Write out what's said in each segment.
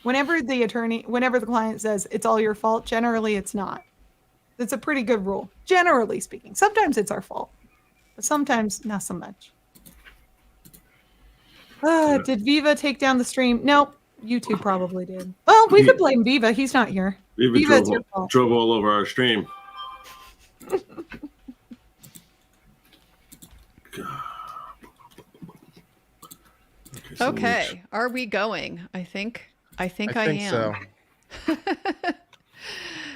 Whenever the client says it's all your fault, generally it's not. It's a pretty good rule, generally speaking. Sometimes it's our fault, but sometimes not so much. Did Viva take down the stream? Nope. YouTube probably did. Well, we could blame Viva. He's not here. Viva it's your fault. Drove all over our stream. Okay, are we going? I think I am. So.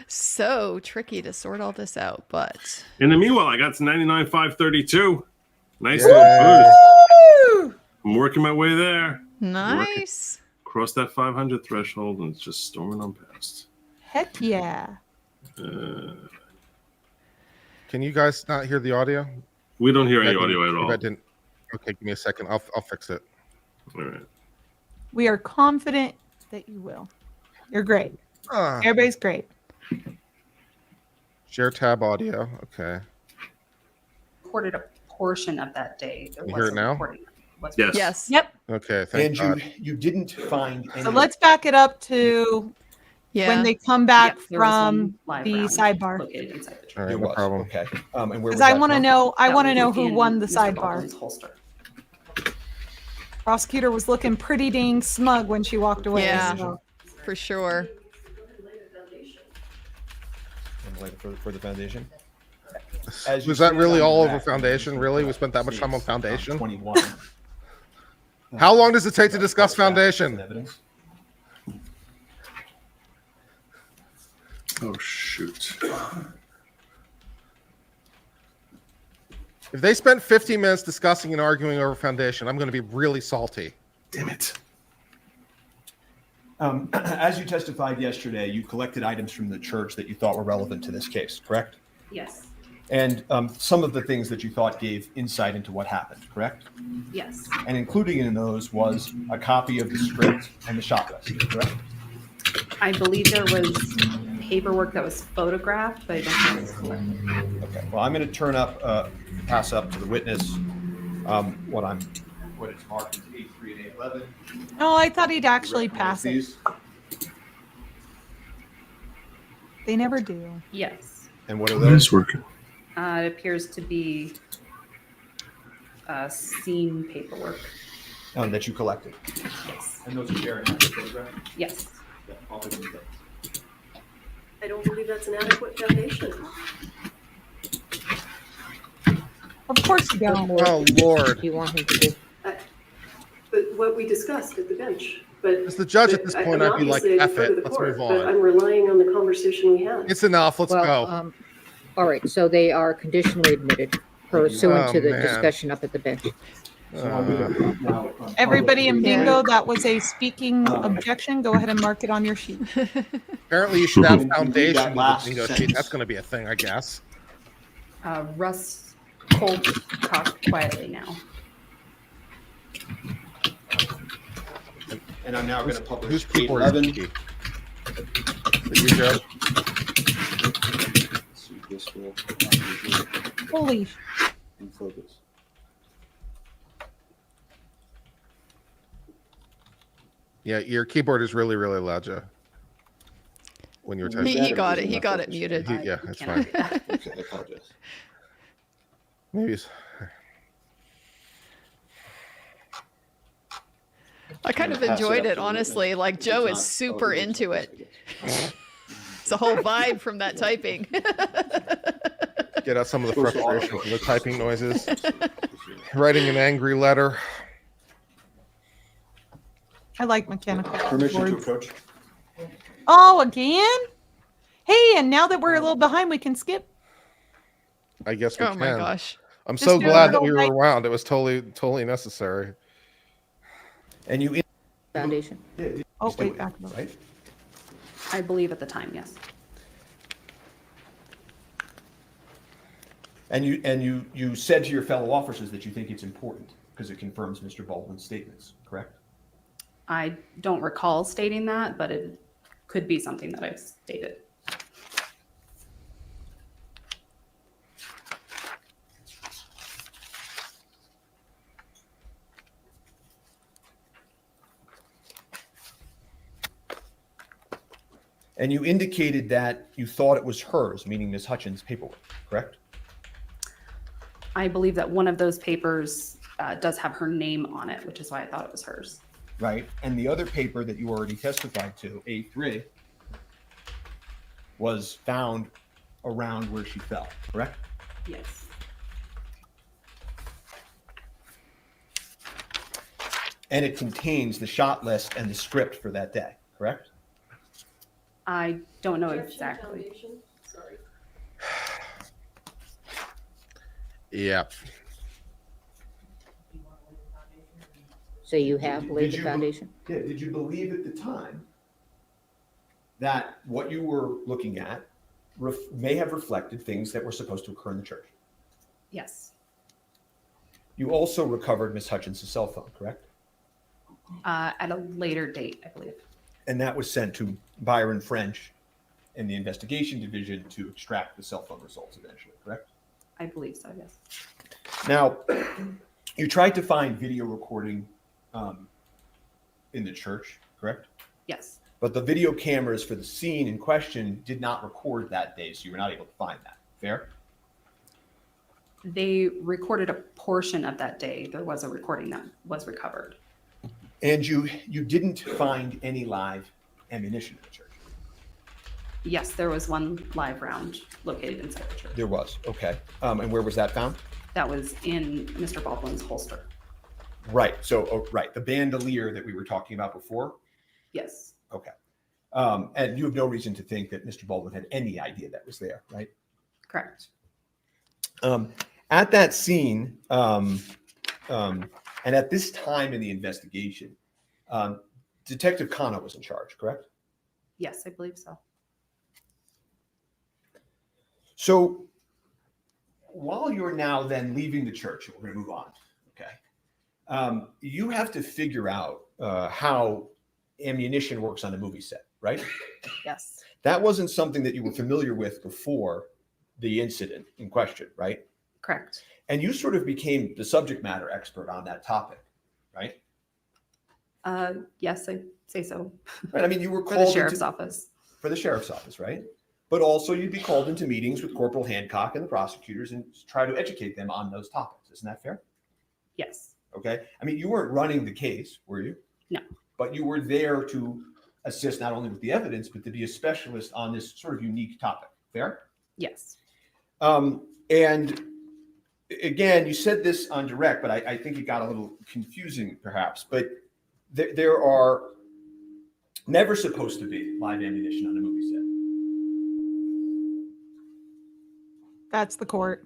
So tricky to sort all this out, but in the meanwhile, I got to 99,532. Nice little boost. I'm working my way there. Nice. Cross that 500 threshold and it's just storming on past. Heck yeah. Can you guys not hear the audio? We don't hear any audio at all. I didn't. Okay, give me a second. I'll fix it. All right. We are confident that you will. You're great. Everybody's great. Share tab audio. Okay. Recorded a portion of that day. You hear it now? Yes. Yes. Yep. Okay. Thank God. You didn't find any. So let's back it up to when they come back from the sidebar. All right, no problem. Okay. Because I want to know. I want to know who won the sidebar. Prosecutor was looking pretty dang smug when she walked away. Yeah, so. for sure. For the foundation. Was that really all over foundation? Really? We spent that much time on foundation? 21. How long does it take to discuss foundation? Oh, shoot. If they spent 15 minutes discussing and arguing over foundation, I'm going to be really salty. Damn it. As you testified yesterday, you collected items from the church that you thought were relevant to this case, correct? Yes. And some of the things that you thought gave insight into what happened, correct? Yes. And including in those was a copy of the script and the shot list, correct? I believe there was paperwork that was photographed, but I don't think it's correct. Okay. Well, I'm going to pass up to the witness what it's marked as 8-3 and 8-11. No, I thought he'd actually pass it. They never do. Yes. And what are those? Working. It appears to be scene paperwork. That you collected. Yes. And those are shared in the photograph? Yes. Yeah, I'll give them that. I don't believe that's an adequate foundation. Of course you don't. Oh, Lord. You want him to do? But what we discussed at the bench. But As the judge at this point, I'd be like, F it. Let's move But on. I'm relying on the conversation we had. It's enough. Let's go. All right, so they are conditionally admitted pursuant to the discussion up at the bench. Everybody in bingo, that was a speaking objection. Go ahead and mark it on your sheet. Apparently, you should have foundation That with last the bingo sheet. sentence. That's going to be a thing, I guess. Russ Colt talk quietly now. And I'm now going to publish Whose keyboard is 8-11. key? Is it you, Joe? See, this will Holy. in focus. Yeah, your keyboard is really, really loud, Joe. When you were typing. He got it. He got it muted. Yeah, that's fine. Okay, I apologize. Maybe it's... I kind of enjoyed it, honestly. Like, Joe is super into it. It's a whole vibe from that typing. Get out some of the frustration from the typing noises. Writing an angry letter. I like mechanical Permission to keyboards. approach. Oh, again? Hey, and now that we're a little behind, we can skip. I guess we Oh can. my gosh. I'm Just so do a glad that little we were like- around. It was totally necessary. And you Foundation. Oh, wait, back up. right? I believe at the time, yes. And you said to your fellow officers that you think it's important because it confirms Mr. Baldwin's statements, correct? I don't recall stating that, but it could be something that I've stated. And you indicated that you thought it was hers, meaning Ms. Hutchins' paperwork, correct? I believe that one of those papers does have her name on it, which is why I thought it was hers. Right. And the other paper that you already testified to, A3, was found around where she fell, correct? Yes. And it contains the shot list and the script for that day, correct? I don't know Objection, exactly. Foundation? Sorry. Yeah. So you have laid Did the you- foundation? Yeah. Did you believe at the time that what you were looking at may have reflected things that were supposed to occur in the church? Yes. You also recovered Miss Hutchins' cell phone, correct? At a later date, I believe. And that was sent to Byron French in the investigation division to extract the cell phone results eventually, correct? I believe so, yes. Now, you tried to find video recording in the church, correct? Yes. But the video cameras for the scene in question did not record that day, so you were not able to find that. Fair? They recorded a portion of that day. There was a recording that was recovered. And you didn't find any live ammunition in the church? Yes, there was one live round located inside the church. There was, okay. And where was that found? That was in Mr. Baldwin's holster. Right, so, right, the bandolier that we were talking about before? Yes. Okay. And you have no reason to think that Mr. Baldwin had any idea that was there, right? Correct. At that scene, and at this time in the investigation, Detective Kano was in charge, correct? Yes, I believe so. So while you're now then leaving the church, we're going to move on, okay? You have to figure out how ammunition works on a movie set, right? Yes. That wasn't something that you were familiar with before the incident in question, right? Correct. And you sort of became the subject matter expert on that topic, right? Yes, I'd say so. Right. I mean, you were For called the sheriff's into, office. for the sheriff's office, right? But also you'd be called into meetings with Corporal Hancock and the prosecutors and try to educate them on those topics. Isn't that fair? Yes. Okay. I mean, you weren't running the case, were you? No. But you were there to assist not only with the evidence, but to be a specialist on this sort of unique topic. Fair? Yes. And again, you said this on direct, but I think it got a little confusing perhaps. But there are never supposed to be live ammunition on a movie set. That's the court.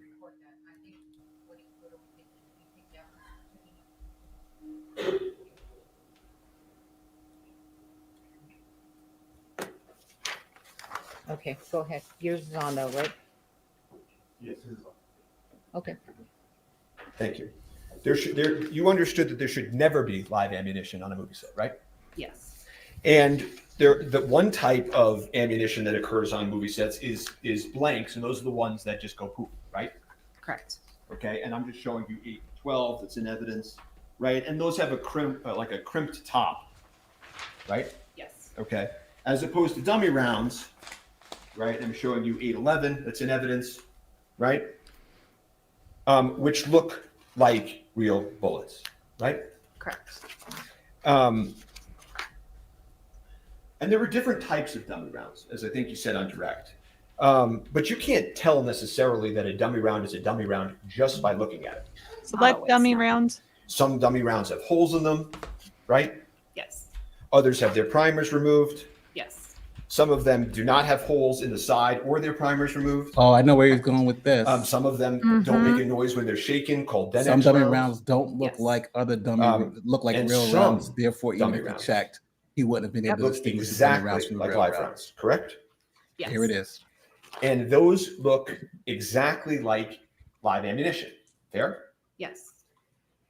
Okay, go ahead. Yours is on though, right? Yes. Okay. Thank you. You understood that there should never be live ammunition on a movie set, right? Yes. And the one type of ammunition that occurs on movie sets is blanks, and those are the ones that just go poof, right? Correct. Okay, and I'm just showing you 812 that's in evidence, right? And those have a crimped top, right? Yes. Okay, as opposed to dummy rounds, right? I'm showing you 811 that's in evidence, right? Which look like real bullets, right? Correct. And there were different types of dummy rounds, as I think you said on direct. But you can't tell necessarily that a dummy round is a dummy round just by looking at it. Select Always. dummy rounds. Some dummy rounds have holes in them, right? Yes. Others have their primers removed. Yes. Some of them do not have holes in the side or their primers removed. Oh, I know where he's going with this. Some of them don't make a noise when they're shaken, called Denex Some dummy rounds. rounds don't look Yes. like other dummy, look like and real some rounds. Therefore, even dummy if he rounds checked, he wouldn't have been able to Look distinguish the dummy rounds exactly from the like real live rounds. rounds, correct? Yes. Here it is. And those look exactly like live ammunition. Fair? Yes.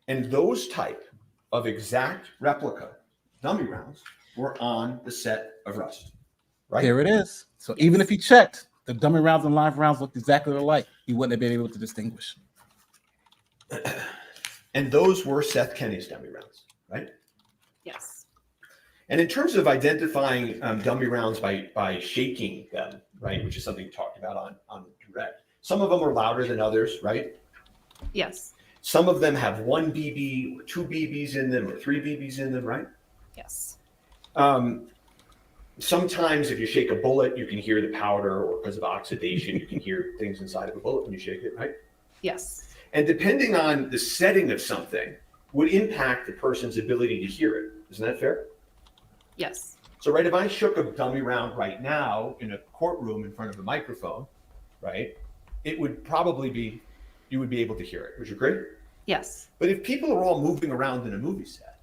And those type of exact replica dummy rounds were on the set of Rust, right? Here it is. So even if he checked, the dummy rounds and live rounds looked exactly alike. He wouldn't have been able to distinguish. And those were Seth Kenny's dummy rounds, right? Yes. And in terms of identifying dummy rounds by shaking them, right, which is something you talked about on direct, some of them are louder than others, right? Yes. Some of them have 1 BB, or 2 BBs in them, or 3 BBs in them, right? Yes. Sometimes if you shake a bullet, you can hear the powder, or because of oxidation, you can hear things inside of a bullet when you shake it, right? Yes. And depending on the setting of something would impact the person's ability to hear it. Isn't that fair? Yes. So, right, if I shook a dummy round right now in a courtroom in front of a microphone, right, it would probably be, you would be able to hear it. Would you agree? Yes. But if people are all moving around in a movie set,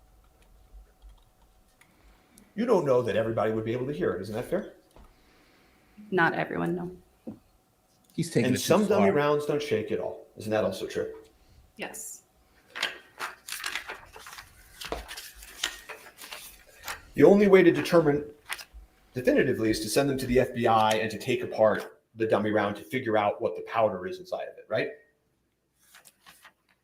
you don't know that everybody would be able to hear it. Isn't that fair? Not everyone, no. He's taking And it too some dummy far. rounds don't shake at all. Isn't that also true? Yes. The only way to determine definitively is to send them to the FBI and to take apart the dummy round to figure out what the powder is inside of it, right?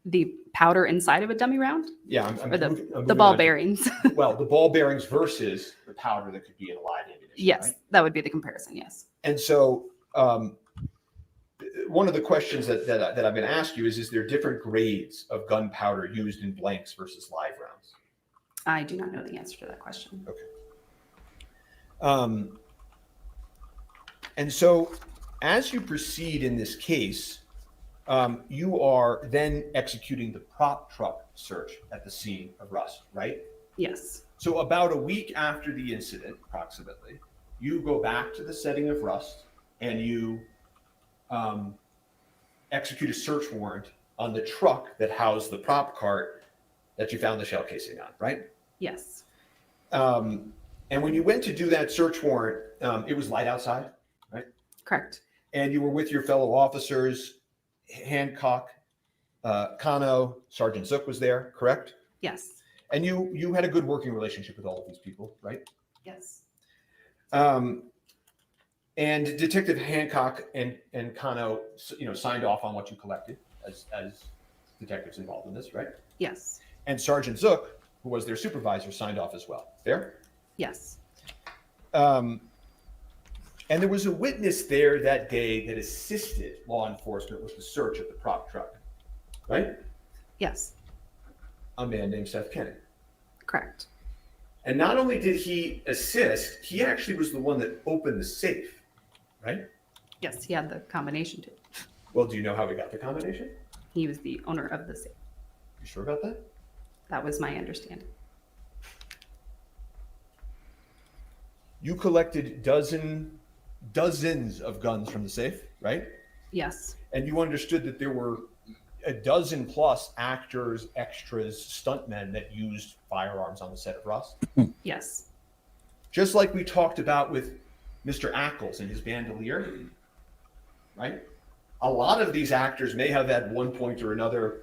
The powder inside of a dummy round? Yeah, I'm Or moving the ball on to- bearings? Well, the ball bearings versus the powder that could be in a live ammunition. Yes, Right? that would be the comparison, yes. And so one of the questions that I'm going to ask you is there different grades of gunpowder used in blanks versus live rounds? I do not know the answer to that question. Okay. And so as you proceed in this case, you are then executing the prop truck search at the scene of rust, right? Yes. So about a week after the incident, approximately, you go back to the setting of rust and you execute a search warrant on the truck that housed the prop cart that you found the shell casing on, right? Yes. And when you went to do that search warrant, it was light outside, right? Correct. And you were with your fellow officers, Hancock, Kano, Sergeant Zook was there, correct? Yes. And you had a good working relationship with all of these people, right? Yes. And Detective Hancock and Kano, signed off on what you collected as detectives involved in this, right? Yes. And Sergeant Zook, who was their supervisor, signed off as well. Fair? Yes. And there was a witness there that day that assisted law enforcement with the search of the prop truck, right? Yes. A man named Seth Kenny. Correct. And not only did he assist, he actually was the one that opened the safe, right? Yes, he had the combination too. Well, do you know how he got the combination? He was the owner of the safe. You sure about that? That was my understanding. You collected dozens of guns from the safe, right? Yes. And you understood that there were a dozen plus actors, extras, stuntmen that used firearms on the set of Rust. Yes. Just like we talked about with Mr. Ackles and his bandolier, right? A lot of these actors may have at one point or another,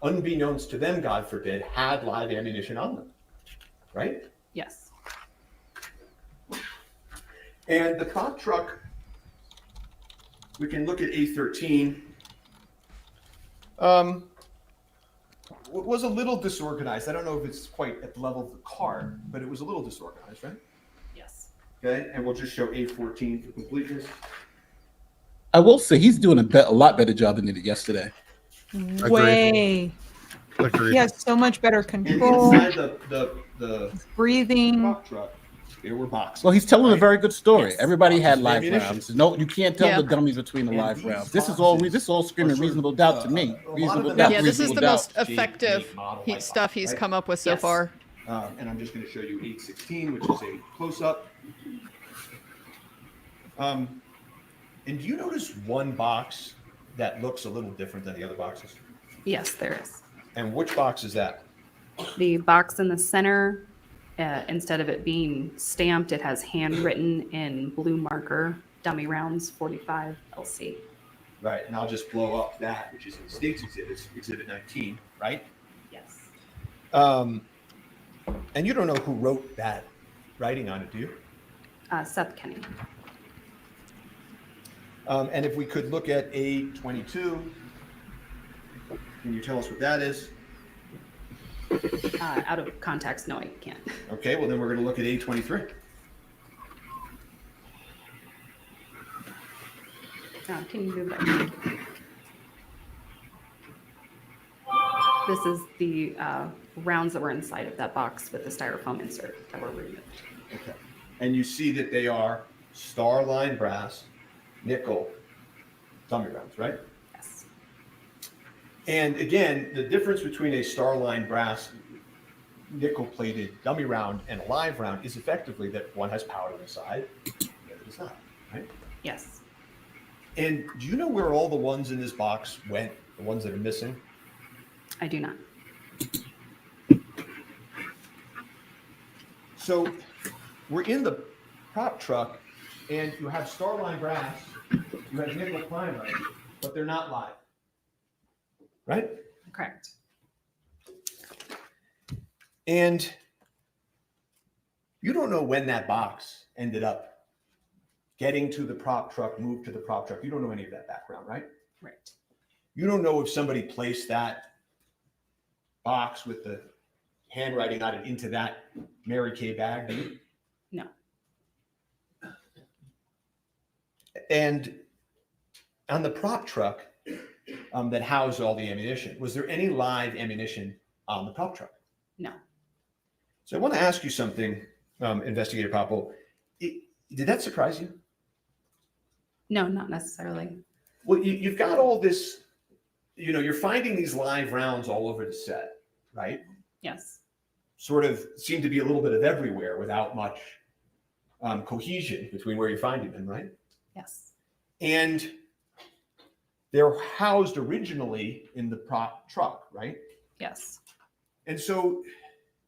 unbeknownst to them, God forbid, had live ammunition on them, right? Yes. And the prop truck, we can look at A13, was a little disorganized. I don't know if it's quite at the level of the car, but it was a little disorganized, right? Yes. Okay, and we'll just show A14 for completeness. I will say he's doing a lot better job than he did yesterday. Way. Agreed. He has so much better And control, inside the breathing. prop truck, there were boxes. Well, he's telling a very good story. Yes. Everybody had live Ammunition. rounds. No, you can't tell Yeah. the dummies between the And live these rounds. This is all screaming are reasonable doubt to me. a lot of Reasonable them doubt. Yeah, this is the reasonable doubt. most effective model white stuff box, he's right? come up with so Yes. far. And I'm just going to show you 816, which is a close-up. And do you notice one box that looks a little different than the other boxes? Yes, there is. And which box is that? The box in the center, instead of it being stamped, it has handwritten in blue marker, dummy rounds 45 LC. Right, and I'll just blow up that, which is in the state's exhibits, exhibit 19, right? Yes. And you don't know who wrote that writing on it, do you? Seth Kenny. And if we could look at A22, can you tell us what that is? Out of context, no, I can't. Okay, well then we're going to look at A23. Can you move that? This is the rounds that were inside of that box with the styrofoam insert that were removed. Okay. And you see that they are star-line brass, nickel, dummy rounds, right? Yes. And again, the difference between a star-line brass nickel-plated dummy round and a live round is effectively that one has powder inside, the other does not, right? Yes. And do you know where all the ones in this box went, the ones that are missing? I do not. So we're in the prop truck, and you have star-line brass, you have nickel primer, but they're not live, right? Correct. And you don't know when that box ended up getting to the prop truck, moved to the prop truck. You don't know any of that background, right? Right. You don't know if somebody placed that box with the handwriting on it into that Mary Kay bag, do you? No. And on the prop truck that housed all the ammunition, was there any live ammunition on the prop truck? No. So I want to ask you something, Investigator Popple. Did that surprise you? No, not necessarily. Well, you've got all this, you're finding these live rounds all over the set, right? Yes. Sort of seem to be a little bit of everywhere without much cohesion between where you're finding them, right? Yes. And they're housed originally in the prop truck, right? Yes. And so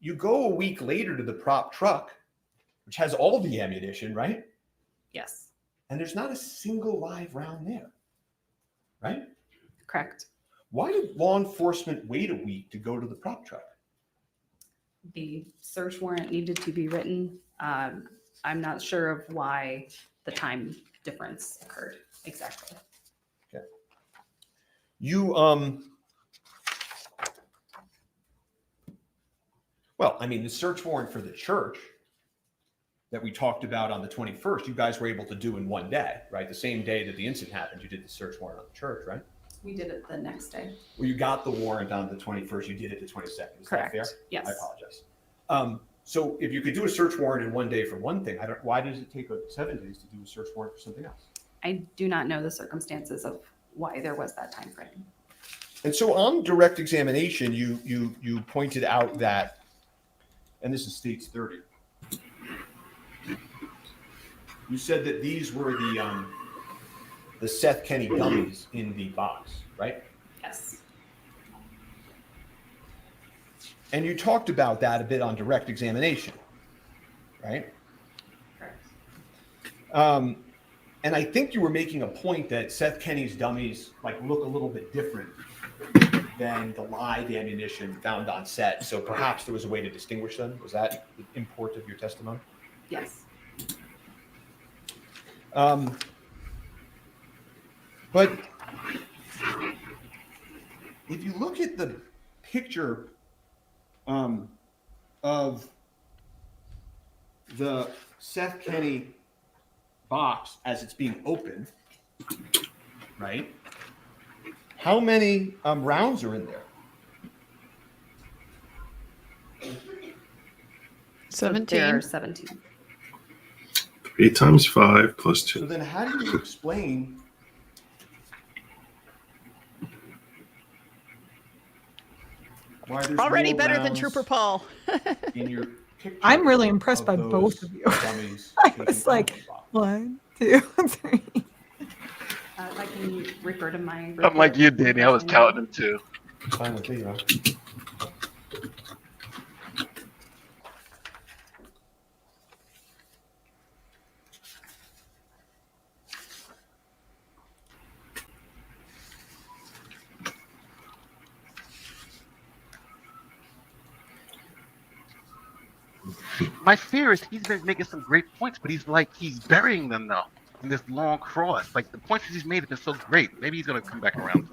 you go a week later to the prop truck, which has all the ammunition, right? Yes. And there's not a single live round there, right? Correct. Why did law enforcement wait a week to go to the prop truck? The search warrant needed to be written. I'm not sure of why the time difference occurred exactly. Okay. You, well, I mean, the search warrant for the church that we talked about on the 21st, you guys were able to do in one day, right? The same day that the incident happened, you did the search warrant on the church, right? We did it the next day. Well, you got the warrant on the 21st, you did it the 22nd. Is Correct. that fair? Yes. I apologize. So if you could do a search warrant in one day for one thing, why does it take 7 days to do a search warrant for something else? I do not know the circumstances of why there was that time frame. And so on direct examination, you pointed out that, and this is States 30. You said that these were the Seth Kenny dummies in the box, right? Yes. And you talked about that a bit on direct examination, right? Correct. And I think you were making a point that Seth Kenny's dummies look a little bit different than the live ammunition found on set. So perhaps there was a way to distinguish them. Was that the import of your testimony? Yes. But if you look at the picture of the Seth Kenny box as it's being opened, right? How many rounds are in there? 17. There are 17. 3 times 5 plus So 2. then how do you explain why there's Already more better than rounds Trooper Paul. in your picture? I'm really impressed by those both of you. dummies I taken was from like, the box? 1, 2, 3. If I can refer to my I'm report. like you, Danny. I was counting them too. Fine with me, huh? My fear is he's been making some great points, but he's burying them though. in this long cross. Like the points he's made have been so great. Maybe he's gonna come back around.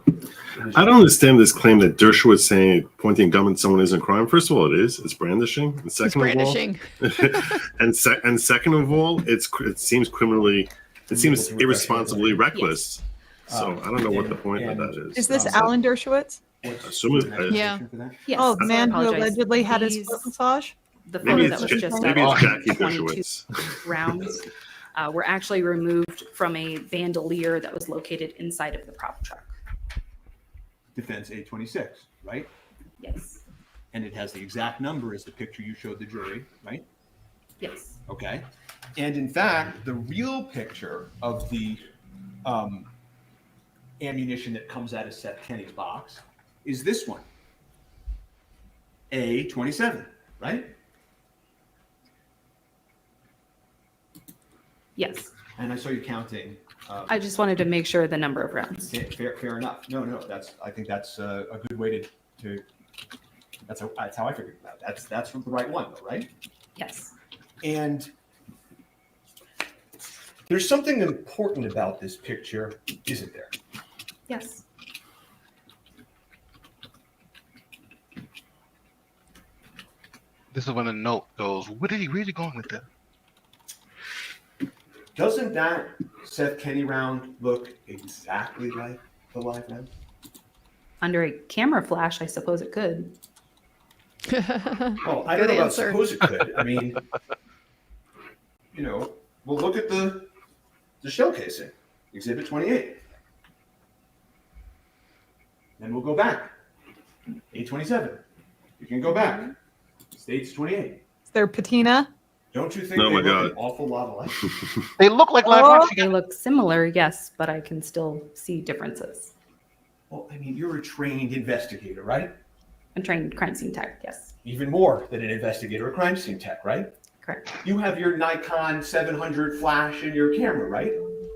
I don't understand this claim that Dershowitz saying pointing a gun at someone isn't a crime. First of all, it is. It's brandishing. And second brandishing. of all, and second of all, it seems criminally. It seems irresponsibly reckless. So I don't know what the point of that is. Is this Alan Dershowitz? Assuming, Yeah. Yes. Oh, the man who apologize. allegedly had his These- foot massage? The maybe photo that was it's, just maybe up it's Jackie 22 Dershowitz. rounds were actually removed from a bandolier that was located inside of the prop truck. Defense 826, right? Yes. And it has the exact number as the picture you showed the jury, right? Yes. Okay. And in fact, the real picture of the ammunition that comes out of Seth Kenny's box is this one. A27, right? Yes. And I saw you counting. I just wanted to make sure the number of rounds. Fair enough. No, I think that's a good way to that's how I figured it out. That's from the right one, though, right? Yes. And there's something important about this picture, isn't there? Yes. This is when the note goes, where are you going with that? Doesn't that Seth Kenny round look exactly like the live round? Under a camera flash, I suppose it could. Well, I Good don't know about answer. suppose it could. I mean, we'll look at the shell casing, Exhibit 28. Then we'll go back. 827. You can go back. States 28. Is there patina? Don't you think Oh they my look God. an awful lot alike? They look like live Oh. rounds. They look similar, yes, but I can still see differences. Well, I mean, you're a trained investigator, right? I'm trained crime scene tech, yes, Even more than an investigator, a crime scene tech, right? correct. You have your Nikon 700 flash in your camera, right?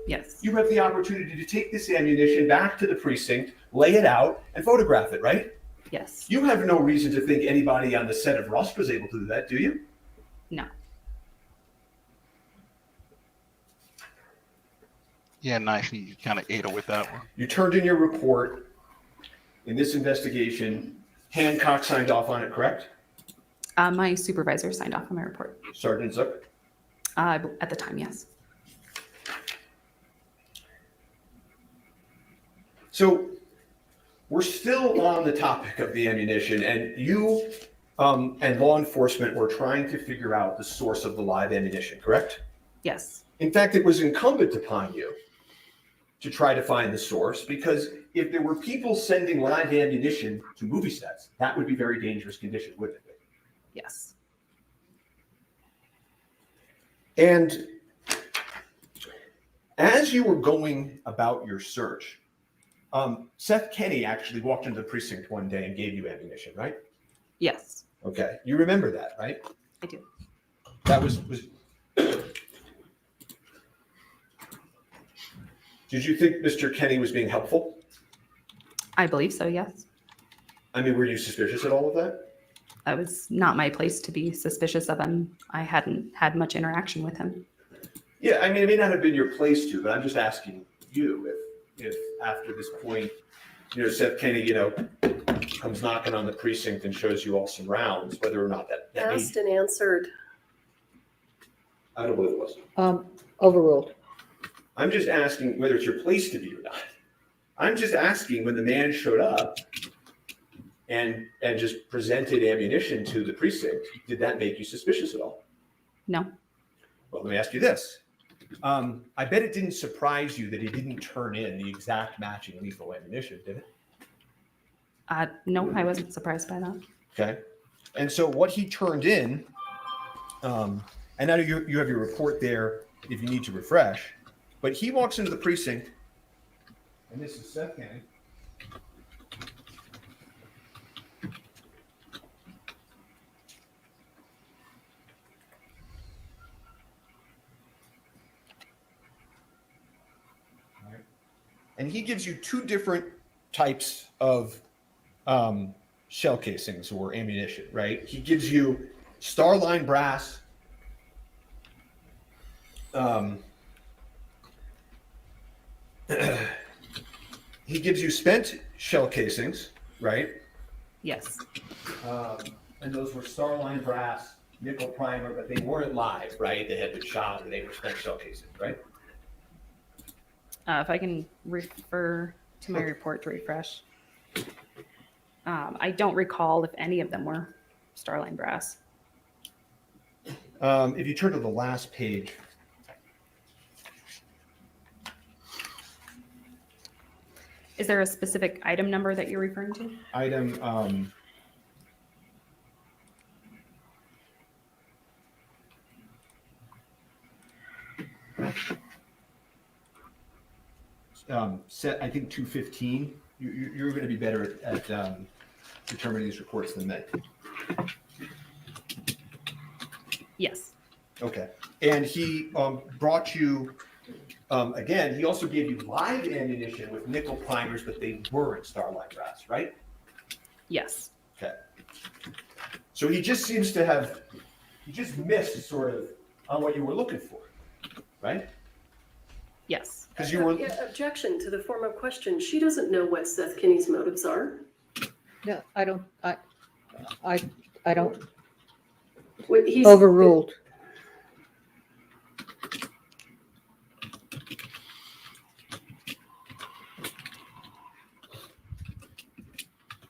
Yes, You have the opportunity to take this ammunition back to the precinct, lay it out, and photograph it, right? yes, You have no reason to think anybody on the set of Rust was able to do that, do you? no, Yeah, nice. You kind of ate her with that one. You turned in your report in this investigation. Hancock signed off on it, correct? my supervisor signed off on my report. Sergeant Zuck? At the time, yes. So we're still on the topic of the ammunition, and you and law enforcement were trying to figure out the source of the live ammunition, correct? Yes, In fact, it was incumbent upon you to try to find the source, because if there were people sending live ammunition to movie sets, that would be very dangerous condition, wouldn't it be? yes. And as you were going about your search, Seth Kenny actually walked into the precinct one day and gave you ammunition, right? Yes, Okay, you remember that, right? I do. That was. Did you think Mr. Kenny was being helpful? I believe so, yes. I mean, were you suspicious at all of that? That was not my place to be suspicious of him. I hadn't had much interaction with him. Yeah, I mean, it may not have been your place to, but I'm just asking you if after this point, Seth Kenny, comes knocking on the precinct and shows you all some rounds, whether or not that Asked and answered. I don't know what it was. Overruled. I'm just asking whether it's your place to be or not. I'm just asking when the man showed up and just presented ammunition to the precinct, did that make you suspicious at all? No, Well, let me ask you this. I bet it didn't surprise you that he didn't turn in the exact matching lethal ammunition, did it? no, I wasn't surprised by that. Okay. And so what he turned in, and now you have your report there if you need to refresh, but he walks into the precinct, and this is Seth Kenny. And he gives you two different types of shell casings or ammunition, right? He gives you Starline brass, he gives you spent shell casings, right? Yes. And those were Starline brass, nickel primer, but they weren't live, right? They had been shot or they were spent shell casings, right? If I can refer to my report to refresh. I don't recall if any of them were Starline brass. If you turn to the last page, Is there a specific item number that you're referring to? item set, I think 215. You're going to be better at determining these reports than me. Yes. Okay. And he brought you, again, he also gave you live ammunition with nickel primers, but they weren't Starline brass, right? Yes. Okay. So he just seems to have, he just missed sort of on what you were looking for, right? Yes. Because you were. Yeah, objection to the form of question. She doesn't know what Seth Kenny's motives are. No, I don't, I don't, What he's overruled.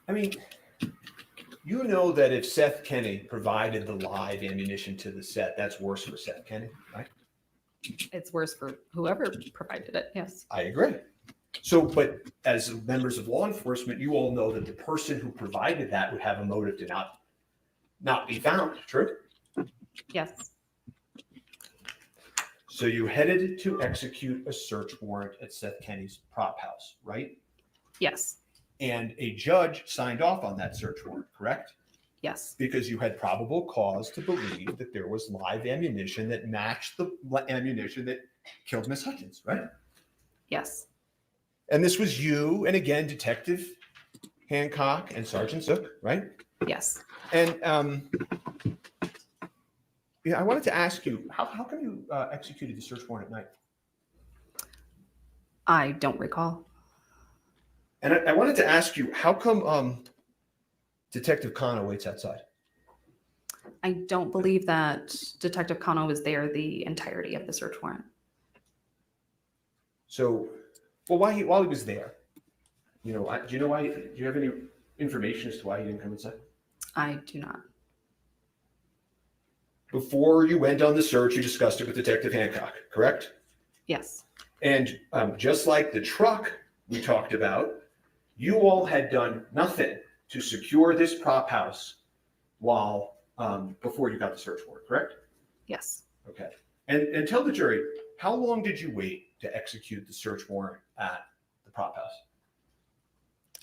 I mean, you know that if Seth Kenny provided the live ammunition to the set, that's worse for Seth Kenny, right? It's worse for whoever provided it. Yes. I agree. So, but as members of law enforcement, you all know that the person who provided that would have a motive to not be found. True? Yes. So you headed to execute a search warrant at Seth Kenny's prop house, right? Yes. And a judge signed off on that search warrant, correct? Yes. Because you had probable cause to believe that there was live ammunition that matched the ammunition that killed Miss Hutchins, right? Yes. And this was you and again, Detective Hancock and Sergeant Zook, right? Yes. And yeah, I wanted to ask you, how come you executed the search warrant at night? I don't recall. And I wanted to ask you, how come Detective Kano waits outside? I don't believe that Detective Kano was there the entirety of the search warrant. So, well, while he was there, you know, do you know why? Do you have any information as to why he didn't come inside? I do not. Before you went on the search, you discussed it with Detective Hancock, correct? Yes. And just like the truck we talked about, you all had done nothing to secure this prop house while before you got the search warrant, correct? Yes. Okay. And tell the jury, how long did you wait to execute the search warrant at the prop house?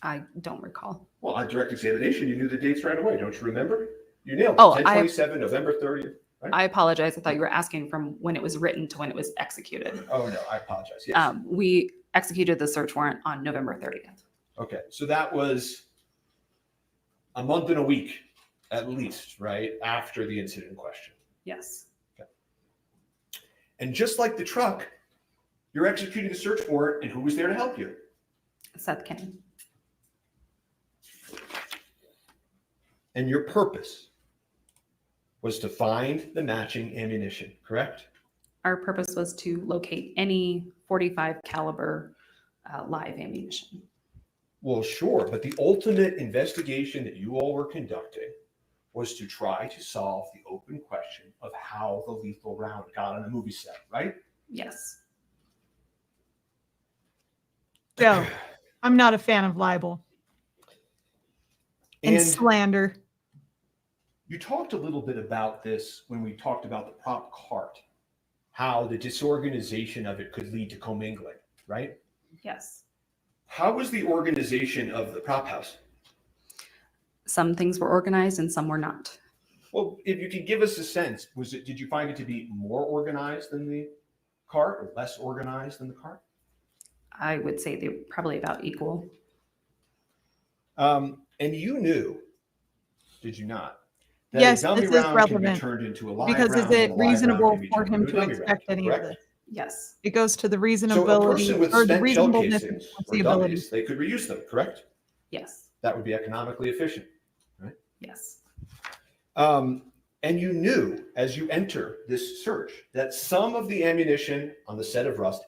I don't recall. Well, on direct examination, you knew the dates right away. Don't you remember? You nailed it. Oh, 10/27, November 30th. Right? I apologize. I thought you were asking from when it was written to when it was executed. Oh, no, I apologize. Yes. We executed the search warrant on November 30th. Okay. So that was a month and a week at least, right? After the incident in question. Yes. Okay. And just like the truck, you're executing a search warrant, and who was there to help you? Seth Kenny. And your purpose was to find the matching ammunition, correct? Our purpose was to locate any .45 caliber live ammunition. Well, sure, but the ultimate investigation that you all were conducting was to try to solve the open question of how the lethal round got on a movie set, right? Yes. Joe, I'm not a fan of libel and slander. You talked a little bit about this when we talked about the prop cart, how the disorganization of it could lead to commingling, right? Yes. How was the organization of the prop house? Some things were organized and some were not. Well, if you could give us a sense, did you find it to be more organized than the cart or less organized than the cart? I would say they're probably about equal. And you knew, did you not? Yes, a dummy this is round can be relevant turned into a live because round is and it a live round reasonable can be for turned him into a to dummy round, expect any of correct? this? Yes. It goes to the So a reasonability person with or the spent shell reasonableness and casings or foreseeability. dummies, they could reuse them, correct? Yes. That would be economically efficient. Yes. And you knew as you enter this search that some of the ammunition on the set of Rust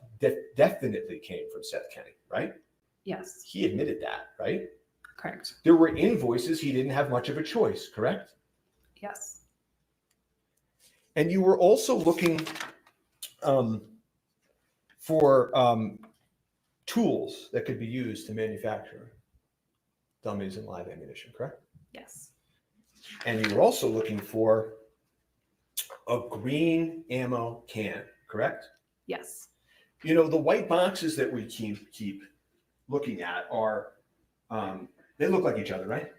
definitely came from Seth Kenny, right? Yes. He admitted that, right? Correct. There were invoices he didn't have much of a choice, correct? Yes. And you were also looking for tools that could be used to manufacture dummies and live ammunition, correct? Yes. And you were also looking for a green ammo can, correct? Yes. You know, the white boxes that we keep looking at are, they look like each other, right?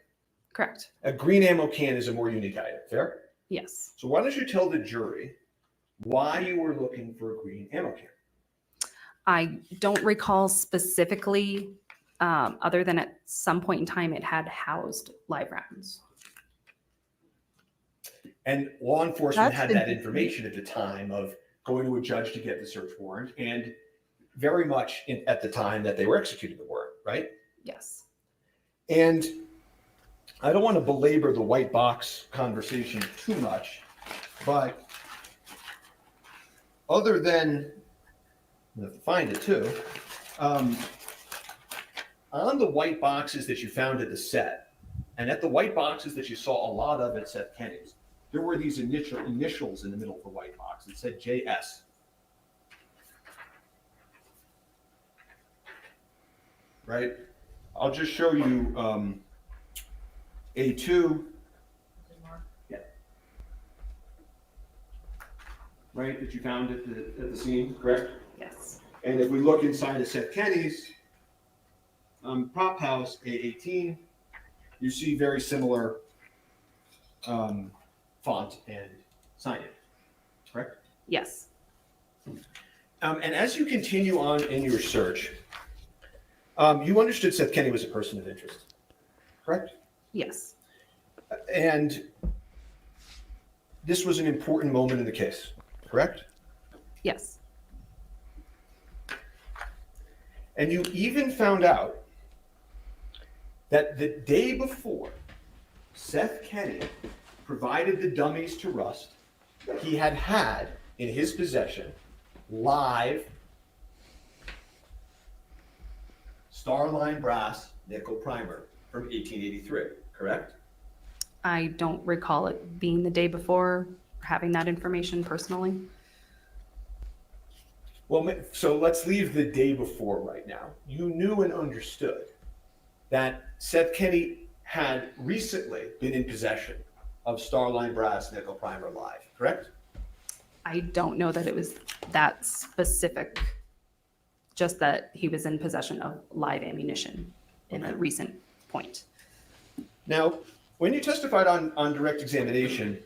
Correct. A green ammo can is a more unique item, fair? Yes. So why don't you tell the jury why you were looking for a green ammo can? I don't recall specifically, other than at some point in time it had housed live rounds. And law enforcement That's had that interesting. information at the time of going to a judge to get the search warrant, and very much at the time that they were executing the warrant, right? Yes. And I don't want to belabor the white box conversation too much, but other than, I have to find it too, on the white boxes that you found at the set, and at the white boxes that you saw a lot of at Seth Kenny's, there were these initials in the middle of the white box. It said JS. Right? I'll just show you A2. Yeah. Right, that you found at the scene, correct? Yes. And if we look inside of Seth Kenny's prop house, A18, you see very similar font and signage, correct? Yes. And as you continue on in your search, you understood Seth Kenny was a person of interest, correct? Yes. And this was an important moment in the case, correct? Yes. And you even found out that the day before Seth Kenny provided the dummies to Rust, he had in his possession live Starline brass nickel primer from 1883, correct? I don't recall it being the day before, having that information personally. Well, so let's leave the day before right now. You knew and understood that Seth Kenny had recently been in possession of Starline brass nickel primer live, correct? I don't know that it was that specific, just that he was in possession of live ammunition in a recent point. Now, when you testified on direct examination,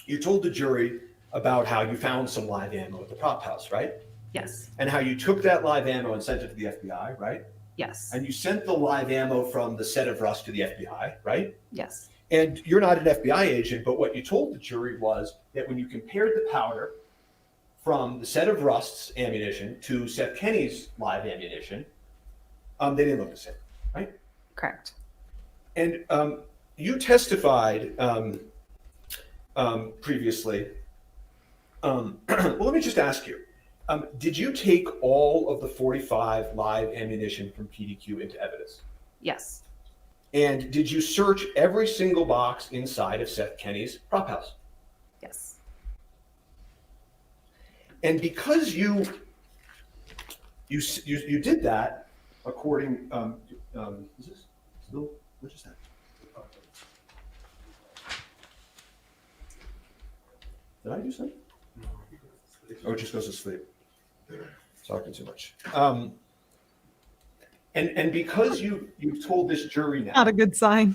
you told the jury about how you found some live ammo at the prop house, right? Yes. And how you took that live ammo and sent it to the FBI, right? Yes. And you sent the live ammo from the set of Rust to the FBI, right? Yes. And you're not an FBI agent, but what you told the jury was that when you compared the powder from the set of Rust's ammunition to Seth Kenny's live ammunition, they didn't look the same, right? Correct. And you testified previously. Well, let me just ask you, did you take all of the 45 live ammunition from PDQ into evidence? Yes. And did you search every single box inside of Seth Kenny's prop house? Yes. And because you did that, according, is this still, what is that? Did I do something? Oh, it just goes to sleep. Talking too much. And because you've told this jury now, Not a good sign.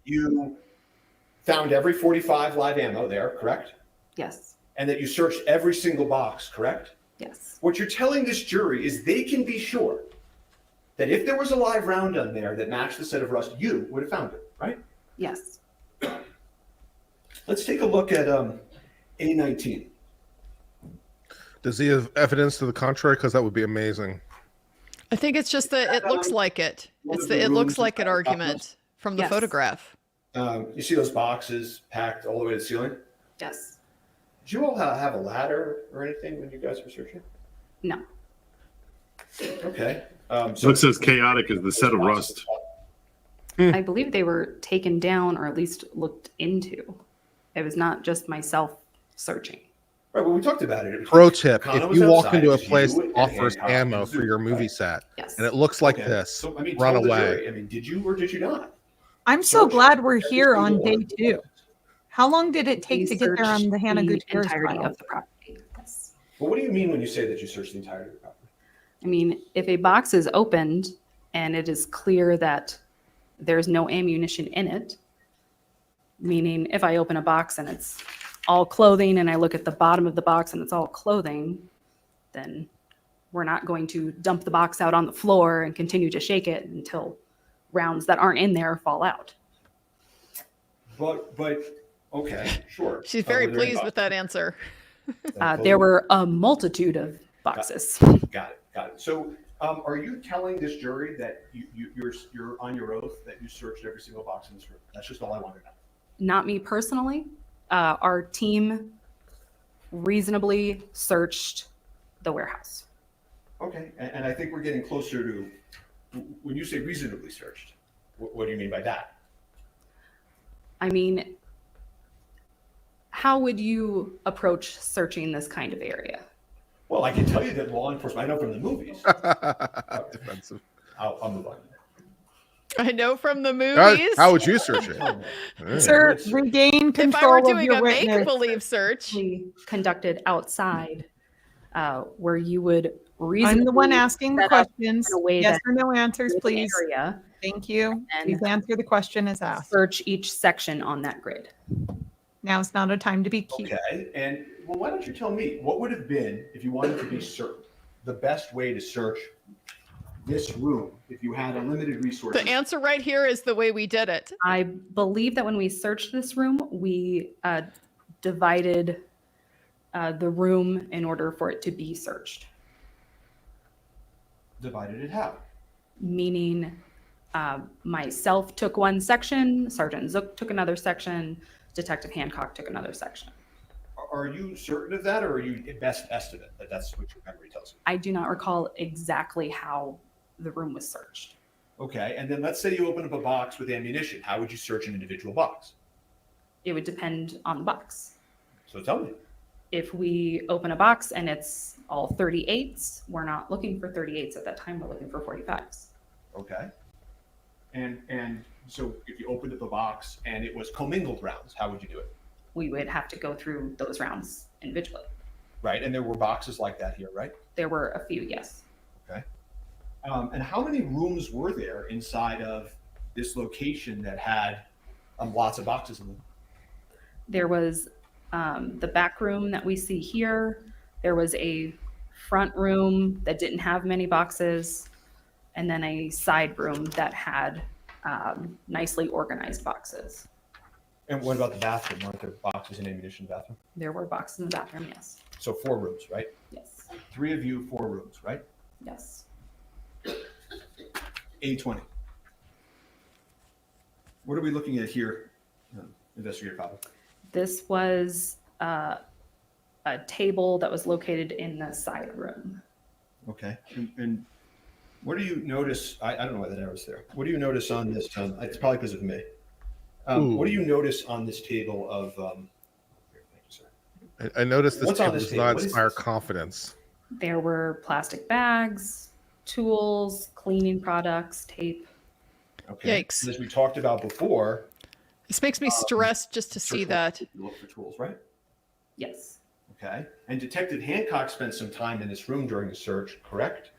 you found every 45 live ammo there, correct? Yes. And that you searched every single box, correct? Yes. What you're telling this jury is they can be sure that if there was a live round on there that matched the set of Rust, you would have found it, right? Yes. Let's take a look at A19. Does he have evidence to the contrary? Because that would be amazing. I think it's just that it looks like it. It's the it looks like it argument from the Yes. photograph. You see those boxes packed all the way to the ceiling? Yes. Did you all have a ladder or anything when you guys were searching? No. Okay. Looks as chaotic as the set of Rust. I believe they were taken down or at least looked into. It was not just myself searching. Right, well, we talked about it. Pro tip: Connor if was you walk outside, into a it was place you that and offers Hancock ammo and for your Zoom, movie right? set, Yes. and it looks like Okay. this, So, I mean, run tell the away. jury. I mean, did you or did you not? I'm so Search glad we're every here on single day one. 2. How long did it We take to get there on searched the Hannah the Gutierrez entirety file? of the property. Yes. Well, what do you mean when you say that you searched the entirety of the property? I mean, if a box is opened and it is clear that there's no ammunition in it, meaning if I open a box and it's all clothing and I look at the bottom of the box and it's all clothing, then we're not going to dump the box out on the floor and continue to shake it until rounds that aren't in there fall out. But okay, sure. She's very were there any pleased with that answer. There were a multitude of boxes. Got it. So, are you telling this jury that you're on your oath that you searched every single box in this room? That's just all I want to know. Not me personally. Our team reasonably searched the warehouse. Okay, and I think we're getting closer to when you say reasonably searched. What do you mean by that? I mean, how would you approach searching this kind of area? Well, I can tell you that law enforcement. I know from the movies. Defensive. I'll move on. I know from the movies. How would you search it? Sir, regain If I control were of doing your a witness. make-believe search, We conducted outside, where you would I'm reasonably the one asking the set up questions. in a way Yes that or no answers, this please. area Thank you. And- Please answer the question as asked. search each section on that grid. Now's not a time to be cute. Okay, and well, why don't you tell me what would have been, if you wanted to be certain, the best way to search this room if you had unlimited resources? the answer right here is the way we did it. I believe that when we searched this room, we divided the room in order for it to be searched. Divided it how? Meaning myself took one section, Sergeant Zook took another section, Detective Hancock took another section. Are you certain of that, or are you best estimate that that's what your memory tells you? I do not recall exactly how the room was searched. Okay, and then let's say you open up a box with ammunition. How would you search an individual box? It would depend on the box. So tell me. If we open a box and it's all 38s, we're not looking for 38s at that time, we're looking for 45s. Okay. And so if you opened up a box and it was commingled rounds, how would you do it? We would have to go through those rounds individually. Right, and there were boxes like that here, right? There were a few, yes. Okay. And how many rooms were there inside of this location that had lots of boxes in them? There was the back room that we see here. There was a front room that didn't have many boxes, and then a side room that had nicely organized boxes. And what about the bathroom? Weren't there boxes and ammunition in the bathroom? There were boxes in the bathroom, yes. So 4 rooms, right? Yes. 3 of you, 4 rooms, right? Yes. 820. What are we looking at here, Investigator Papa? This was a table that was located in the side room. Okay. And what do you notice? I don't know why that arrow's there. What do you notice on this? It's probably because of me. What do you notice on this table of? Here, thank you, sir. I noticed this What's on table this does table? not What is inspire this? confidence. There were plastic bags, tools, cleaning products, tape. Okay. Yikes. And as we talked about before, This makes me stressed just to see search that. warrant, you look for tools, right? Yes. Okay. And Detective Hancock spent some time in this room during the search, correct?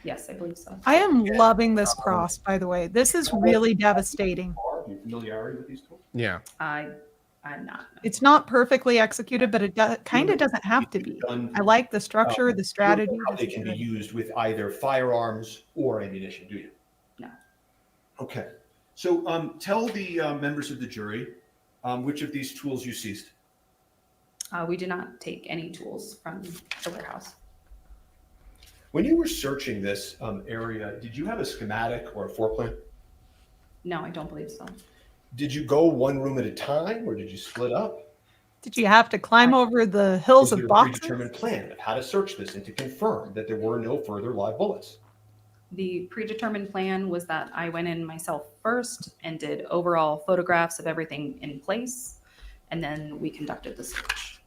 Yes, I believe so. I am loving this cross, by the way. This is really devastating. Are you familiarity with these tools? Yeah. I'm not. It's not perfectly executed, but it kind of doesn't have to be. I like the structure, the strategy. You don't know how they can be used with either firearms or ammunition, do you? No. Okay. So tell the members of the jury which of these tools you seized. We did not take any tools from the warehouse. When you were searching this area, did you have a schematic or a floor plan? No, I don't believe so. Did you go one room at a time, or did you split up? Did you have to climb over the hills Was of there a boxes? predetermined plan of how to search this and to confirm that there were no further live bullets? The predetermined plan was that I went in myself first and did overall photographs of everything in place, and then we conducted the search.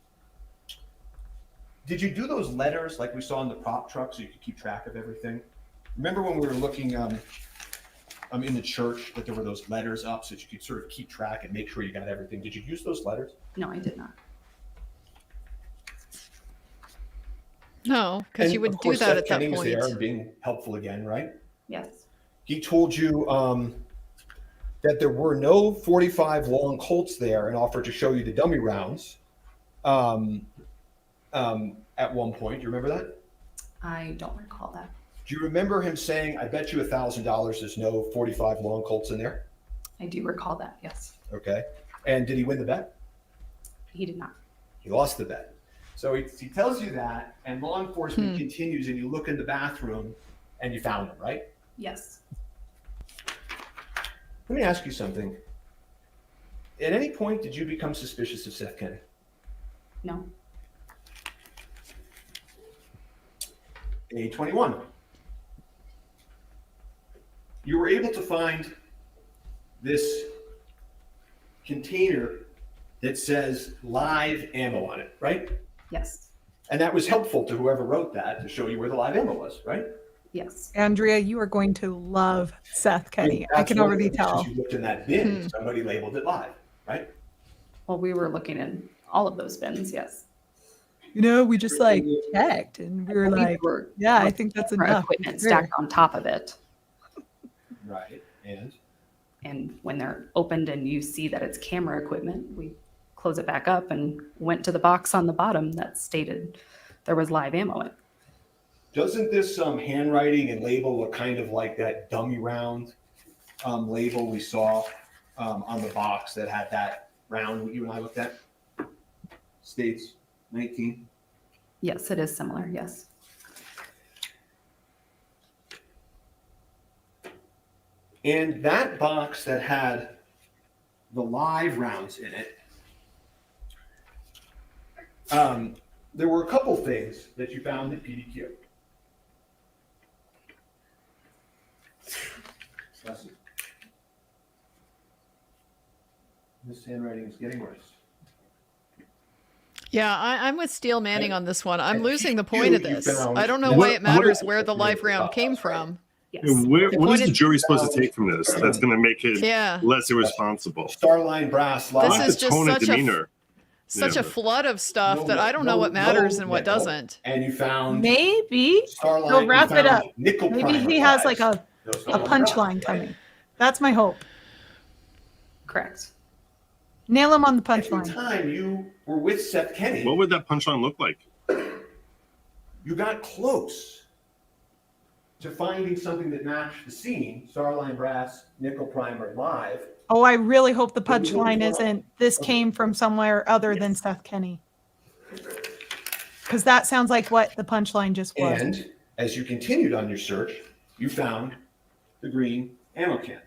Did you do those letters like we saw in the prop truck so you could keep track of everything? Remember when we were looking in the church that there were those letters up so that you could sort of keep track and make sure you got everything? Did you use those letters? No, I did not. No, because you And, would of do course, that Seth at that Kenny was point. there and being helpful again, right? Yes. He told you that there were no 45 long Colts there and offered to show you the dummy rounds at one point. Do you remember that? I don't recall that. Do you remember him saying, I bet you $1,000 there's no 45 long Colts in there? I do recall that, yes. Okay. And did he win the bet? He did not. He lost the bet. So he tells you that, and law enforcement continues, and you look in the bathroom and you found him, right? Yes. Let me ask you something. At any point, did you become suspicious of Seth Kenny? No. A21. You were able to find this container that says live ammo on it, right? Yes. And that was helpful to whoever wrote that to show you where the live ammo was, right? Yes. Andrea, you are going to love Seth Kenny. I That's can one of already the reasons tell. You looked in that bin, somebody labeled it live, right? Well, we were looking in all of those bins, yes. You know, we just like checked and we were like, yeah, I think that's Our enough. equipment It's fair. stacked on top of it. Right. And when they're opened and you see that it's camera equipment, we close it back up and went to the box on the bottom that stated there was live ammo in it. Doesn't this handwriting and label look kind of like that dummy round label we saw on the box that had that round you and I looked at? States 19. Yes, it is similar, yes. And that box that had the live rounds in it, there were a couple things that you found at PDQ. This handwriting is getting worse. Yeah, I'm with Steele Manning on this one. I'm And losing the you point of this. found- I don't know What- why it matters what- where the live round came from. Yes. What is the point jury supposed to take from this? That's going to make it Yeah. less irresponsible. Starline brass live. This Not is the just tone and such demeanor. Such Yeah. a flood of stuff that I don't know what matters and what doesn't. And you found Maybe Starline. he'll you wrap it found up. Nickel Maybe primer he has lives. like a punchline coming. That's my hope. Correct. Nail him on the Every punchline. time you were with Seth Kenny, What would that punchline look like? you got close to finding something that matched the scene, Starline brass, nickel primer live. Oh, I really hope the punchline isn't this came from somewhere other than Seth Kenny. Because that sounds like what the punchline just was. And as you continued on your search, you found the green ammo can.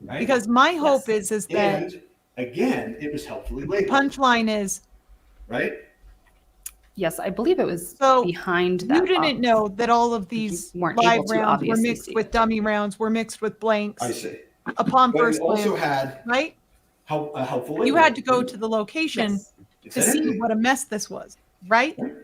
Right? Because my hope is that and again, it was helpfully the labeled. punchline is Right? Yes, I believe it was So, behind that you didn't box. know that all of these You weren't live able to rounds were obviously mixed see with it. dummy rounds, were mixed with blanks I see. upon But first it also glance, had right? a helpful You label. had to go to the location Yes. It to said see empty. what a mess this was, right? It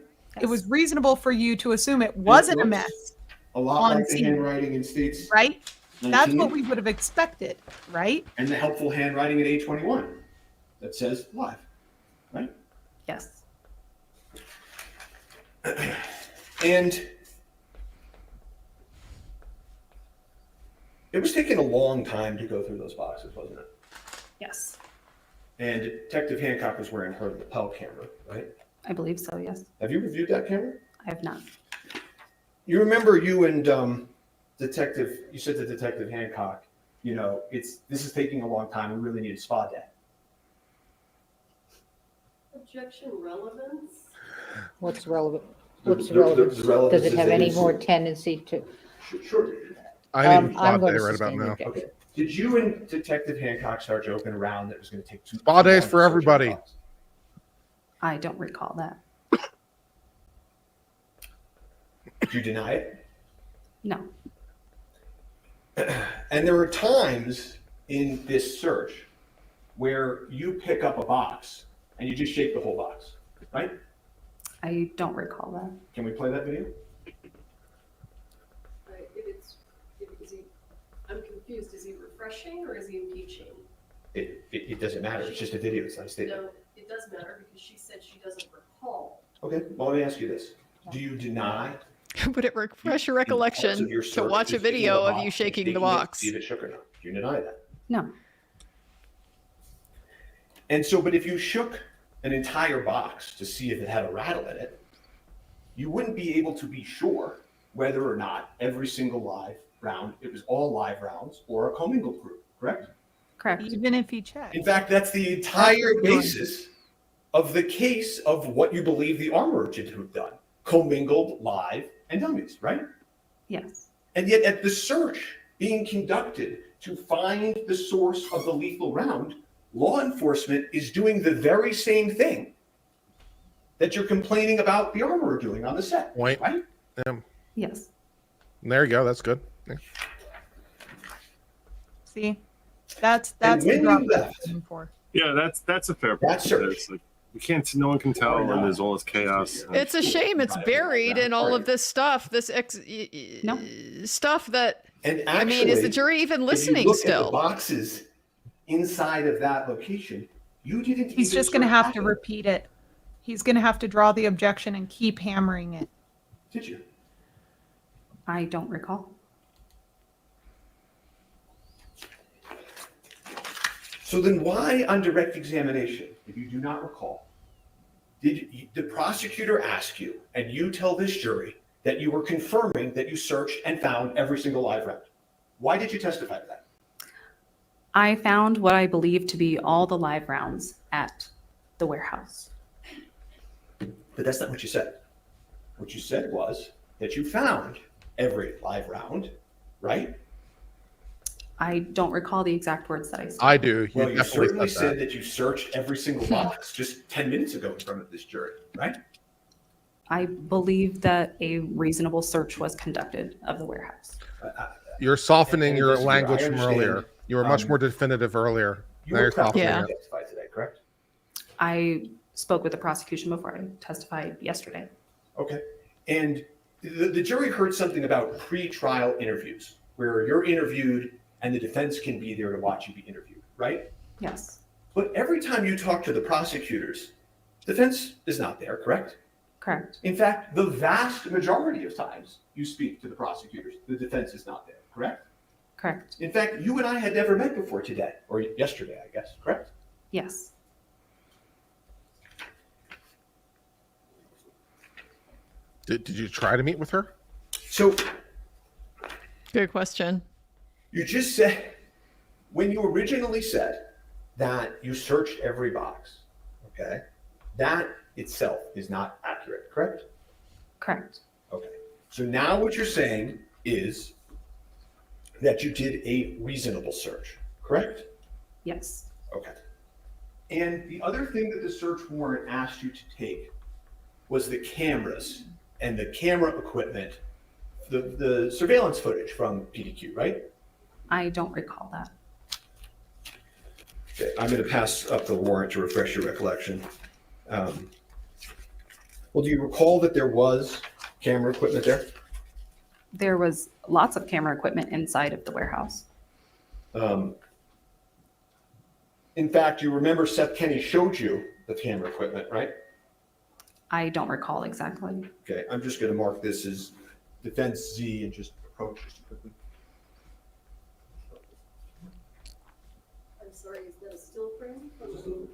Yes. was reasonable for you to assume it wasn't a looks mess, a lot on like the scene. handwriting in states right? That's 19 what we would have expected, right? and the helpful handwriting at A21 that says live. Right? Yes. And it was taking a long time to go through those boxes, wasn't it? Yes. And Detective Hancock was wearing her lapel camera, right? I believe so, yes. Have you reviewed that camera? I have not. You remember you and you said to Detective Hancock, you know, this is taking a long time. We really need a spa day. objection relevance? What's relevant? The- What's the- relevant? the relevance Does it is have that any it's- more tendency to? Sure. I need a spa I'm day going to right about sustain the now. objection. Okay. Did you and Detective Hancock start joking around that it was going to take two Spa too days long for to search everybody. your box? I don't recall that. Do you deny it? No. And there are times in this search where you pick up a box and you just shake the whole box, right? I don't recall that. Can we play that video? I'm confused. Is he refreshing or is he impeaching? It doesn't matter. It's just a video. It's not a statement. No, it does matter because she said she doesn't recall. Okay. Well, let me ask you this. Do you deny Would it refresh your parts of recollection your to search watch a is picking video up a of box you and shaking the shaking it to box? see if it shook or not? Do you deny that? No. And so, but if you shook an entire box to see if it had a rattle in it, you wouldn't be able to be sure whether or not every single live round, it was all live rounds or a commingled group, correct? Correct. Even if he checked. In fact, that's the entire basis of the case of what you believe the armor should have done. Commingled, live, and dummies, right? Yes. And yet at the search being conducted to find the source of the lethal round, law enforcement is doing the very same thing that you're complaining about the armorer doing on the set, Point. right? Yes. There you go. That's good. Yeah. See, that's And the when drop you we're left- looking for. Yeah, that's a fair point. That's search. It's like, you can't. No one can tell, and there's all this chaos. It's a shame it's buried in all of this stuff, No. stuff that, And I actually, mean, is the jury even if you listening look at the still? boxes inside of that location, you didn't. He's even just going to search have to that. repeat it. He's going to have to draw the objection and keep hammering it. Did you? I don't recall. So then why on direct examination, if you do not recall, did the prosecutor ask you and you tell this jury that you were confirming that you searched and found every single live round? Why did you testify to that? I found what I believe to be all the live rounds at the warehouse. But that's not what you said. What you said was that you found every live round, right? I don't recall the exact words that I said. I do. Well, you definitely certainly said said that you searched every single box just 10 minutes ago in front of this jury, right? I believe that a reasonable search was conducted of the warehouse. You're softening And your investigator, language I from understand, earlier. You were much more definitive earlier. You Now were you're prepped softening Yeah. to it. testify today, correct? I spoke with the prosecution before I testified yesterday. Okay. And the jury heard something about pre-trial interviews where you're interviewed and the defense can be there to watch you be interviewed, right? Yes. But every time you talk to the prosecutors, defense is not there, correct? Correct. In fact, the vast majority of times you speak to the prosecutors, the defense is not there, correct? Correct. In fact, you and I had never met before today, or yesterday, I guess, correct? Yes. Did you try to meet with her? So Good question. you just said, when you originally said that you searched every box, okay, that itself is not accurate, correct? Correct. Okay. So now what you're saying is that you did a reasonable search, correct? Yes. Okay. And the other thing that the search warrant asked you to take was the cameras and the camera equipment, the surveillance footage from PDQ, right? I don't recall that. Okay, I'm going to pass up the warrant to refresh your recollection. Well, do you recall that there was camera equipment there? There was lots of camera equipment inside of the warehouse. In fact, you remember Seth Kenny showed you the camera equipment, right? I don't recall exactly. Okay, I'm just going to mark this as defense Z and just approach this quickly. I'm sorry, is that a still frame from the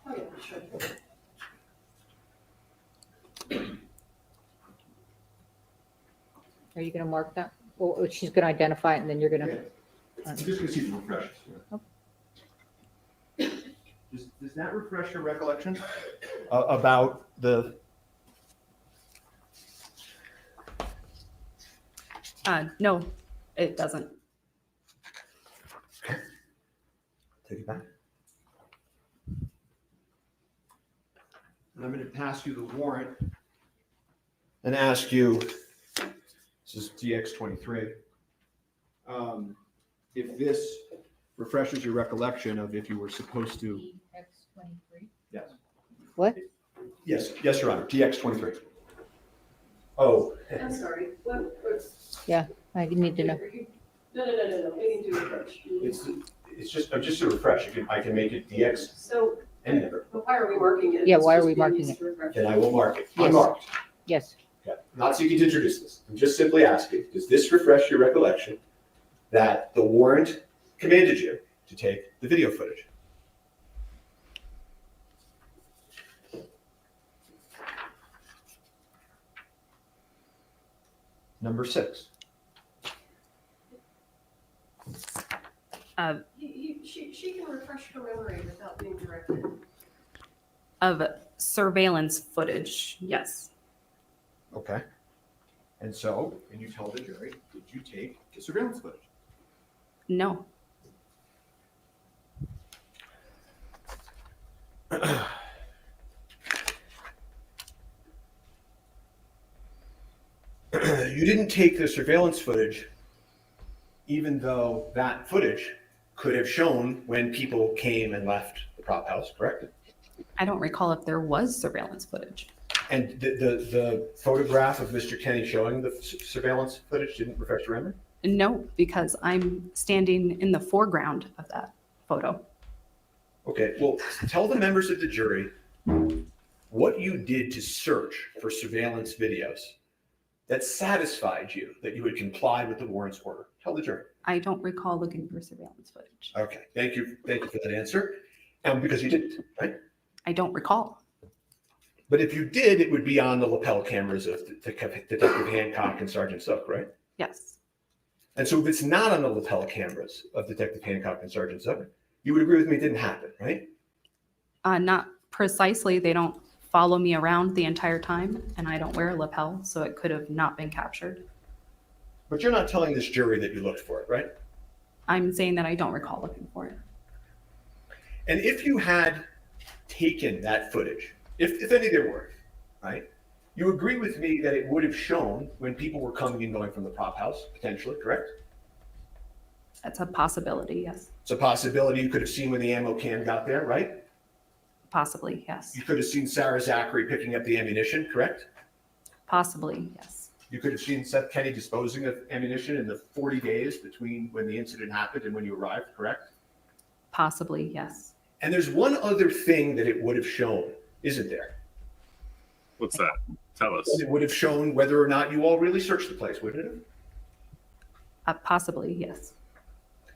Oh, yeah, sure. Are you going to mark that? Well, she's going to identify it and then you're going to, I'm just going to see if it refreshes. Does that refresh your recollection about the? No, it doesn't. Take it back. And I'm going to pass you the warrant and ask you, this is DX23, if this refreshes your recollection of if you were supposed to. DX23. Yes. What? Yes, Your Honor, DX23. Oh. I'm sorry, what? Yeah, I need to know. No, we need to refresh. It's just a refresh. I can make it DX So, any number. but why are we marking it? Yeah, It's why are just we being marking used it? to refresh. Then I will mark it. Yes. Unmarked. Yes. Okay. I'm not seeking to introduce this. I'm just simply asking, does this refresh your recollection that the warrant commanded you to take the video footage? Number 6. She can refresh her memory without being directed. Of surveillance footage, yes. Okay. And so, and you tell the jury, did you take the surveillance footage? No. You didn't take the surveillance footage, even though that footage could have shown when people came and left the prop house, correct? I don't recall if there was surveillance footage. And the photograph of Mr. Kenny showing the surveillance footage didn't refresh your memory? No, because I'm standing in the foreground of that photo. Okay, well, tell the members of the jury what you did to search for surveillance videos that satisfied you that you had complied with the warrant's order. Tell the jury. I don't recall looking for surveillance footage. Okay, thank you for that answer. Because you didn't, right? I don't recall. But if you did, it would be on the lapel cameras of Detective Hancock and Sergeant Zook, right? Yes. And so if it's not on the lapel cameras of Detective Hancock and Sergeant Zook, you would agree with me it didn't happen, right? Not precisely. They don't follow me around the entire time, and I don't wear a lapel, so it could have not been captured. But you're not telling this jury that you looked for it, right? I'm saying that I don't recall looking for it. And if you had taken that footage, if any there were, right, you agree with me that it would have shown when people were coming and going from the prop house, potentially, correct? That's a possibility, yes. It's a possibility you could have seen when the ammo can got there, right? Possibly, yes. You could have seen Sarah Zachary picking up the ammunition, correct? Possibly, yes. You could have seen Seth Kenny disposing of ammunition in the 40 days between when the incident happened and when you arrived, correct? Possibly, yes. And there's one other thing that it would have shown, isn't there? What's that? Tell us. It would have shown whether or not you all really searched the place, wouldn't it? Possibly, yes.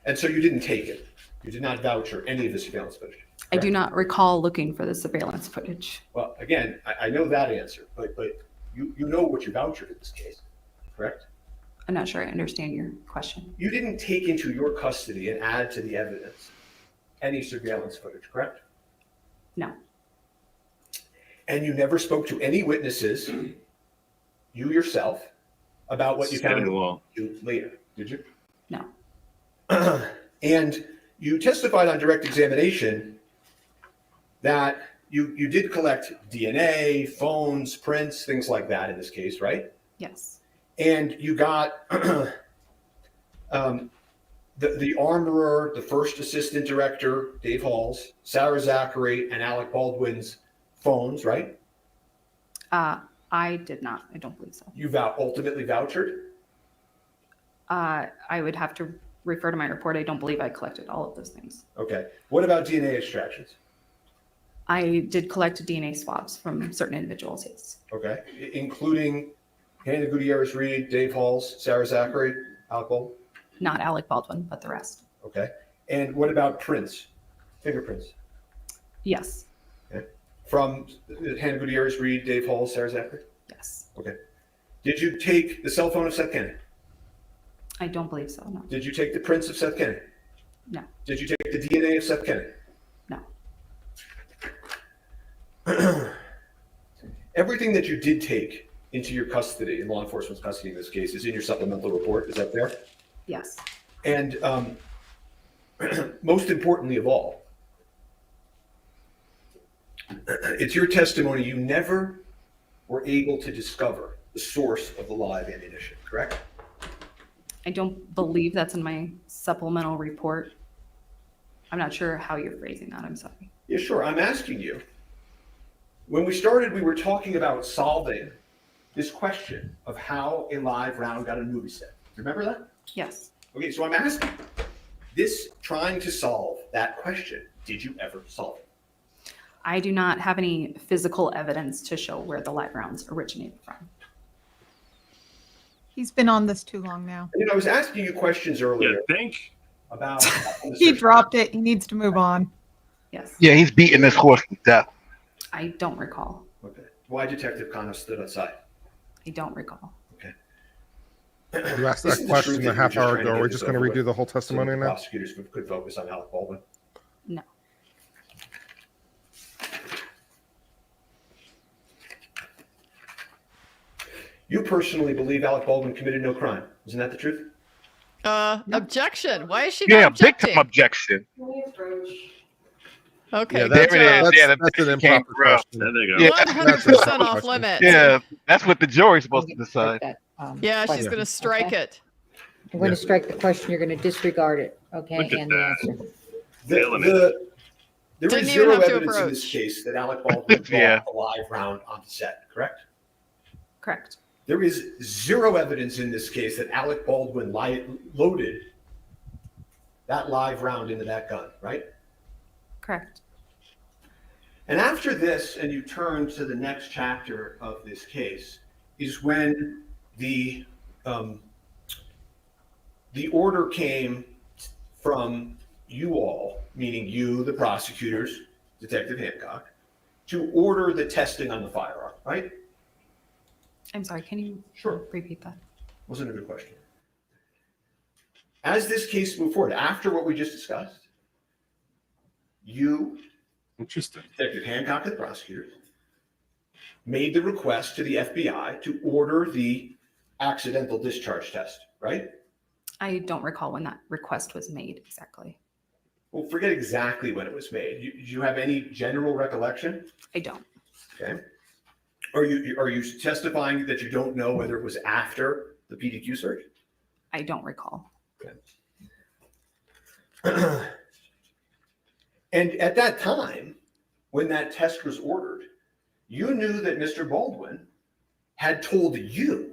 And so you didn't take it. You did not voucher any of the surveillance footage. I do not recall looking for the surveillance footage. Well, again, I know that answer, but you know what you vouchered in this case, correct? I'm not sure I understand your question. You didn't take into your custody and add to the evidence any surveillance footage, correct? No. And you never spoke to any witnesses, you yourself, about what you found later, did you? No. And you testified on direct examination that you did collect DNA, phones, prints, things like that in this case, right? Yes. And you got the armorer, the first assistant director, Dave Hall's, Sarah Zachary, and Alec Baldwin's phones, right? I did not. I don't believe so. You ultimately vouchered? I would have to refer to my report. I don't believe I collected all of those things. Okay. What about DNA extractions? I did collect DNA swabs from certain individuals, yes. Okay. Including Hannah Gutierrez-Reed, Dave Halls, Sarah Zachary, Alec Baldwin? Not Alec Baldwin, but the rest. Okay. And what about prints, fingerprints? Yes. Okay. From Hannah Gutierrez-Reed, Dave Halls, Sarah Zachary? Yes. Okay. Did you take the cell phone of Seth Kenny? I don't believe so, no. Did you take the prints of Seth Kenny? No. Did you take the DNA of Seth Kenny? No. Everything that you did take into your custody, in law enforcement's custody in this case, is in your supplemental report. Is that fair? Yes. And most importantly of all, it's your testimony you never were able to discover the source of the live ammunition, correct? I don't believe that's in my supplemental report. I'm not sure how you're phrasing that. I'm sorry. Yeah, sure. I'm asking you. When we started, we were talking about solving this question of how a live round got a movie set. Remember that? Yes. Okay, so I'm asking this, trying to solve that question. Did you ever solve it? I do not have any physical evidence to show where the live rounds originated from. He's been on this too long now. You know, I was asking you questions earlier You think? about. He dropped it. He needs to move on. Yes. Yeah, he's beating this horse to death. I don't recall. Okay. Why Detective Connor stood outside? I don't recall. Okay. You asked This that is the question truth a that half you're hour trying to ago. get We're this just going to over redo with. the whole So testimony the now. prosecutors could focus on Alec Baldwin. No. You personally believe Alec Baldwin committed no crime. Isn't that the truth? Objection. Why is she Yeah, not big time objecting? objection. Can we approach? Okay, Yeah, good there it job. is. Yeah, that's an came improper from. question. There they go. Yeah. 100% off limits. Yeah, that's what the jury's supposed to I'm gonna strike decide. that, Yeah, she's question. going to strike Okay. it. I'm going to strike the question. You're going to disregard it. Okay. Look at And the that. answer. Nailing There Didn't is even zero have to evidence in this approach. case that Alec Baldwin brought Yeah. a live round onto set, correct? Correct. There is zero evidence in this case that Alec Baldwin loaded that live round into that gun, right? Correct. And after this, and you turn to the next chapter of this case, is when the order came from you all, meaning you, the prosecutors, Detective Hancock, to order the testing on the firearm, right? I'm sorry. Can you Sure. repeat that? Wasn't a good question. As this case moved forward, after what we just discussed, you, Interesting. Detective Hancock and the prosecutors, made the request to the FBI to order the accidental discharge test, right? I don't recall when that request was made exactly. Well, forget exactly when it was made. Do you have any general recollection? I don't. Okay. Are you testifying that you don't know whether it was after the PDQ search? I don't recall. And at that time, when that test was ordered, you knew that Mr. Baldwin had told you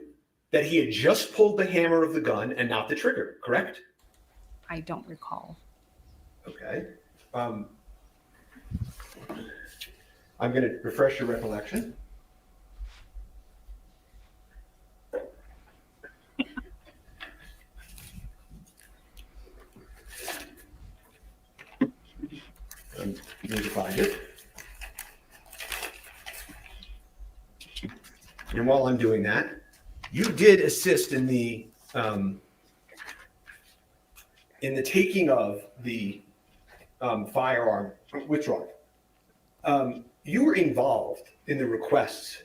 that he had just pulled the hammer of the gun and not the trigger, correct? I don't recall. Okay. I'm going to refresh your recollection. I'm going to find it. And while I'm doing that, you did assist in the taking of the firearm withdrawal. You were involved in the requests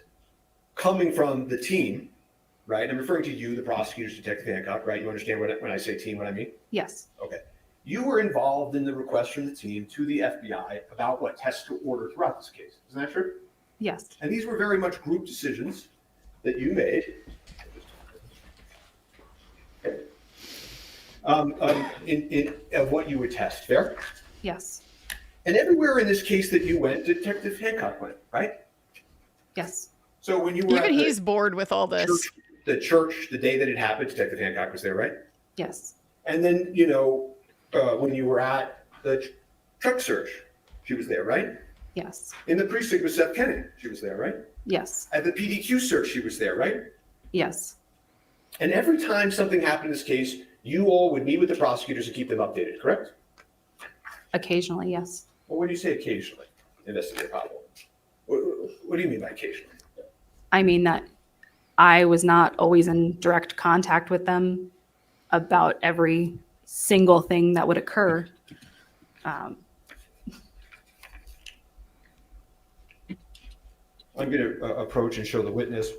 coming from the team, right? I'm referring to you, the prosecutors, Detective Hancock, right? You understand when I say team, what I mean? Yes. Okay. You were involved in the request from the team to the FBI about what tests to order throughout this case. Isn't that true? Yes. And these were very much group decisions that you made. Of what you would test, fair? Yes. And everywhere in this case that you went, Detective Hancock went, right? Yes. So when you were Even at he's bored with all this. the church, the day that it happened, Detective Hancock was there, right? Yes. And then, when you were at the truck search, she was there, right? Yes. In the precinct with Seth Kenny, she was there, right? Yes. At the PDQ search, she was there, right? Yes. And every time something happened in this case, you all would meet with the prosecutors and keep them updated, correct? Occasionally, yes. Well, what do you say occasionally? Investigate problem. What do you mean by occasionally? I mean that I was not always in direct contact with them about every single thing that would occur. I'm going to approach and show the witness.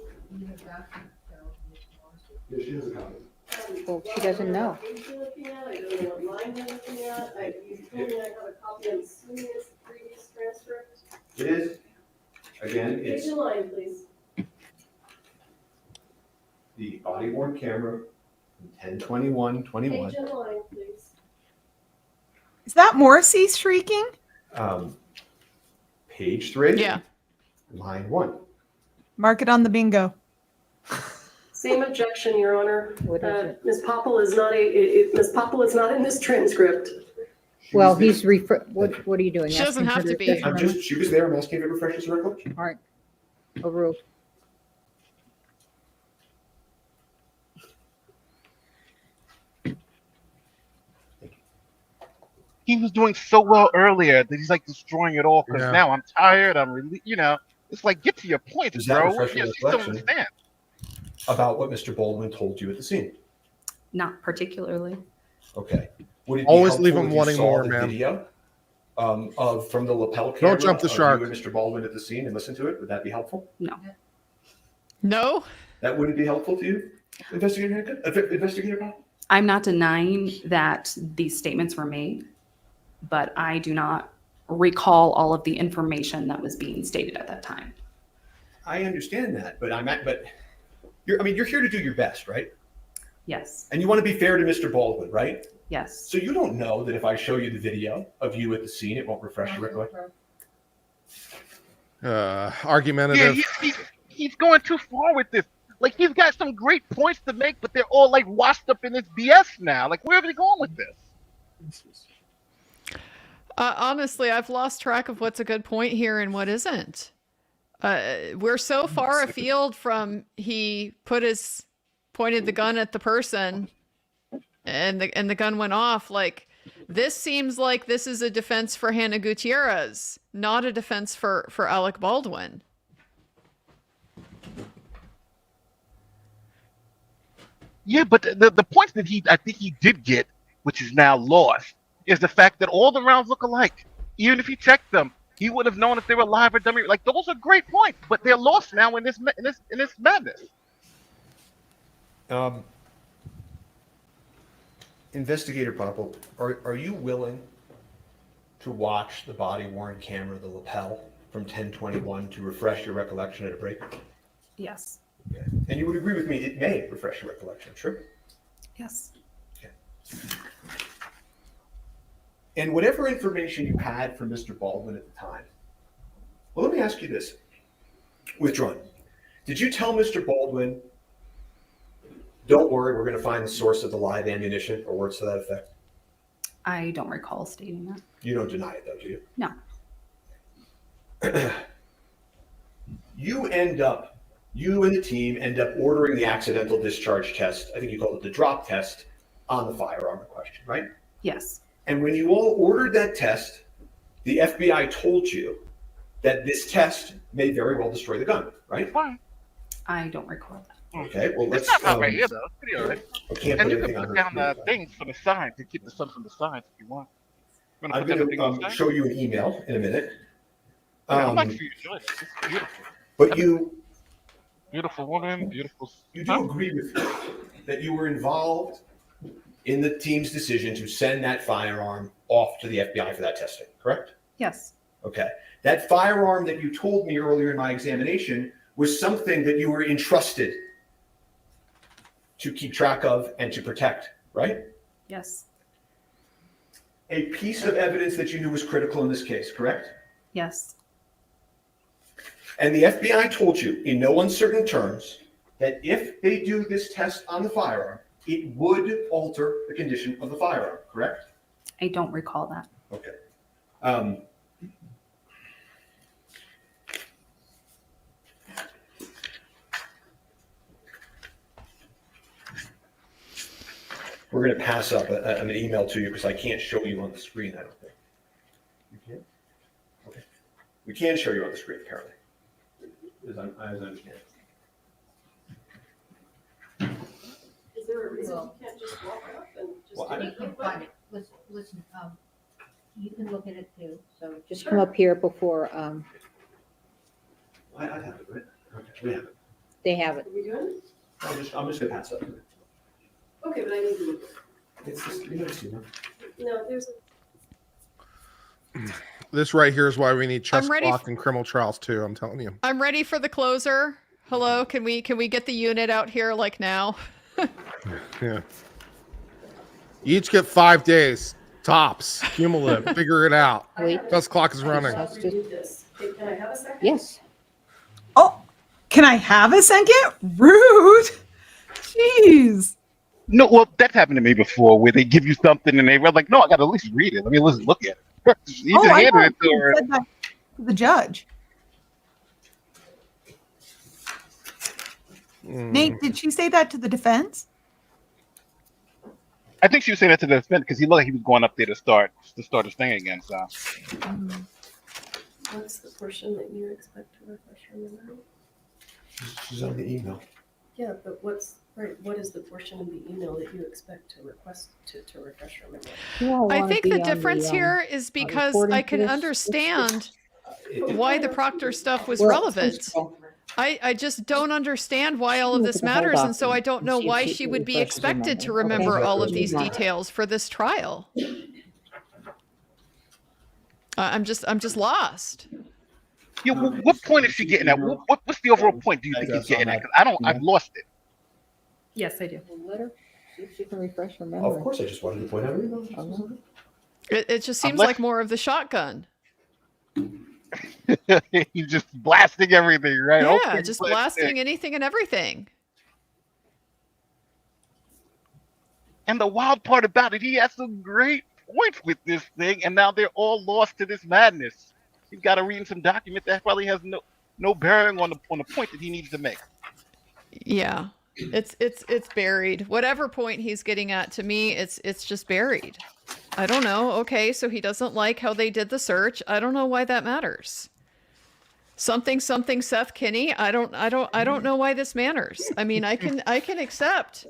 Yeah, she has a copy. Well, she doesn't know. Page you're looking at, I don't know what line you're looking at. You told me I have a copy, I'm assuming it's the previous transcript. It is. Again, Page it's and line, please. the body worn camera from 10/21/21. Page and line, please. Is that Morrissey shrieking? Page 3. Yeah. Line 1. Mark it on the bingo. Same objection, Your Honor. What is it? Ms. Popple is not Ms. Popple is not in this transcript. Well, he's what are you doing? She doesn't Asking have for to the be. refresh She was there. I'm asking if it refreshes her recollection. All right. Overruled. He was doing so well earlier that he's like destroying it all because Yeah. now I'm tired. I'm really, it's like get to your point, Does that bro. refresh your You just don't recollection? understand. About what Mr. Baldwin told you at the scene. Not particularly. Okay. Would it be Always helpful leave 'em if you wanting saw more, the man. Video from the lapel camera jump the of shark. you and Mr. Baldwin at the scene and listen to it? Would that be helpful? No. No? That wouldn't be helpful to you, Investigator Hancock? Investigator Bob? I'm not denying that these statements were made, but I do not recall all of the information that was being stated at that time. I understand that, but you're here to do your best, right? Yes. And you want to be fair to Mr. Baldwin, right? Yes. So you don't know that if I show you the video of you at the scene, it won't refresh your recollection? Argumentative. Yeah, he's going too far with this. Like he's got some great points to make, but they're all like washed up in this BS now. Like where are they going with this? Honestly, I've lost track of what's a good point here and what isn't. We're so far afield from he pointed the gun at the person and the gun went off. Like this seems like this is a defense for Hannah Gutierrez, not a defense for Alec Baldwin. Yeah, but the point that I think he did get, which is now lost, is the fact that all the rounds look alike. Even if he checked them, he would have known if they were live or dummy. Like those are great points, but they're lost now in this madness. Investigator Popple, are you willing to watch the body-worn camera, the lapel, from 10/21 to refresh your recollection at a break? Yes. Okay. And you would agree with me, it may refresh your recollection, sure? Yes. Okay. And whatever information you had from Mr. Baldwin at the time, well, let me ask you this. Withdrawn. Did you tell Mr. Baldwin, don't worry, we're going to find the source of the live ammunition, or words to that effect? I don't recall stating that. You don't deny it, though, do you? No. You and the team end up ordering the accidental discharge test, I think you called it the drop test, on the firearm in question, right? Yes. And when you all ordered that test, the FBI told you that this test may very well destroy the gun, right? Fine. I don't recall that. Okay, well, let's. It's not right here though. It's pretty alright. I can't And put you can anything on put her down screen. things for the signs to keep the sun from the signs if you want. You wanna I'm put down going the thing on the to sign? show you an email in a minute. Yeah, I'm like for you, Joyce. It's beautiful. But you Beautiful woman, beautiful. do agree with me that you were involved in the team's decision to send that firearm off to the FBI for that testing, correct? Yes. Okay. That firearm that you told me earlier in my examination was something that you were entrusted to keep track of and to protect, right? Yes. A piece of evidence that you knew was critical in this case, correct? Yes. And the FBI told you in no uncertain terms that if they do this test on the firearm, it would alter the condition of the firearm, correct? I don't recall that. Okay. We're going to pass up an email to you because I can't show you on the screen, I don't think. You can? Okay. We can show you on the screen, apparently, as I understand. Is there there a reason you can't just walk up and just? Well, I- You can find it. Listen, you can look at it too, so just Sure. come up here before, I have it, right? Okay, we have it. they have it. Are we doing it? I'm just gonna pass up. Okay, but I need to. It's just, you know. No, there's This right here is why we need chess I'm ready clock and criminal trials too. I'm telling you. I'm ready for the closer. Hello, can we get the unit out here like now? Yeah. You each get 5 days tops, cumulative. Figure it out. Wait, Chess clock is running. That's to just- read this. Hey, can I have a second? yes. Oh, can I have a second? Rude. Jeez. No, well, that's happened to me before, where they give you something and they were like, "No, I got to at least read it. Let me look at it." You just I handed thought it to you her. said that to the judge. Nate, did she say that to the defense? I think she was saying that to the defense because he looked like he was going up there to start his thing again. So What's the portion that you expect to refresh your memory? She's on the email. Yeah, but what is the portion of the email that you expect to request to refresh your memory? You all I wanna think be the on difference here is because recording I for can this? understand why the Proctor stuff was Well, relevant. first of all, I just don't understand why all of Look this at the whole matters, and so I document don't and know see if why it she would be refreshes your expected to memory. Okay. remember all of Move these on. details for this trial. I'm just lost. yeah, what point is she getting at? What's the overall point? Do you think he's getting at? 'Cause I've lost it. Yes, I do. Let her, see if she can refresh her Oh, memory. of course, I just wanted to point out. Oh, It just I'm seems left- like more of the shotgun. He's just blasting everything, right? Yeah, Okay, just but- blasting anything and everything. And the wild part about it, he has some great points with this thing, and now they're all lost to this madness. He's got to read some document that probably has no bearing on the point that he needs to make. Yeah. It's buried. Whatever point he's getting at, to me, it's just buried. I don't know. Okay, so he doesn't like how they did the search. I don't know why that matters. Something Seth Kenny. I don't know why this matters. I mean, I can accept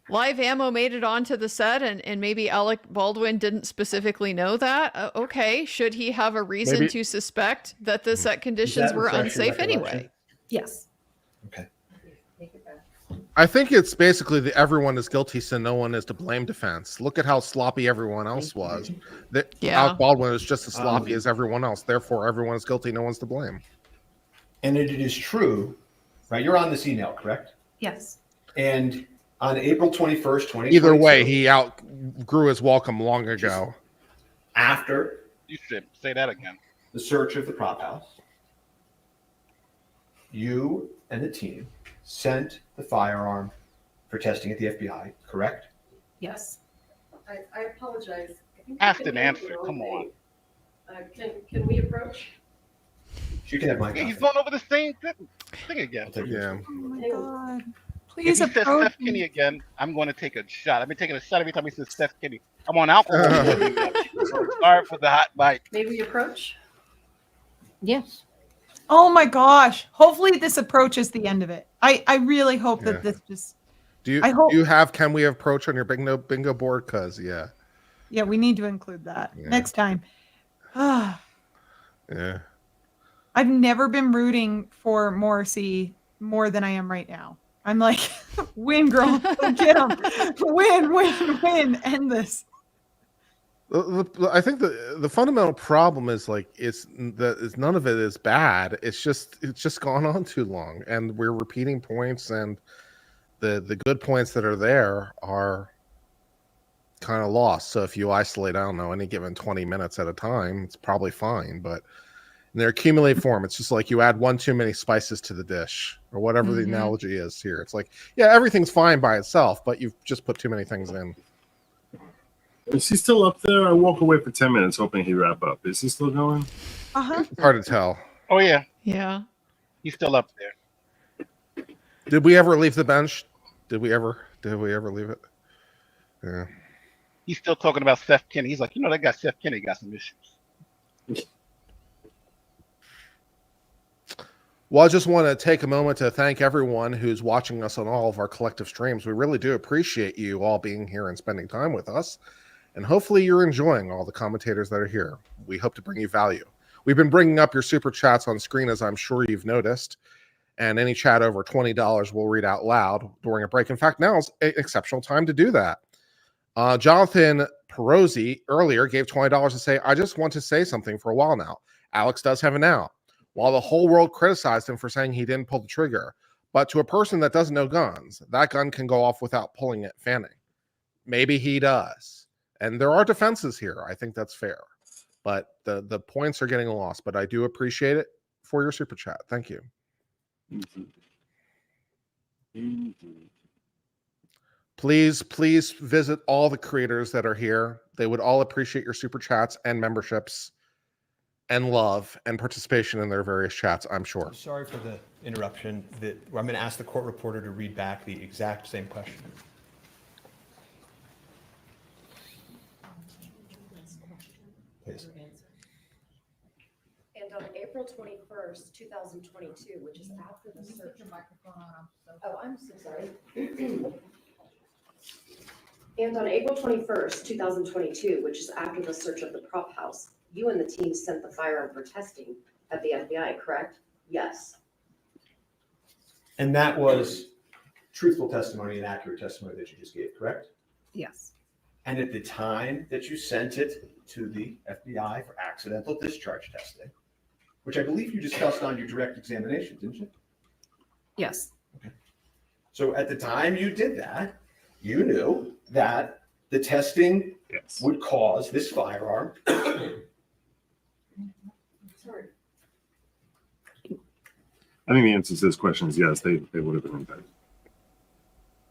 live ammo made it onto the set, and maybe Alec Baldwin didn't specifically know that. Okay, should he have a reason Maybe- to suspect that the set conditions were refresh your unsafe anyway? recollection? Yes. Okay. take it back. I think it's basically the everyone is guilty, so no one is to blame defense. Look at how sloppy everyone else was. That Yeah. Alec Baldwin is just as sloppy as everyone else. Therefore, everyone is guilty. No one's to blame. And it is true, right? You're on this email, correct? Yes. And on April 21st, 2022. Either way, he outgrew his welcome long ago. After You should say that again. the search of the prop house, you and the team sent the firearm for testing at the FBI, correct? Yes. I apologize. I think Asked you and can hear answered, the come wrong thing. Can we approach? You can have my Yeah, he's copy. going over the same thing again. I'll take Yeah. yours. Oh my Hang on. god. If Please he says approach Seth Kenny me. again, I'm going to take a shot. I've been taking a shot every time he says Seth Kenny. I'm on alcohol. Sorry for the hot mic. May we approach? Yes. Oh my gosh. Hopefully this approaches the end of it. I really hope Yeah. that this just Do I hope- you have can we approach on your bingo board? Cause yeah. we need to include that Yeah. next time. Ah, Yeah. I've never been rooting for Morrissey more than I am right now. I'm like, win, girl, go get him, win, end this. I think the fundamental problem is like it's none of it is bad. It's just gone on too long, and we're repeating points, and the good points that are there are kind of lost. So if you isolate, I don't know, any given 20 minutes at a time, it's probably fine. But in their accumulated form, it's just like you add one too many spices to the dish, or whatever the Mhm. analogy is here. It's like, yeah, everything's fine by itself, but you've just put too many things in. Is he still up there? I walk away for 10 minutes hoping he'd wrap up. Is he still going? Uh-huh. It's hard to tell. Oh yeah, Yeah. he's still up there. Did we ever leave the bench? Did we ever leave it? Yeah. He's still talking about Seth Kenny. He's like, that guy Seth Kenny got some issues. Well, I just want to take a moment to thank everyone who's watching us on all of our collective streams. We really do appreciate you all being here and spending time with us. And hopefully you're enjoying all the commentators that are here. We hope to bring you value. We've been bringing up your super chats on screen, as I'm sure you've noticed. And any chat over $20 we'll read out loud during a break. In fact, now is an exceptional time to do that. Jonathan Perosi earlier gave $20 to say, I just want to say something for a while now. Alex does have an out. While the whole world criticized him for saying he didn't pull the trigger, but to a person that doesn't know guns, that gun can go off without pulling it, fanning. Maybe he does. And there are defenses here. I think that's fair. But the points are getting lost. But I do appreciate it for your super chat. Thank you. Please visit all the creators that are here. They would all appreciate your super chats and memberships and love and participation in their various chats, I'm sure. I'm sorry for the interruption. I'm going to ask the court reporter to read back the exact same question. Please. And on April 21st, 2022, which is after the search. Oh, I'm so sorry. And on April 21st, 2022, which is after the search of the prop house, you and the team sent the firearm for testing at the FBI, correct? Yes. And that was truthful testimony and accurate testimony that you just gave, correct? Yes. And at the time that you sent it to the FBI for accidental discharge testing, which I believe you discussed on your direct examination, didn't you? Yes. Okay. So at the time you did that, you knew that the testing would cause this firearm. Sorry. I think the answer to this question is yes, they would have been indicted.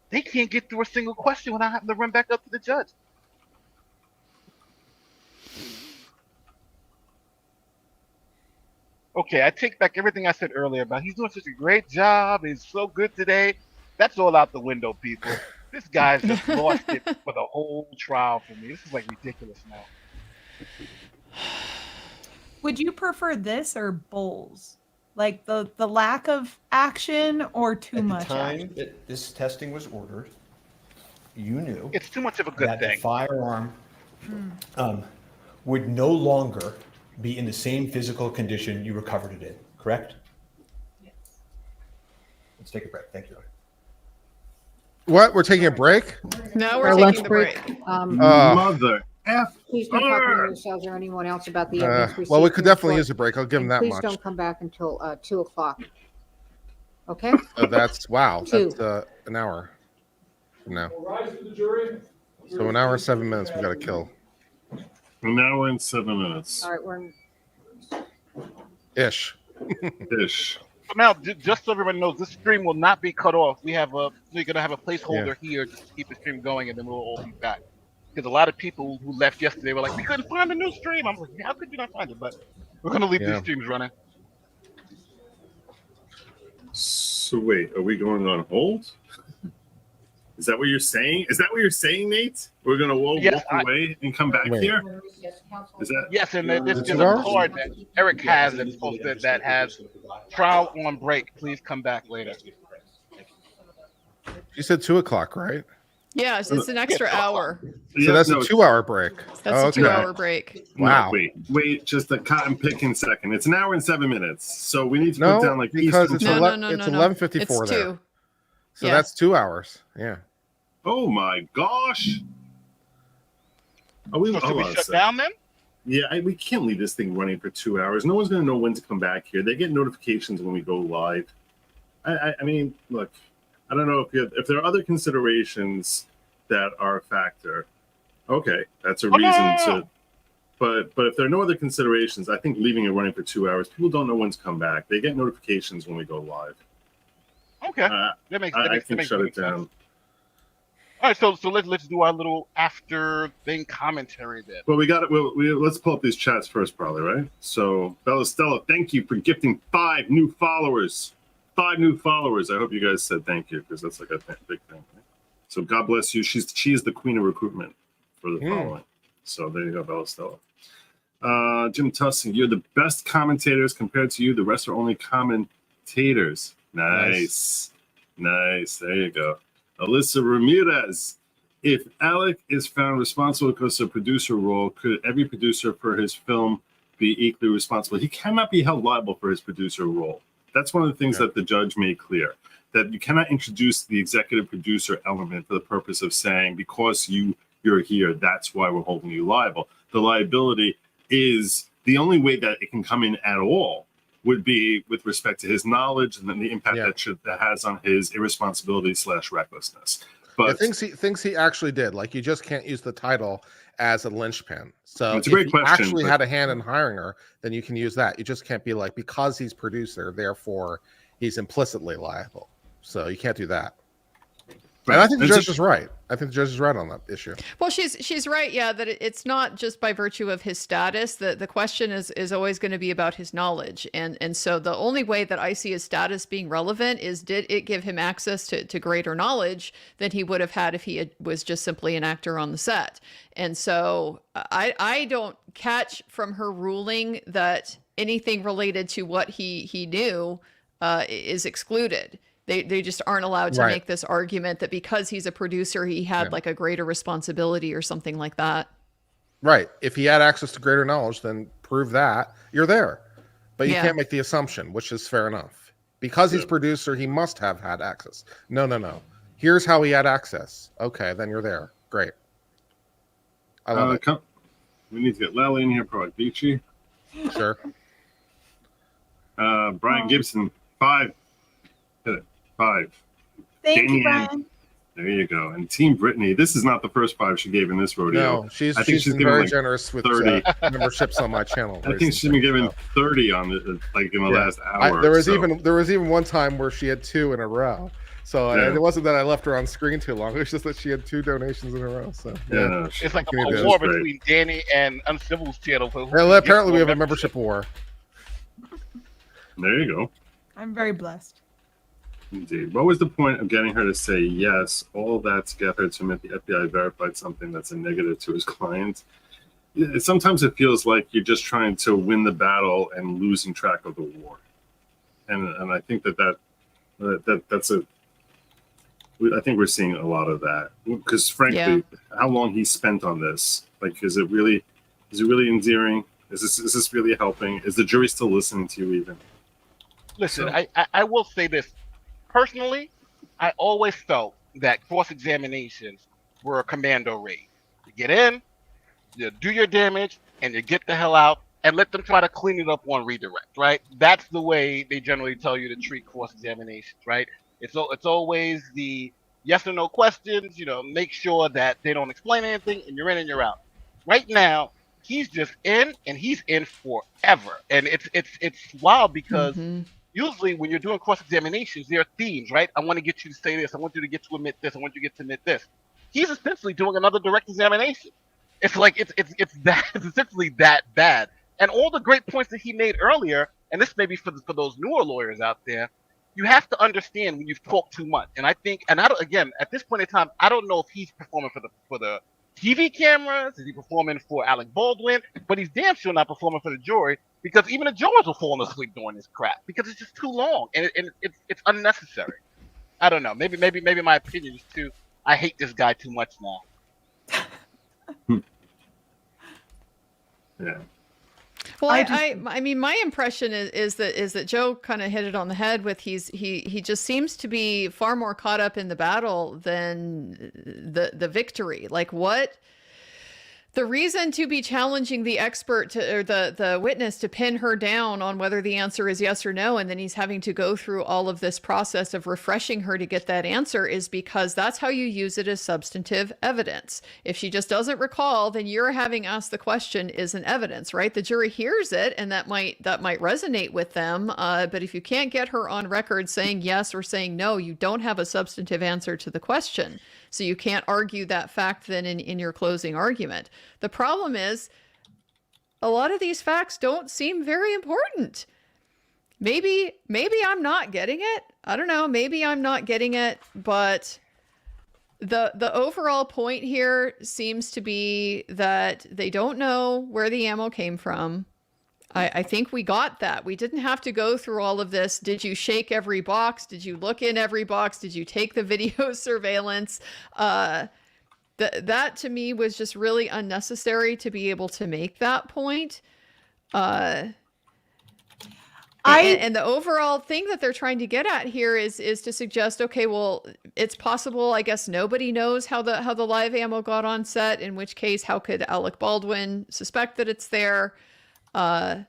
They can't get through a single question without having to run back up to the judge. Okay, I take back everything I said earlier about he's doing such a great job. He's so good today. That's all out the window, people. This guy's just lost it for the whole trial for me. This is like ridiculous now. Would you prefer this or bowls? Like the lack of action or too much At the time action? that this testing was ordered, you knew It's too much of a good that thing. the firearm would no longer be in the same physical condition you recovered it in, correct? Yes. Let's take a break. Thank you. What? We're taking a break? Now we're Our taking lunch the break. break. Mother F. Please don't talk among yourselves or anyone else about the evidence. Well, we received could from the definitely court. use a break. I'll give them And that please much. don't come back until 2 o'clock. Okay? That's wow. Two. That's an hour from now. So an hour and 7 minutes we got to kill. An hour and 7 minutes. All right, we're in. Ish. Ish. Now, just so everyone knows, this stream will not be cut off. We're gonna have a placeholder here just to keep the stream going, and then we'll all be back. Because a lot of people who left yesterday were like, "We couldn't find a new stream." I'm like, "How could you not find it?" But we're gonna leave these streams running. So wait, are we going on hold? Is that what you're saying? Is that what you're saying, Nate? We're gonna walk away and come back here? Is that? Yes, and there's a card that Eric has that's posted that has trial on break. Please come back later. You said 2 o'clock, right? Yeah, it's an extra hour. So that's a 2 hour break. That's a 2 hour break. Wow. No, wait, just a cotton picking second. It's an hour and 7 minutes. So we need to No, put down like because Eastern it's time. it's 11:54 It's there. 2. So Yeah. that's 2 hours. Yeah. Oh my gosh. Are we, So should hold we on a shut sec. down then? Yeah, we can't leave this thing running for 2 hours. No one's going to know when to come back here. They get notifications when we go live. I mean, look, I don't know if there are other considerations that are a factor. Okay, that's a reason to. But if there are no other considerations, I think leaving it running for 2 hours, people don't know when to come back. They get notifications when we go live. Okay, that makes I think makes shut it sense. down. All right, so let's do our little after thing commentary then. Well, we got it. Let's pull up these chats first, probably, right? So, Bella Stella, thank you for gifting 5 new followers. 5 new followers. I hope you guys said thank you because that's like a big thing. Right? So, God bless you. She is the queen of recruitment for the following. So, there you go, Bella Stella. Jim Tussin, you're the best commentators. Compared to you, the rest are only common Taters. Nice. There you go. Alyssa Ramirez. If Alec is found responsible because of producer role, could every producer for his film be equally responsible? He cannot be held liable for his producer role. That's one of the things that the judge made clear, that you cannot introduce the executive producer element for the purpose of saying, because you're here, that's why we're holding you liable. The liability is the only way that it can come in at all would be with respect to his knowledge and then the impact that has on his irresponsibility / recklessness. But things he actually did, like you just can't use the title as a linchpin. So it's a great if question, he actually had a hand in hiring her, then you can use that. You just can't be like, because he's producer, therefore he's implicitly liable. So you can't do that. And I think the judge is right. I think the judge is right on that issue. Well, she's right, yeah, that it's not just by virtue of his status. The question is always going to be about his knowledge. And so the only way that I see his status being relevant is, did it give him access to greater knowledge than he would have had if he was just simply an actor on the set. And so I don't catch from her ruling that anything related to what he knew is excluded. They just aren't allowed to make this argument that because he's a producer, he had like a greater responsibility or something like that. Right. If he had access to greater knowledge, then prove that you're there. But you can't make the assumption, which is fair enough. Because he's producer, he must have had access. No. Here's how he had access. Okay, then you're there. Great. I love it. We need to get Lally in here, Beachy. Sure. Brian Gibson, 5. Hit it. 5. Thank you, Brian. There you go. And Team Brittany, this is not the first 5 she gave in this rodeo. No, she's been very like generous with 30 memberships on my channel. I think she's been given 30 on the in the last hour. There was even one time where she had 2 in a row. So it wasn't that I left her on screen too long. It was just that she had 2 donations in a row. So no, it's like a war between Danny and Uncivil's channel. Apparently, we have a membership war. There you go. I'm very blessed. Indeed. What was the point of getting her to say yes, all that to get her to admit the FBI verified something that's a negative to his client? Sometimes it feels like you're just trying to win the battle and losing track of the war. And I think that's I think we're seeing a lot of that. Because frankly, how long he spent on this, like, is it really endearing? Is this really helping? Is the jury still listening to you even? Listen, I will say this. Personally, I always felt that cross-examinations were a commando raid. You get in, you do your damage, and you get the hell out, and let them try to clean it up on redirect, right? That's the way they generally tell you to treat cross-examinations, right? It's always the yes or no questions, make sure that they don't explain anything, and you're in and you're out. Right now, he's just in, and he's in forever. And it's wild because usually when you're doing cross-examinations, there are themes, right? I want to get you to say this. I want you to get to admit this. I want you to get to admit this. He's essentially doing another direct examination. It's like it's essentially that bad. And all the great points that he made earlier, and this may be for those newer lawyers out there, you have to understand when you've talked too much. And I think, again, at this point in time, I don't know if he's performing for the TV cameras, is he performing for Alec Baldwin, but he's damn sure not performing for the jury, because even the jurors are falling asleep doing this crap because it's just too long and it's unnecessary. I don't know. Maybe my opinion is too. I hate this guy too much now. Yeah. Well, I mean, my impression is that Joe kind of hit it on the head with he just seems to be far more caught up in the battle than the victory. Like, what the reason to be challenging the expert or the witness to pin her down on whether the answer is yes or no, and then he's having to go through all of this process of refreshing her to get that answer, is because that's how you use it as substantive evidence. If she just doesn't recall, then you're having asked the question isn't evidence, right? The jury hears it, and that might resonate with them. But if you can't get her on record saying yes or saying no, you don't have a substantive answer to the question. So you can't argue that fact then in your closing argument. The problem is a lot of these facts don't seem very important. Maybe I'm not getting it. I don't know. Maybe I'm not getting it, but the overall point here seems to be that they don't know where the ammo came from. I think we got that. We didn't have to go through all of this. Did you shake every box? Did you look in every box? Did you take the video surveillance? That to me was just really unnecessary to be able to make that point. And the overall thing that they're trying to get at here is to suggest, okay, well, it's possible, I guess nobody knows how the live ammo got on set, in which case, how could Alec Baldwin suspect that it's there? That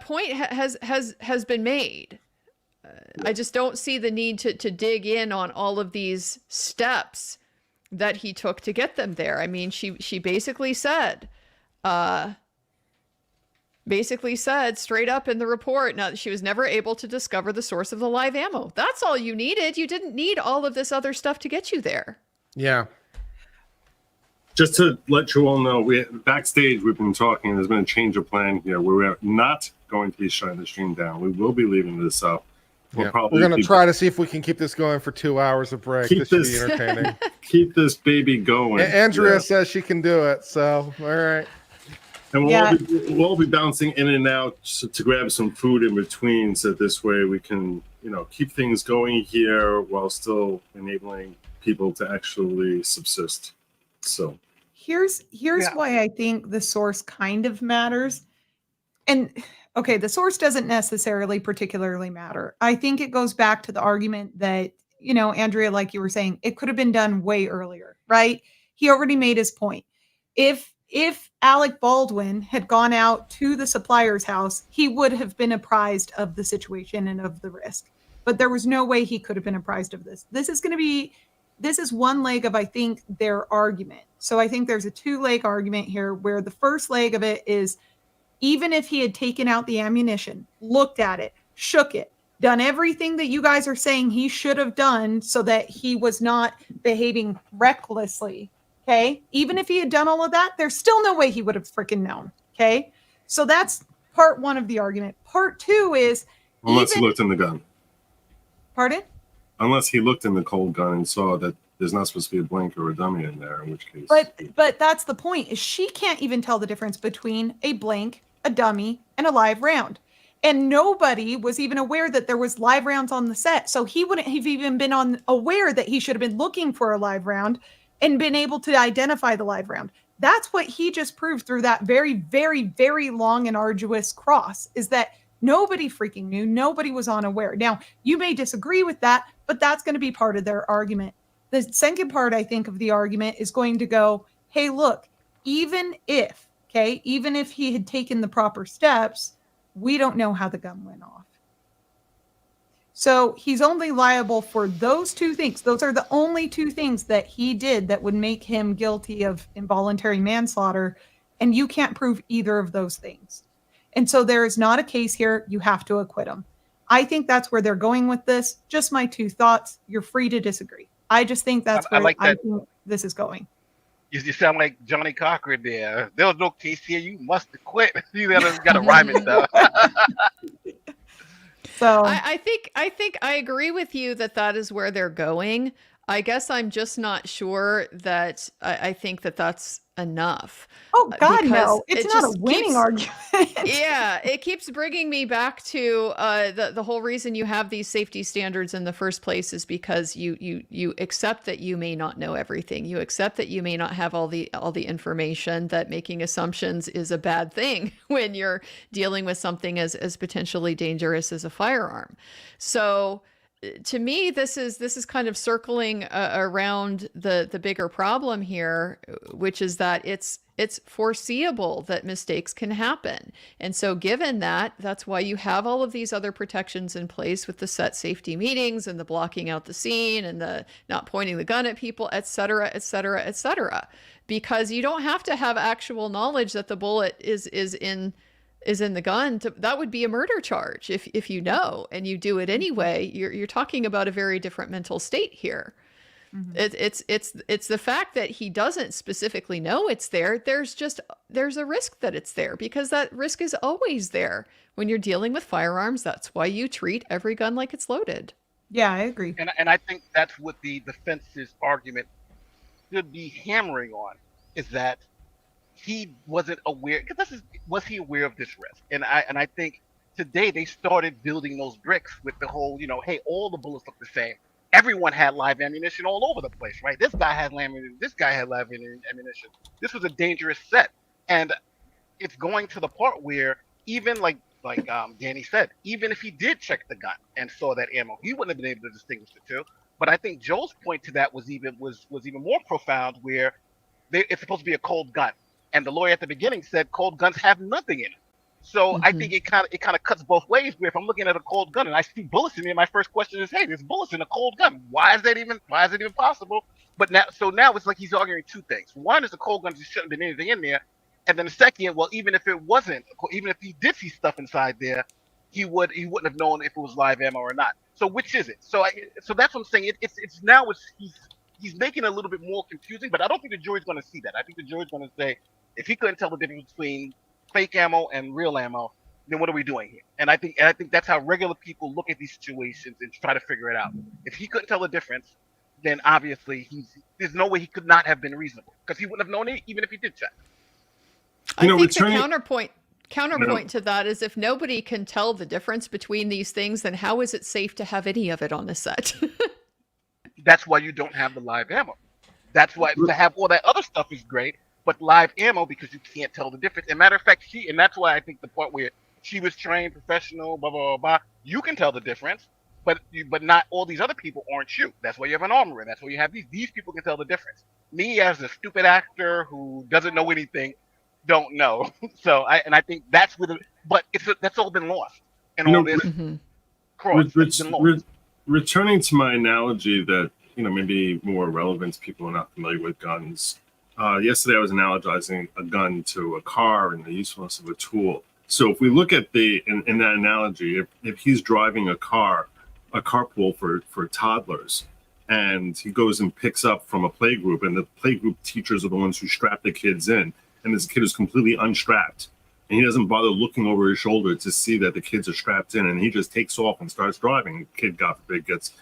point has been made. I just don't see the need to dig in on all of these steps that he took to get them there. I mean, she basically said straight up in the report, now she was never able to discover the source of the live ammo. That's all you needed. You didn't need all of this other stuff to get you there. Yeah. Just to let you all know, backstage we've been talking. There's been a change of plan here. We're not going to be shutting the stream down. We will be leaving this up. We're going to try to see if we can keep this going for 2 hours of break. This should be entertaining. Keep this baby going. Andrea says she can do it. So, all right. And we'll all be bouncing in and out to grab some food in between, so this way we can, keep things going here while still enabling people to actually subsist. So here's why I think the source kind of matters. And okay, the source doesn't necessarily particularly matter. I think it goes back to the argument that, Andrea, like you were saying, it could have been done way earlier, right? He already made his point. If Alec Baldwin had gone out to the supplier's house, he would have been apprised of the situation and of the risk. But there was no way he could have been apprised of this. This is one leg of, I think, their argument. So I think there's a 2-leg argument here, where the first leg of it is, even if he had taken out the ammunition, looked at it, shook it, done everything that you guys are saying he should have done so that he was not behaving recklessly, okay? Even if he had done all of that, there's still no way he would have freaking known, okay? So that's part 1 of the argument. Part 2 is... Unless he looked in the gun. Pardon? Unless he looked in the cold gun and saw that there's not supposed to be a blank or a dummy in there, in which case... But that's the point, is she can't even tell the difference between a blank, a dummy, and a live round. And nobody was even aware that there was live rounds on the set. So he wouldn't have even been aware that he should have been looking for a live round and been able to identify the live round. That's what he just proved through that very, very, very long and arduous cross, is that nobody freaking knew. Nobody was unaware. Now, you may disagree with that, but that's going to be part of their argument. The second part, I think, of the argument is going to go, hey, look, even if he had taken the proper steps, we don't know how the gun went off. So he's only liable for those 2 things. Those are the only 2 things that he did that would make him guilty of involuntary manslaughter. And you can't prove either of those things. And so there is not a case here. You have to acquit him. I think that's where they're going with this. Just my 2 thoughts. You're free to disagree. I just think that's where I think this is going. You sound like Johnny Cochran there. There was no case here. You must have quit. You gotta rhyme it though. So I think I agree with you that is where they're going. I guess I'm just not sure that I think that's enough. Oh God, no! It's not a winning argument. Yeah, it keeps bringing me back to the whole reason you have these safety standards in the first place is because you accept that you may not know everything. You accept that you may not have all the information. That making assumptions is a bad thing when you're dealing with something as potentially dangerous as a firearm. So, to me, this is kind of circling around the bigger problem here, which is that it's foreseeable that mistakes can happen. And so given that's why you have all of these other protections in place with the set safety meetings and the blocking out the scene and the not pointing the gun at people, et cetera, et cetera, et cetera. Because you don't have to have actual knowledge that the bullet is in the gun. That would be a murder charge if you know and you do it anyway. You're talking about a very different mental state here. Mm-hmm. It's the fact that he doesn't specifically know it's there. There's a risk that it's there because that risk is always there when you're dealing with firearms. That's why you treat every gun like it's loaded. Yeah, I agree. And I think that's what the defense's argument should be hammering on, is that he wasn't aware, because was he aware of this risk? And I think today they started building those bricks with the whole, hey, all the bullets look the same. Everyone had live ammunition all over the place, right? This guy had ammunition. This guy had live ammunition. This was a dangerous set, and it's going to the part where even like Danny said, even if he did check the gun and saw that ammo, he wouldn't have been able to distinguish the two. But I think Joe's point to that was even more profound, where it's supposed to be a cold gun, and the lawyer at the beginning said cold guns have nothing in it. So I think it kind of cuts both ways. Where if I'm looking at a cold gun and I see bullets in it, my first question is, hey, there's bullets in a cold gun. Why is it even possible? But now it's like he's arguing two things. One is the cold gun just shouldn't have been anything in there, and then the second, well, even if he did see stuff inside there, he wouldn't have known if it was live ammo or not. So which is it? So that's what I'm saying. He's making it a little bit more confusing, but I don't think the jury's going to see that. I think the jury's going to say, if he couldn't tell the difference between fake ammo and real ammo, then what are we doing here? And I think that's how regular people look at these situations and try to figure it out. If he couldn't tell the difference, then obviously there's no way he could not have been reasonable, because he wouldn't have known it even if he did check. I think the counterpoint to that is, if nobody can tell the difference between these things, then how is it safe to have any of it on the set? That's why you don't have the live ammo. That's why to have all that other stuff is great, but live ammo, because you can't tell the difference. And matter of fact, and that's why I think the part where she was trained, professional, blah, blah, blah, blah, you can tell the difference, but not all these other people aren't you. That's why you have an armorer. That's why you have these people can tell the difference. Me, as a stupid actor who doesn't know anything, don't know. So I think that's that's all been lost. And all this returning to my analogy that, maybe more relevant to people who are not familiar with guns. Yesterday I was analogizing a gun to a car and the usefulness of a tool. So if we look at in that analogy, if he's driving a carpool for toddlers, and he goes and picks up from a playgroup, and the playgroup teachers are the ones who strap the kids in, and this kid is completely unstrapped, and he doesn't bother looking over his shoulder to see that the kids are strapped in, and he just takes off and starts driving. The kid, God forbid, gets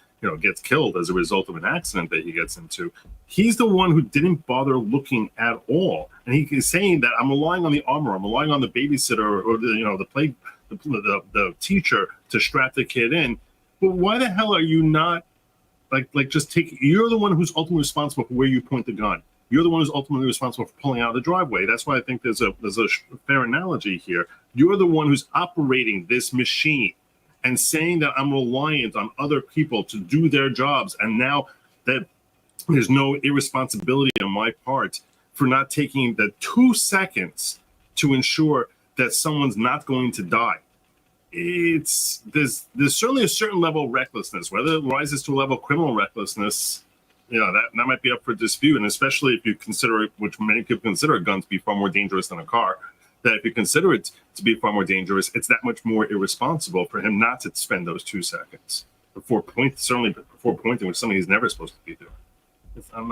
killed as a result of an accident that he gets into. He's the one who didn't bother looking at all, and he is saying that I'm relying on the armor, I'm relying on the babysitter or the teacher to strap the kid in. But why the hell are you not you're the one who's ultimately responsible for where you point the gun. You're the one who's ultimately responsible for pulling out of the driveway. That's why I think there's a fair analogy here. You're the one who's operating this machine and saying that I'm reliant on other people to do their jobs. And now that there's no irresponsibility on my part for not taking the 2 seconds to ensure that someone's not going to die. There's certainly a certain level of recklessness. Whether it rises to a level of criminal recklessness, that might be up for dispute. And especially if you consider it, which many people consider a gun to be far more dangerous than a car, that if you consider it to be far more dangerous, it's that much more irresponsible for him not to spend those 2 seconds before pointing, which is something he's never supposed to be doing.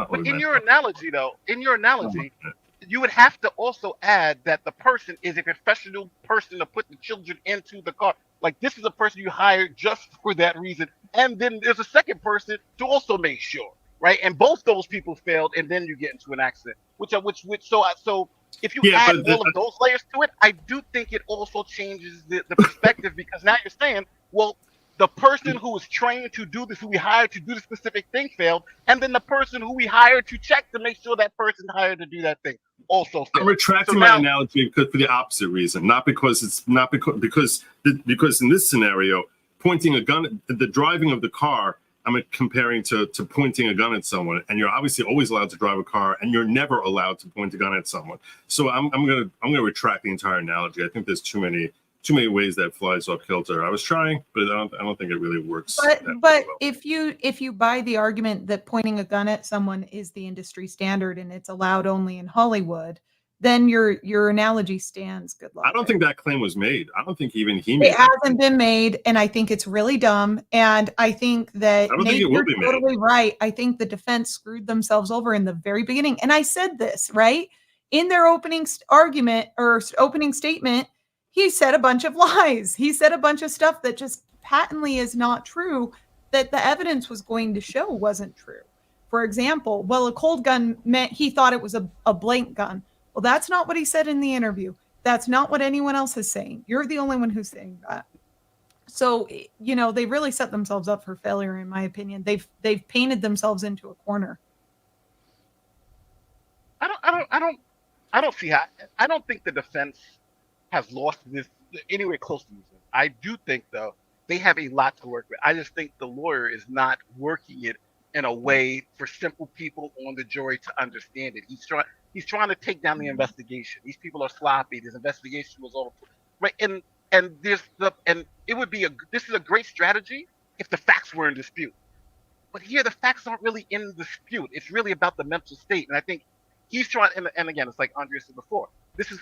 But in your analogy, you would have to also add that the person is a professional person to put the children into the car. Like, this is a person you hired just for that reason. And then there's a second person to also make sure, right? And both those people failed, and then you get into an accident. So if you add all of those layers to it, I do think it also changes the perspective, because now you're saying, well, the person who was trained to do this, who we hired to do the specific thing, failed, and then the person who we hired to check to make sure that person hired to do that thing also failed. I'm retracting my analogy for the opposite reason, because in this scenario, pointing a gun, the driving of the car, I'm comparing to pointing a gun at someone, and you're obviously always allowed to drive a car, and you're never allowed to point a gun at someone. So I'm gonna retract the entire analogy. I think there's too many ways that flies off kilter. I was trying, but I don't think it really works. But well. if you buy the argument that pointing a gun at someone is the industry standard and it's allowed only in Hollywood, then your analogy stands. Good luck. I don't think that claim was made. I don't think even he made it. Hasn't been made, and I think it's really dumb. And I think that you're totally right. I think the defense screwed themselves over in the very beginning. And I said this, right? In their opening argument or opening statement, he said a bunch of lies. He said a bunch of stuff that just patently is not true, that the evidence was going to show wasn't true. For example, a cold gun meant he thought it was a blank gun. Well, that's not what he said in the interview. That's not what anyone else is saying. You're the only one who's saying that. So, you know, they really set themselves up for failure, in my opinion. They've painted themselves into a corner. I don't see how. I don't think the defense has lost this anywhere close to this. I do think, though, they have a lot to work with. I just think the lawyer is not working it in a way for simple people on the jury to understand it. He's trying to take down the investigation. These people are sloppy. This investigation was all right, and it would be this is a great strategy if the facts were in dispute. But here the facts aren't really in dispute. It's really about the mental state, and I think he's trying. And again, it's like Andrea said before. This is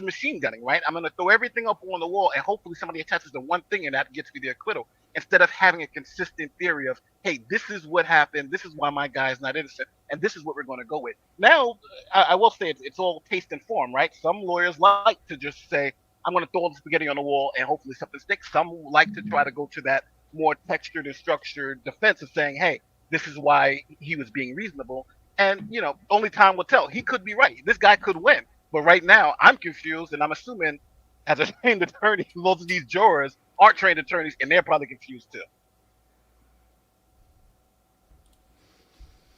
machine gunning, right? I'm going to throw everything up on the wall, and hopefully somebody attaches to one thing, and that gets me the acquittal. Instead of having a consistent theory of, hey, this is what happened, this is why my guy is not innocent, and this is what we're going to go with. Now, I will say it's all taste and form, right? Some lawyers like to just say, I'm going to throw the spaghetti on the wall, and hopefully something sticks. Some like to try to go to that more textured and structured defense of saying, hey, this is why he was being reasonable. And, you know, only time will tell. He could be right. This guy could win. But right now, I'm confused, and I'm assuming, as a trained attorney, most of these jurors aren't trained attorneys, and they're probably confused too.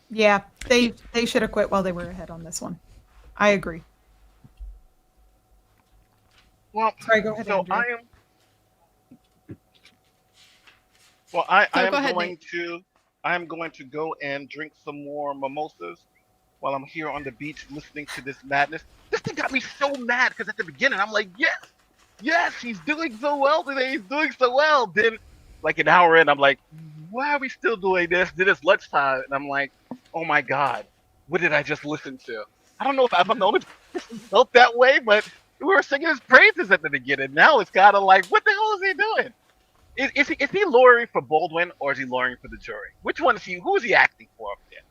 Yeah, they should have quit while they were ahead on this one. I agree. Well, sorry, go ahead. So Andrea. I am going to go and drink some more mimosas while I'm here on the beach listening to this madness. This thing got me so mad because at the beginning I'm like, yes, he's doing so well today. He's doing so well. Then, like an hour in, I'm like, why are we still doing this? Then it's lunchtime, and I'm like, oh my God, what did I just listen to? I don't know if I'm the only person who felt that way, but we were singing his praises at the beginning. Now it's kind of like, what the hell is he doing? Is he lawyering for Baldwin or is he lawyering for the jury? Which one is he? Who is he acting for up there?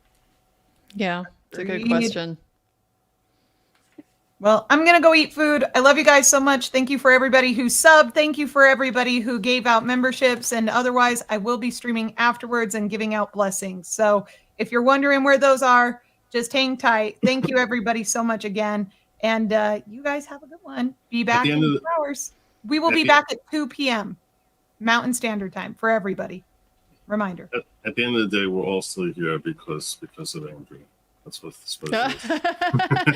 Yeah, it's a good question. Well, I'm going to go eat food. I love you guys so much. Thank you for everybody who subbed. Thank you for everybody who gave out memberships. And otherwise, I will be streaming afterwards and giving out blessings. So if you're wondering where those are, just hang tight. Thank you, everybody, so much again. And you guys have a good one. Be back in 2 hours. We will be back at 2 p.m. Mountain Standard Time for everybody. Reminder. At the end of the day, we're all still here because of Andrea. That's what it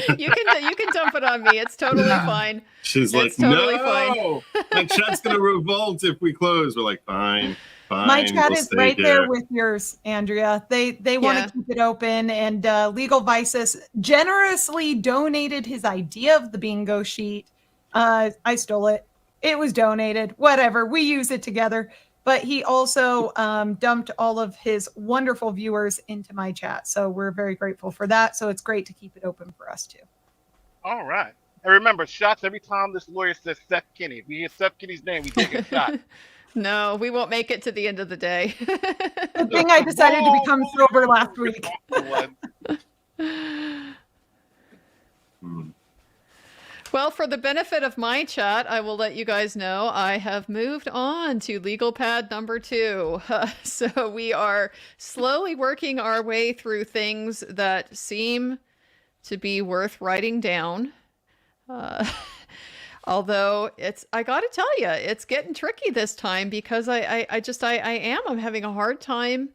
is. You can dump it on me. It's totally fine. She's like, totally no, my chat's gonna revolt if we close. We're like, fine. My chat is right there with yours, Andrea. They want to keep it open, and Legal Vices generously donated his idea of the bingo sheet. I stole it. It was donated. Whatever. We use it together. But he also dumped all of his wonderful viewers into my chat. So we're very grateful for that. So it's great to keep it open for us too. All right. And remember, shots every time this lawyer says Seth Kenny. If we hear Seth Kenny's name, we take a shot. No, we won't make it to the end of the day. Good thing I decided to become sober last week. Well, for the benefit of my chat, I will let you guys know I have moved on to legal pad number 2. So we are slowly working our way through things that seem to be worth writing down. Although I got to tell you, it's getting tricky this time because I'm having a hard time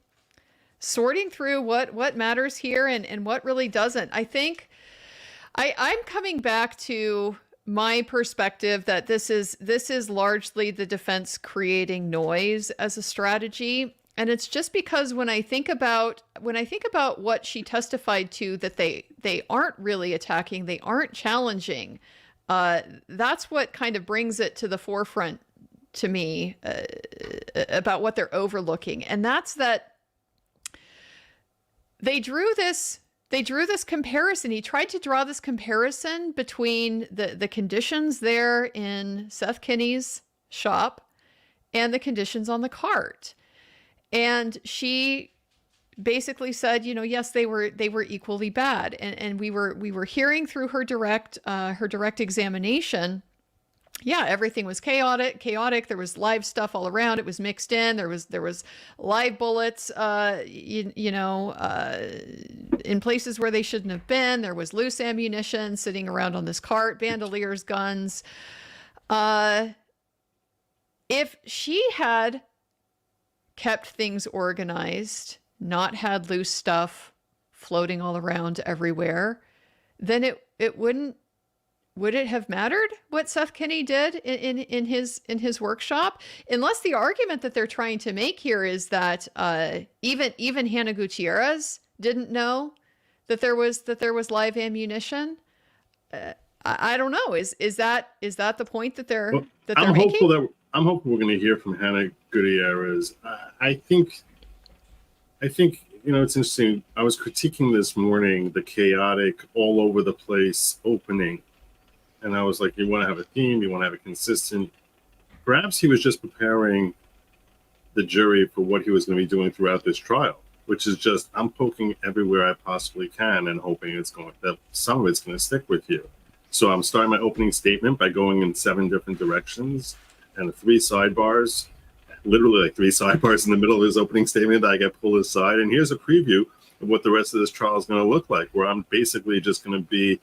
sorting through what matters here and what really doesn't. I think I'm coming back to my perspective that this is largely the defense creating noise as a strategy. And it's just because when I think about what she testified to, that they aren't really attacking, they aren't challenging. That's what kind of brings it to the forefront to me about what they're overlooking. And that's that they drew this comparison. He tried to draw this comparison between the conditions there in Seth Kenny's shop and the conditions on the cart. And she basically said, yes, they were equally bad. And we were hearing through her direct examination, yeah, everything was chaotic. There was live stuff all around. It was mixed in. There was live bullets, in places where they shouldn't have been. There was loose ammunition sitting around on this cart, bandoliers, guns. If she had kept things organized, not had loose stuff floating all around everywhere, then it wouldn't. Would it have mattered what Seth Kenny did in his workshop? Unless the argument that they're trying to make here is that even Hannah Gutierrez didn't know that there was live ammunition. I don't know. Is that the point that they're making? I'm hopeful we're going to hear from Hannah Gutierrez. I think it's interesting. I was critiquing this morning the chaotic, all over the place opening. And I was like, you want to have a theme, you want to have a consistent. Perhaps he was just preparing the jury for what he was going to be doing throughout this trial, which is just, I'm poking everywhere I possibly can and hoping that some of it's going to stick with you. So I'm starting my opening statement by going in 7 different directions and 3 sidebars, literally like 3 sidebars in the middle of his opening statement that I get pulled aside. And here's a preview of what the rest of this trial is going to look like, where I'm basically just going to be,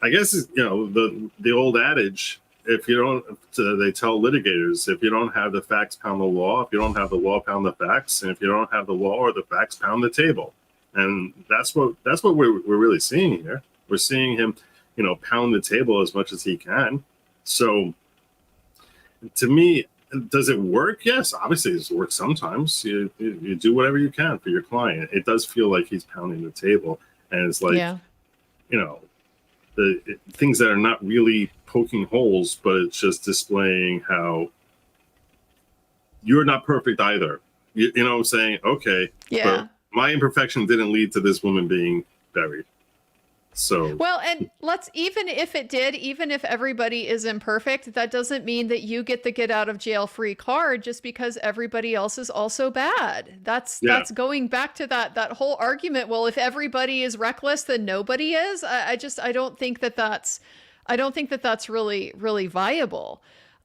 I guess, the old adage, if you don't, they tell litigators, if you don't have the facts, pound the law. If you don't have the law, pound the facts. And if you don't have the law or the facts, pound the table. And that's what we're really seeing here. We're seeing him, pound the table as much as he can. So to me, does it work? Yes, obviously it works sometimes. You do whatever you can for your client. It does feel like he's pounding the table. And it's like, the things that are not really poking holes, but it's just displaying how you're not perfect either. You know what I'm saying? Okay. Yeah. But my imperfection didn't lead to this woman being buried. So well, and even if everybody is imperfect, that doesn't mean that you get the get out of jail free card just because everybody else is also bad. That's going back to that whole argument. Well, if everybody is reckless, then nobody is. I don't think that's really viable.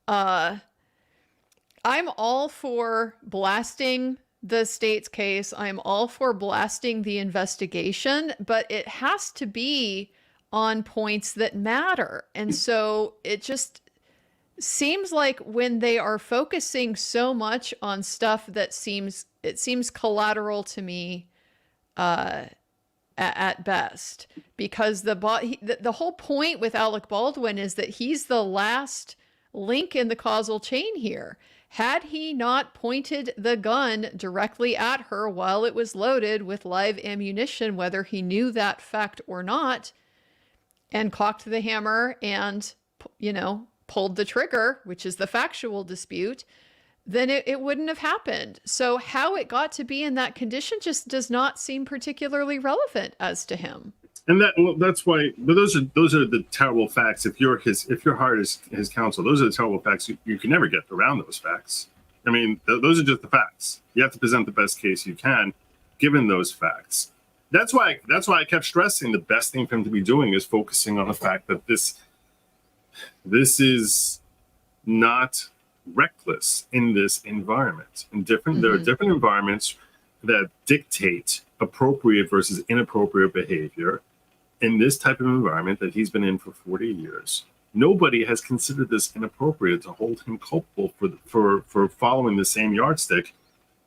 I'm all for blasting the state's case. I'm all for blasting the investigation, but it has to be on points that matter. And so it just seems like when they are focusing so much on stuff that seems collateral to me at best, because the whole point with Alec Baldwin is that he's the last link in the causal chain here. Had he not pointed the gun directly at her while it was loaded with live ammunition, whether he knew that fact or not, and cocked the hammer and, pulled the trigger, which is the factual dispute, then it wouldn't have happened. So how it got to be in that condition just does not seem particularly relevant as to him. And that's why. But those are the terrible facts. If you're hired as his counsel, those are the terrible facts. You can never get around those facts. I mean, those are just the facts. You have to present the best case you can, given those facts. That's why I kept stressing the best thing for him to be doing is focusing on the fact that this is not reckless in this environment. There are different environments that dictate appropriate versus inappropriate behavior. In this type of environment that he's been in for 40 years, nobody has considered this inappropriate to hold him culpable for following the same yardstick.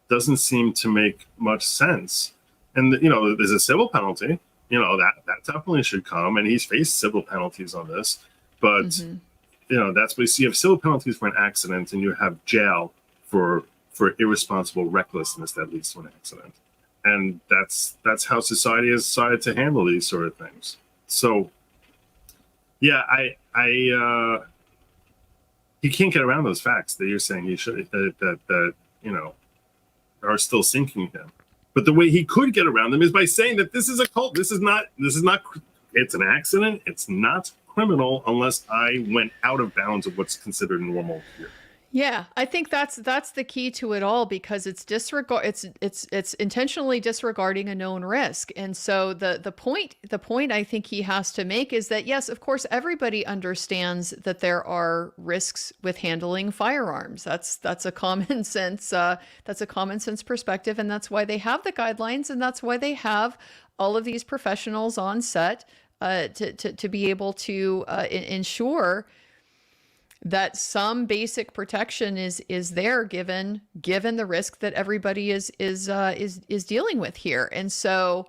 Doesn't seem to make much sense. And there's a civil penalty. That definitely should come, and he's faced civil penalties on this. But that's what you have civil penalties for an accident, and you have jail for irresponsible recklessness that leads to an accident. And that's how society has decided to handle these sort of things. So, yeah, he can't get around those facts that you're saying he should that are still sinking him. But the way he could get around them is by saying that this is a cult. This is not. It's an accident. It's not criminal unless I went out of bounds of what's considered normal here. Yeah, I think that's the key to it all, because it's intentionally disregarding a known risk. And so the point I think he has to make is that, yes, of course, everybody understands that there are risks with handling firearms. That's a common sense perspective, and that's why they have the guidelines, and that's why they have all of these professionals on set to be able to ensure that some basic protection is there, given the risk that everybody is dealing with here. And so,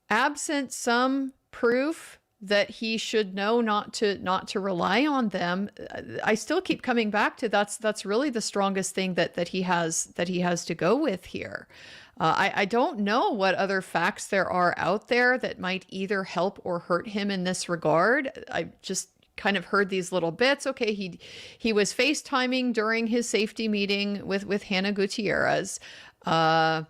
absent some proof that he should know not to rely on them, I still keep coming back to that's really the strongest thing that he has to go with here. I don't know what other facts there are out there that might either help or hurt him in this regard. I just kind of heard these little bits. Okay, he was FaceTiming during his safety meeting with Hannah Gutierrez. I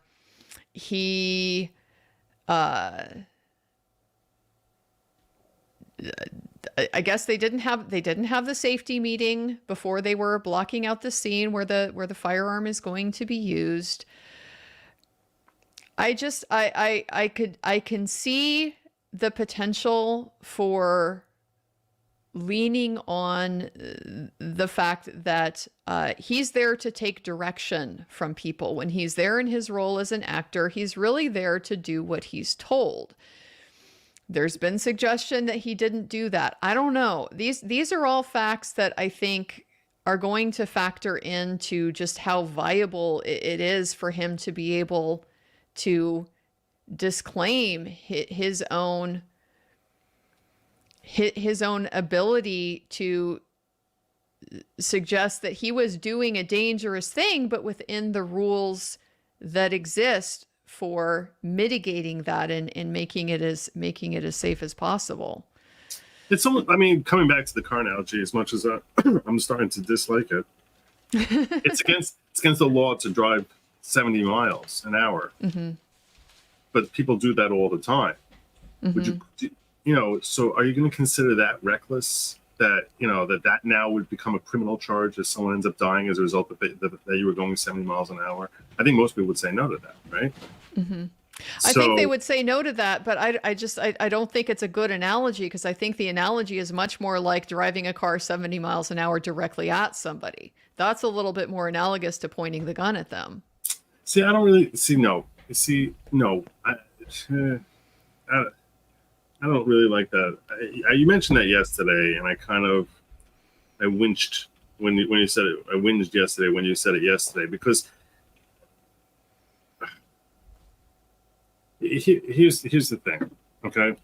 guess they didn't have the safety meeting before they were blocking out the scene where the firearm is going to be used. I can see the potential for leaning on the fact that he's there to take direction from people. When he's there in his role as an actor, he's really there to do what he's told. There's been suggestion that he didn't do that. I don't know. These are all facts that I think are going to factor into just how viable it is for him to be able to disclaim his own ability to suggest that he was doing a dangerous thing, but within the rules that exist for mitigating that and making it as safe as possible. It's almost, I mean, coming back to the car analogy, as much as I'm starting to dislike it, it's against the law to drive 70 miles an hour. Mm-hmm. But people do that all the time. Mm-hmm. Would you, so are you going to consider that reckless? That, that now would become a criminal charge if someone ends up dying as a result of that you were going 70 miles an hour? I think most people would say no to that, right? Mm-hmm. I think they would say no to that, but I don't think it's a good analogy, because I think the analogy is much more like driving a car 70 miles an hour directly at somebody. That's a little bit more analogous to pointing the gun at them. See, I don't really see. No, no. I don't really like that. You mentioned that yesterday, and I winched when you said it. I whinged yesterday when you said it yesterday, because here's the thing. Okay,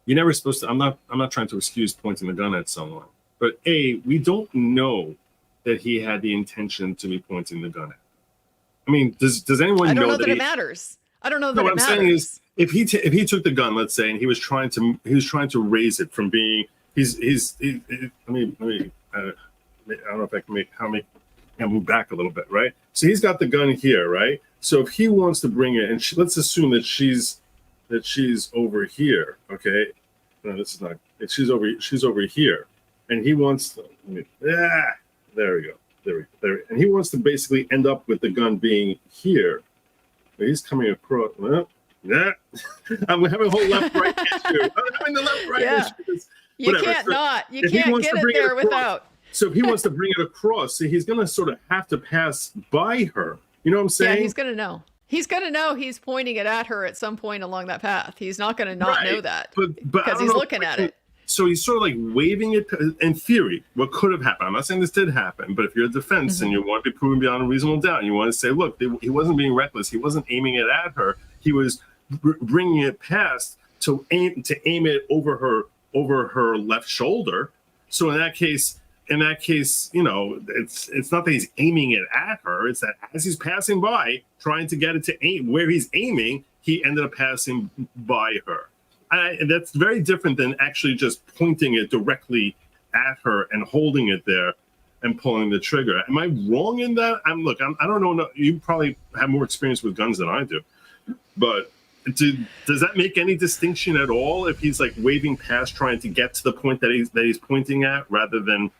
you're never supposed to. I'm not trying to excuse pointing the gun at someone, but we don't know that he had the intention to be pointing the gun at. I mean, does anyone know? I don't know that it matters. I don't know that it matters. What I'm saying is, if he took the gun, let's say, and he was trying to raise it from being, I don't know if I can move back a little bit, right? So he's got the gun here, right? So if he wants to bring it, and let's assume that she's over here, okay? No, this is not. She's over here, and he wants to. There we go. There, and he wants to basically end up with the gun being here. He's coming across. Yeah, I'm having a whole left-right issue. I'm having the left-right issue. You can't get it there without. So if he wants to bring it across, see, he's going to sort of have to pass by her. You know what I'm saying? Yeah, he's going to know. He's going to know he's pointing it at her at some point along that path. He's not going to not know that, because he's looking at it. So he's sort of like waving it. In theory, what could have happened? I'm not saying this did happen, but if you're a defense and you want to be proven beyond a reasonable doubt, and you want to say, look, he wasn't being reckless. He wasn't aiming it at her. He was bringing it past to aim it over her left shoulder. So in that case, it's not that he's aiming it at her. It's that as he's passing by, trying to get it to aim where he's aiming, he ended up passing by her. And that's very different than actually just pointing it directly at her and holding it there and pulling the trigger. Am I wrong in that? I don't know. You probably have more experience with guns than I do, but does that make any distinction at all if he's like waving past, trying to get to the point that he's pointing at, rather than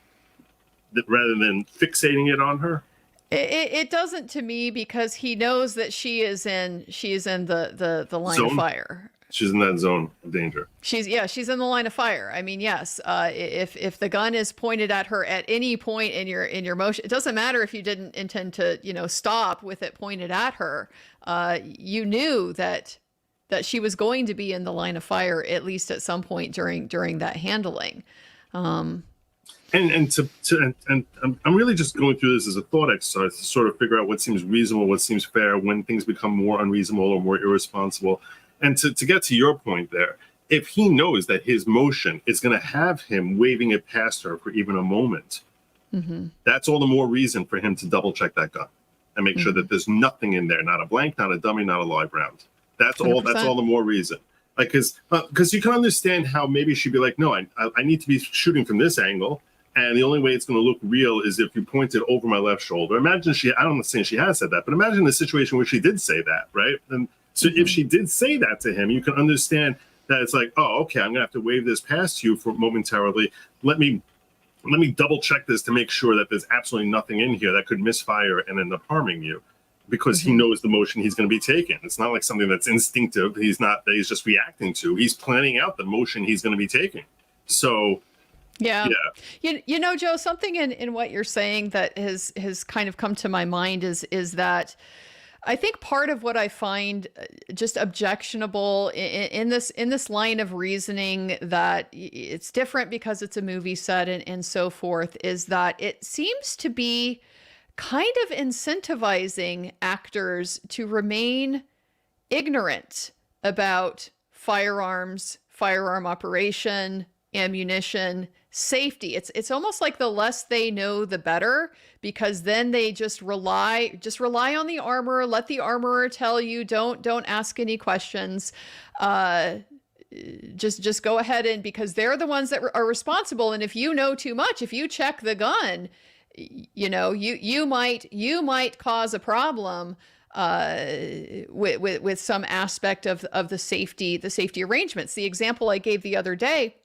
rather than fixating it on her? It doesn't to me, because he knows that she is in the line of Zone? fire. She's in that zone of danger. She's in the line of fire. I mean, yes, if the gun is pointed at her at any point in your motion, it doesn't matter if you didn't intend to, stop with it pointed at her. You knew that she was going to be in the line of fire at least at some point during that handling. And I'm really just going through this as a thought exercise to sort of figure out what seems reasonable, what seems fair, when things become more unreasonable or more irresponsible. And to get to your point there, if he knows that his motion is going to have him waving it past her for even a moment, that's all the more reason for him to double check that gun and make sure that there's nothing in there, not a blank, not a dummy, not a live round. That's 100%. That's all the more reason. Like, because you can understand how maybe she'd be like, no, I need to be shooting from this angle. And the only way it's going to look real is if you point it over my left shoulder. Imagine I'm not saying she has said that, but imagine a situation where she did say that, right? And so if she did say that to him, you can understand that it's like, oh, okay, I'm going to have to wave this past you for momentarily. Let me double check this to make sure that there's absolutely nothing in here that could misfire and end up harming you, because he knows the motion he's going to be taking. It's not like something that's instinctive. He's just reacting to. He's planning out the motion he's going to be taking. So yeah. Joe, something in what you're saying that has kind of come to my mind is that I think part of what I find just objectionable in this line of reasoning, that it's different because it's a movie set and so forth, is that it seems to be kind of incentivizing actors to remain ignorant about firearms, firearm operation, ammunition, safety. It's almost like the less they know, the better, because then they just rely on the armorer. Let the armorer tell you. Don't ask any questions. Just go ahead, and because they're the ones that are responsible. And if you know too much, if you check the gun, you might cause a problem with some aspect of the safety arrangements. The example I gave the other day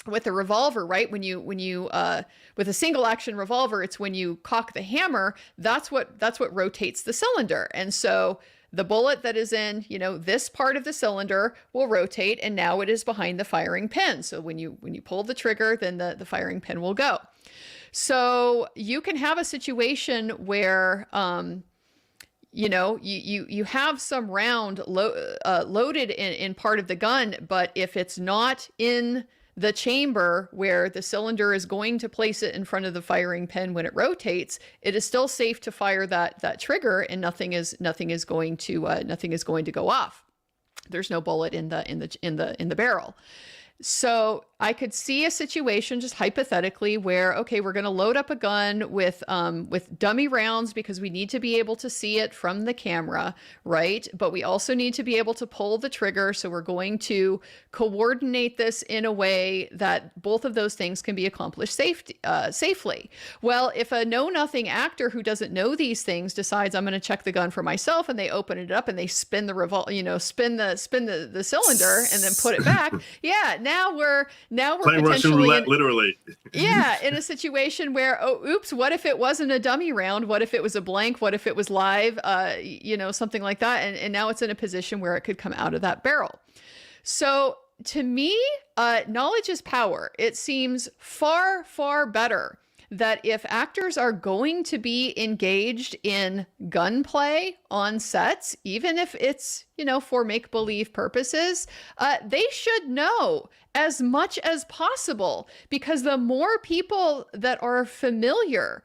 with a revolver, right? When you with a single action revolver, it's when you cock the hammer, that's what rotates the cylinder. And so the bullet that is in, this part of the cylinder will rotate, and now it is behind the firing pin. So when you pull the trigger, then the firing pin will go. So you can have a situation where you have some round loaded in part of the gun, but if it's not in the chamber where the cylinder is going to place it in front of the firing pin when it rotates, it is still safe to fire that trigger, and nothing is going to go off. There's no bullet in the barrel. So I could see a situation, just hypothetically, where, okay, we're going to load up a gun with dummy rounds because we need to be able to see it from the camera, right? But we also need to be able to pull the trigger. So we're going to coordinate this in a way that both of those things can be accomplished safely. Well, if a know-nothing actor who doesn't know these things decides, I'm going to check the gun for myself, and they open it up and they spin the spin the cylinder and then put it back, now we're playing Russian roulette, literally. Yeah, in a situation where, oops, what if it wasn't a dummy round? What if it was a blank? What if it was live? Something like that. And now it's in a position where it could come out of that barrel. So to me, knowledge is power. It seems far, far better that if actors are going to be engaged in gunplay on sets, even if it's, for make-believe purposes, they should know as much as possible, because the more people that are familiar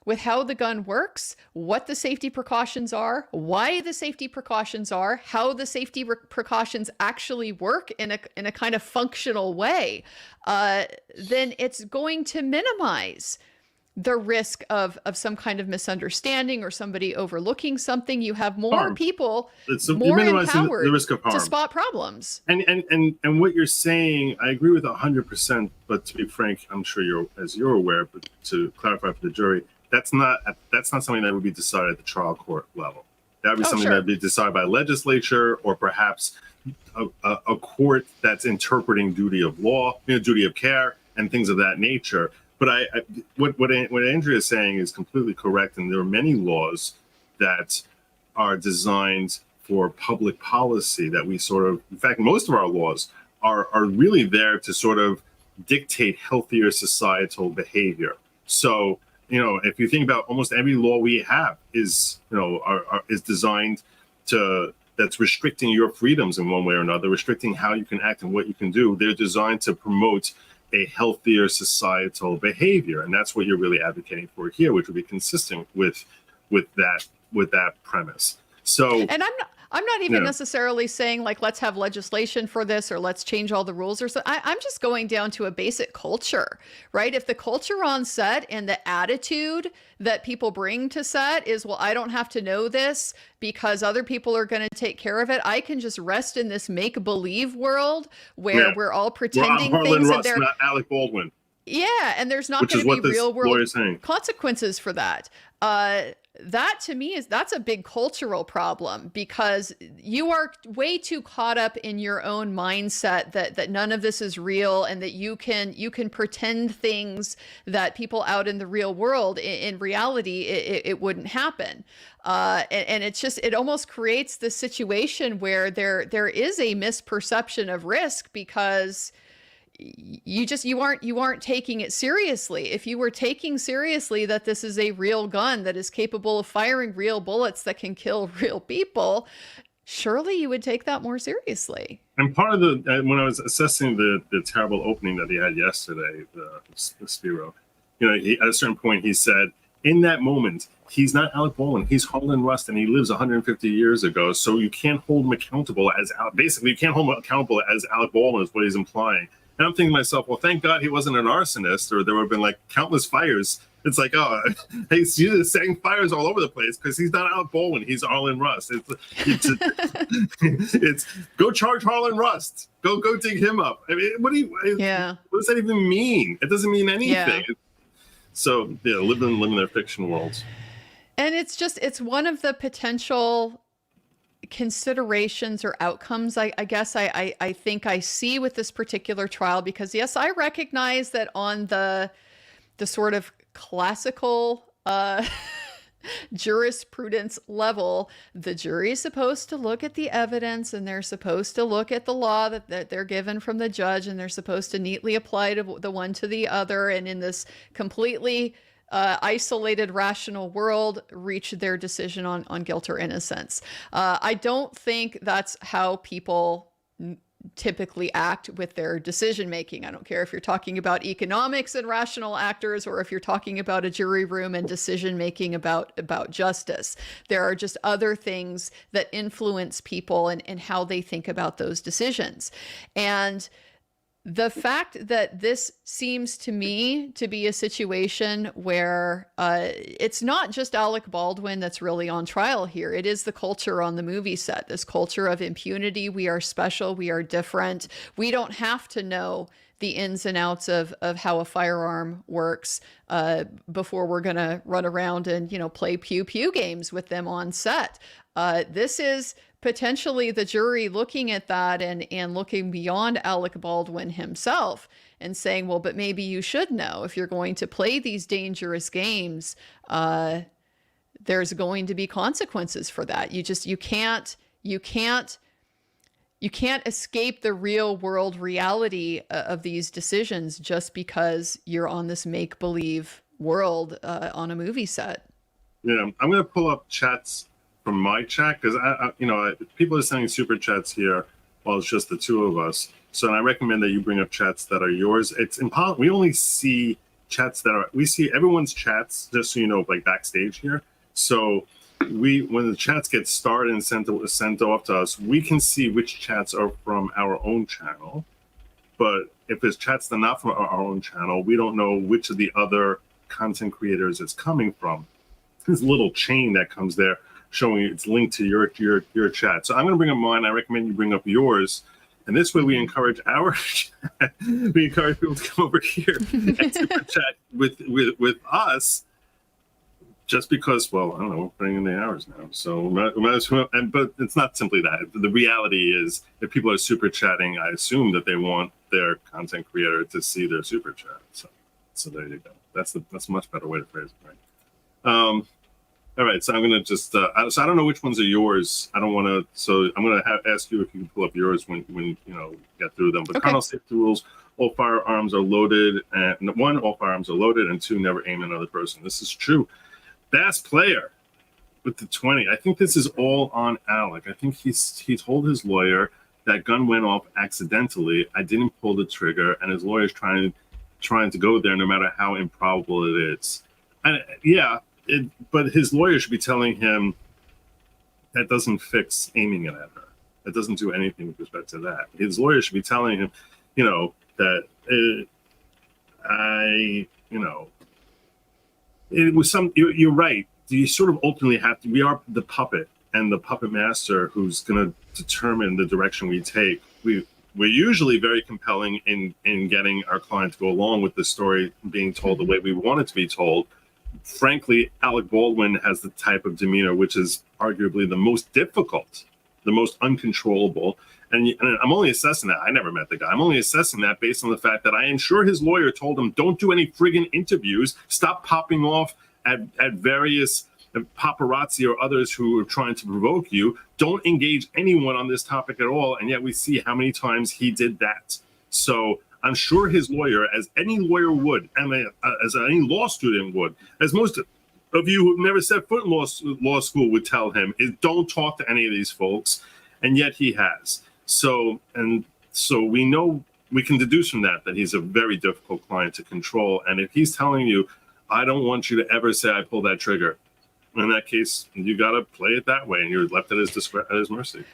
with how the gun works, what the safety precautions are, why the safety precautions are, how the safety precautions actually work in a kind of functional way, then it's going to minimize the risk of some kind of misunderstanding or somebody overlooking something. You have more people more empowered the risk of harm to spot problems. And what you're saying, I agree with 100%. But to be frank, I'm sure you're aware, but to clarify for the jury, that's not something that would be decided at the trial court level. That would be something that would be decided by legislature, or perhaps a court that's interpreting duty of law, duty of care, and things of that nature. But what Andrea is saying is completely correct, and there are many laws that are designed for public policy that we sort of, in fact, most of our laws are really there to sort of dictate healthier societal behavior. So, if you think about almost every law we have is, is designed that's restricting your freedoms in one way or another, restricting how you can act and what you can do. They're designed to promote a healthier societal behavior, and that's what you're really advocating for here, which would be consistent with that premise. So, and I'm not even necessarily saying like let's have legislation for this or let's change all the rules or so. I'm just going down to a basic culture, right? If the culture on set and the attitude that people bring to set is, well, I don't have to know this because other people are going to take care of it. I can just rest in this make-believe world where we're all pretending things. And they're not Alec Baldwin. Yeah, and there's not going to be real world consequences for that. That to me that's a big cultural problem because you are way too caught up in your own mindset that none of this is real and that you can pretend things that people out in the real world in reality it wouldn't happen. And it's just, it almost creates this situation where there is a misperception of risk because you aren't taking it seriously. If you were taking seriously that this is a real gun that is capable of firing real bullets that can kill real people, surely you would take that more seriously. And part of when I was assessing the terrible opening that he had yesterday, the Spiro, at a certain point he said, in that moment, he's not Alec Baldwin. He's Harlan Rust, and he lives 150 years ago. So you can't hold him accountable you can't hold him accountable as Alec Baldwin is what he's implying. And I'm thinking to myself, well, thank God he wasn't an arsonist, or there would have been like countless fires. It's like, oh, he's setting fires all over the place because he's not Alec Baldwin. He's Harlan Rust. It's go charge Harlan Rust. Go dig him up. I mean, what does that even mean? It doesn't mean anything. Yeah. So yeah, living in their fiction worlds. And it's one of the potential considerations or outcomes I guess I think I see with this particular trial, because yes, I recognize that on the sort of classical jurisprudence level, the jury is supposed to look at the evidence and they're supposed to look at the law that they're given from the judge, and they're supposed to neatly apply to the one to the other, and in this completely isolated rational world reach their decision on guilt or innocence. I don't think that's how people typically act with their decision making. I don't care if you're talking about economics and rational actors, or if you're talking about a jury room and decision making about justice. There are just other things that influence people and how they think about those decisions. And the fact that this seems to me to be a situation where it's not just Alec Baldwin that's really on trial here. It is the culture on the movie set, this culture of impunity. We are special. We are different. We don't have to know the ins and outs of how a firearm works before we're going to run around and, play pew-pew games with them on set. This is potentially the jury looking at that and looking beyond Alec Baldwin himself and saying, well, but maybe you should know if you're going to play these dangerous games, there's going to be consequences for that. You can't escape the real world reality of these decisions just because you're on this make-believe world on a movie set. Yeah, I'm going to pull up chats from my chat, because people are sending super chats here while it's just the two of us. So I recommend that you bring up chats that are yours. It's impossible. We only see chats we see everyone's chats, just so you know, like backstage here. So when the chats get started and sent off to us, we can see which chats are from our own channel. But if there's chats that are not from our own channel, we don't know which of the other content creators it's coming from. There's a little chain that comes there showing it's linked to your chat. So I'm going to bring up mine. I recommend you bring up yours. And this way we encourage our chat. We encourage people to come over here and super chat with us, just because, well, I don't know, we're putting in the hours now. So, but it's not simply that. The reality is, if people are super chatting, I assume that they want their content creator to see their super chat. So. So there you go. That's a much better way to phrase it, right? All right, so I'm gonna just so I don't know which ones are yours. I don't want to. So I'm gonna ask you if you can pull up yours when get through them. But Okay. Colonel safety rules: all firearms are loaded, and one, all firearms are loaded, and two, never aim at another person. This is true. Bass player with the 20. I think this is all on Alec. I think he told his lawyer that gun went off accidentally. I didn't pull the trigger, and his lawyer's trying to go there, no matter how improbable it is. And yeah. But his lawyer should be telling him that doesn't fix aiming it at her. That doesn't do anything with respect to that. His lawyer should be telling him, that it was some. You're right. You sort of ultimately have to. We are the puppet and the puppet master who's going to determine the direction we take. We're usually very compelling in getting our client to go along with the story being told the way we want it to be told. Frankly, Alec Baldwin has the type of demeanor which is arguably the most difficult, the most uncontrollable. And I'm only assessing that. I never met the guy. I'm only assessing that based on the fact that I am sure his lawyer told him, don't do any friggin' interviews. Stop popping off at various paparazzi or others who are trying to provoke you. Don't engage anyone on this topic at all. And yet we see how many times he did that. So I'm sure his lawyer, as any lawyer would, and as any law student would, as most of you who've never set foot in law school would tell him, is don't talk to any of these folks. And yet he has. So we know, we can deduce from that he's a very difficult client to control. And if he's telling you, I don't want you to ever say I pulled that trigger, in that case, you got to play it that way, and you're left at his mercy.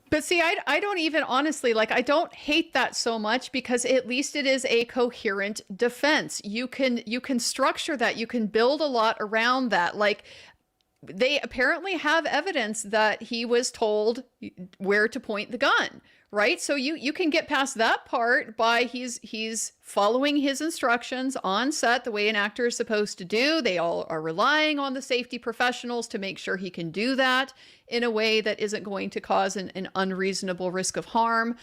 But see, I don't even honestly, I don't hate that so much, because at least it is a coherent defense. You can structure that. You can build a lot around that. They apparently have evidence that he was told where to point the gun, right? So you can get past that part by he's following his instructions on set the way an actor is supposed to do. They all are relying on the safety professionals to make sure he can do that in a way that isn't going to cause an unreasonable risk of harm.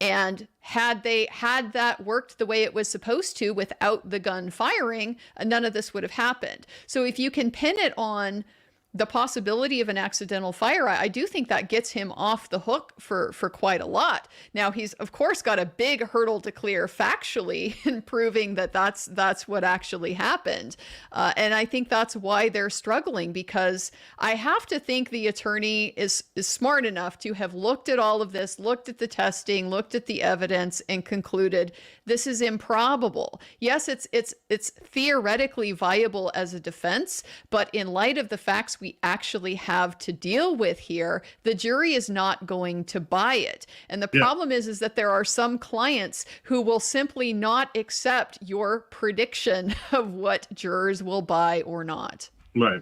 And had that worked the way it was supposed to without the gun firing, none of this would have happened. So if you can pin it on the possibility of an accidental fire, I do think that gets him off the hook for quite a lot. Now, he's of course got a big hurdle to clear factually in proving that that's what actually happened. And I think that's why they're struggling, because I have to think the attorney is smart enough to have looked at all of this, looked at the testing, looked at the evidence, and concluded this is improbable. Yes, it's theoretically viable as a defense, but in light of the facts we actually have to deal with here, the jury is not going to buy it. And the problem is that there are some clients who will simply not accept your prediction of what jurors will buy or not. Right.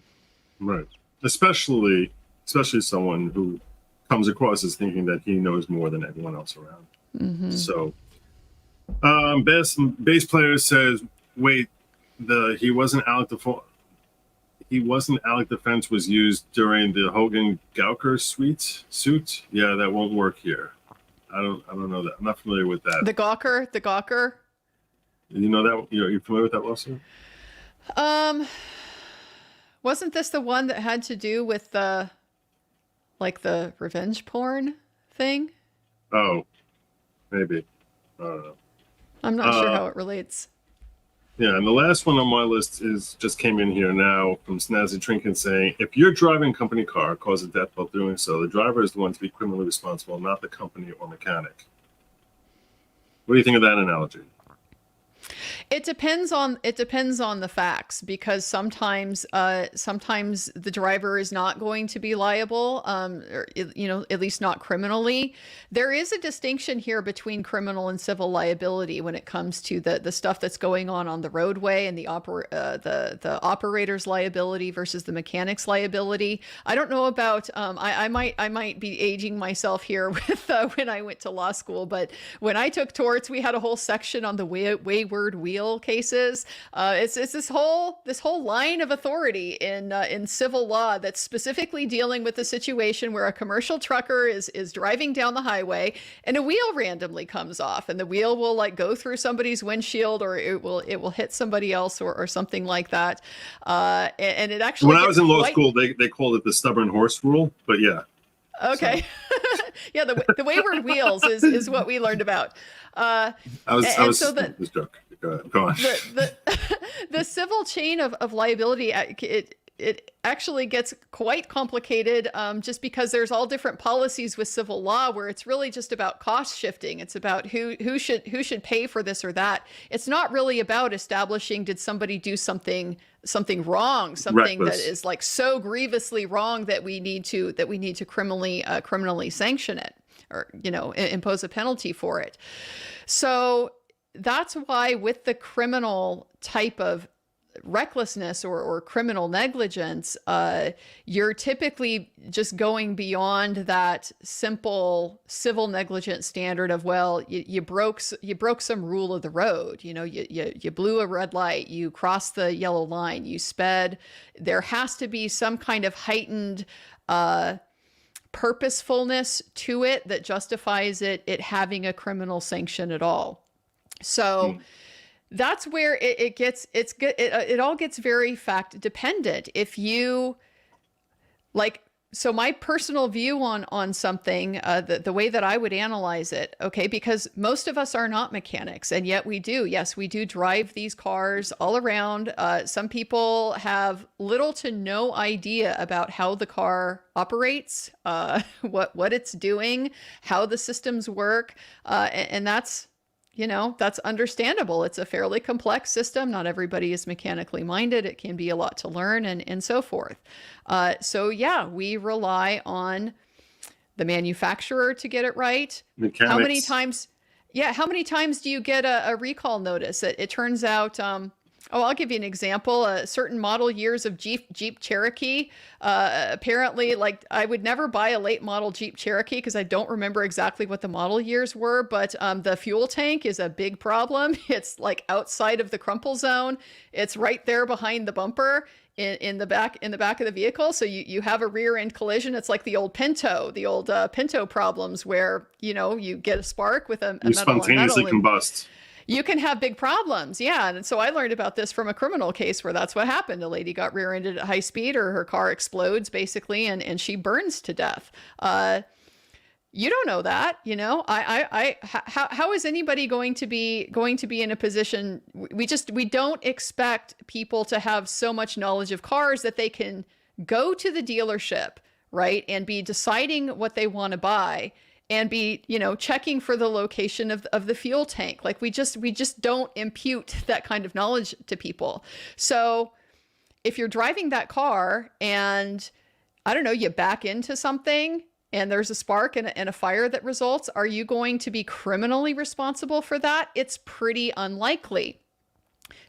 Especially someone who comes across as thinking that he knows more than everyone else around. Mm-hmm. So, bass player says, wait, he wasn't Alec Defense was used during the Hogan Gawker suit. Yeah, that won't work here. I don't know that. I'm not familiar with that. The Gawker. You know that? You're familiar with that lawsuit? Wasn't this the one that had to do with the revenge porn thing? Oh, maybe. I don't know. I'm not sure how it relates. Yeah, and the last one on my list just came in here now from Snazzy Trinket saying, if you're driving a company car, cause a death while doing so, the driver is the one to be criminally responsible, not the company or mechanic. What do you think of that analogy? It depends on the facts, because sometimes the driver is not going to be liable, or, at least not criminally. There is a distinction here between criminal and civil liability when it comes to the stuff that's going on the roadway, and the operator's liability versus the mechanic's liability. I don't know about I might be aging myself here with when I went to law school, but when I took torts, we had a whole section on the wayward wheel wheel cases. It's this whole line of authority in civil law that's specifically dealing with the situation where a commercial trucker is driving down the highway and a wheel randomly comes off, and the wheel will like go through somebody's windshield, or it will hit somebody else, or something like that. And it actually, when I was in law school, they called it the stubborn horse rule, but yeah. Okay. So. Yeah, the wayward wheels is what we learned about. This joke. Go on. The civil chain of liability, it actually gets quite complicated, just because there's all different policies with civil law where it's really just about cost shifting. It's about who should pay for this or that. It's not really about establishing, did somebody do something wrong, something reckless, that is like so grievously wrong that we need to criminally sanction it, or impose a penalty for it. So that's why with the criminal type of recklessness or criminal negligence, you're typically just going beyond that simple civil negligence standard of, well, you broke some rule of the road. You blew a red light, you crossed the yellow line, you sped. There has to be some kind of heightened purposefulness to it that justifies it having a criminal sanction at all. So that's where it all gets very fact dependent. If you so my personal view on something, the way that I would analyze it, okay, because most of us are not mechanics, and yet we do drive these cars all around. Some people have little to no idea about how the car operates, what it's doing, how the systems work, and that's understandable. It's a fairly complex system. Not everybody is mechanically minded. It can be a lot to learn and so forth. So yeah, we rely on the manufacturer to get it right. Mechanics. How many times do you get a recall notice? It turns out, I'll give you an example. Certain model years of Jeep Cherokee, apparently, I would never buy a late model Jeep Cherokee because I don't remember exactly what the model years were, but the fuel tank is a big problem. It's outside of the crumple zone. It's right there behind the bumper in the back of the vehicle. So you have a rear end collision. It's like the old Pinto problems where, you get a spark with a you spontaneously combust. You can have big problems. Yeah. And so I learned about this from a criminal case where that's what happened. A lady got rear-ended at high speed, or her car explodes basically, and she burns to death. You don't know that, how is anybody going to be in a position? We don't expect people to have so much knowledge of cars that they can go to the dealership, right, and be deciding what they want to buy, and be, checking for the location of the fuel tank. We just don't impute that kind of knowledge to people. So if you're driving that car and, I don't know, you back into something and there's a spark and a fire that results, are you going to be criminally responsible for that? It's pretty unlikely.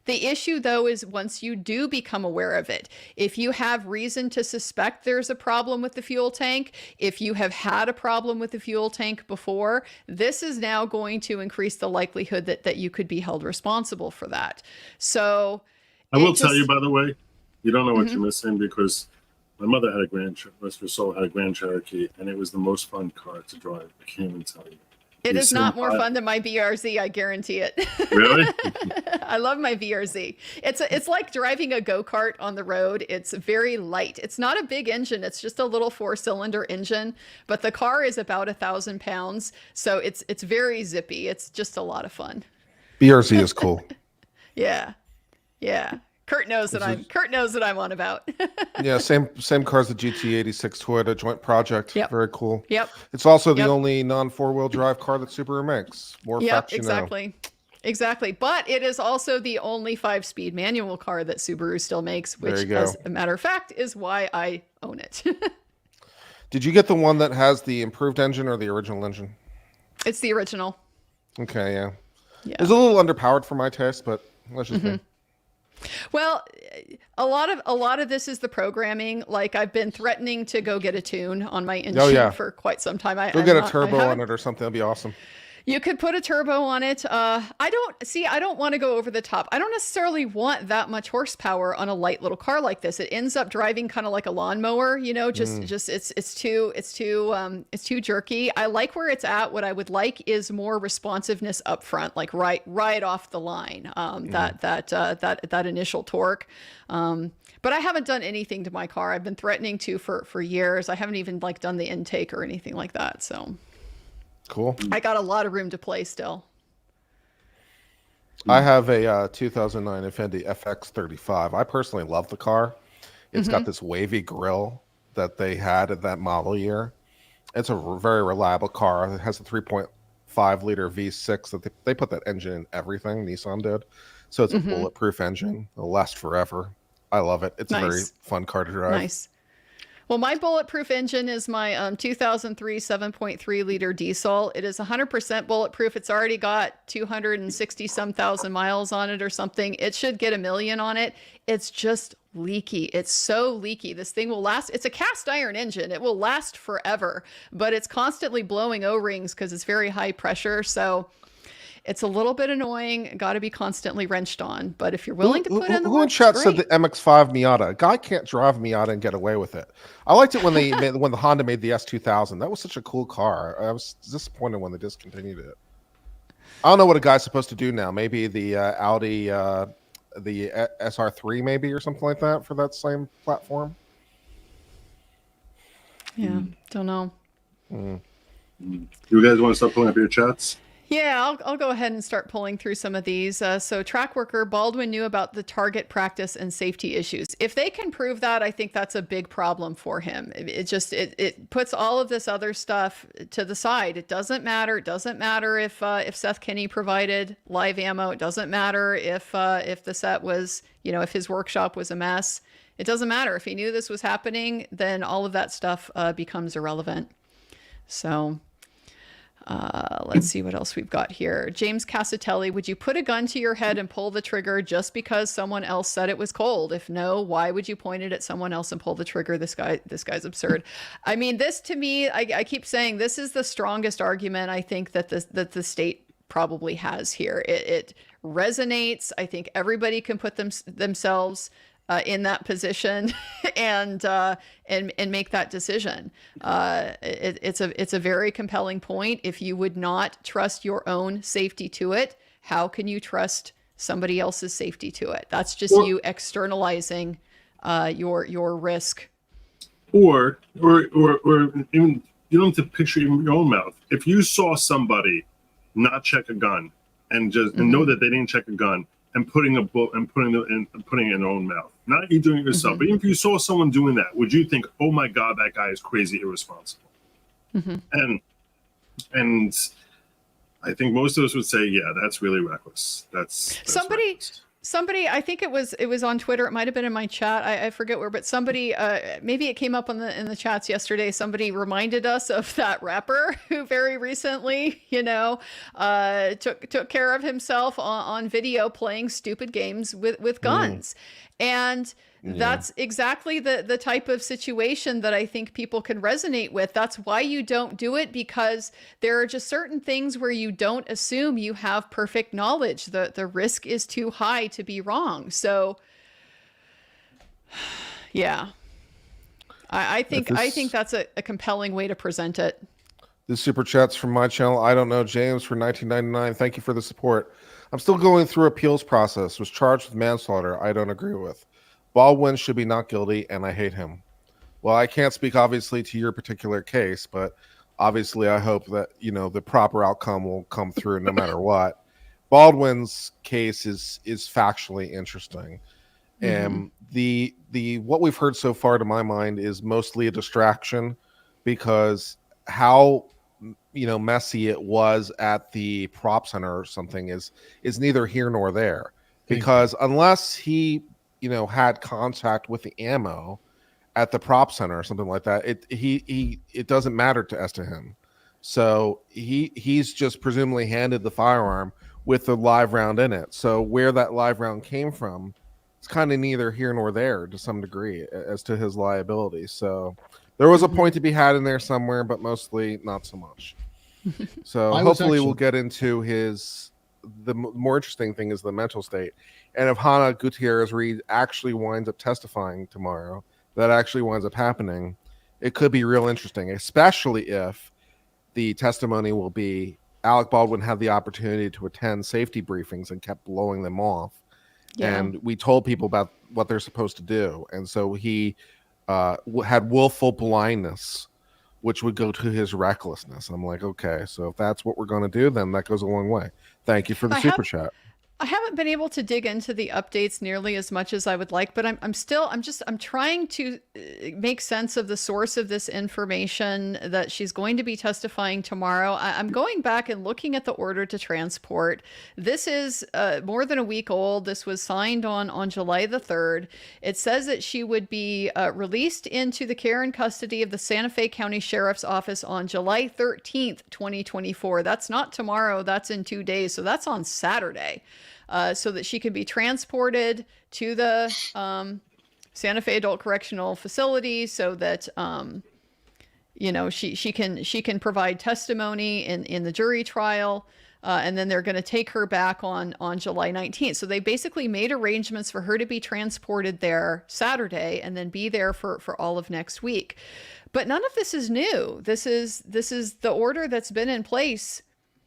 The issue, though, is once you do become aware of it, if you have reason to suspect there's a problem with the fuel tank, if you have had a problem with the fuel tank before, this is now going to increase the likelihood that you could be held responsible for that. So I will tell you, by the way, you don't know what you're missing, because my mother had a Grand Cherokee, and it was the most fun car to drive. I can't even tell you. It is not more fun than my VRZ, I guarantee it. Really? I love my VRZ. It's like driving a go-kart on the road. It's very light. It's not a big engine. It's just a little 4-cylinder engine, but the car is about 1,000 pounds. So it's very zippy. It's just a lot of fun. BRZ is cool. Yeah. Kurt knows that I'm on about. Yeah, same car as the GT86 Toyota joint project. Yep. Very cool. Yep. It's also the only non-4-wheel drive car that Subaru makes. More facts you know. Exactly. But it is also the only 5-speed manual car that Subaru still makes, which, as a matter of fact, is why I own it. Did you get the one that has the improved engine or the original engine? It's the original. Okay, yeah. It's a little underpowered for my taste, but let's just say. Well, a lot of this is the programming. I've been threatening to go get a tune on my engine for quite some time. Go get a turbo on it or something. That'd be awesome. You could put a turbo on it. I don't want to go over the top. I don't necessarily want that much horsepower on a light little car like this. It ends up driving kind of like a lawnmower, you know, just it's too jerky. I like where it's at. What I would like is more responsiveness up front, like right off the line. That initial torque. But I haven't done anything to my car. I've been threatening to for years. I haven't even like done the intake or anything like that. So cool. I got a lot of room to play still. I have a 2009 Infiniti FX35. I personally love the car. It's got this wavy grille that they had in that model year. It's a very reliable car. It has a 3.5 liter V6 that they put that engine in everything. Nissan did. So it's a bulletproof engine. It'll last forever. I love it. It's a very fun car to drive. Nice. Well, my bulletproof engine is my 2003 7.3 liter diesel. It is 100% bulletproof. It's already got 260 some thousand miles on it or something. It should get 1 million on it. It's just leaky. It's so leaky. This thing will last. It's a cast iron engine. It will last forever, but it's constantly blowing O-rings because it's very high pressure. So it's a little bit annoying. Got to be constantly wrenched on. But if you're willing to put in the work, who in chat said the MX-5 Miata? A guy can't drive a Miata and get away with it. I liked it when they when the Honda made the S2000. That was such a cool car. I was disappointed when they discontinued it. I don't know what a guy's supposed to do now. Maybe the Audi, the SR3, maybe, or something like that for that same platform. Yeah, don't know. You guys want to start pulling up your chats? Yeah, I'll go ahead and start pulling through some of these. So track worker, Baldwin knew about the target practice and safety issues. If they can prove that, I think that's a big problem for him. It puts all of this other stuff to the side. It doesn't matter. It doesn't matter if Seth Kenny provided live ammo. It doesn't matter if the set was, if his workshop was a mess. It doesn't matter. If he knew this was happening, then all of that stuff becomes irrelevant. So let's see what else we've got here. James Cassatelli, would you put a gun to your head and pull the trigger just because someone else said it was cold? If no, why would you point it at someone else and pull the trigger? This guy's absurd. I mean, this to me, I keep saying this is the strongest argument I think that the state probably has here. It resonates. I think everybody can put themselves in that position and make that decision. It's a very compelling point. If you would not trust your own safety to it, how can you trust somebody else's safety to it? That's just you externalizing your risk. Or even you don't have to picture even your own mouth. If you saw somebody not check a gun and know that they didn't check a gun, and putting a book and putting it in their own mouth. Not you doing it yourself, but even if you saw someone doing that, would you think, "Oh my God, that guy is crazy irresponsible"? And I think most of us would say, "Yeah, that's really reckless." That's Somebody, I think it was on Twitter. It might have been in my chat. I forget where, but somebody, maybe it came up in the chats yesterday. Somebody reminded us of that rapper who very recently, took care of himself on video playing stupid games with guns. And that's exactly the type of situation that I think people can resonate with. That's why you don't do it, because there are just certain things where you don't assume you have perfect knowledge. The risk is too high to be wrong. So yeah, I think that's a compelling way to present it. This super chat's from my channel. I don't know, James, for 1999. Thank you for the support. I'm still going through appeals process. Was charged with manslaughter. I don't agree with. Baldwin should be not guilty, and I hate him. Well, I can't speak obviously to your particular case, but obviously I hope that the proper outcome will come through no matter what. Baldwin's case is factually interesting, and the what we've heard so far, to my mind, is mostly a distraction, because how messy it was at the prop center or something is neither here nor there, because unless he had contact with the ammo at the prop center or something like that, it doesn't matter to him. So he's just presumably handed the firearm with the live round in it. So where that live round came from, it's kind of neither here nor there to some degree as to his liability. So there was a point to be had in there somewhere, but mostly not so much. So I was hopefully we'll actually- get into his. The more interesting thing is the mental state, and if Hannah Gutierrez Reed actually winds up testifying tomorrow, that actually winds up happening, it could be real interesting, especially if the testimony will be Alec Baldwin had the opportunity to attend safety briefings and kept blowing them off. Yeah. And we told people about what they're supposed to do. And so he had willful blindness, which would go to his recklessness. I'm like, okay, so if that's what we're going to do, then that goes a long way. Thank you for the super chat. I haven't been able to dig into the updates nearly as much as I would like, but I'm trying to make sense of the source of this information that she's going to be testifying tomorrow. I'm going back and looking at the order to transport. This is more than a week old. This was signed on July the 3rd. It says that she would be released into the care and custody of the Santa Fe County Sheriff's Office on July 13th, 2024. That's not tomorrow. That's in 2 days. So that's on Saturday. So that she can be transported to the Santa Fe Adult Correctional Facility, so that she can provide testimony in the jury trial, and then they're going to take her back on July 19th. So they basically made arrangements for her to be transported there Saturday and then be there for all of next week. But none of this is new. This is the order that's been in place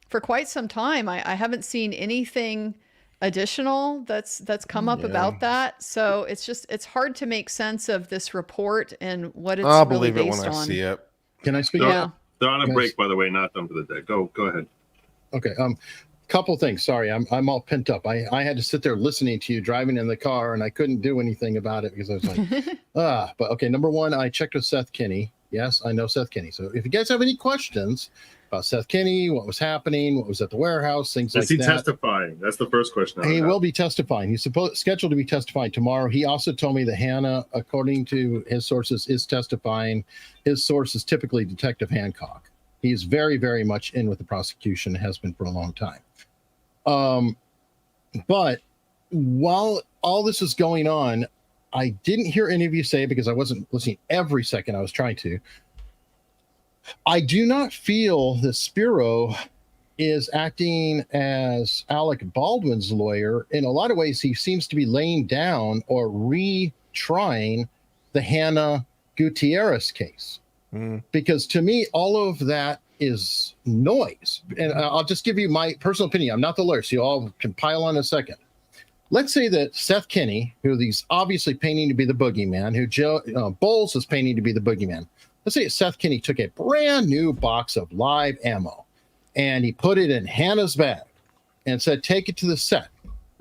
for quite some time. I haven't seen anything additional that's come up about that. So it's hard to make sense of this report and what it's I'll really believe it based when I on. see it. Can I speak? Yeah. They're on a break, by the way, not done for the day. Go ahead. Okay. Couple things. Sorry, I'm all pent up. I had to sit there listening to you driving in the car, and I couldn't do anything about it because I was like, But okay. Number one, I checked with Seth Kenny. Yes, I know Seth Kenny. So if you guys have any questions about Seth Kenny, what was happening, what was at the warehouse, things like that. Is he testifying? That's the first question. He will be testifying. He's scheduled to be testifying tomorrow. He also told me that Hannah, according to his sources, is testifying. His source is typically Detective Hancock. He's very, very much in with the prosecution, has been for a long time. But while all this is going on, I didn't hear any of you say, because I wasn't listening every second I was trying to, I do not feel that Spiro is acting as Alec Baldwin's lawyer. In a lot of ways, he seems to be laying down or retrying the Hannah Gutierrez case. Because to me, all of that is noise. And I'll just give you my personal opinion. I'm not the lawyer, so you all can pile on in a second. Let's say that Seth Kenny, who he's obviously painting to be the boogeyman, who Joe Bowles is painting to be the boogeyman. Let's say Seth Kenny took a brand new box of live ammo and he put it in Hannah's bag and said, take it to the set.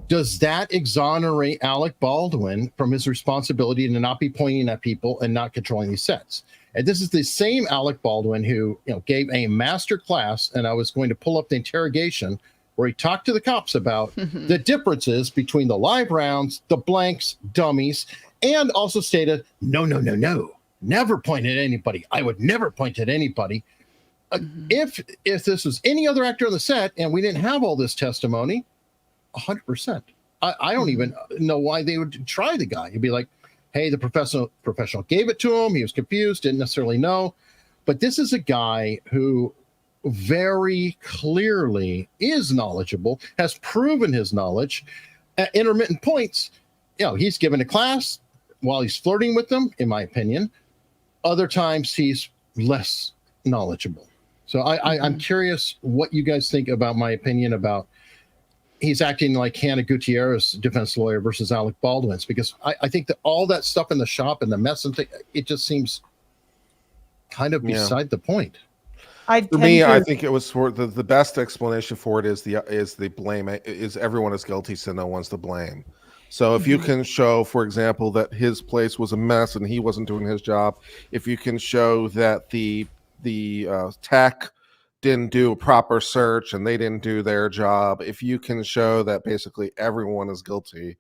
Does that exonerate Alec Baldwin from his responsibility to not be pointing at people and not controlling these sets? And this is the same Alec Baldwin who gave a master class, and I was going to pull up the interrogation where he talked to the cops about the differences between the live rounds, the blanks, dummies, and also stated, no, never point at anybody. I would never point at anybody. If this was any other actor on the set and we didn't have all this testimony, 100%. I don't even know why they would try the guy. You'd be like, hey, the professional gave it to him. He was confused, didn't necessarily know. But this is a guy who very clearly is knowledgeable, has proven his knowledge at intermittent points. He's given a class while he's flirting with them, in my opinion. Other times he's less knowledgeable. So I'm curious what you guys think about my opinion about he's acting like Hannah Gutierrez defense lawyer versus Alec Baldwin's, because I think that all that stuff in the shop and the mess and it just seems kind of beside the point. For me, I think it was for the best explanation for it is the blame is everyone is guilty, so no one's to blame. So if you can show, for example, that his place was a mess and he wasn't doing his job, if you can show that the tech didn't do a proper search and they didn't do their job, if you can show that basically everyone is guilty,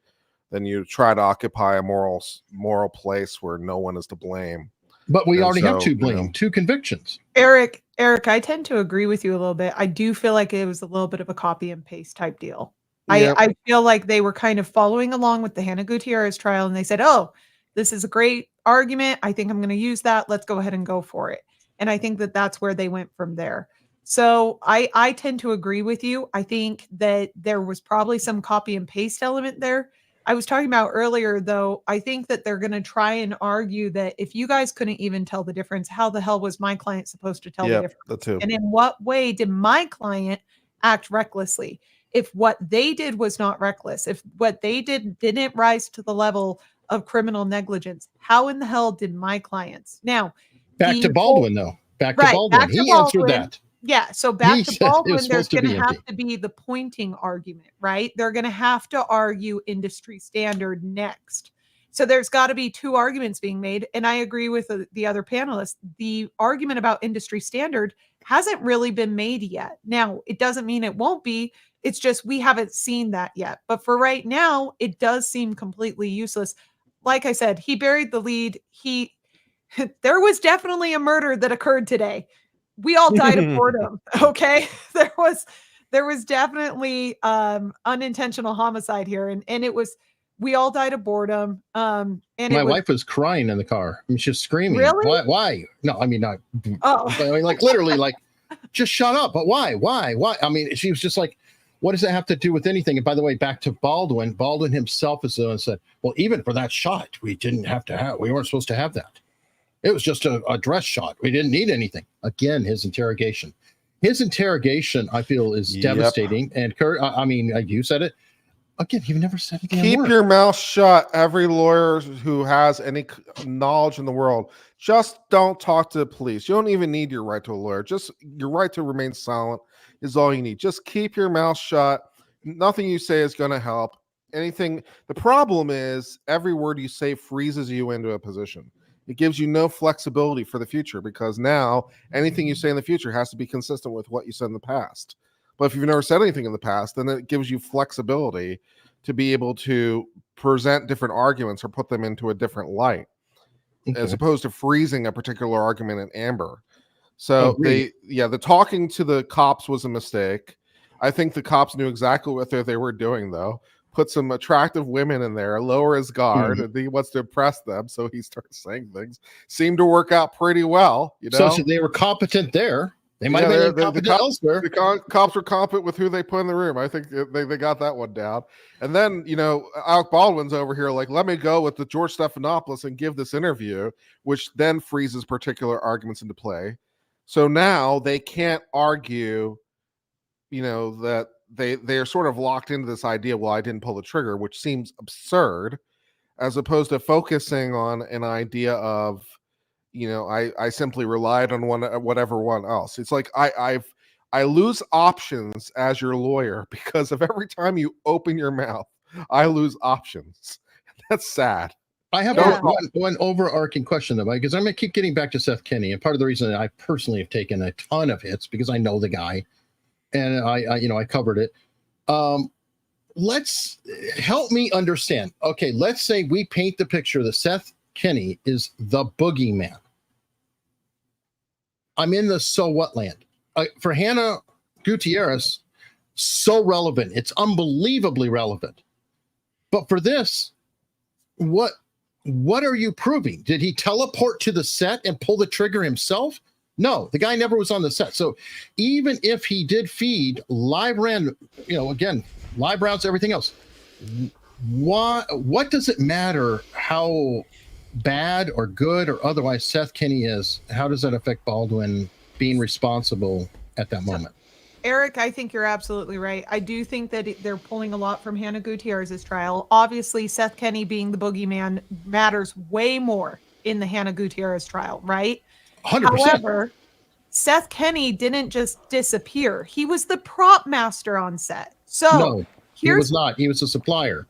then you try to occupy a moral place where no one is to blame. But we already have two convictions. Eric, I tend to agree with you a little bit. I do feel like it was a little bit of a copy and paste type deal. Yeah. I feel like they were kind of following along with the Hannah Gutierrez trial, and they said, oh, this is a great argument. I think I'm going to use that. Let's go ahead and go for it. And I think that that's where they went from there. So I tend to agree with you. I think that there was probably some copy and paste element there. I was talking about earlier, though, I think that they're going to try and argue that if you guys couldn't even tell the difference, how the hell was my client supposed to tell the difference? That too. And in what way did my client act recklessly? If what they did was not reckless, if what they did didn't rise to the level of criminal negligence, how in the hell did my clients? Now, Back to Baldwin, though. Back to Right, Baldwin. back to He answered Baldwin. that. Yeah, so back He to said it was Baldwin, there's supposed to going be to have empty. to be the pointing argument, right? They're going to have to argue industry standard next. So there's got to be two arguments being made. And I agree with the other panelists. The argument about industry standard hasn't really been made yet. Now, it doesn't mean it won't be. It's just we haven't seen that yet. But for right now, it does seem completely useless. Like I said, he buried the lead. There was definitely a murder that occurred today. We all died of boredom. Okay. There was definitely unintentional homicide here. And we all died of boredom. And my wife was crying in the car. I mean, she was screaming. Really? Why? No, I mean, not. Oh. I mean, like literally, like, just shut up. But why? I mean, she was just like, what does that have to do with anything? And by the way, back to Baldwin. Baldwin himself is the one who said, well, even for that shot, we weren't supposed to have that. It was just a dress shot. We didn't need anything. Again, his interrogation, I feel, is devastating. And Kurt, I mean, you said it. Again, you've never said it. Keep your mouth shut. Every lawyer who has any knowledge in the world, just don't talk to the police. You don't even need your right to a lawyer. Just your right to remain silent is all you need. Just keep your mouth shut. Nothing you say is going to help. Anything. The problem is every word you say freezes you into a position. It gives you no flexibility for the future because now anything you say in the future has to be consistent with what you said in the past. But if you've never said anything in the past, then it gives you flexibility to be able to present different arguments or put them into a different light, as opposed to freezing a particular argument in amber. So the talking to the cops was a mistake. I think the cops knew exactly what they were doing, though. Put some attractive women in there, lower his guard, and he wants to impress them, so he starts saying things. Seemed to work out pretty well, you know. So they were competent there. They might have been competent elsewhere. The cops were competent with who they put in the room. I think they got that one down. And then, you know, Alec Baldwin's over here like, let me go with the George Stephanopoulos and give this interview, which then freezes particular arguments into play. So now they can't argue, you know, that they are sort of locked into this idea, well, I didn't pull the trigger, which seems absurd, as opposed to focusing on an idea of, you know, I simply relied on whatever one else. It's like I lose options as your lawyer because of every time you open your mouth, I lose options. That's sad. I have one overarching question though, because I'm going to keep getting back to Seth Kenny, and part of the reason that I personally have taken a ton of hits because I know the guy. And I covered it. Let's help me understand. Okay, let's say we paint the picture that Seth Kenny is the boogeyman. I'm in the so what land. For Hannah Gutierrez, so relevant. It's unbelievably relevant. But for this, what are you proving? Did he teleport to the set and pull the trigger himself? No, the guy never was on the set. So even if he did feed live ran, again, live routes, everything else, what does it matter how bad or good or otherwise Seth Kenny is? How does that affect Baldwin being responsible at that moment? Eric, I think you're absolutely right. I do think that they're pulling a lot from Hannah Gutierrez's trial. Obviously, Seth Kenny being the boogeyman matters way more in the Hannah Gutierrez trial, right? 100%. However, Seth Kenny didn't just disappear. He was the prop master on set. So no, he was not. He was a supplier.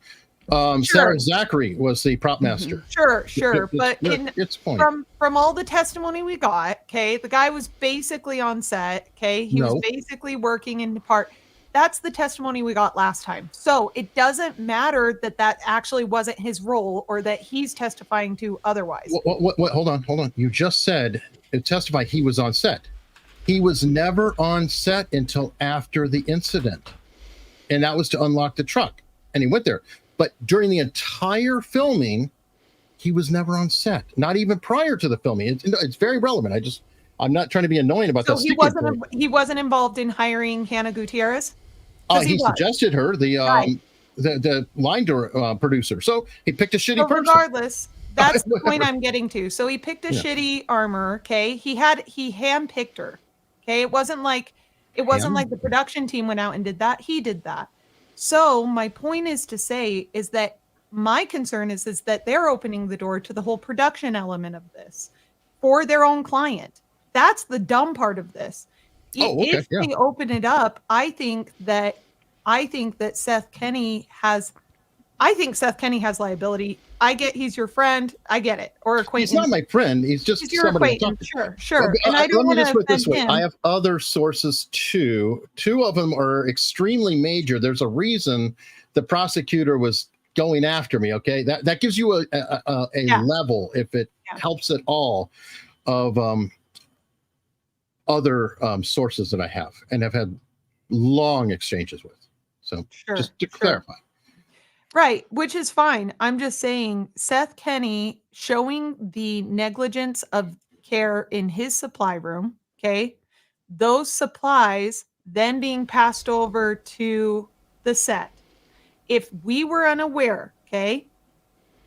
Sarah Zachary was the prop master. Sure. But from all the testimony we got, okay, the guy was basically on set. Okay, he was basically working in the part. That's the testimony we got last time. So it doesn't matter that actually wasn't his role or that he's testifying to otherwise. What, hold on. You just said it testified he was on set. He was never on set until after the incident. And that was to unlock the truck. And he went there. But during the entire filming, he was never on set. Not even prior to the filming. It's very relevant. I'm not trying to be annoying about So that. he wasn't involved in hiring Hannah Gutierrez? He suggested her the line producer. So he picked a shitty person. Regardless, that's the point I'm getting to. So he picked a shitty armor. Okay, he handpicked her. Okay, it wasn't like the production team went out and did that. He did that. So my point is to say is that my concern is that they're opening the door to the whole production element of this for their own client. That's the dumb part of this. If they open it up, I think that Seth Kenny has liability. I get he's your friend. I get it. Or acquaintance. He's not my friend. He's just he's your acquaintance. Sure. And I don't let me want just to put it this offend way. him. I have other sources too. Two of them are extremely major. There's a reason the prosecutor was going after me. Okay, that gives you a level, if it helps at all, of other sources that I have and have had long exchanges with. So just to clarify. Right, which is fine. I'm just saying Seth Kenny showing the negligence of care in his supply room, okay? Those supplies then being passed over to the set. If we were unaware, okay?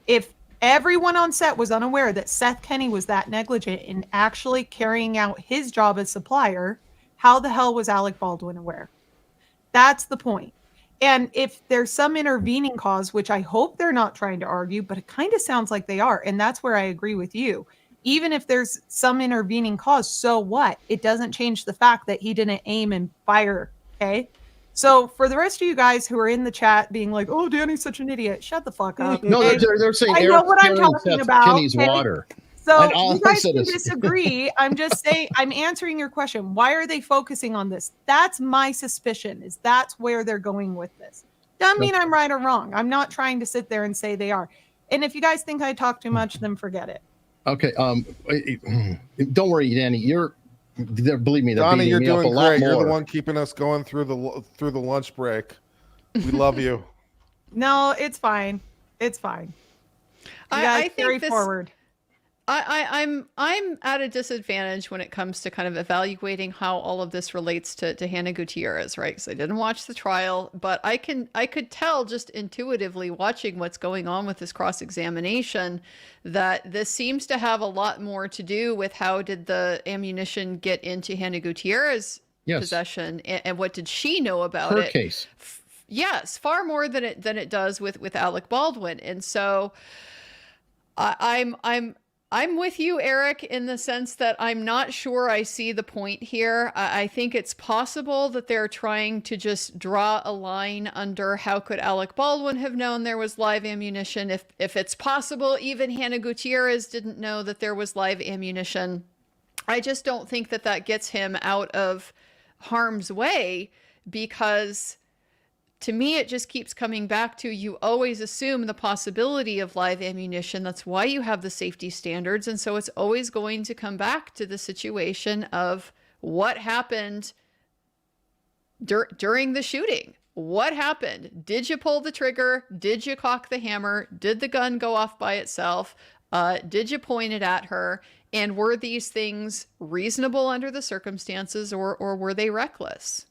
If everyone on set was unaware that Seth Kenny was that negligent in actually carrying out his job as supplier, how the hell was Alec Baldwin aware? That's the point. And if there's some intervening cause, which I hope they're not trying to argue, but it kind of sounds like they are. And that's where I agree with you. Even if there's some intervening cause, so what? It doesn't change the fact that he didn't aim and fire. Okay. So for the rest of you guys who are in the chat being like, oh, Danny's such an idiot, shut the fuck up. No, okay? they're saying I know what I'm talking about. Kenny's okay? water. So you guys can disagree. I'm just saying, I'm answering your question. Why are they focusing on this? That's my suspicion, is that's where they're going with this. Doesn't mean I'm right or wrong. I'm not trying to sit there and say they are. And if you guys think I talk too much, then forget it. Okay. Don't worry, Danny. Believe me, Donnie, you're doing great. You're the one keeping us going through the lunch break. We love you. No, it's fine. It's fine. I think forward. I'm at a disadvantage when it comes to kind of evaluating how all of this relates to Hannah Gutierrez, right? Because I didn't watch the trial, but I could tell just intuitively watching what's going on with this cross-examination that this seems to have a lot more to do with how did the ammunition get into Hannah Gutierrez's possession, and what did she know about her it? Case. Yes, far more than it does with Alec Baldwin, and so I'm with you, Eric, in the sense that I'm not sure I see the point here. I think it's possible that they're trying to just draw a line under how could Alec Baldwin have known there was live ammunition. If it's possible, even Hannah Gutierrez didn't know that there was live ammunition. I just don't think that gets him out of harm's way, because to me, it just keeps coming back to, you always assume the possibility of live ammunition. That's why you have the safety standards. And so it's always going to come back to the situation of what happened during the shooting. What happened? Did you pull the trigger? Did you cock the hammer? Did the gun go off by itself? Did you point it at her? And were these things reasonable under the circumstances, or were they reckless?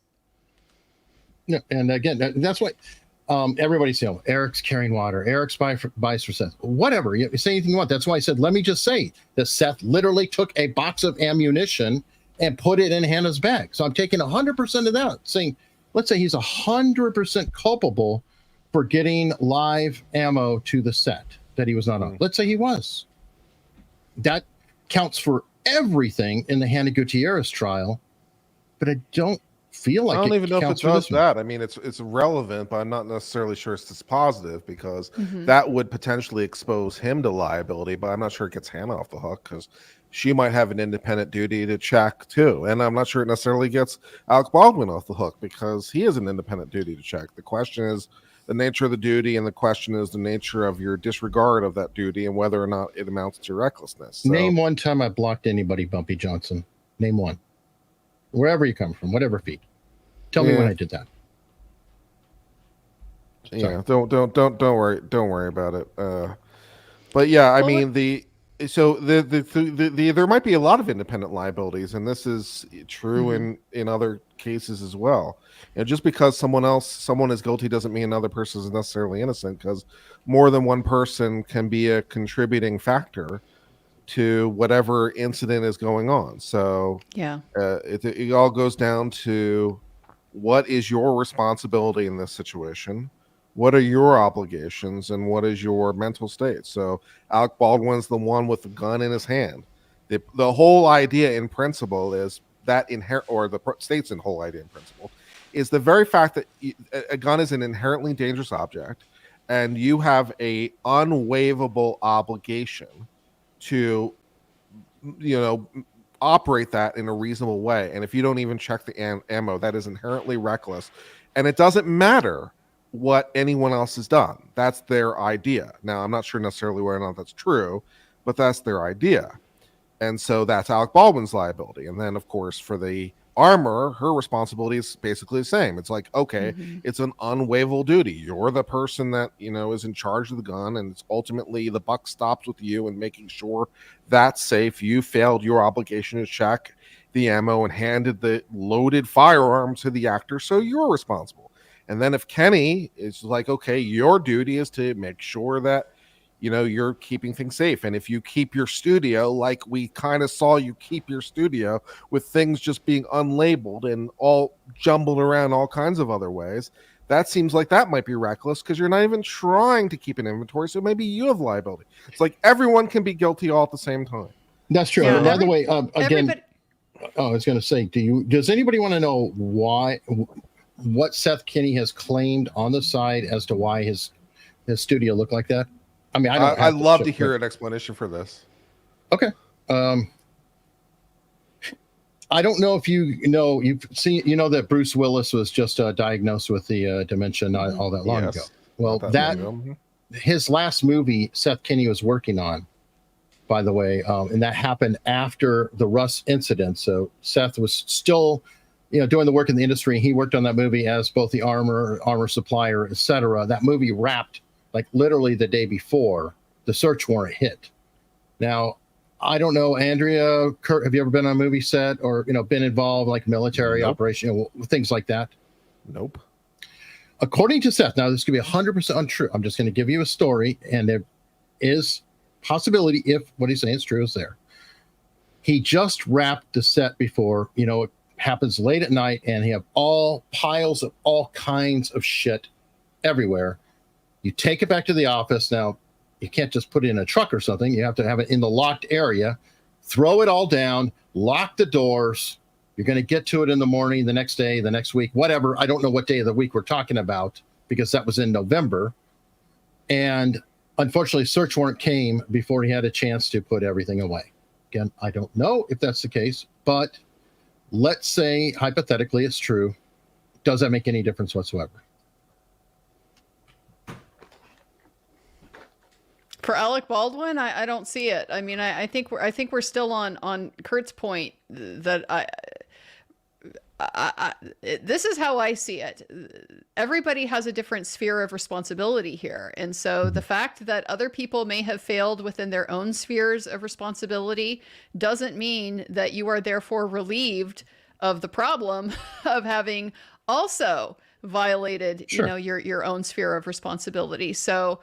No, and again, that's what everybody's saying. Eric's carrying water. Eric's buys for Seth. Whatever. You say anything you want. That's why I said, let me just say that Seth literally took a box of ammunition and put it in Hannah's bag. So I'm taking 100% of that, saying, let's say he's 100% culpable for getting live ammo to the set that he was not on. Let's say he was. That counts for everything in the Hannah Gutierrez trial, but I don't feel like I don't even know if it does that. I mean, it's relevant, but I'm not necessarily sure it's positive, because that would potentially expose him to liability, but I'm not sure it gets Hannah off the hook, because she might have an independent duty to check too. And I'm not sure it necessarily gets Alec Baldwin off the hook, because he has an independent duty to check. The question is the nature of the duty, and the question is the nature of your disregard of that duty and whether or not it amounts to recklessness. So, name one time I blocked anybody, Bumpy Johnson. Name one. Wherever you come from, whatever feet. Tell me when I did that. Yeah, don't worry about it. But yeah, I mean, so there might be a lot of independent liabilities, and this is true in other cases as well. Just because someone is guilty doesn't mean another person is necessarily innocent, because more than one person can be a contributing factor to whatever incident is going on. So Yeah. It all goes down to what is your responsibility in this situation, what are your obligations, and what is your mental state. So Alec Baldwin's the one with the gun in his hand. The whole idea in principle is that the state's whole idea in principle is the very fact that a gun is an inherently dangerous object, and you have a unwaivable obligation to, operate that in a reasonable way. And if you don't even check the ammo, that is inherently reckless. And it doesn't matter what anyone else has done. That's their idea. Now, I'm not sure necessarily whether or not that's true, but that's their idea. And so that's Alec Baldwin's liability. And then, of course, for the armor, her responsibility is basically the same. It's like, okay, it's an unwaivable duty. You're the person that, is in charge of the gun, and it's ultimately the buck stops with you and making sure that's safe. You failed your obligation to check the ammo and handed the loaded firearm to the actor, so you're responsible. And then if Kenny is like, okay, your duty is to make sure that you're keeping things safe. And if you keep your studio, like we kind of saw you keep your studio with things just being unlabeled and all jumbled around all kinds of other ways, that seems like that might be reckless because you're not even trying to keep an inventory. So maybe you have liability. It's like everyone can be guilty all at the same time. That's true. Yeah, By the way, again, I was going to say, does anybody want to know what Seth Kenny has claimed on the side as to why his studio looked like that? I mean, I'd love to hear an explanation for this. Okay. I don't know if you've seen, that Bruce Willis was just diagnosed with the dementia not all that long ago. Well, his last movie, Seth Kenny was working on, by the way, and that happened after the Russ incident. So Seth was still, doing the work in the industry. He worked on that movie as both the armor supplier, etc. That movie wrapped like literally the day before the search warrant hit. Now, I don't know, Andrea, Kurt, have you ever been on a movie set or, been involved like military operation, things like that? Nope. According to Seth, now this could be 100% untrue. I'm just going to give you a story, and there is possibility if what he's saying is true is there. He just wrapped the set before, it happens late at night, and he have all piles of all kinds of shit everywhere. You take it back to the office. Now, you can't just put it in a truck or something. You have to have it in the locked area, throw it all down, lock the doors. You're going to get to it in the morning, the next day, the next week, whatever. I don't know what day of the week we're talking about because that was in November. And unfortunately, search warrant came before he had a chance to put everything away. Again, I don't know if that's the case, but let's say hypothetically it's true. Does that make any difference whatsoever? For Alec Baldwin, I don't see it. I mean, I think we're still on Kurt's point that this is how I see it. Everybody has a different sphere of responsibility here. And so the fact that other people may have failed within their own spheres of responsibility doesn't mean that you are therefore relieved of the problem of having also violated, your own sphere of responsibility. So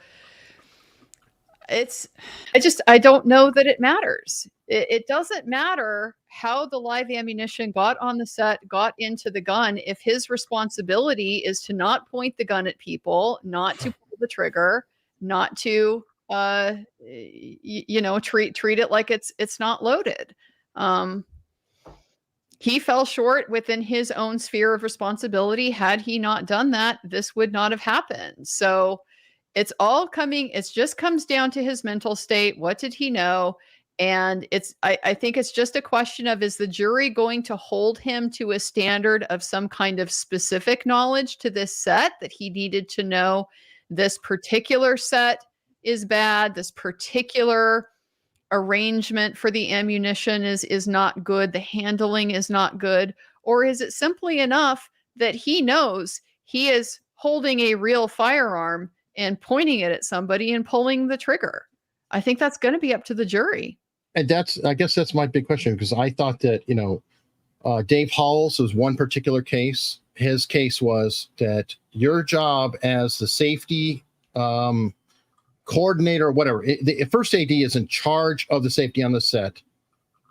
I don't know that it matters. It doesn't matter how the live ammunition got on the set, got into the gun, if his responsibility is to not point the gun at people, not to pull the trigger, not to, treat it like it's not loaded. He fell short within his own sphere of responsibility. Had he not done that, this would not have happened. So it just comes down to his mental state. What did he know? And I think it's just a question of, is the jury going to hold him to a standard of some kind of specific knowledge to this set, that he needed to know this particular set is bad, this particular arrangement for the ammunition is not good, the handling is not good? Or is it simply enough that he knows he is holding a real firearm and pointing it at somebody and pulling the trigger? I think that's going to be up to the jury. And I guess that's my big question, because I thought that, Dave Hall's was one particular case. His case was that your job as the safety coordinator or whatever, the first AD is in charge of the safety on the set.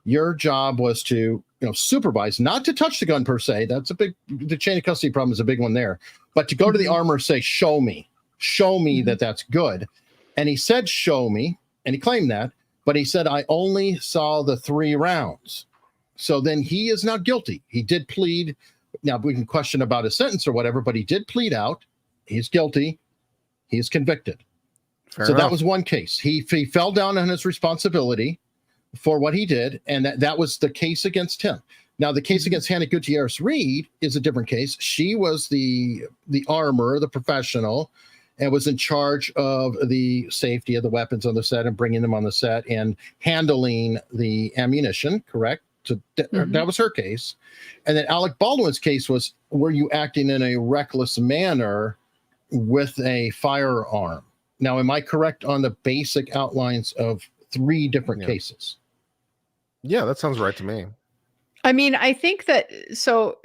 Your job was to, supervise, not to touch the gun per se. That's the chain of custody problem is a big one there. But to go to the armor and say, show me that that's good. And he said, show me. And he claimed that. But he said, I only saw the 3 rounds. So then he is not guilty. He did plead. Now, we can question about his sentence or whatever, but he did plead out. He's guilty. He is convicted. Fair so enough. that was one case. He fell down on his responsibility for what he did, and that was the case against him. Now, the case against Hannah Gutierrez Reed is a different case. She was the armorer, the professional, and was in charge of the safety of the weapons on the set and bringing them on the set and handling the ammunition, correct? So that was her case. And then Alec Baldwin's case was, were you acting in a reckless manner with a firearm? Now, am I correct on the basic outlines of 3 different cases? Yeah, that sounds right to me. I mean, I think that, so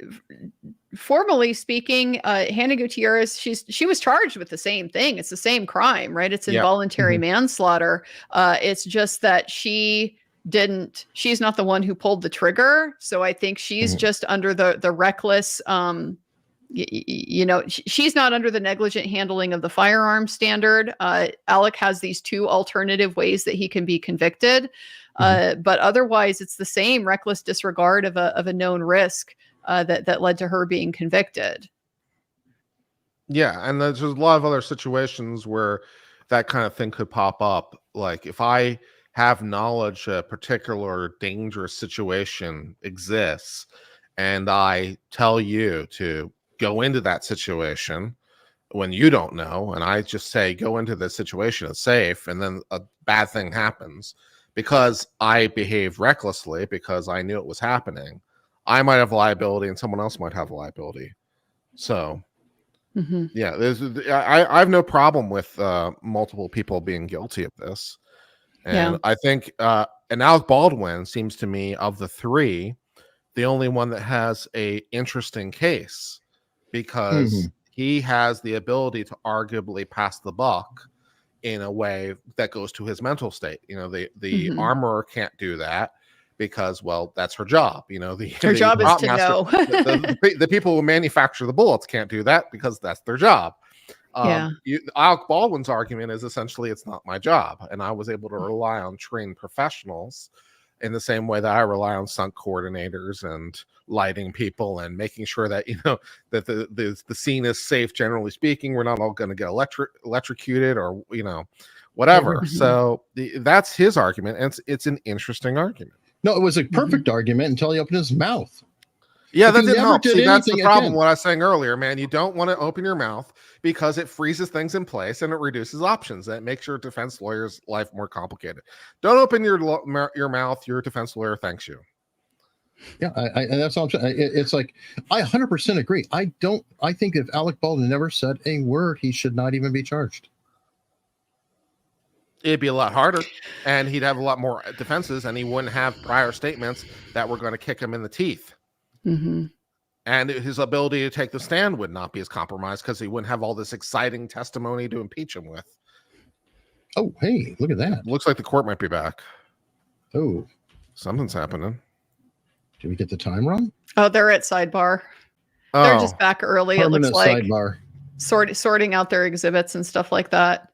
formally speaking, Hannah Gutierrez, she was charged with the same thing. It's the same crime, right? It's involuntary manslaughter. It's just that she's not the one who pulled the trigger. So I think she's just under the reckless, she's not under the negligent handling of the firearm standard. Alec has these 2 alternative ways that he can be convicted. But otherwise it's the same reckless disregard of a known risk that led to her being convicted. Yeah, and there's a lot of other situations where that kind of thing could pop up. Like if I have knowledge a particular dangerous situation exists and I tell you to go into that situation when you don't know, and I just say, go into this situation, it's safe, and then a bad thing happens because I behaved recklessly because I knew it was happening, I might have liability and someone else might have liability. So yeah, I have no problem with multiple people being guilty of this. And I think and Alec Baldwin seems to me, of the 3, the only one that has a interesting case, because he has the ability to arguably pass the buck in a way that goes to his mental state. The armorer can't do that because, well, that's her job. Her job is to know. the people who manufacture the bullets can't do that because that's their job. Alec Baldwin's argument is essentially, it's not my job, and I was able to rely on trained professionals in the same way that I rely on stunt coordinators and lighting people and making sure that that the scene is safe. Generally speaking, we're not all going to get electrocuted or whatever. So that's his argument, and it's an interesting argument. No, it was a perfect argument until he opened his mouth. Yeah, that didn't help. See, that's the problem. What I was saying earlier, man, you don't want to open your mouth because it freezes things in place and it reduces options. That makes your defense lawyer's life more complicated. Don't open your mouth. Your defense lawyer thanks you. Yeah, and that's all I'm saying. It's like, I 100% agree. I think if Alec Baldwin never said a word, he should not even be charged. It'd be a lot harder, and he'd have a lot more defenses, and he wouldn't have prior statements that were going to kick him in the teeth. And his ability to take the stand would not be as compromised because he wouldn't have all this exciting testimony to impeach him with. Oh, hey, look at that. Looks like the court might be back. Oh, something's happening. Did we get the time wrong? Oh, they're at Sidebar. They're just back early. Permanent it looks like Sidebar. sorting out their exhibits and stuff like that.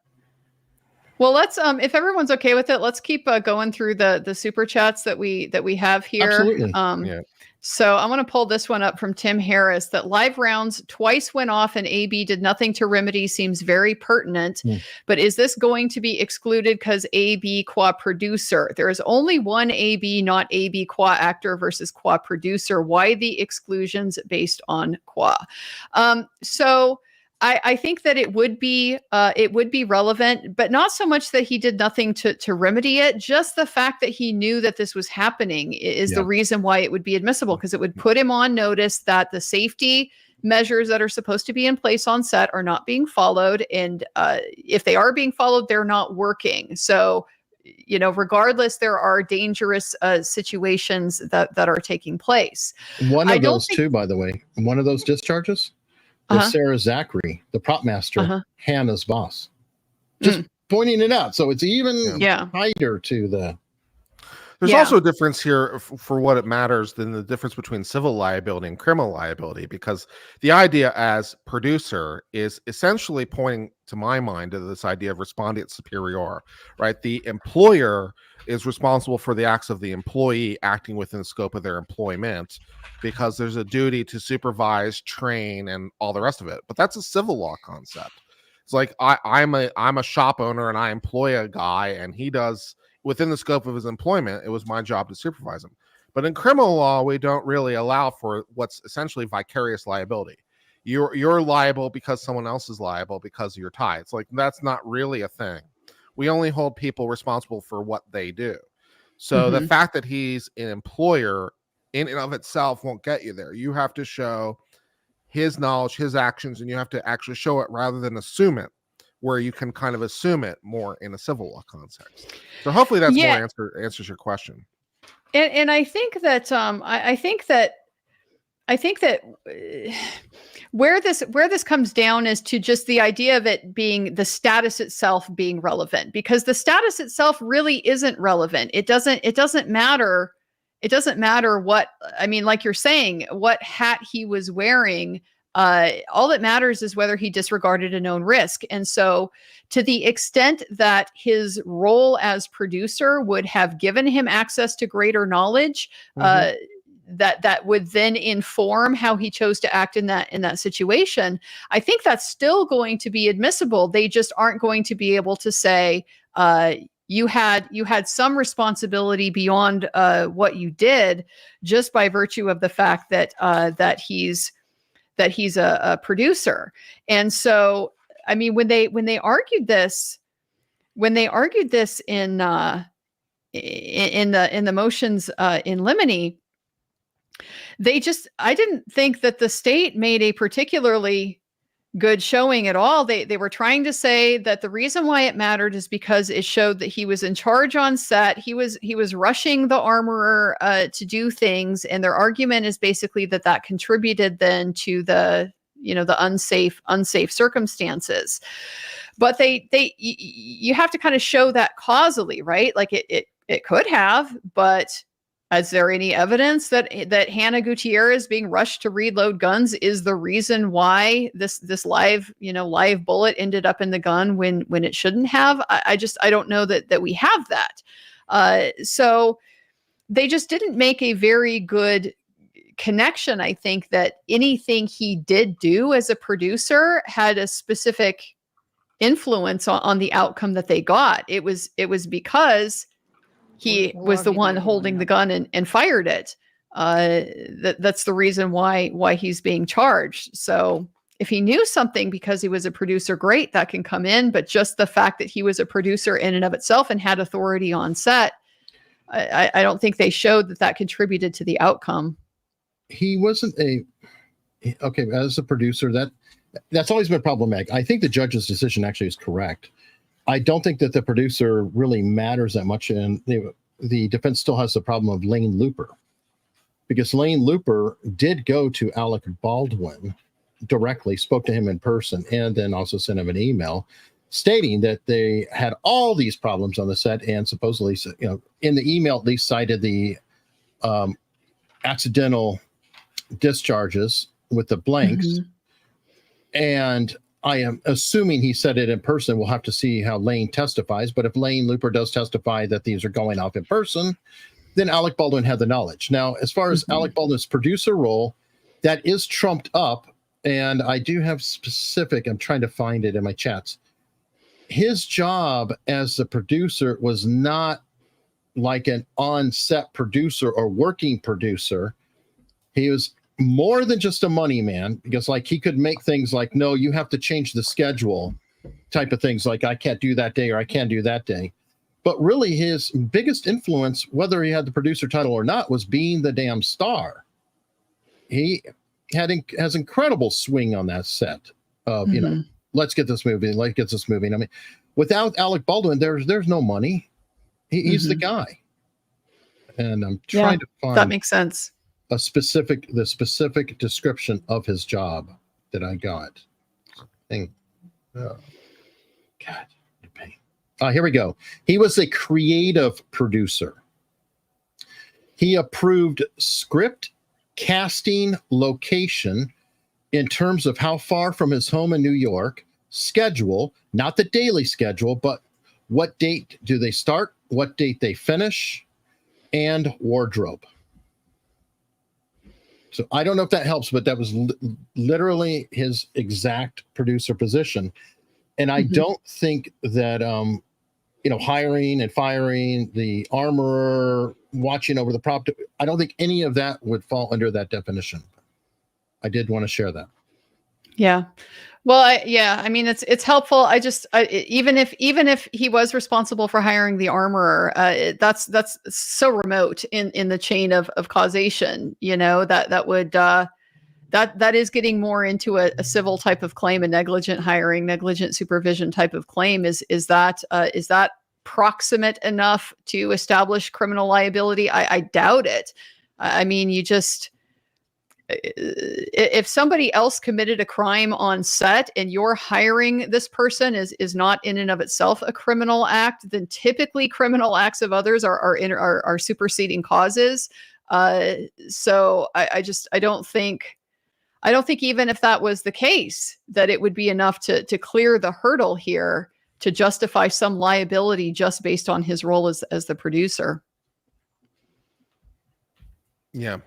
Well, let's if everyone's okay with it, let's keep going through the super chats that we have here. Absolutely. So I want to pull this one up from Tim Harris, that live rounds twice went off and AB did nothing to remedy seems very pertinent. But is this going to be excluded because AB qua producer? There is only one AB, not AB qua actor versus qua producer. Why the exclusions based on qua? So I think that it would be relevant, but not so much that he did nothing to remedy it. Just the fact that he knew that this was happening is the reason why it would be admissible, because it would put him on notice that the safety measures that are supposed to be in place on set are not being followed. And if they are being followed, they're not working. So regardless, there are dangerous situations that are taking place. One I of don't those think- too, by the way, one of those discharges was Sarah Zachary, the prop master, Hannah's boss. Just pointing it out. So it's even tighter to the... There's also a difference here for what it matters than the difference between civil liability and criminal liability, because the idea as producer is essentially pointing, to my mind, to this idea of respondeat superior, right? The employer is responsible for the acts of the employee acting within the scope of their employment, because there's a duty to supervise, train, and all the rest of it. But that's a civil law concept. It's like I'm a shop owner and I employ a guy and he does within the scope of his employment. It was my job to supervise him. But in criminal law, we don't really allow for what's essentially vicarious liability. You're liable because someone else is liable because of your tie. It's like, that's not really a thing. We only hold people responsible for what they do. So the fact that he's an employer in and of itself won't get you there. You have to show his knowledge, his actions, and you have to actually show it rather than assume it, where you can kind of assume it more in a civil law context. So hopefully that's more answers your question. And I think that I think that where this comes down is to just the idea of it being the status itself being relevant, because the status itself really isn't relevant. It doesn't matter. It doesn't matter what, I mean, like you're saying, what hat he was wearing. All that matters is whether he disregarded a known risk. And so to the extent that his role as producer would have given him access to greater knowledge, that would then inform how he chose to act in that situation, I think that's still going to be admissible. They just aren't going to be able to say, you had some responsibility beyond what you did, just by virtue of the fact that he's a producer. And so, I mean, when they argued this in the motions in limine, I didn't think that the state made a particularly good showing at all. They were trying to say that the reason why it mattered is because it showed that he was in charge on set. He was rushing the armorer to do things, and their argument is basically that contributed then to the unsafe circumstances. But you have to kind of show that causally, right? Like it could have, but is there any evidence that Hannah Gutierrez being rushed to reload guns is the reason why this live bullet ended up in the gun when it shouldn't have? I don't know that we have that. So they just didn't make a very good connection. I think that anything he did do as a producer had a specific influence on the outcome that they got. It was because he was the one holding the gun and fired it. That's the reason why he's being charged. So if he knew something because he was a producer, great, that can come in. But just the fact that he was a producer in and of itself and had authority on set, I don't think they showed that contributed to the outcome. He wasn't as a producer, that's always been problematic. I think the judge's decision actually is correct. I don't think that the producer really matters that much, and the defense still has the problem of Lane Looper, because Lane Looper did go to Alec Baldwin directly, spoke to him in person, and then also sent him an email stating that they had all these problems on the set, and supposedly, in the email at least cited the accidental discharges with the blanks, and I am assuming he said it in person. We'll have to see how Lane testifies. But if Lane Looper does testify that these are going off in person, then Alec Baldwin had the knowledge. Now, as far as Alec Baldwin's producer role, that is trumped up. And I do have specific, I'm trying to find it in my chats. His job as the producer was not like an on-set producer or working producer. He was more than just a money man, because like he could make things like, no, you have to change the schedule type of things, like I can't do that day or I can't do that day. But really his biggest influence, whether he had the producer title or not, was being the damn star. He has incredible swing on that set of, let's get this moving. I mean, without Alec Baldwin, there's no money. He's the guy. And I'm Yeah, trying to that find makes sense. the specific description of his job that I got. God, the pain. Here we go. He was a creative producer. He approved script, casting, location in terms of how far from his home in New York, schedule, not the daily schedule, but what date do they start, what date they finish, and wardrobe. So I don't know if that helps, but that was literally his exact producer position. And I don't think that, hiring and firing, the armorer, watching over the prop, I don't think any of that would fall under that definition. I did want to share that. Yeah. Well, I mean, it's helpful. Even if he was responsible for hiring the armorer, that's so remote in the chain of causation, that is getting more into a civil type of claim, a negligent hiring, negligent supervision type of claim. Is that proximate enough to establish criminal liability? I doubt it. I mean, if somebody else committed a crime on set and you're hiring this person is not in and of itself a criminal act, then typically criminal acts of others are superseding causes. So I don't think even if that was the case, that it would be enough to clear the hurdle here to justify some liability just based on his role as the producer. Yeah.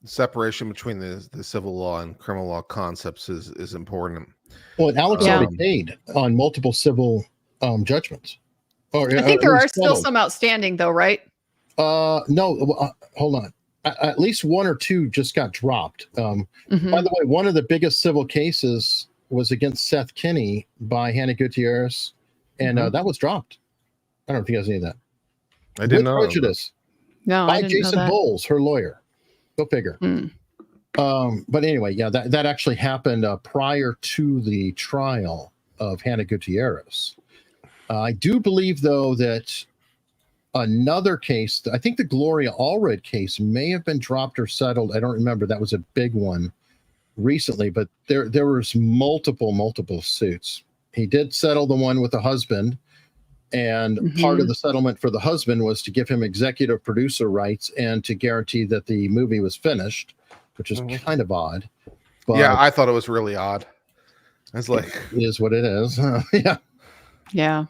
Separation between the civil law and criminal law concepts is important. Well, and Alex already paid on multiple civil judgments. I think there are still some outstanding, though, right? No, hold on. At least one or two just got dropped. By the way, one of the biggest civil cases was against Seth Kenny by Hannah Gutierrez, and that was dropped. I don't know if you guys knew that. I didn't know. Prejudice. No, by I didn't Jason know that. Bowles, her lawyer. Go figure. But anyway, yeah, that actually happened prior to the trial of Hannah Gutierrez. I do believe, though, that another case, I think the Gloria Allred case may have been dropped or settled. I don't remember. That was a big one recently, but there was multiple suits. He did settle the one with the husband, and part of the settlement for the husband was to give him executive producer rights and to guarantee that the movie was finished, which is kind of odd. But yeah, I thought it was really odd. I was like, it is what it is. Yeah.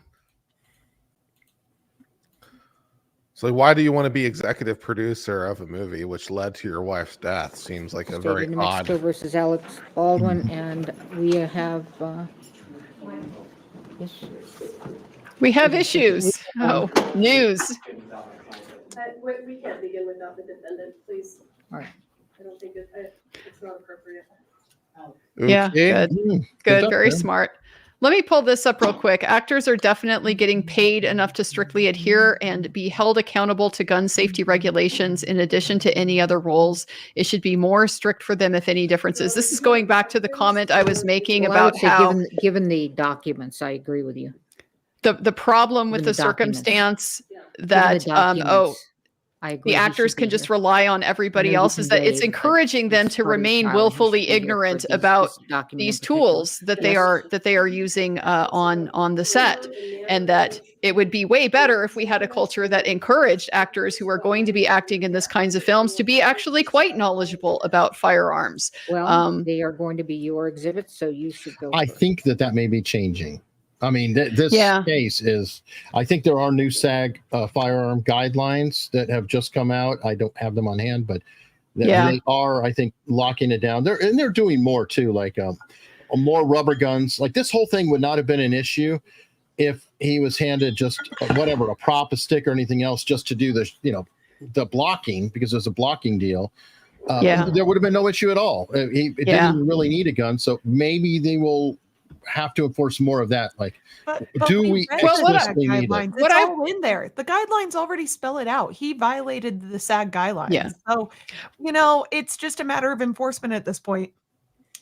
So why do you want to be executive producer of a movie which led to your wife's death? Seems like a very New odd. Mexico versus Alec Baldwin, and we have We have issues. Oh, news. We can't begin without the defendant, please. All right. I don't think it's not appropriate. Yeah, good. Good Very job, smart. Let me pull this up real quick. Actors are definitely getting paid enough to strictly adhere and be held accountable to gun safety regulations in addition to any other roles. It should be more strict for them, if any differences. This is going back to the comment I was making about how, given the documents, I agree with you. the problem with the circumstance that I agree. the actors can just rely on everybody else is that it's encouraging them to remain willfully ignorant about these tools that they are using on the set, and that it would be way better if we had a culture that encouraged actors who are going to be acting in this kinds of films to be actually quite knowledgeable about firearms. Well, they are going to be your exhibits, so you should go. I think that may be changing. I mean, this case is, I think there are new SAG firearm guidelines that have just come out. I don't have them on hand, but they are, I think, locking it down. They're doing more too, like more rubber guns. Like this whole thing would not have been an issue if he was handed just whatever, a prop, a stick, or anything else just to do the blocking, because there's a blocking deal. There would have been no issue at all. It didn't really need a gun. So maybe they will have to enforce more of that. Like, but do we explicitly need it? It's all in there. The guidelines already spell it out. He violated the SAG guidelines. So, it's just a matter of enforcement at this point.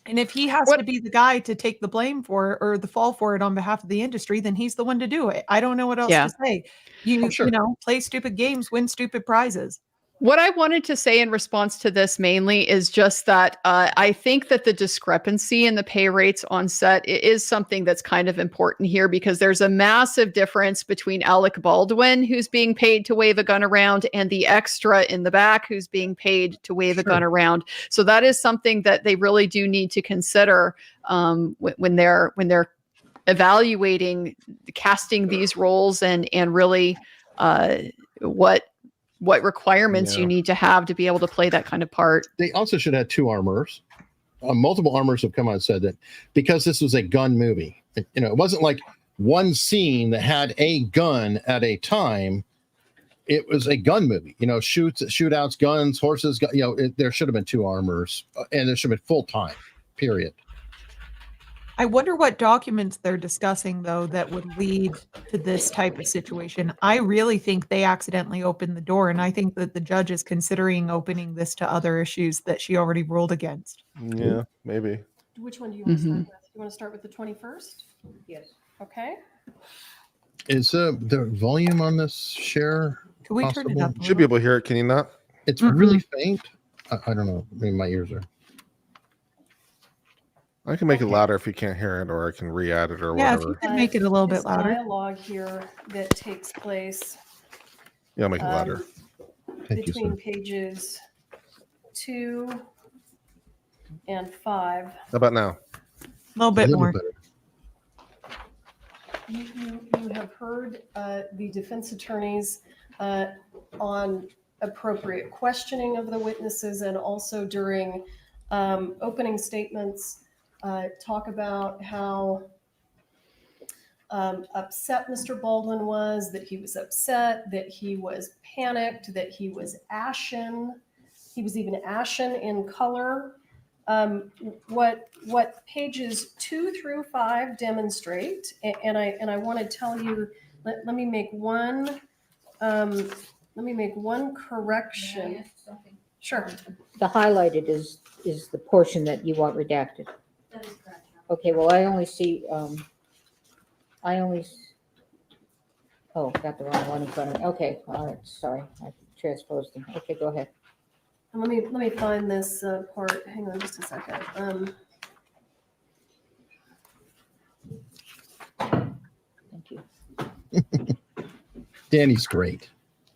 And if he has to be the guy to take the blame for it or the fall for it on behalf of the industry, then he's the one to do it. I don't know what else to say. You know, play stupid games, win stupid prizes. What I wanted to say in response to this mainly is just that I think that the discrepancy in the pay rates on set is something that's kind of important here, because there's a massive difference between Alec Baldwin, who's being paid to wave a gun around, and the extra in the back who's being paid to wave a gun around. So that is something that they really do need to consider when they're evaluating casting these roles and really what requirements you need to have to be able to play that kind of part. They also should have 2 armors. Multiple armors have come out and said that because this was a gun movie. You know, it wasn't like one scene that had a gun at a time. It was a gun movie. You know, shootouts, guns, horses. You know, there should have been 2 armors, and there should have been full time. Period. I wonder what documents they're discussing, though, that would lead to this type of situation. I really think they accidentally opened the door, and I think that the judge is considering opening this to other issues that she already ruled against. Yeah, maybe. Which one do you want to start with? You want to start with the 21st? Yes. Okay. Is the volume on this share? Can we turn it up? You should be able to hear it. Can you not? It's really faint. I don't know. Maybe my ears are. I can make it louder if you can't hear it, or I can re-add it or Yeah, if whatever. you could make it a little bit louder. Dialogue here that takes place Yeah, I'll make it louder. between pages 2 and 5. How about now? A little bit more. You have heard the defense attorneys on appropriate questioning of the witnesses, and also during opening statements talk about how upset Mr. Baldwin was, that he was upset, that he was panicked, that he was ashen. He was even ashen in color. What pages 2 through 5 demonstrate, and I want to tell you, let me make one correction. Sure. The highlighted is the portion that you want redacted. That is correct. Okay, well, I only see, oh, got the wrong one in front of me. Okay, all right, sorry, I transposed them. Okay, go ahead. Let me find this part. Hang on just a second. Thank you. Danny's great.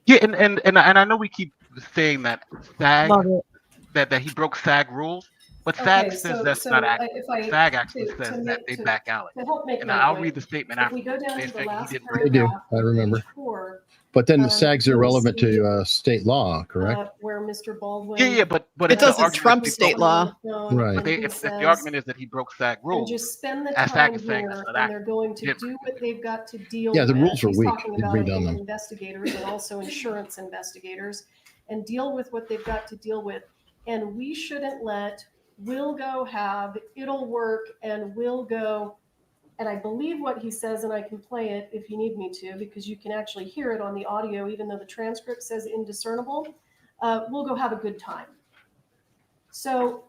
Yeah, and I know we keep saying that SAG Love it. that he broke SAG rules, but Okay, SAG says so- that's so not accurate. if I- SAG actually to says that make- they to- back out. To help make And my I'll point, read the statement if after. we go down They to the say he last didn't They do. paragraph, I remember. page 4, But then the Um, SAGs are you'll relevant see, to state law, correct? where Mr. Baldwin. Yeah, but It if the doesn't argument trump is they state broke- law. Right. But if the argument is that he broke SAG And rules, just spend the as time SAG is saying, here, that's not and they're going to accurate. do what they've got to deal Yeah, the with. rules are He's weak. talking You'd about read on them. investigators and also insurance investigators, and deal with what they've got to deal with. And we shouldn't let "will go have," "it'll work," and "will go." And I believe what he says, and I can play it if you need me to, because you can actually hear it on the audio, even though the transcript says indiscernible. "We'll go have a good time." So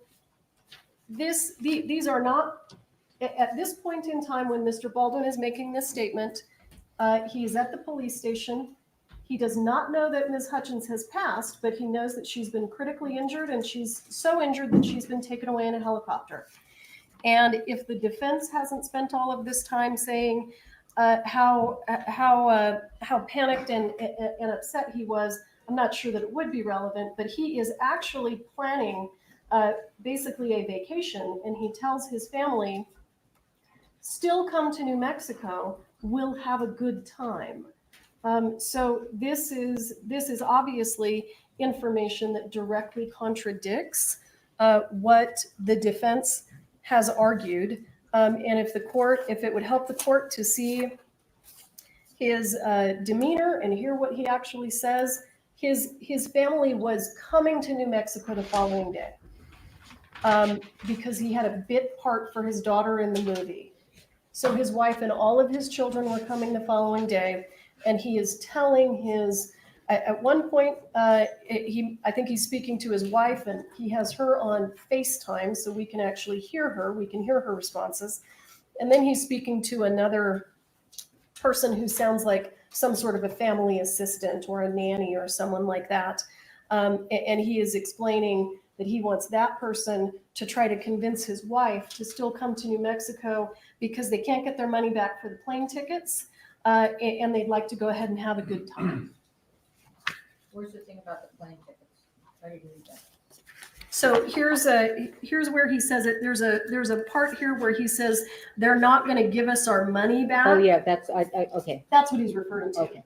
these are not, at this point in time when Mr. Baldwin is making this statement, he is at the police station. He does not know that Ms. Hutchins has passed, but he knows that she's been critically injured, and she's so injured that she's been taken away in a helicopter. And if the defense hasn't spent all of this time saying how panicked and upset he was, I'm not sure that it would be relevant. But he is actually planning basically a vacation, and he tells his family, "Still come to New Mexico. We'll have a good time." So this is obviously information that directly contradicts what the defense has argued. And if it would help the court to see his demeanor and hear what he actually says, his family was coming to New Mexico the following day because he had a bit part for his daughter in the movie. So his wife and all of his children were coming the following day, and he is telling his At one point, I think he's speaking to his wife, and he has her on FaceTime, so we can actually hear her. We can hear her responses. And then he's speaking to another person who sounds like some sort of a family assistant or a nanny or someone like that. And he is explaining that he wants that person to try to convince his wife to still come to New Mexico because they can't get their money back for the plane tickets, and they'd like to go ahead and have a good time. Where's the thing about the plane tickets? I didn't read that. So here's where he says it. There's a part here where he says they're not going to give us our money back. Oh yeah, that's okay. That's what he's referring to. Okay.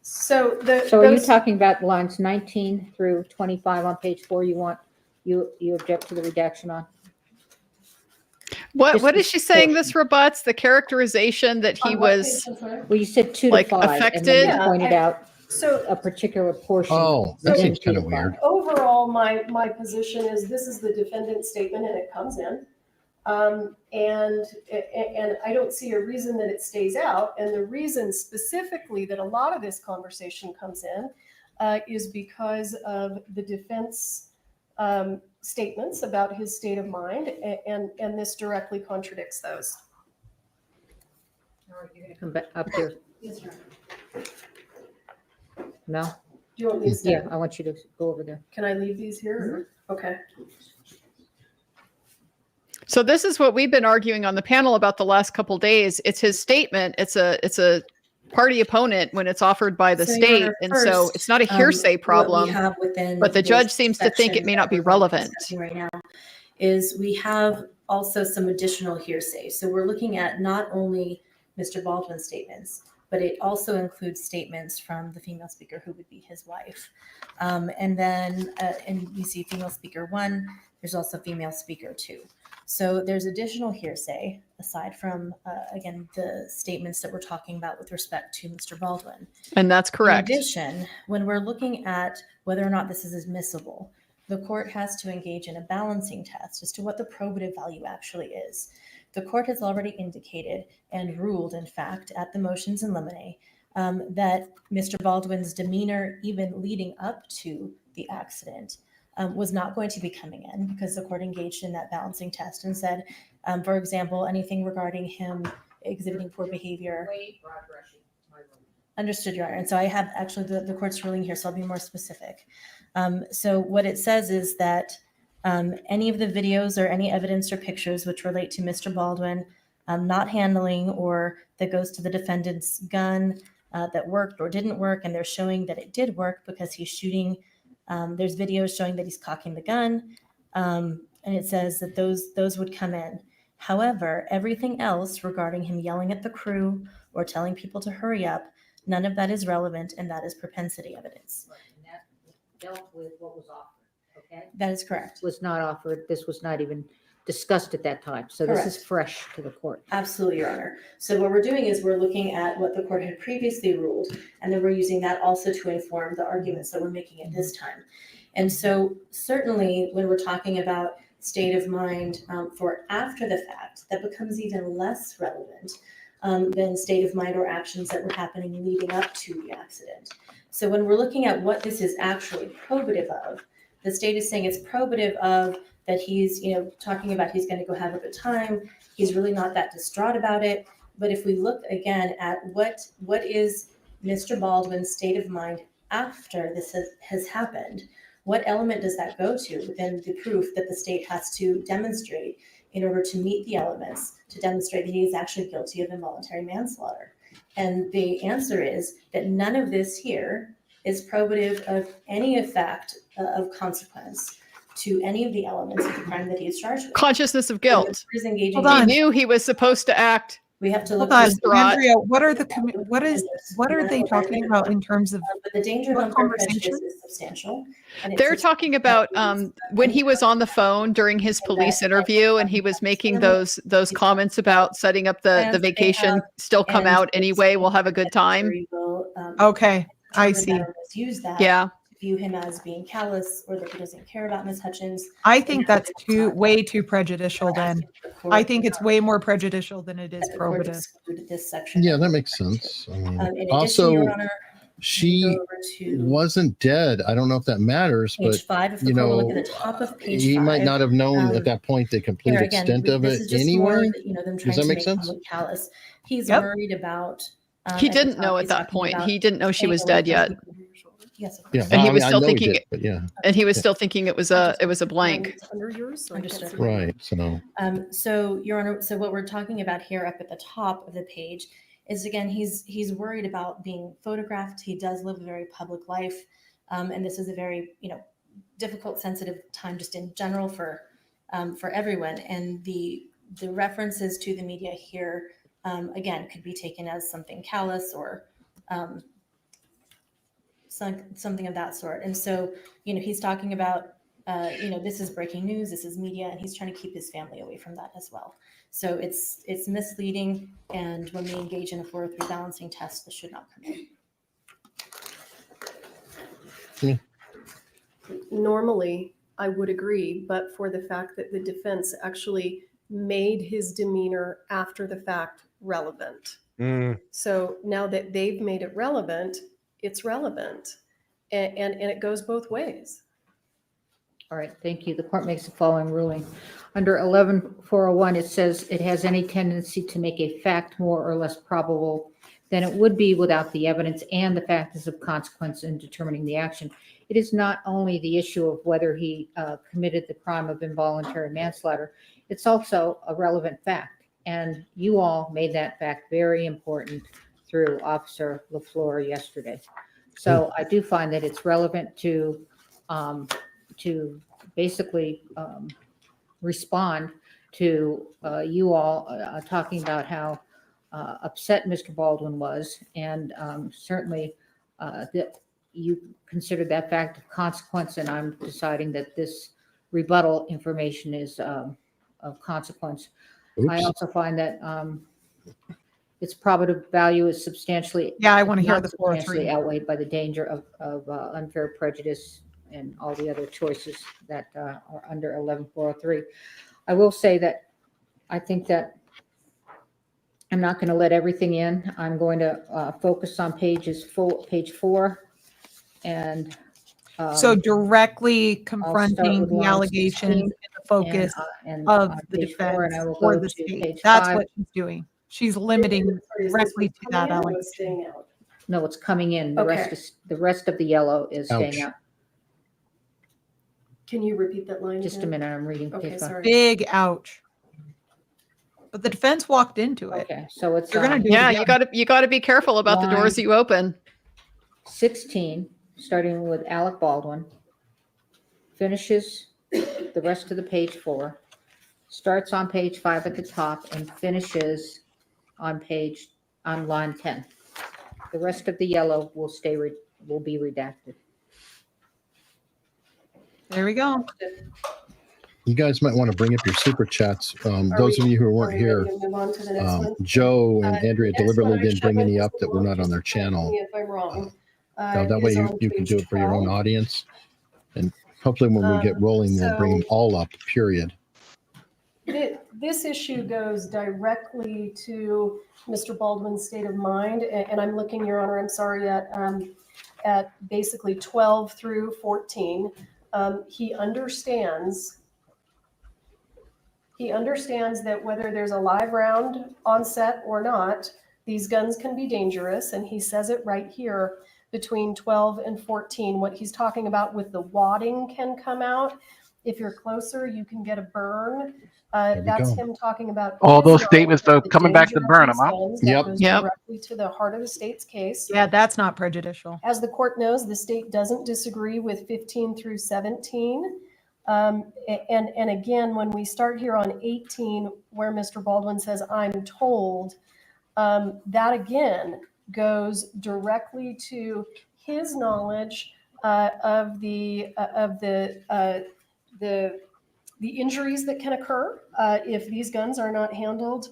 So are you talking about lines 19 through 25 on page 4? You object to the redaction on? What is she saying? This rebuts the characterization that he was Well, you said 2 like to 5, affected. and then you pointed out so a particular portion. Oh, that within seems 2 kind to of 5. weird. overall, my position is this is the defendant's statement and it comes in. And I don't see a reason that it stays out. And the reason specifically that a lot of this conversation comes in is because of the defense statements about his state of mind, and this directly contradicts those. All right, you're going to come back up here. Yes, sir. No? Do you want me to stay? Yeah, I want you to go over there. Can I leave these here? Okay. So this is what we've been arguing on the panel about the last couple days. It's his statement. It's a party opponent when it's offered by the state, and so it's not a hearsay problem. But the judge seems to think it may not be relevant. Right now is we have also some additional hearsay. So we're looking at not only Mr. Baldwin's statements, but it also includes statements from the female speaker who would be his wife. And then and we see female speaker 1, there's also female speaker 2. So there's additional hearsay aside from, again, the statements that we're talking about with respect to Mr. Baldwin. And that's correct. In addition, when we're looking at whether or not this is admissible, the court has to engage in a balancing test as to what the probative value actually is. The court has already indicated and ruled, in fact, at the motions in limine, that Mr. Baldwin's demeanor, even leading up to the accident, was not going to be coming in because the court engaged in that balancing test and said, for example, anything regarding him exhibiting poor behavior. Understood, Your Honor. And so I have actually the court's ruling here, so I'll be more specific. So what it says is that any of the videos or any evidence or pictures which relate to Mr. Baldwin not handling or that goes to the defendant's gun that worked or didn't work, and they're showing that it did work because he's shooting. There's videos showing that he's cocking the gun, and it says that those would come in. However, everything else regarding him yelling at the crew or telling people to hurry up, none of that is relevant, and that is propensity evidence. Right, and that dealt with what was offered, okay? That is correct. Was not offered. This was not even discussed at that time. So Correct. This is fresh to the court. Absolutely, Your Honor. So what we're doing is we're looking at what the court had previously ruled, and then we're using that also to inform the arguments that we're making at this time. And so certainly when we're talking about state of mind for after the fact, that becomes even less relevant than state of mind or actions that were happening leading up to the accident. So when we're looking at what this is actually probative of, the state is saying it's probative of that he's, talking about he's going to go have a good time. He's really not that distraught about it. But if we look again at what is Mr. Baldwin's state of mind after this has happened, what element does that go to within the proof that the state has to demonstrate in order to meet the elements to demonstrate that he is actually guilty of involuntary manslaughter? And the answer is that none of this here is probative of any effect of consequence to any of the elements of the crime that he is charged with. Consciousness of guilt. He He knew he was supposed to act. We have to look Hold on, distraught. Andrea, what are they talking about in terms of but the danger of what unfair prejudice conversation? is substantial. and it's They're substantial. talking about when he was on the phone during his police interview and he was making those comments about setting up the vacation, still come out anyway, we'll have a good time. Okay, I see. Use that Yeah. to view him as being callous or that he doesn't care about Ms. Hutchins. I think that's way too prejudicial then. I think it's way more prejudicial than it is That the court probative. excluded this section. Yeah, that makes sense. I mean, In addition, also, Your Honor, She Go over to wasn't dead. I don't know if that matters, but page 5. If the you court will know, look at the top of page he 5. might not have known Um, at that point the complete Here again, extent of this it is just more, anyway. them Does trying that to make make sense? public callous. He's Yep. worried about. He at the didn't know top, at he's that talking point. about He didn't know she staying was away dead from yet. people. Yes, of Yeah, course. And he I was mean, I still know he thinking, did, but yeah, and he was Yeah. still thinking it was a blank. Under yours, so I can't Understood. see. right. So So, Your Honor, so what we're talking about here up at the top of the page is, again, he's worried about being photographed. He does live a very public life, and this is a very, difficult, sensitive time just in general for everyone. And the references to the media here, again, could be taken as something callous or something of that sort. And so, he's talking about, this is breaking news, this is media, and he's trying to keep his family away from that as well. So it's misleading, and when we engage in a 403 balancing test, this should not come in. Normally, I would agree, but for the fact that the defense actually made his demeanor after the fact relevant. So now that they've made it relevant, it's relevant. And it goes both ways. All right, thank you. The court makes the following ruling. Under 11-401, it says it has any tendency to make a fact more or less probable than it would be without the evidence and the factors of consequence in determining the action. It is not only the issue of whether he committed the crime of involuntary manslaughter, it's also a relevant fact. And you all made that fact very important through Officer LaFleur yesterday. So I do find that it's relevant to basically respond to you all talking about how upset Mr. Baldwin was, and certainly that you considered that fact of consequence, and I'm deciding that this rebuttal information is of consequence. I oops. also find that its probative value is substantially, Yeah, I want to hear not the substantially 403. outweighed by the danger of unfair prejudice and all the other choices that are under 11-403. I will say that I think that I'm not going to let everything in. I'm going to focus on page 4 and So directly I'll start confronting with the line allegations 16 and the focus and of on the page 4, and I defense will or go the to state. page That's 5. what she's doing. She's limiting Is this directly to coming that in or allegation. staying out? No, it's coming in. The Okay. rest of the yellow is staying Ouch. out. Can you repeat that line Just a again? minute, I'm reading Okay, page 5. sorry. Big ouch. But the defense walked into it. Okay, so it's You're gonna do it Yeah, again. you got to be careful about the doors Line- you open. 16, starting with Alec Baldwin, finishes the rest of the page 4, starts on page 5 at the top, and finishes on line 10. The rest of the yellow will will be redacted. There we go. You guys might want to bring up your super chats. Are Those we- of you who are weren't we here, ready to move on to the next one? Joe and Andrea Next one deliberately I didn't bring showed any was up the that were one not on their just correct channel. me if I'm wrong. So that way is on you can page do it for your own 12. audience. And hopefully when we get rolling, we'll bring them all up, period. This issue goes directly to Mr. Baldwin's state of mind, and I'm looking, Your Honor, I'm sorry, at basically 12 through 14. He understands that whether there's a live round on set or not, these guns can be dangerous, and he says it right here between 12 and 14. What he's talking about with the wadding can come out. If you're closer, you can get a burn. we That's go. him talking about All his those knowledge statements of are the coming back to danger of burn these 'em, huh? guns. That Yep. goes Yep. directly to the heart of the state's case. Yeah, that's not prejudicial. As the court knows, the state doesn't disagree with 15 through 17. And again, when we start here on 18, where Mr. Baldwin says, "I'm told," that again goes directly to his knowledge of the injuries that can occur if these guns are not handled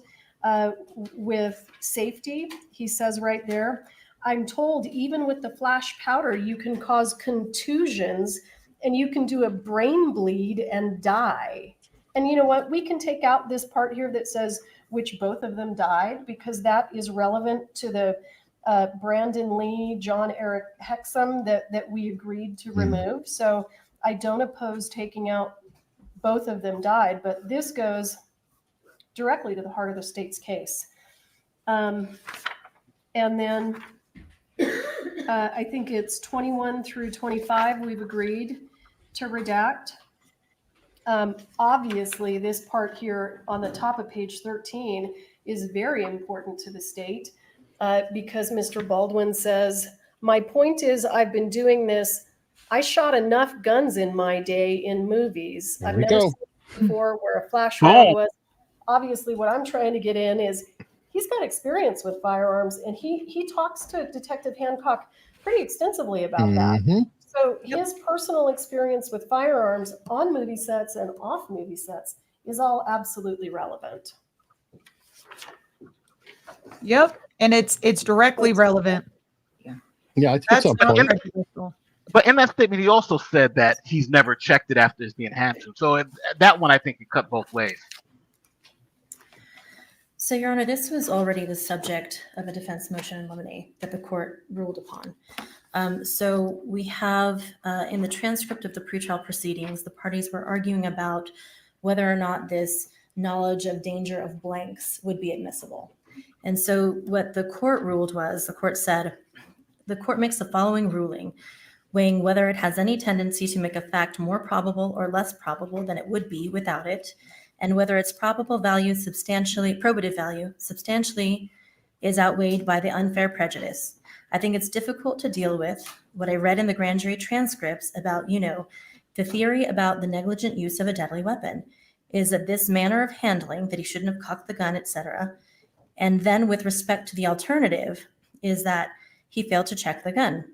with safety. He says right there, "I'm told even with the flash powder, you can cause contusions and you can do a brain bleed and die." And you know what? We can take out this part here that says which both of them died, because that is relevant to Brandon Lee, John Eric Hexum that we agreed to remove. So I don't oppose taking out both of them died, but this goes directly to the heart of the state's case. And then I think it's 21 through 25 we've agreed to redact. Obviously, this part here on the top of page 13 is very important to the state because Mr. Baldwin says, my point is I've been doing this. I shot enough guns in my day in movies. I've never seen it before where a flash round was. Obviously, what I'm trying to get in is he's got experience with firearms, and he talks to Detective Hancock pretty extensively about that. So his personal experience with firearms on movie sets and off movie sets is all absolutely relevant. Yep, and it's directly relevant. Yeah, I think it's on point. But in that statement, he also said that he's never checked it after it's being handed to him. So that one, I think, can cut both ways. So, Your Honor, this was already the subject of a defense motion in limine that the court ruled upon. So we have in the transcript of the pretrial proceedings, the parties were arguing about whether or not this knowledge of danger of blanks would be admissible. And so what the court ruled was, the court said, the court makes the following ruling, weighing whether it has any tendency to make a fact more probable or less probable than it would be without it, and whether its probative value substantially is outweighed by the unfair prejudice. I think it's difficult to deal with what I read in the grand jury transcripts about, the theory about the negligent use of a deadly weapon is that this manner of handling, that he shouldn't have cocked the gun, etc. And then with respect to the alternative is that he failed to check the gun.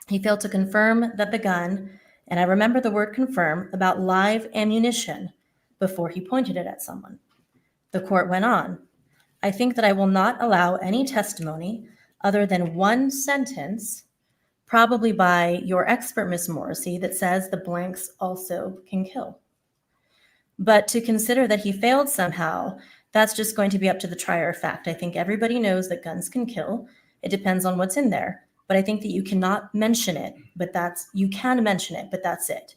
He failed to confirm that the gun, and I remember the word confirm, about live ammunition before he pointed it at someone. The court went on. I think that I will not allow any testimony other than one sentence, probably by your expert, Ms. Morrissey, that says the blanks also can kill. But to consider that he failed somehow, that's just going to be up to the trier of fact. I think everybody knows that guns can kill. It depends on what's in there. But I think that you cannot mention it, you can mention it, but that's it.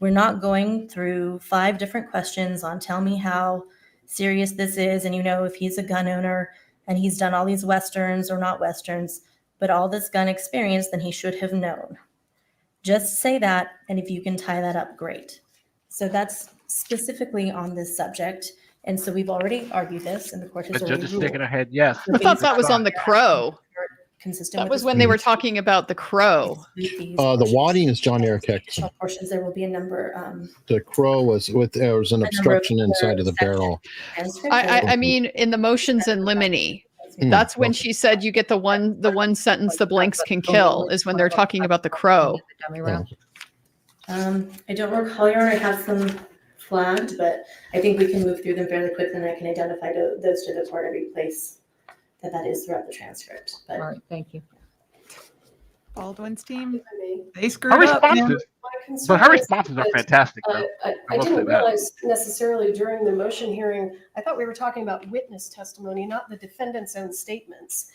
We're not going through 5 different questions on tell me how serious this is, and if he's a gun owner and he's done all these Westerns or not Westerns, but all this gun experience, then he should have known. Just say that, and if you can tie that up, great. So that's specifically on this subject. And so we've already argued this, and the court has The already judge is ruled. shaking her head, yes. I thought that was on the crow. Consistent That with was this when they were talking about the crow. The wadding is John Eric Hexum. Portions, there will be a number. The crow was there was an obstruction inside of the barrel. I mean, in the motions in limine, that's when she said you get the one sentence the blanks can kill is when they're talking about the crow. I don't recall, Your Honor, I have some flagged, but I think we can move through them fairly quickly, and I can identify those to the court every place that is throughout the transcript. But All right, thank you. Baldwin's team, If I may. they screwed up. Man. Her responses are fantastic. Though. I didn't realize necessarily during the motion hearing, I thought we were talking about witness testimony, not the defendant's own statements.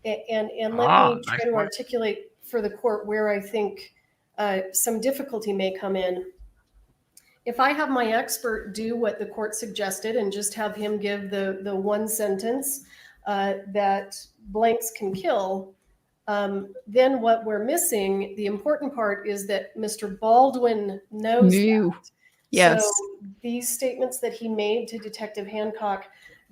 And let me try to articulate for the court where I think some difficulty may come in. If I have my expert do what the court suggested and just have him give the one sentence that blanks can kill, then what we're missing, the important part is that Mr. Baldwin knows that. Yes. So these statements that he made to Detective Hancock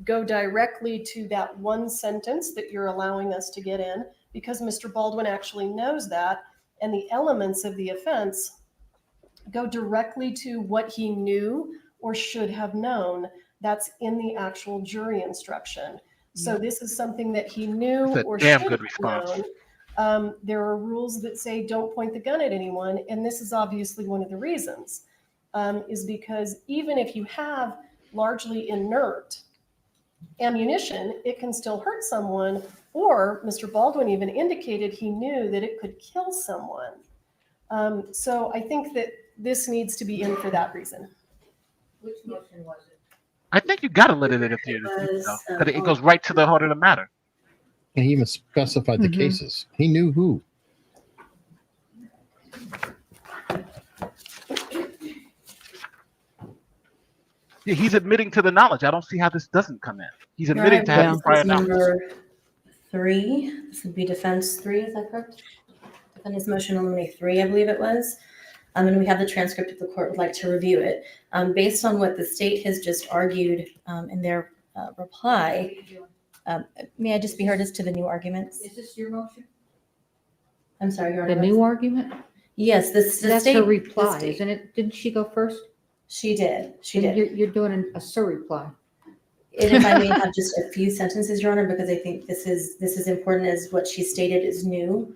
go directly to that one sentence that you're allowing us to get in, because Mr. Baldwin actually knows that, and the elements of the offense go directly to what he knew or should have known. That's in the actual jury instruction. So this is something that he knew or should have known. There are rules that say don't point the gun at anyone, and this is obviously one of the reasons, is because even if you have largely inert ammunition, it can still hurt someone, or Mr. Baldwin even indicated he knew that it could kill someone. So I think that this needs to be in for that reason. Which motion was it? I think you got to let it in if you because it goes right to the heart of the matter. And he even specified the cases. He knew who. Yeah, he's admitting to the knowledge. I don't see how this doesn't come in. He's You're admitting right, to having this prior is knowledge. number 3. This would be defense 3, is that correct? Defendant's motion eliminate 3, I believe it was. And we have the transcript if the court would like to review it. Based on what the state has just argued in their reply, may I just be heard as to the new arguments? Is this your motion? I'm sorry, Your The Honor. new argument? Yes, this the That's state. her the reply, state- isn't it? Didn't she go first? She did. She And did. You're doing a surreply. And if I may have just a few sentences, Your Honor, because I think this is important as what she stated is new,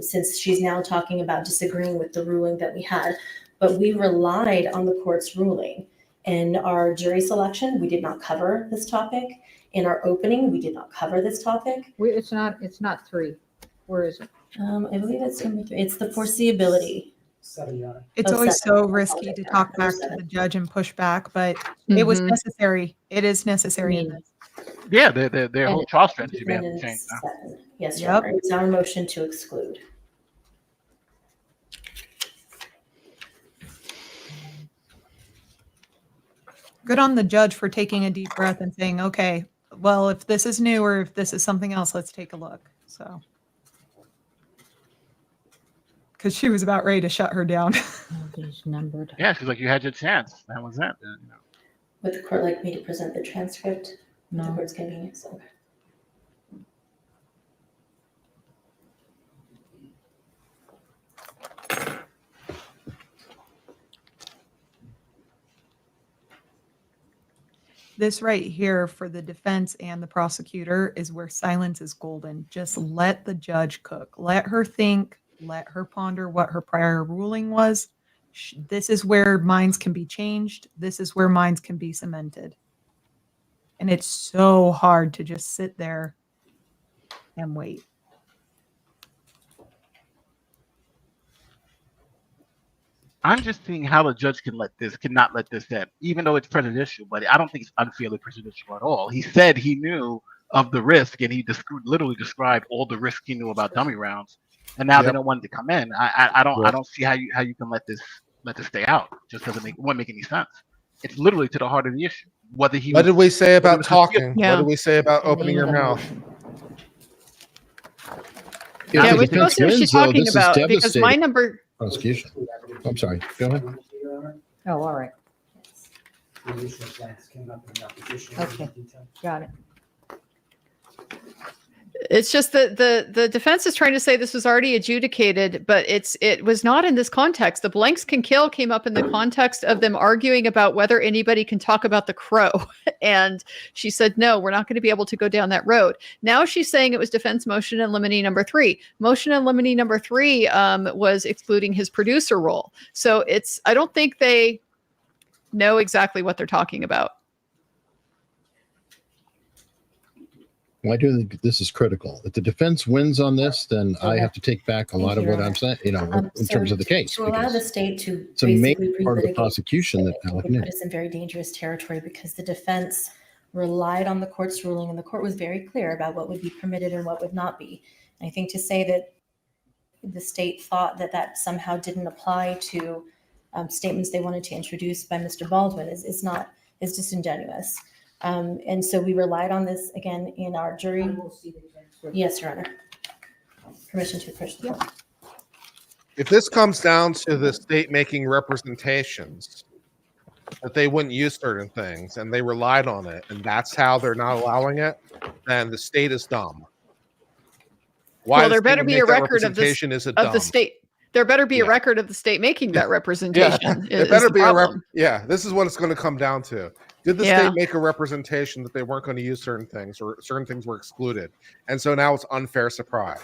since she's now talking about disagreeing with the ruling that we had. But we relied on the court's ruling. In our jury selection, we did not cover this topic. In our opening, we did not cover this topic. It's not 3. Where is it? I believe it's number 3. It's the foreseeability. It's Oh, always seven. so risky to talk back to Seven. the judge and push back, but it was Mhm. necessary. It is necessary in mean, this. Yeah, their whole And trial strategy may have to change defendant's now. 7. Yes, Your Yep. Honor. It's our motion to exclude. Good on the judge for taking a deep breath and saying, okay, well, if this is new or if this is something else, let's take a look. So, because she was about ready to shut her down. Oh, these numbered. Yeah, she's like, you had your chance. That was it. You know. Would the court like me to present the transcript? At the No. court's convenience. Okay. This right here for the defense and the prosecutor is where silence is golden. Just let the judge cook. Let her think. Let her ponder what her prior ruling was. This is where minds can be changed. This is where minds can be cemented. And it's so hard to just sit there and wait. I'm just seeing how the judge cannot let this in, even though it's prejudicial. But I don't think it's unfairly prejudicial at all. He said he knew of the risk, and he literally described all the risk he knew about dummy rounds. And now they don't want it to come in. I don't see how you can let this stay out. It just won't make any sense. It's literally to the heart of the issue. What did we say about talking? Yeah. What did we say about opening your mouth? Yeah, If which the most defense is she wins, though, talking this is about? Because devastating. my number. Prosecution. I'm sorry. Go ahead. Oh, all right. Okay, got it. It's just that the defense is trying to say this was already adjudicated, but it was not in this context. The blanks can kill came up in the context of them arguing about whether anybody can talk about the crow. And she said, no, we're not going to be able to go down that road. Now she's saying it was defense motion in limine number 3. Motion in limine number 3 was excluding his producer role. So I don't think they know exactly what they're talking about. Well, I do think this is critical. If the defense wins on this, then I have to take back a lot of what I'm saying, in So terms of the case. To allow the Because state to it's a main basically part of the relitigate prosecution that it Alec would knew. put us in very dangerous territory because the defense relied on the court's ruling and the court was very clear about what would be permitted and what would not be. And I think to say that the state thought that somehow didn't apply to statements they wanted to introduce by Mr. Baldwin is disingenuous. And so we relied on this again in our jury. Yes, Your Honor. Permission to approach the court. If this comes down to the state making representations that they wouldn't use certain things and they relied on it, and that's how they're not allowing it, then the state is dumb. Why Well, the there state better would be make a that record of this representation is a of dumb. the state. There better be a Yeah. record of the state making that representation. It better be yeah, this is what it's going to come down to. Did the Yeah. state make a representation that they weren't going to use certain things or certain things were excluded? And so now it's unfair surprise.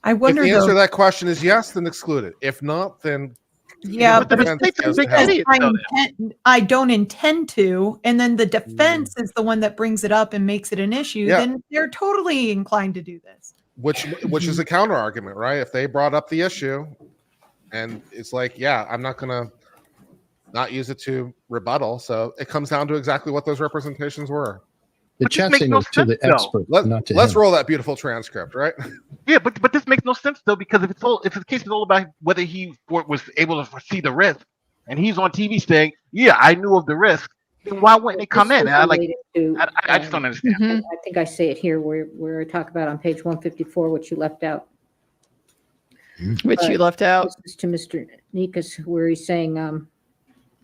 I If wonder the answer to though. that question is yes, then exclude it. If not, then Yeah, But the but state's a goes big to hell. idiot, though. I don't intend to, and then the defense is the one that brings it up and makes it an issue, Yeah. then they're totally inclined to do this. which is a counter argument, right? If they brought up the issue and it's like, yeah, I'm not going to not use it to rebuttal. So it comes down to exactly what those representations were. The But this chat's makes saying no to the sense, though. expert, not to Let's him. roll that beautiful transcript, right? Yeah, but this makes no sense though, because if the case is all about whether he was able to foresee the risk, and he's on TV saying, "Yeah, I knew of the risk," then why wouldn't they come This in? was And related to, I just don't understand. Mhm. I think I say it here where I talk about on page 154, which you left out. Which you left out. This is to Mr. Nikas, where he's saying,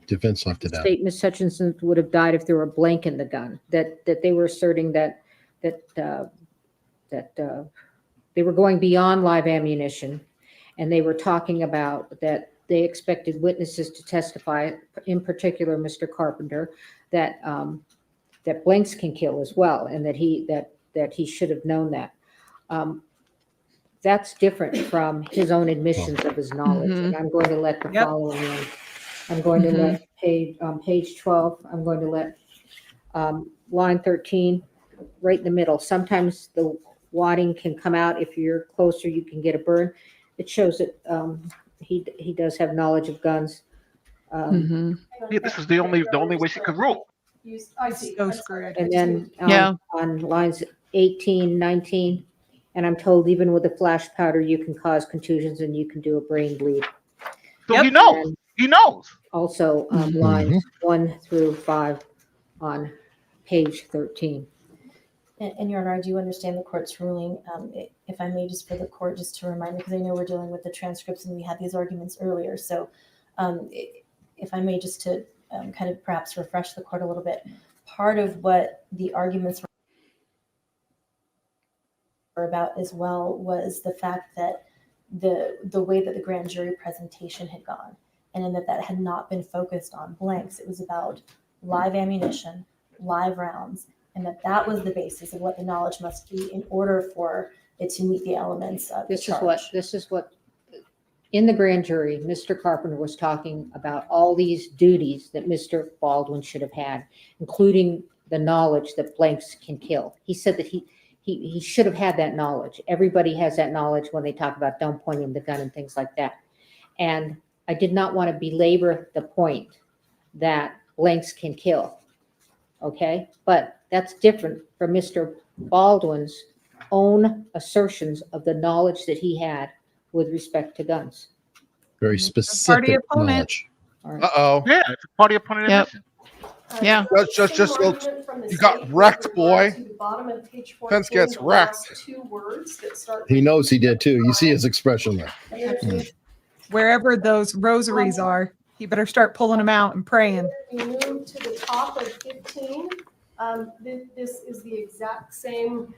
Defense left it out. state Miss Hutchinson would have died if there were a blank in the gun. That they were asserting that they were going beyond live ammunition, and they were talking about that they expected witnesses to testify, in particular Mr. Carpenter, that that blanks can kill as well, and that he should have known that. That's different from his own admissions of his knowledge. And I'm going to let the following in. I'm going to let page 12, I'm going to let line 13, right in the middle. Sometimes the wadding can come out. If you're closer, you can get a burn. It shows that he does have knowledge of guns. Yeah, this is the only way she could rule. I see. So screwed. And then Yeah. on lines 18, 19, and I'm told even with the flash powder, you can cause contusions and you can do a brain bleed. So he knows. And He knows. also lines 1 through 5 on page 13. And Your Honor, I do understand the court's ruling. If I may, just for the court, just to remind me, because I know we're dealing with the transcripts and we had these arguments earlier. So if I may, just to kind of perhaps refresh the court a little bit, part of what the arguments were about as well was the fact that the way that the grand jury presentation had gone, and in that had not been focused on blanks. It was about live ammunition, live rounds, and that was the basis of what the knowledge must be in order for it to meet the elements of the charge. This is what in the grand jury, Mr. Carpenter was talking about all these duties that Mr. Baldwin should have had, including the knowledge that blanks can kill. He said that he should have had that knowledge. Everybody has that knowledge when they talk about don't point him the gun and things like that. And I did not want to belabor the point that blanks can kill. Okay, but that's different from Mr. Baldwin's own assertions of the knowledge that he had with respect to guns. Very specific opponent. knowledge. All right. Uh-oh. Yeah, it's a party opponent admission. Yeah. Just you got wrecked, boy. Fence gets wrecked. He knows he did too. You see his expression there. Wherever those rosaries are, he better start pulling them out and praying. We move to the top of 15. This is the exact same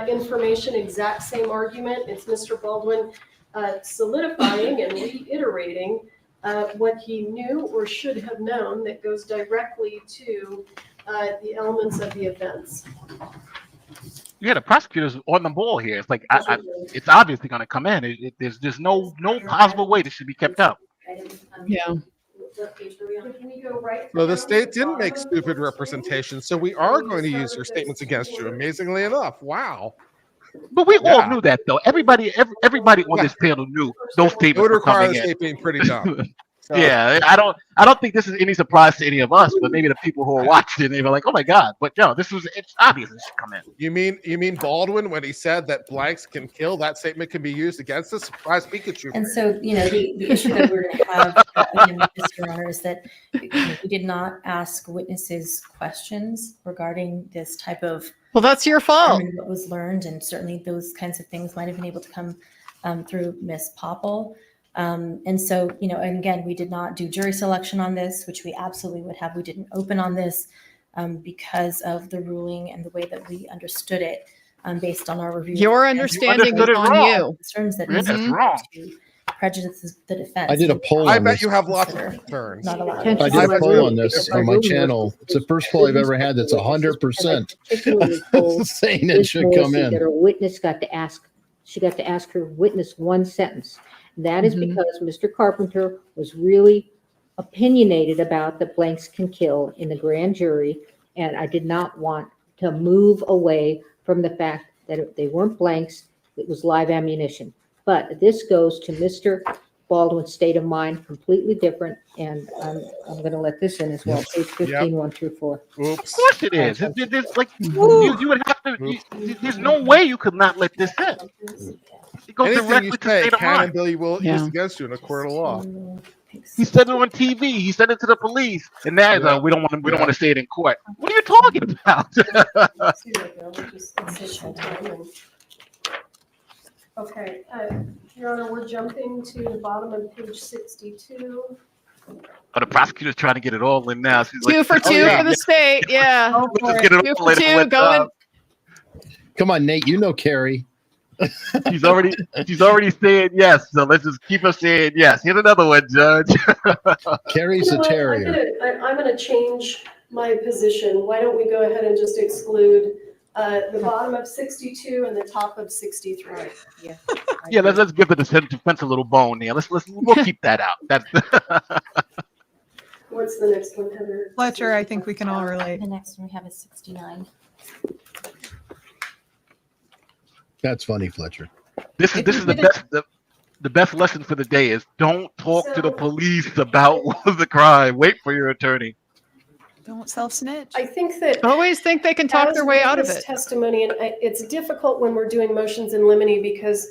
information, exact same argument. It's Mr. Baldwin solidifying and reiterating what he knew or should have known that goes directly to the elements of the offense. Yeah, the prosecutor's on the ball here. It's like it's obviously going to come in. There's no possible way this should be kept up. Yeah. So the state didn't make stupid representation, so we are going to use your statements against you, amazingly enough. Wow. But we all knew that, though. Everybody on this panel knew those It statements would were require coming the in. state being pretty dumb. So, Yeah, I don't think this is any surprise to any of us, but maybe the people who are watching, they were like, "Oh my God!" But it's obvious it should come in. You mean Baldwin when he said that blanks can kill? That statement can be used against us. Surprise Pikachu. And so, the issue that we're going to have, again, with this, Your Honor, is that we did not ask witnesses questions regarding this type of Well, that's your fault. what was learned, and certainly those kinds of things might have been able to come through Miss Popple. And so, and again, we did not do jury selection on this, which we absolutely would have. We didn't open on this because of the ruling and the way that we understood it based on our review. Your understanding understood is it on wrong. you. Concerns that That's is wrong. to prejudice the defense. I did a poll I on bet this. you have lots of Consider concerns. Not allowed. Attention I to did my a poll ruling, on this because on my ruling channel. was- It's the first poll I've ever had that's 100% Particularly told saying it Ms. should come Morrissey in. that her witness got to ask her witness one sentence. That is because Mr. Carpenter was really opinionated about that blanks can kill in the grand jury, and I did not want to move away from the fact that they weren't blanks, it was live ammunition. But this goes to Mr. Baldwin's state of mind completely different, and I'm going to let this in as well. Page 15, 1 through 4. Of Oops. course it is. There's like you would have to. There's no way you could not let this in. It goes Anything directly you to say state of can mind. and be used Yeah. against you in a court of law. He said it on TV. He said it to the police, and now he's like, we don't want to say it in court. What are you talking about? Okay, Your Honor, we're jumping to the bottom of page 62. Oh, the prosecutor's trying to get it all in now. She's 2 like, for 2 yeah. for the state. Yeah. Go let's for just it. get it 2 all for in 2 with, going. Come on, Nate. You know Carrie. She's already saying yes. So let's just keep her saying yes. Here's another one, Judge. Carrie's You know a what? terrier. I'm gonna change my position. Why don't we go ahead and just exclude the bottom of 62 and the top of 63? Yeah, let's give the defense a little bone here. We'll keep that out. That's What's the next one, Heather? Fletcher, I think we can all relate. The next one we have is 69. That's funny, Fletcher. this is the best lesson for the day is don't talk to the police about the crime. Wait for your attorney. Don't self-snitch. I think that Always think they can talk as their way out of witness it. testimony, and it's difficult when we're doing motions in limine because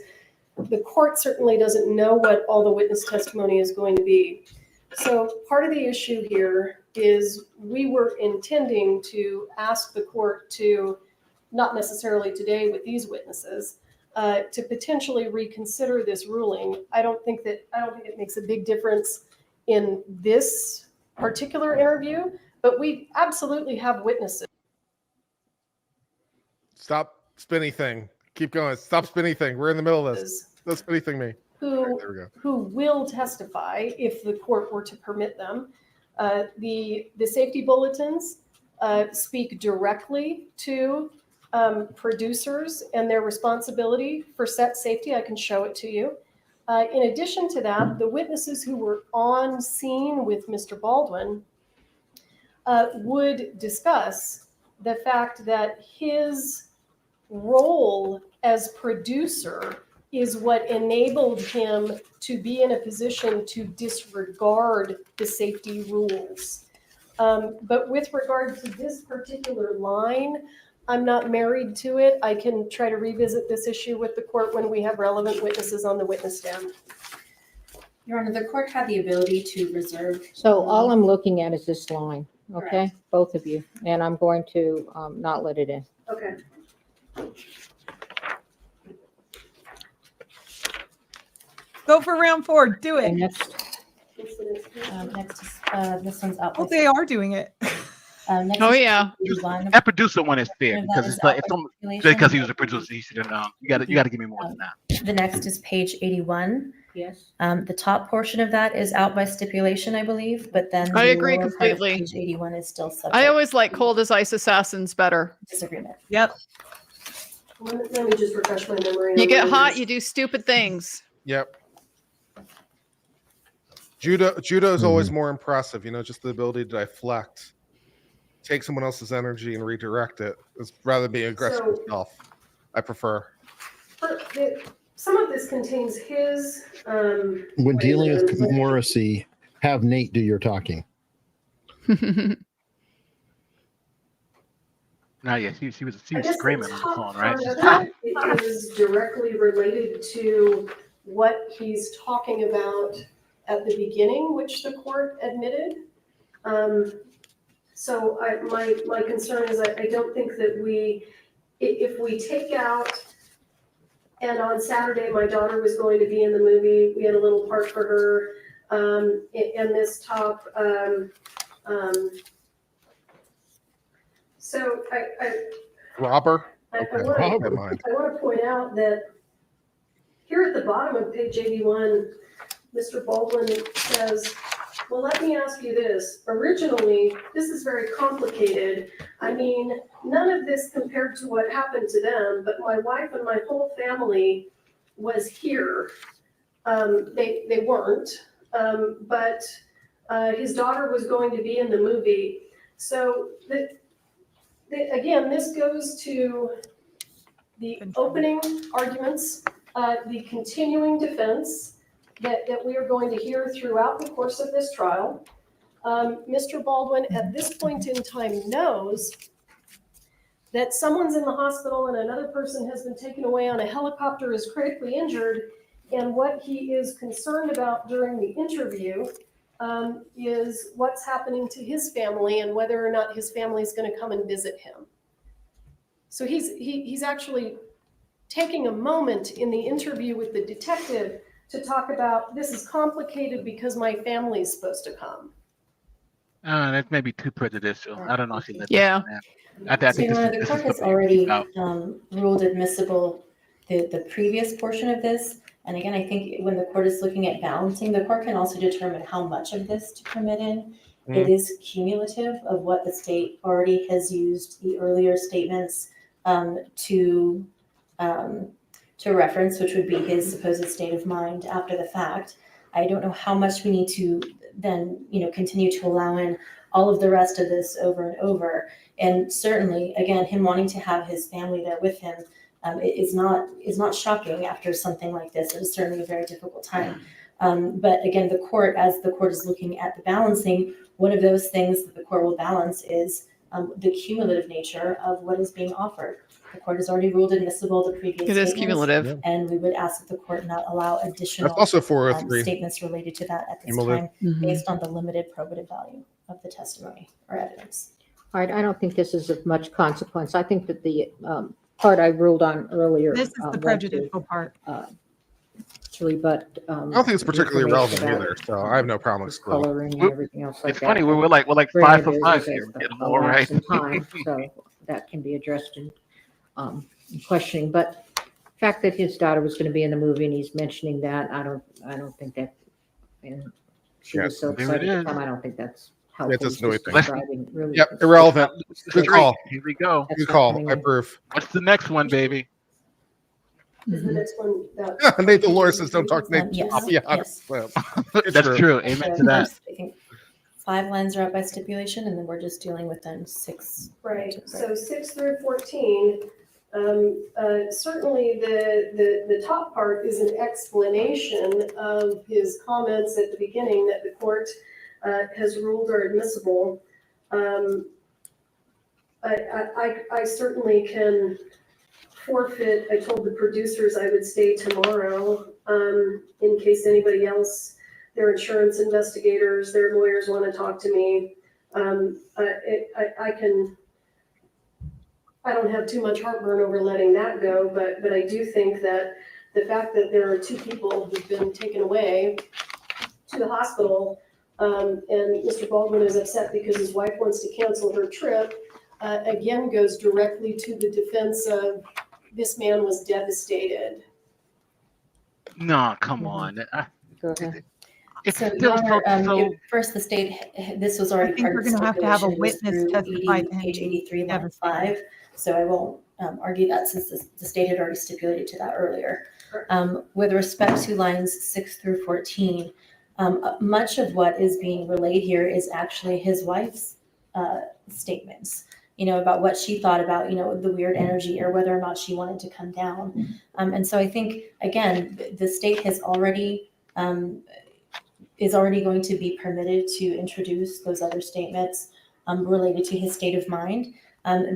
the court certainly doesn't know what all the witness testimony is going to be. So part of the issue here is we were intending to ask the court to, not necessarily today with these witnesses, to potentially reconsider this ruling. I don't think it makes a big difference in this particular interview, but we absolutely have witnesses. Stop spinny thing. Keep going. Stop spinny thing. We're in the middle of this. Don't spinny thing me. There we go. Who will testify if the court were to permit them. The safety bulletins speak directly to producers and their responsibility for set safety. I can show it to you. In addition to that, the witnesses who were on scene with Mr. Baldwin would discuss the fact that his role as producer is what enabled him to be in a position to disregard the safety rules. But with regard to this particular line, I'm not married to it. I can try to revisit this issue with the court when we have relevant witnesses on the witness stand. Your Honor, the court had the ability to reserve. So all I'm looking at is this line, okay? Both of you, and I'm going to not let it in. Okay. Go for round 4. Do Okay, it. next. Next is, this one's out. Well, they are doing it. Next Oh, is yeah. 81. That producer one is fair That because is it's like out by it's stipulation. because he was a producer. He should have known. You got to give me more than that. The next is page 81. Yes. The top portion of that is out by stipulation, I believe, but then I the agree lower part of completely. Page 81 is still subject I always like to cold as ice assassins better. disagreement. Yep. Let me just refresh my memory. You on get what it hot, is. you do stupid things. Yep. Judo is always more impressive, just the ability to deflect, take someone else's energy and redirect it, rather than being aggressive So- yourself. I prefer. Some of this contains his. When dealing with Morrissey, have Nate do your talking. No, yeah, she was I guess screaming the on the top phone, right? part of that is directly related to what he's talking about at the beginning, which the court admitted. So my concern is I don't think that if we take out, and on Saturday, my daughter was going to be in the movie, we had a little part for her, and this top, so Robber? I Okay, want never mind. to point out that here at the bottom of page 81, Mr. Baldwin says, well, let me ask you this. Originally, this is very complicated. I mean, none of this compared to what happened to them, but my wife and my whole family was here. They weren't, but his daughter was going to be in the movie. So again, this goes to the opening arguments, the continuing defense, that we are going to hear throughout the course of this trial. Mr. Baldwin, at this point in time, knows that someone's in the hospital and another person has been taken away on a helicopter, is critically injured, and what he is concerned about during the interview is what's happening to his family and whether or not his family is going to come and visit him. So he's actually taking a moment in the interview with the detective to talk about, this is complicated because my family is supposed to come. That's maybe too prejudicial. I don't know if she let Yeah. that in. I So, think Your Honor, the this court is has something already about. ruled admissible the previous portion of this. And again, I think when the court is looking at balancing, the court can also determine how much of this to permit in. It is cumulative of what the state already has used the earlier statements to reference, which would be his supposed state of mind after the fact. I don't know how much we need to then, continue to allow in all of the rest of this over and over. And certainly, again, him wanting to have his family there with him is not shocking after something like this. It is certainly a very difficult time. But again, as the court is looking at the balancing, one of those things that the court will balance is the cumulative nature of what is being offered. The court has already ruled admissible the previous It is statements, cumulative. and we would ask that the court not allow That's additional also 403. statements related to that at this Cumulative. time, based on the limited probative value of the testimony or evidence. All right, I don't think this is of much consequence. I think that the part I ruled on earlier. This is the prejudicial part. To rebut. I don't think it's particularly relevant either, so I have no problem excluding. Coloring and everything else like It's that. funny, we're like 5 Granted, for 5 there's here. We're getting a all right. lapse in time, so that can be addressed in questioning. But the fact that his daughter was going to be in the movie and he's mentioning that, I don't think that, and she was so there it excited to is. come. I don't think that's helpful. It doesn't do He's just anything. describing really- Yep, irrelevant. Good call. Here we go. That's Good not call. coming I in. approve. What's the next one, baby? Is the next one that? Nate Dolores says don't talk to Nate. Yes, Yeah, yes. well, That's true. Amen So to that. I think 5 lines are up by stipulation, and then we're just dealing with then 6. Right, so 6 through 14, certainly the top part is an explanation of his comments at the beginning that the court has ruled are admissible. I certainly can forfeit. I told the producers I would stay tomorrow in case anybody else, their insurance investigators, their lawyers want to talk to me. I don't have too much heartburn over letting that go, but I do think that the fact that there are 2 people who've been taken away to the hospital, and Mr. Baldwin is upset because his wife wants to cancel her trip, again goes directly to the defense of this man was devastated. No, come on. Go ahead. It's So, still Your Honor, so. first, the state, this was I already think part we're of the going to have a stipulation. It was witness through testify to him page being 83, line devastated. 5. So I won't argue that since the state had already stipulated to that earlier. With respect to lines 6 through 14, much of what is being relayed here is actually his wife's statements, about what she thought about, the weird energy or whether or not she wanted to come down. And so I think, again, the state has already is already going to be permitted to introduce those other statements related to his state of mind.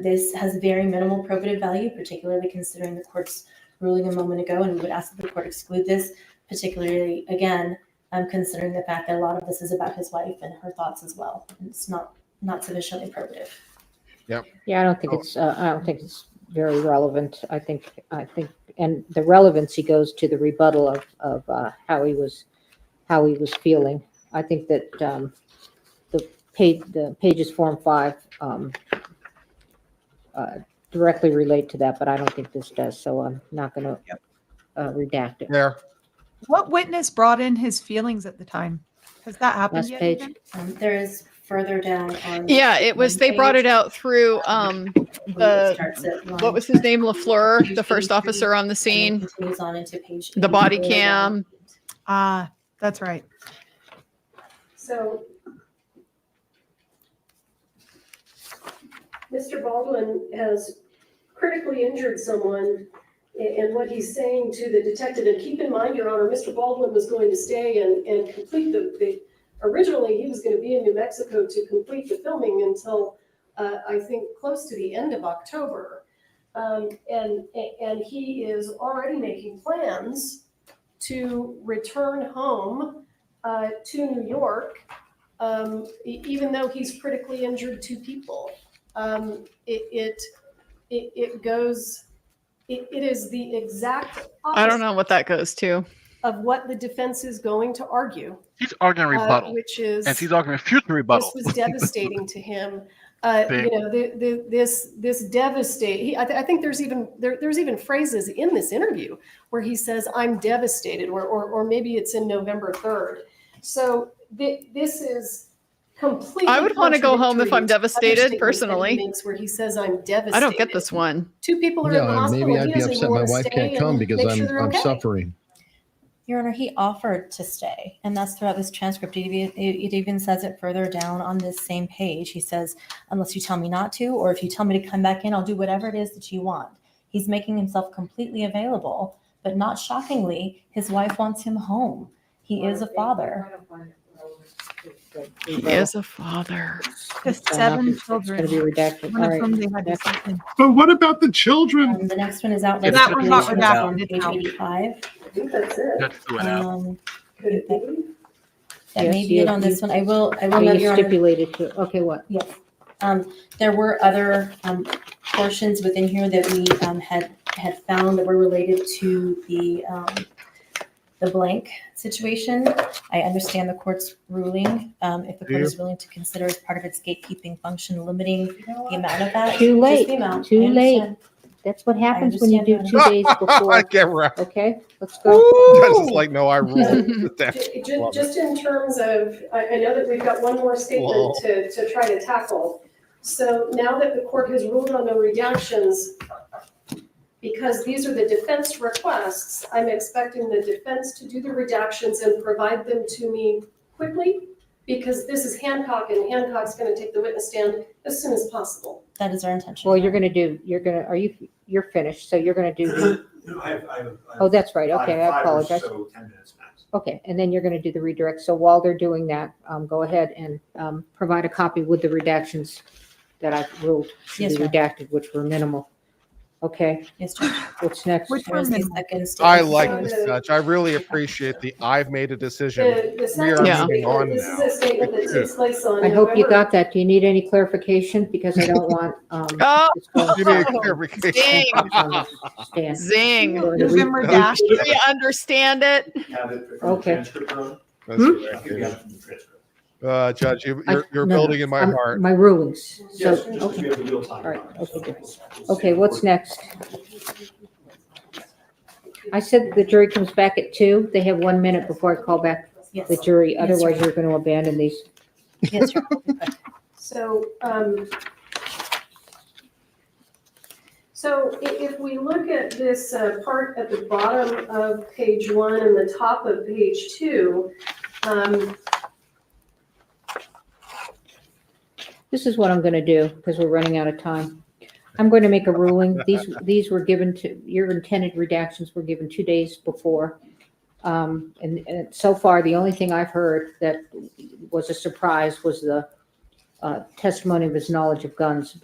This has very minimal probative value, particularly considering the court's ruling a moment ago, and we would ask that the court exclude this, particularly, again, considering the fact that a lot of this is about his wife and her thoughts as well. And it's not sufficiently probative. Yeah, I don't think it's very relevant. I think, and the relevancy goes to the rebuttal of how he was feeling. I think that the pages 4 and 5 directly relate to that, but I don't think this does. So I'm not going to redact it. There. What witness brought in his feelings at the time? Has that happened Last yet? page. even? There is further down on. Yeah, it was. They brought it out through what was his name, LaFleur, the first officer on the scene. Continues on into page The body 84. cam. That's right. So Mr. Baldwin has critically injured someone and what he's saying to the detective, and keep in mind, Your Honor, Mr. Baldwin was going to stay and complete originally he was going to be in New Mexico to complete the filming until I think close to the end of October. And he is already making plans to return home to New York, even though he's critically injured 2 people. It is the exact opposite I don't know what that goes to. of what the defense is going to argue. She's arguing rebuttal, Which is, and she's arguing future rebuttal. this was devastating to him. This devastating. I think there's even phrases in this interview where he says, "I'm devastated," or maybe it's in November 3rd. So this is completely. I would want to go home if I'm contradictory to devastated other statements that he personally. makes where he says, "I'm devastated." I don't get this one. 2 people are in the hospital. Maybe and I'd he be doesn't upset even my wanna wife stay can't come and because make sure they're I'm okay. suffering. Your Honor, he offered to stay, and that's throughout this transcript. It even says it further down on this same page. He says, unless you tell me not to, or if you tell me to come back in, I'll do whatever it is that you want. He's making himself completely available, but not shockingly, his wife wants him home. He is a father. He is a father. Just 7 It's children. going to be redacted. One All of right. whom they had to Next. sleep in. But what about the children? The next one is out. Yeah, that one got redacted. On page 85. I think that's it. Just threw it out. Could it be? That may Yes, be you- it on this one. I will Oh, note, you Your Honor, stipulated to, okay, what? yes. There were other portions within here that we had found that were related to the blank situation. I understand the court's ruling. If the court is willing to consider as part of its gatekeeping function, limiting the amount of that. Too just late, the amount. too I late. understand. That's what happens when you do understand, 2 days before. Get right. Okay, let's go. Judge is like, no, I ruled. Just in terms of, I know that we've got one more statement to try to tackle. So now that the court has ruled on the redactions, because these are the defense requests, I'm expecting the defense to do the redactions and provide them to me quickly, because this is Hancock, and Hancock's going to take the witness stand as soon as possible. That is our intention. Well, you're finished, so you're gonna do the, oh, that's right, okay, I apologize. 10 minutes max. Okay, and then you're gonna do the redirect. So while they're doing that, go ahead and provide a copy with the redactions that I've ruled should Yes, be ma'am. redacted, which were minimal. Okay, Yes, Judge. what's next? Which There was one the is- second I statement. like So this, the- Judge. I really appreciate the I've made a decision. The We are second Yeah. moving on statement, this now. is a statement that takes place on I hope you November- got that. Do you need any clarification? Because I don't want, Oh, this going Give me a Oh, clarification. dang. stand. Zing. November dash. Do you understand it? Have it from the Okay. transcript, Ron? That's Hmm? what I I think we do. have it from the transcript. Judge, you're No, building in my heart. My rulings. So, Yes, just okay. we have the real time. All right, okay, good. Okay, what's next? I said the jury comes back at 2. They have 1 minute before I call back Yes. the jury. Yes, Otherwise, sir. you're going to abandon these. Yes, sir. So, if we look at this part at the bottom of page 1 and the top of page 2, This is what I'm going to do because we're running out of time. I'm going to make a ruling. These were given to, your intended redactions were given 2 days before. And so far, the only thing I've heard that was a surprise was the testimony of his knowledge of guns.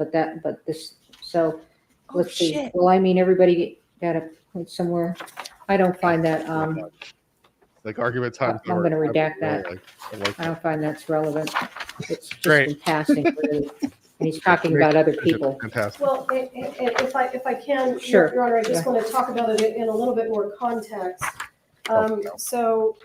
So let's see. shit. Well, I mean, everybody got a point somewhere. I don't find that, Like argument time. I'm gonna redact that. I like I don't find that's relevant. It's just Great. in passing, really. And he's talking about other people. Fantastic. well, and if I can, Sure. Your Honor, I just want to talk about it in a little bit more context. So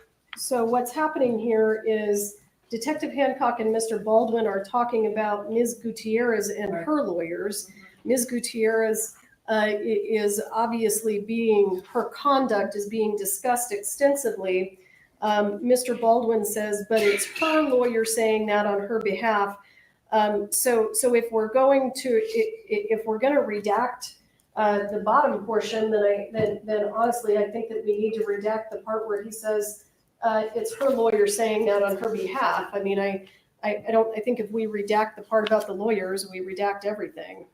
what's happening here is Detective Hancock and Mr. Baldwin are talking about Ms. Gutierrez and her lawyers. Ms. Gutierrez is obviously her conduct is being discussed extensively. Mr. Baldwin says, but it's her lawyer saying that on her behalf. So if we're going to redact the bottom portion, then honestly, I think that we need to redact the part where he says it's her lawyer saying that on her behalf. I mean, I think if we redact the part about the lawyers, we redact everything.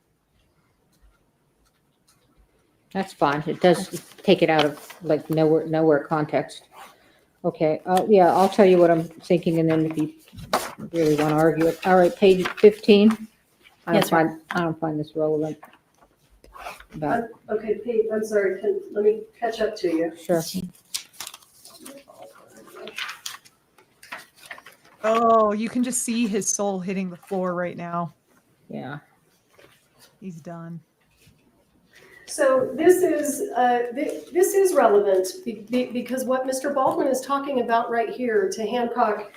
That's fine. It does take it out of like nowhere context. Okay, yeah, I'll tell you what I'm thinking, and then if you really want to argue it. All right, page 15. Yes, I don't find this relevant. About, Okay, Pete, I'm sorry, let me catch up to you. sure. Oh, you can just see his soul hitting the floor right now. Yeah. He's done. So this is relevant because what Mr. Baldwin is talking about right here to Hancock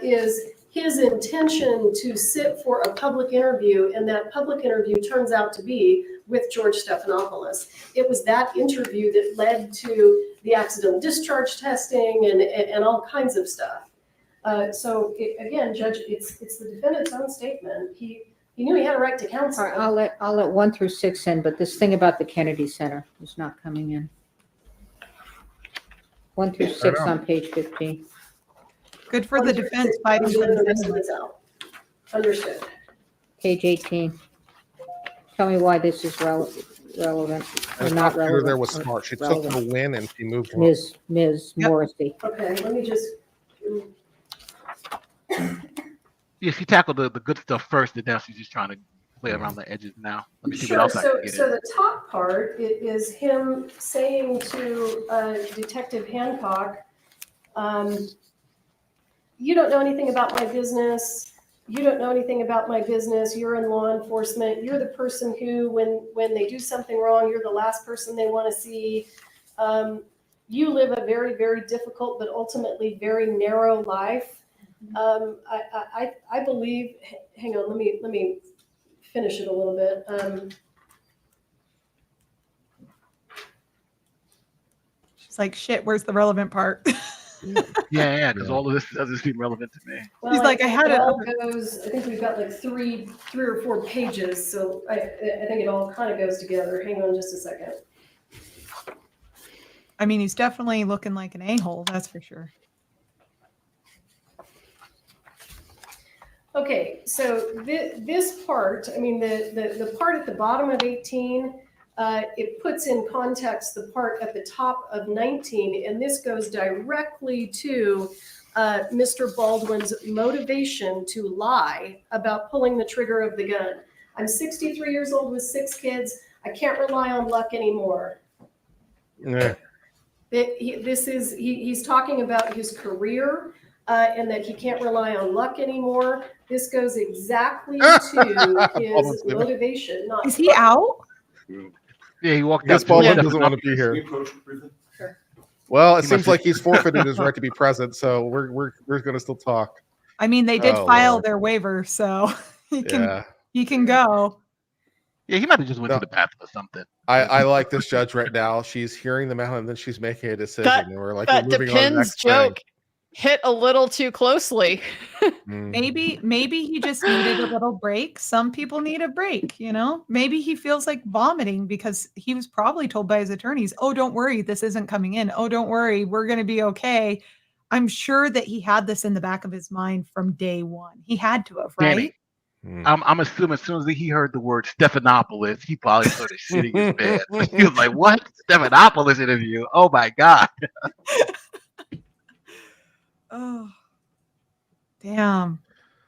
is his intention to sit for a public interview, and that public interview turns out to be with George Stephanopoulos. It was that interview that led to the accidental discharge testing and all kinds of stuff. Again, Judge, it's the defendant's own statement. He knew he had a right to counsel. All right, I'll let 1 through 6 in, but this thing about the Kennedy Center is not coming in. 1 through 6 on page 15. Good for the defense fighting for the defendant. Understood. Page 18. Tell me why this is relevant or not relevant. There was smart. She took the win and she moved on. Ms. Yep. Morrissey. Okay, let me just. Yeah, she tackled the good stuff first, and now she's just trying to play around the edges now. Let me see what Sure. else I can get So in. the top part is him saying to Detective Hancock, you don't know anything about my business. You don't know anything about my business. You're in law enforcement. You're the person who, when they do something wrong, you're the last person they want to see. You live a very, very difficult but ultimately very narrow life. I believe. Hang on. Let me finish it a little bit. She's like, shit, where's the relevant part? Yeah, because all of this doesn't seem relevant to me. Well, He's like, I had it. all goes. I think we've got like three or four pages, so I think it all kind of goes together. Hang on just a second. I mean, he's definitely looking like an a-hole, that's for sure. Okay, so this part, I mean, the part at the bottom of 18, it puts in context the part at the top of 19, and this goes directly to Mr. Baldwin's motivation to lie about pulling the trigger of the gun. I'm 63 years old with 6 kids. I can't rely on luck anymore. Yeah. He's talking about his career and that he can't rely on luck anymore. This goes exactly to his motivation. Not Is he out? Yeah, he walked Guess out. Baldwin doesn't want to be here. Sure. Well, it He seems must like he's forfeited his right to be present, so we're going to still talk. I mean, they did Oh, file Lord. their waiver, so he Yeah. can go. Yeah, he might have just went No. to the bathroom or something. I like this judge right now. She's hearing them out and then she's making a decision. That- and we're like, That we're moving on to the depends next thing. joke hit a little too closely. Maybe he just needed a little break. Some people need a break, you know? Maybe he feels like vomiting because he was probably told by his attorneys, "Oh, don't worry, this isn't coming in. Oh, don't worry, we're going to be okay." I'm sure that he had this in the back of his mind from day one. He had to have, right? Danny, I'm assuming as soon as he heard the word Stephanopoulos, he probably started shitting his pants. He was like, "What? Stephanopoulos interview? Oh my god!" Oh, damn.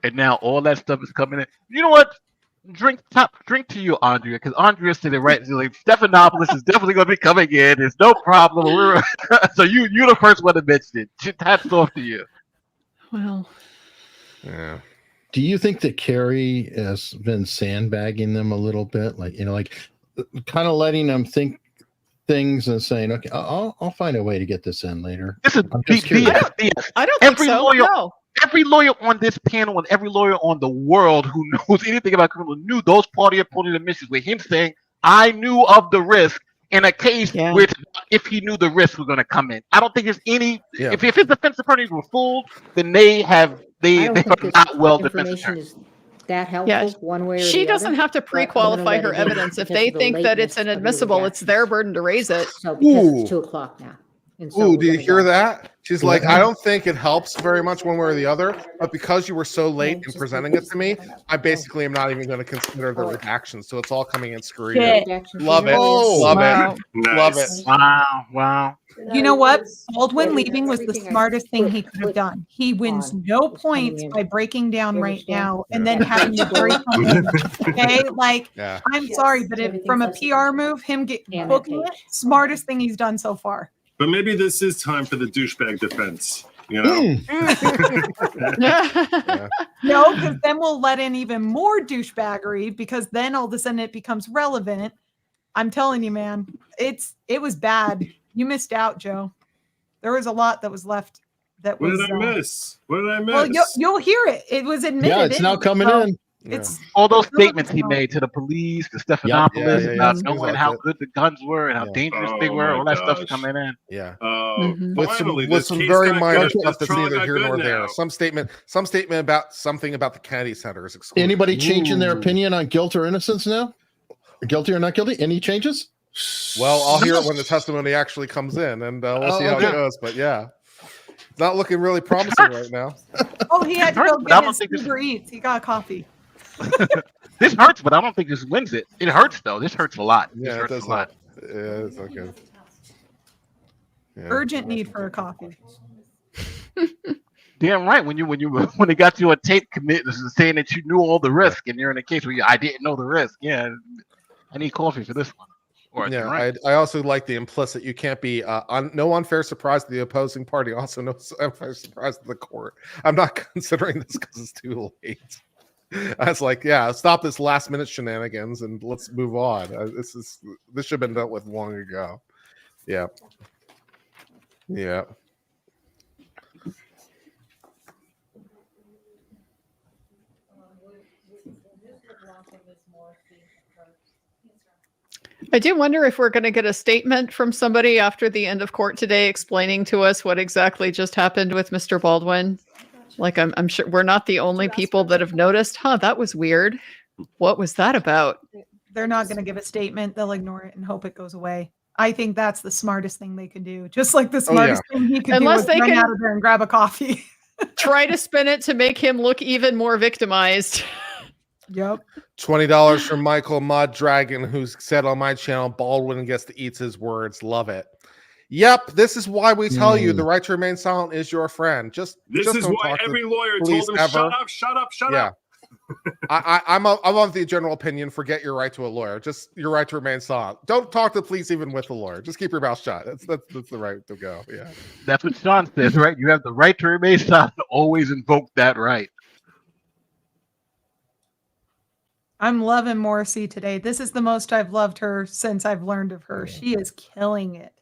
And now all that stuff is coming in. You know what? Drink to you, Andrea, because Andrea said it right. She's like, Stephanopoulos is definitely going to be coming in. It's no problem. So you're the first one to mention it. Hats off to you. Well, Yeah. Do you think that Carrie has been sandbagging them a little bit? Like, kind of letting them think things and saying, okay, I'll find a way to get this in later. This is I'm just curious. BS. I don't think Every so. lawyer, No. every lawyer on this panel and every lawyer on the world who knows anything about criminal knew those party opponent admissions with him saying, "I knew of the risk" in a case which, if he knew the risk was going to come in. I don't think there's any. Yeah. If his defense attorneys were fooled, then they I don't are think this not well defense information attorneys. is that helpful one way or the other. She doesn't have to but I'm gonna pre-qualify let her it in evidence. If because they of the think that it's lateness of the inadmissible, it's their redactions. burden to raise it. So because it's 2:00 now. And so Ooh, we're do you gonna hear go- that? She's like, I don't think it helps very much one way or the other, but because you were so late in just presenting keep it to me, going up. I basically am not even going to consider the Oh. redactions. So it's all coming in screw you. The redactions Love are it. Oh. Love Wow. it. Love it. Nice. Wow. Wow. You know what? Yeah, Baldwin because leaving was the everything I smartest thing he put- could have put done. He wins on no is coming points in. by breaking down You right understand? now and Yeah. then having the jury come in. Okay, like Yeah. I'm Yes, sorry, but if, everything's from a substituted. PR move, him get And booking that it, smartest thing he's done so far. But maybe this is time for the douchebag defense. You know, Yeah. No, because then we'll let in even more douchebaggery because then all of a sudden it becomes relevant. I'm telling you, man, it was bad. You missed out, Joe. There was a lot that was left. That what was. did I miss? What did I miss? Well, you'll hear it. It was admitted. Yeah, it's now coming so in. It's All those Really statements he not. made to the police, to Yep. Stephanopoulos, Yeah, yeah, about things knowing like how it. good the guns were and how Yeah. dangerous they Oh were, my all that stuff's gosh. coming in. Yeah. Mhm. With Finally, some this case very got minor good. stuff This that's trial neither got here good nor now. there. Some statement about something about the Kennedy Center is exclusive. Anybody changing their Ooh. opinion on guilt or innocence now? Guilty or not guilty? Any changes? Well, I'll hear it when the testimony actually comes in, and we'll see how okay. it goes. But yeah, it's not looking really promising right now. Oh, he had to hurts, go but I get don't his think this- Uber Eats. He got coffee. This hurts, but I don't think this wins it. It hurts though. This hurts a lot. This Yeah, it hurts does a lot. help. Yeah, it's okay. Yeah. Urgent need for a coffee. Damn right. When they got you a tape commit saying that you knew all the risk, and you're in a case where I didn't know the risk. Yeah, I need coffee for this one. Or Yeah, right. I also like the implicit. You can't be no unfair surprise to the opposing party. Also, no unfair surprise to the court. I'm not considering this because it's too late. I was like, yeah, stop this last minute shenanigans and let's move on. This should have been dealt with long ago. Yeah, yeah. I do wonder if we're going to get a statement from somebody after the end of court today explaining to us what exactly just happened with Mr. Baldwin. Like, I'm sure we're not the only people that have noticed, that was weird. What was that about? They're not going to give a statement. They'll ignore it and hope it goes away. I think that's the smartest thing they can do. Just like the smartest thing he could Unless do was they run can- out of there and grab a coffee. Try to spin it to make him look even more victimized. Yep. $20 from Michael Mud Dragon, who's said on my channel, Baldwin gets to eat his words. Love it. Yep, this is why we tell you the right to remain silent is your friend. This just is don't why talk to every lawyer police told him, ever. shut up, shut up, shut Yeah. up. I'm of the general opinion, forget your right to a lawyer. Just your right to remain silent. Don't talk to the police even with a lawyer. Just keep your mouth shut. That's the right to go. Yeah. That's what Sean says, right? You have the right to remain silent. Always invoke that right. I'm loving Morrissey today. This is the most I've loved her since I've learned of her. She is killing it.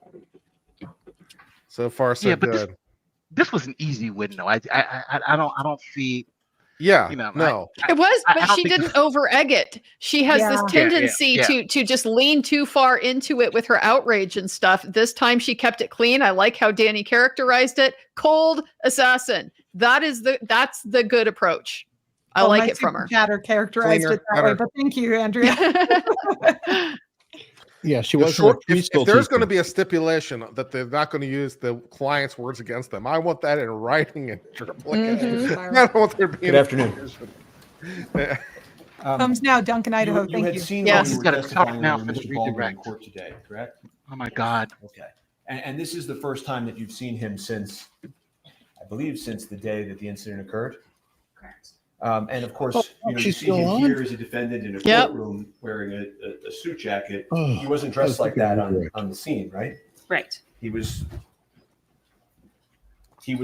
So far, so Yeah, but good. This was an easy win, though. I don't see. Yeah. You know, no. It was, I but don't she think didn't over egg it. She has this Yeah. tendency Yeah. to just lean too far into it with her outrage and stuff. This time she kept it clean. I like how Danny characterized it. Cold assassin. That's the good approach. I Well, like my it from her. super chatter characterized Cleaner, it that way, better. but thank you, Andrea. Yeah, she If, was if there's going to be a stipulation that they're not going to use the client's words against them, I want that in writing and triplicate. Mhm. I don't want there being Good afternoon. Yeah. Comes now, Duncan, Idaho. You Thank had you. seen Yes. while He's you were got a testifying tough now on for the Mr. Baldwin in redirect. court today, correct? Oh my God. Okay. And this is the first time that you've seen him since, I believe, since the day that the incident occurred. Correct. And of course, you she's see still him on? here as a defendant in a Yep. courtroom wearing a suit jacket. Oh, He wasn't dressed that's like that correct. on the scene, right? Right. He was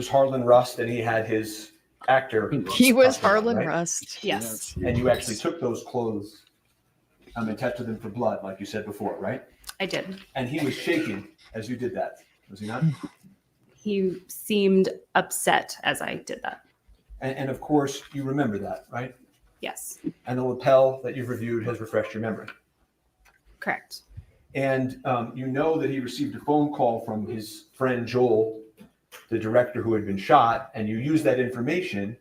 Harlan Rust, and he had his actor. He was outfit on, Harlan right? Rust. Yes. And you actually took those clothes and tested them for blood, like you said before, right? I did. And he was shaking as you did that, was he not? He seemed upset as I did that. And of course, you remember that, right? Yes. And the lapel that you've reviewed has refreshed your memory. Correct. And you know that he received a phone call from his friend Joel, the director who had been shot, and you used that information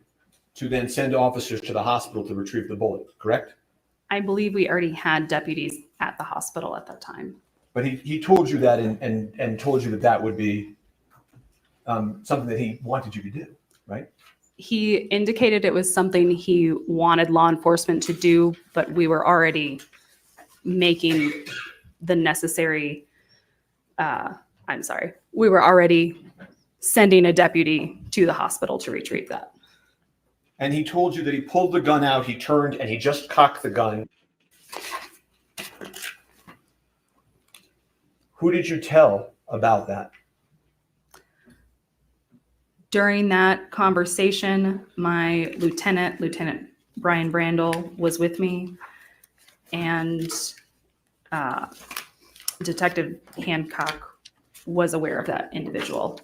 to then send officers to the hospital to retrieve the bullet, correct? I believe we already had deputies at the hospital at that time. But he told you that and told you that that would be something that he wanted you to do, right? He indicated it was something he wanted law enforcement to do, but we were already making the necessary, we were already sending a deputy to the hospital to retrieve that. And he told you that he pulled the gun out, he turned, and he just cocked the gun. Who did you tell about that? During that conversation, my Lieutenant Brian Brandel, was with me, and Detective Hancock was aware of that individual,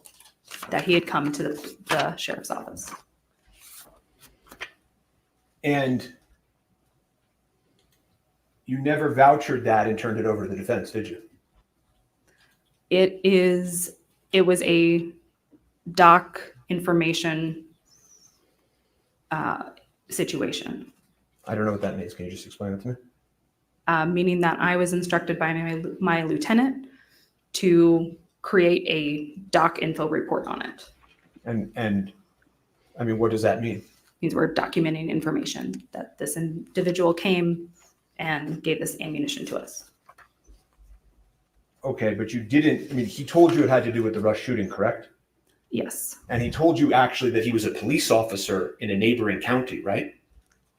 that he had come to the sheriff's office. And you never vouchered that and turned it over to the defense, did you? It was a doc information situation. I don't know what that means. Can you just explain it to me? Meaning that I was instructed by my lieutenant to create a doc info report on it. And I mean, what does that mean? It means we're documenting information that this individual came and gave this ammunition to us. Okay, but you didn't, I mean, he told you it had to do with the Rush shooting, correct? Yes. And he told you actually that he was a police officer in a neighboring county, right?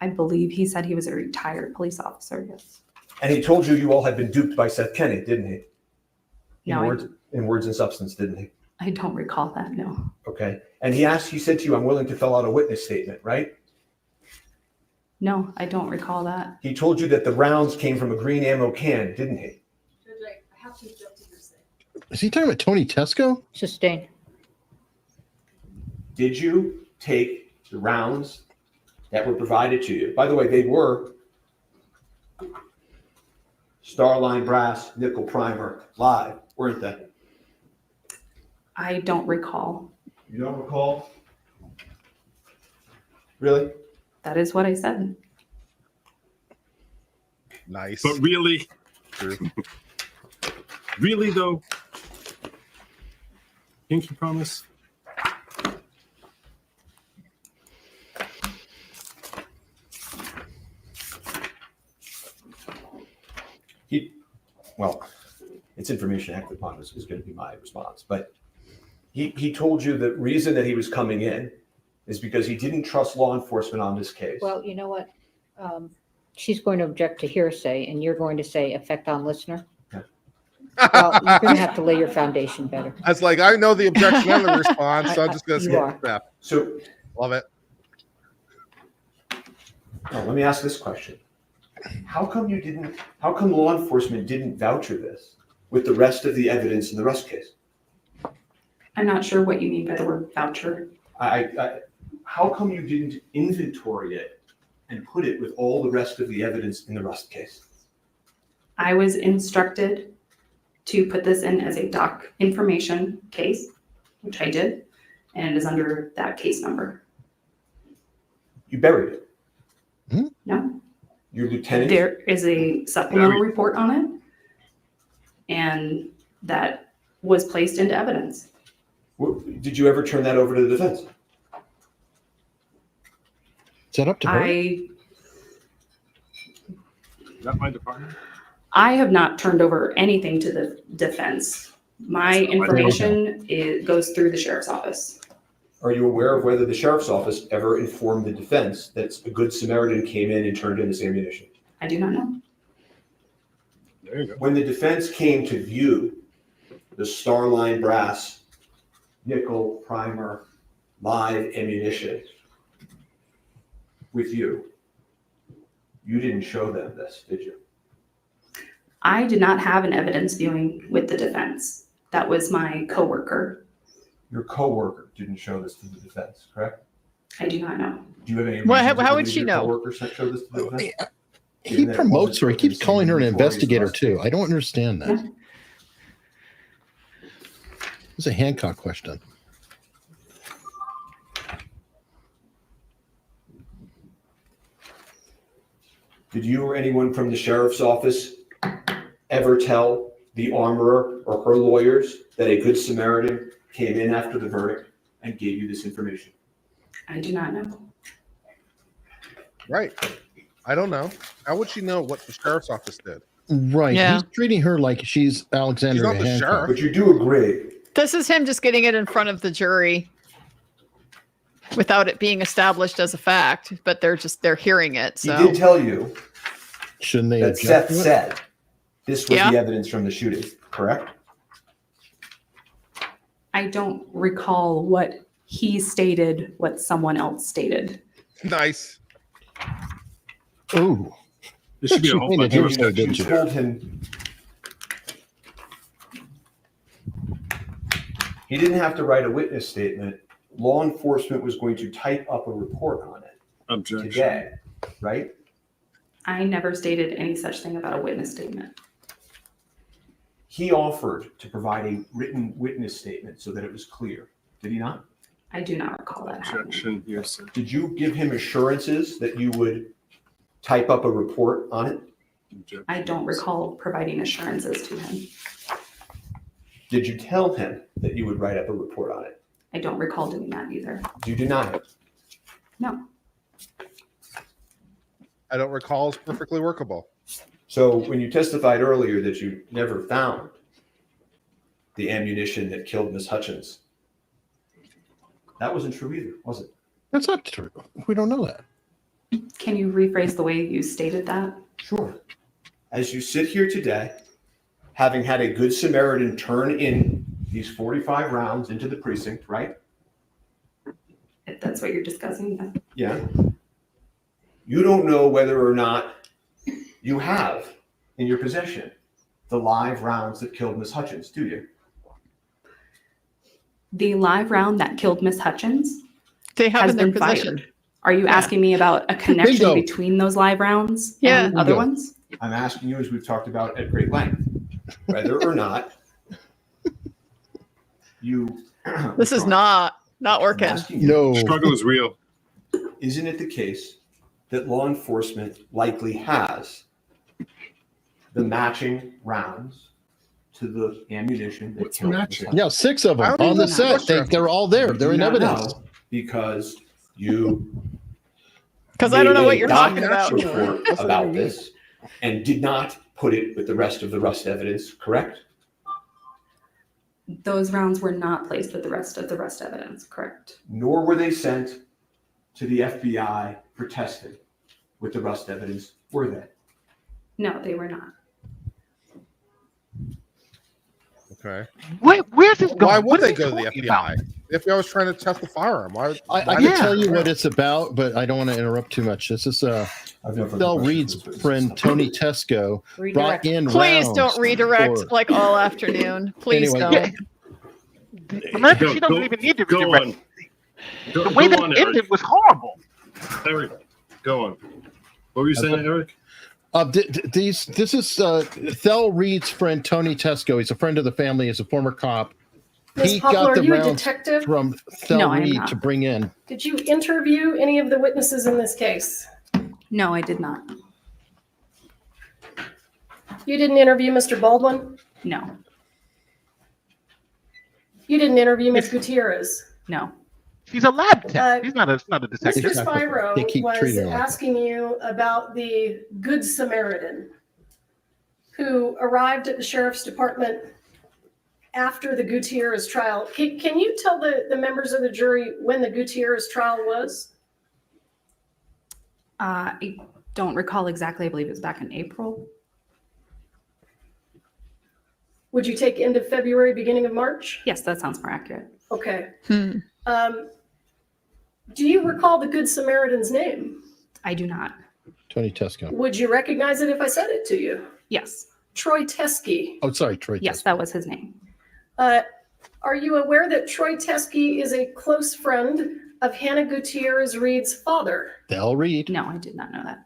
I believe he said he was a retired police officer, yes. And he told you you all had been duped by Seth Kenny, didn't he? No, In words and substance, didn't he? I don't recall that, no. Okay. And he said to you, I'm willing to fill out a witness statement, right? No, I don't recall that. He told you that the rounds came from a green ammo can, didn't he? Is he talking about Tony Tesco? Sustained. Did you take the rounds that were provided to you? By the way, they were Starline brass, nickel primer, live, weren't they? I don't recall. You don't recall? Really? That is what I said. Nice. But really, True. really though, pinky promise. Well, it's information acted upon is going to be my response. But he told you the reason that he was coming in is because he didn't trust law enforcement on this case. Well, you know what? She's going to object to hearsay, and you're going to say effect on listener. Yeah. Well, you're going to have to lay your foundation better. I was like, I know the objection and the response, so I'm just going to You skip are. that. So Love it. let me ask this question. How come law enforcement didn't voucher this with the rest of the evidence in the Rust case? I'm not sure what you mean by the word voucher. How come you didn't inventory it and put it with all the rest of the evidence in the Rust case? I was instructed to put this in as a doc information case, which I did, and it is under that case number. You buried it. No, Your lieutenant? there is a supplemental report on it, and that was placed into evidence. Did you ever turn that over to the defense? Is that up to her? Is that my department? I have not turned over anything to the defense. My information goes through the sheriff's office. Are you aware of whether the sheriff's office ever informed the defense that a good Samaritan came in and turned in this ammunition? I do not know. There you go. When the defense came to view the Starline brass, nickel primer, live ammunition with you, you didn't show them this, did you? I did not have an evidence viewing with the defense. That was my coworker. Your coworker didn't show this to the defense, correct? I do not know. Do you have any? Well, reason to how would believe she your know? coworker showed this to the defense? He promotes her. He keeps calling her an investigator too. I don't understand that. It's a Hancock question. Did you or anyone from the sheriff's office ever tell the armorer or her lawyers that a good Samaritan came in after the verdict and gave you this information? I do not know. Right. I don't know. How would she know what the sheriff's office did? Right. Yeah. He's treating her like she's Alexandria She's not the Hancock. sheriff. But you do agree. This is him just getting it in front of the jury without it being established as a fact, but they're hearing it. He So did tell you Shouldn't they that object Seth to it? said this was Yeah. the evidence from the shooting, correct? I don't recall what he stated, what someone else stated. Nice. Ooh. There should be a She whole made bunch it of here, so didn't redactions you? there. Told him he didn't have to write a witness statement. Law enforcement was going to type up a report on it Objection. today, right? I never stated any such thing about a witness statement. He offered to provide a written witness statement so that it was clear. Did he not? I do not recall that happening. Objection. Yes, sir. Did you give him assurances that you would type up a report on it? Objection. I don't recall providing assurances to him. Did you tell him that you would write up a report on it? I don't recall doing that either. Do you deny it? No. I don't recall. It's perfectly workable. So when you testified earlier that you never found the ammunition that killed Miss Hutchins, that wasn't true either, was it? That's not true. We don't know that. Can you rephrase the way you stated that? Sure. As you sit here today, having had a good Samaritan turn in these 45 rounds into the precinct, right? If that's what you're discussing, then Yeah. You don't know whether or not you have in your possession the live rounds that killed Miss Hutchins, do you? the live round that killed Miss Hutchins They have has in their been possession. fired. Are you asking me about a connection Bingo. between those live rounds Yeah. and other Bingo. ones? I'm asking you, as we've talked about at great length, whether or not you. This is not I'm working. asking you, No. Struggle is real. isn't it the case that law enforcement likely has the matching rounds to the ammunition that What's killed Miss matching? Hutchins? Yeah, 6 of I them don't on the even set. know. They're all there. You They're do in not evidence. know because you Because I don't know made what a you're talking document about. report What's that about even mean? this and did not put it with the rest of the rust evidence, correct? Those rounds were not placed with the rest of the rust evidence, correct? Nor were they sent to the FBI for testing with the rust evidence, were they? No, they were not. Okay. Where's this going? Why What would they is he go to the talking FBI? about? The FBI was trying to test the firearm. Why? I why can did- tell you what it's about, but I don't want to interrupt too much. This is I've never Del Reed's friend Tony Tesco brought Redirect. in Please rounds don't redirect for- like all afternoon. Please Anyway, don't. Imagine Go- she doesn't go- even need to Go redirect. on. Go, The way go that on, it Eric. ended was horrible. Eric, go on. What were you saying, Eric? This is Thel Reed's friend Tony Tesco. He's a friend of the family. He's a former cop. Ms. He Poplar, got are the you a rounds detective? from Thel No, I am Reed not. to bring in. Did you interview any of the witnesses in this case? No, I did not. You didn't interview Mr. Baldwin? No, You didn't interview Ms. Gutierrez? no. She's a lab tech. Uh, She's not a detective. Mr. Exactly. Spiro They keep was treating her like that. asking you about the Good Samaritan who arrived at the sheriff's department after the Gutierrez trial. Can you tell the members of the jury when the Gutierrez trial was? I don't recall exactly. I believe it was back in April. Would you take end of February, beginning of March? Yes, that sounds more accurate. Okay. Hmm. Do you recall the Good Samaritan's name? I do not. Tony Tesco. Would you recognize it if I said it to you? Yes. Troy Teskey. Oh, sorry, Troy. Yes, Tesco. that was his name. Are you aware that Troy Teskey is a close friend of Hannah Gutierrez Reed's father? Thel Reed. No, I did not know that.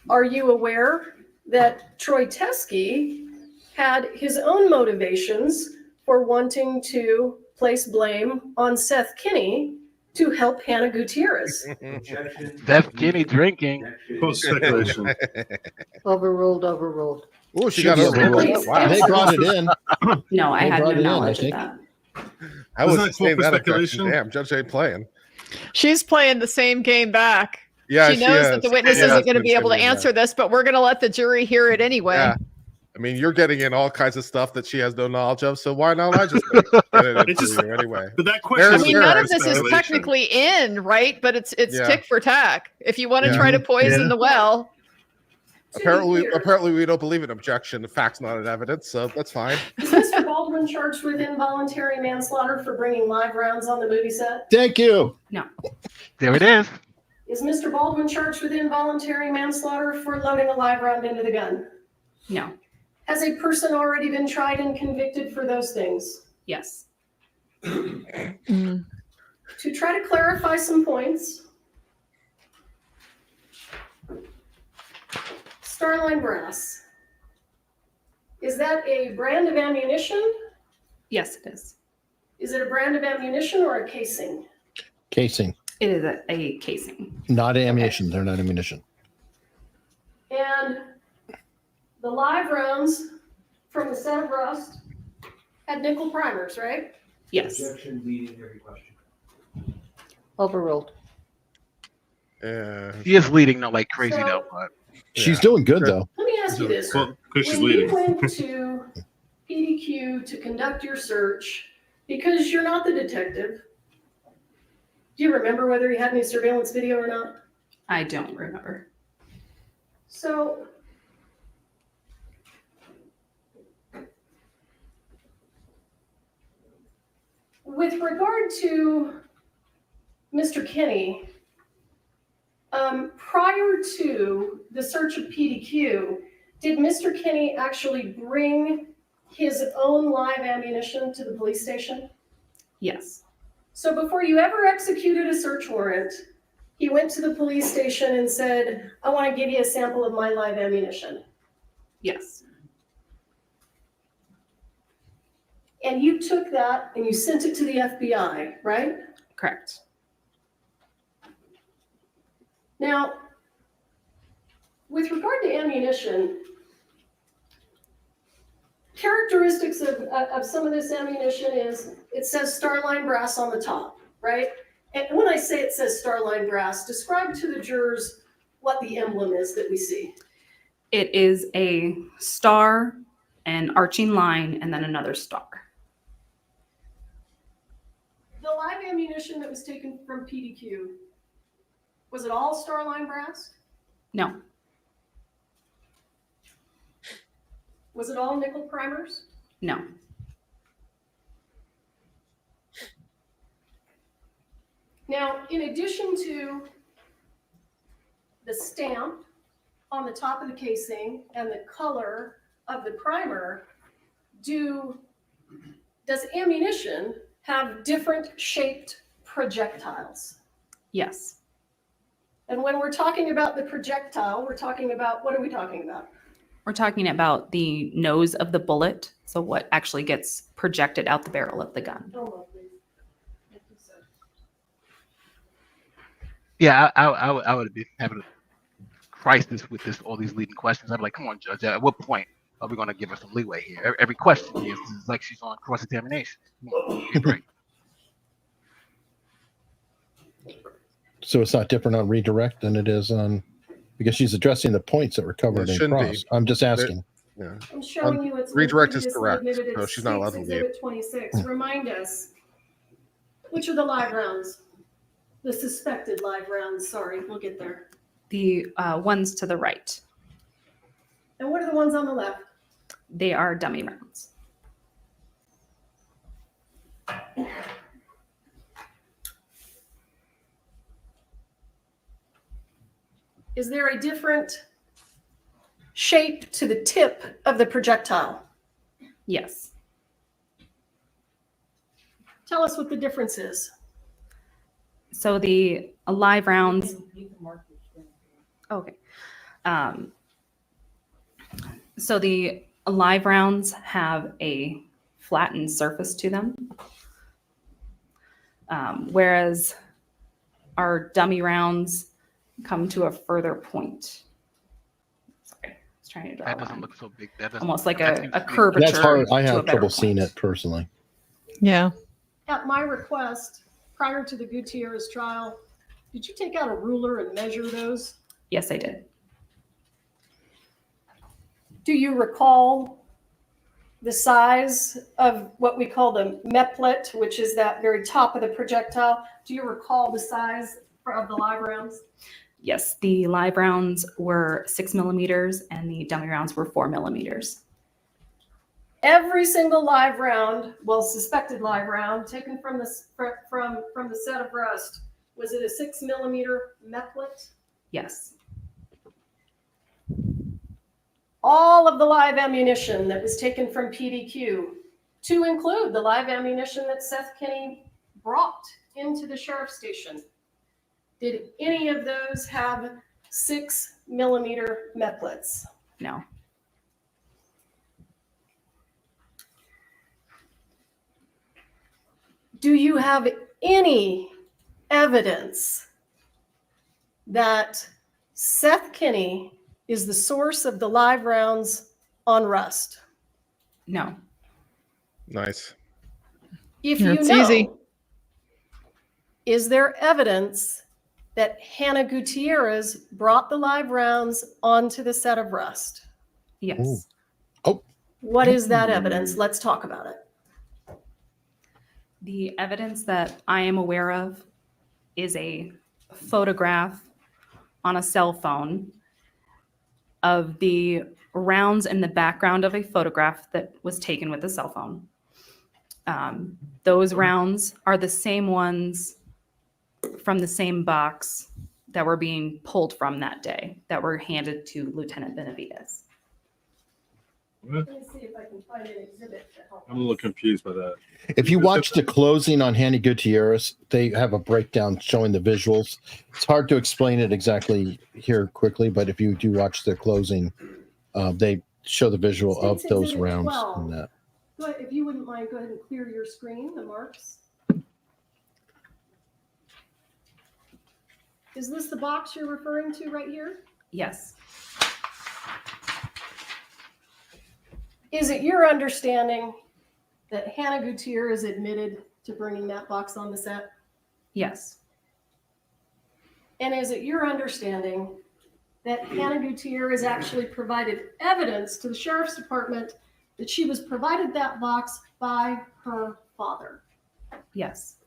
Are you aware that Troy Teskey had his own motivations for wanting to place blame on Seth Kenny to help Hannah Gutierrez? Seth Kenny drinking. Post speculation. Overruled, overruled. Oh, she Should got be over able to- it. Wow. They brought it in. No, I They had brought no it in, I knowledge of think. that. I was Isn't that saying called for that objection. speculation? Damn, Judge ain't playing. She's playing the same game back. Yeah, she knows that the is. witness She isn't has going to been be able to saying that. answer this, but we're going to let the jury hear it anyway. Yeah. I mean, you're getting in all kinds of stuff that she has no knowledge of, so why not I just get it in It just- for you anyway? But that question. I There's mean, Fair, none I of this is suppose. technically in, right? But it's Yeah. tick for tack. If you want to Yeah. try to poison Yeah. the well, Apparently, we don't believe in objection. The fact's not in evidence, so that's fine. Is Mr. Baldwin charged with involuntary manslaughter for bringing live rounds on the movie set? Thank you. There it is. Is Mr. Baldwin charged with involuntary manslaughter for loading a live round into the gun? No. Has a person already been tried and convicted for those things? Yes. To try to clarify some points, Starline Brass. Is that a brand of ammunition? Yes, it is. Is it a brand of ammunition or a casing? Casing, It is a casing. not ammunition. They're not ammunition. And the live rounds from the set of Rust had nickel primers, right? Yes. leading every question. Overruled. Yeah. She is leading though like crazy So- though, but She's doing good though. Let me ask you this. Well, because she's When you leading. went to PDQ to conduct your search, because you're not the detective, do you remember whether he had any surveillance video or not? I don't remember. So with regard to Mr. Kenny, prior to the search of PDQ, did Mr. Kenny actually bring his own live ammunition to the police station? Yes. So before you ever executed a search warrant, he went to the police station and said, I want to give you a sample of my live ammunition. Yes. And you took that and you sent it to the FBI, right? Correct. Now, with regard to ammunition, characteristics of some of this ammunition is it says Starline Brass on the top, right? And when I say it says Starline Brass, describe to the jurors what the emblem is that we see. It is a star, an arching line, and then another star. The live ammunition that was taken from PDQ, was it all Starline Brass? No. Was it all nickel primers? No. Now, in addition to the stamp on the top of the casing and the color of the primer, does ammunition have different shaped projectiles? Yes. And when we're talking about the projectile, we're talking about, what are we talking about? We're talking about the nose of the bullet, so what actually gets projected out the barrel of the gun. yeah, I would be having a crisis with this all these leading questions. I'd be like, come on, Judge, at what point are we going to give her some leeway here? Every question is like she's on cross-examination. Come on, give me a break. So it's not different on redirect than it is on, because she's addressing the points that were covered It in shouldn't be. cross. I'm just asking. Yeah. I'm showing you it's redirect is previously correct, admitted so at she's not allowed to leave. Exhibit 26. Remind us, which are the live rounds? The suspected live rounds, sorry, we'll get there. The ones to the right, And what are the ones on the left? they are dummy rounds. Is there a different shape to the tip of the projectile? Yes. Tell us what the difference is. So the live rounds. Okay. So the live rounds have a flattened surface to them, whereas our dummy rounds come to a further point. Sorry, I was trying to draw That a doesn't line. look so big. That doesn't Almost like that a seems big. curvature. That's hard. I to a have better trouble seeing point. it personally. Yeah. At my request, prior to the Gutierrez trial, did you take out a ruler and measure those? Yes, I did. Do you recall the size of what we call the meplet, which is that very top of the projectile? Do you recall the size of the live rounds? Yes, the live rounds were 6 millimeters and the dummy rounds were 4 millimeters. Every single live round, well, suspected live round taken from the set of rust, was it a 6 millimeter meplet? Yes. All of the live ammunition that was taken from PDQ, to include the live ammunition that Seth Kenny brought into the sheriff's station, did any of those have 6 millimeter meplets? No. Do you have any evidence that Seth Kenny is the source of the live rounds on rust? No. Nice. If you That's know, easy. is there evidence that Hannah Gutierrez brought the live rounds onto the set of rust? Yes. Ooh. Oh. What is that evidence? Let's talk about it. The evidence that I am aware of is a photograph on a cell phone of the rounds in the background of a photograph that was taken with a cell phone. Those rounds are the same ones from the same box that were being pulled from that day that were handed to Lieutenant Benavides. Let me see if I can find an exhibit to help. I'm a little confused by that. If you watch the closing on Hannah Gutierrez, they have a breakdown showing the visuals. It's hard to explain it exactly here quickly, but if you do watch their closing, they show the visual of State's those Exhibit rounds. 12. And that. Go ahead, if you wouldn't mind, go ahead and clear your screen, the marks. Is this the box you're referring to right here? Yes. Is it your understanding that Hannah Gutierrez admitted to bringing that box on the set? Yes. And is it your understanding that Hannah Gutierrez actually provided evidence to the sheriff's department that she was provided that box by her father? Yes.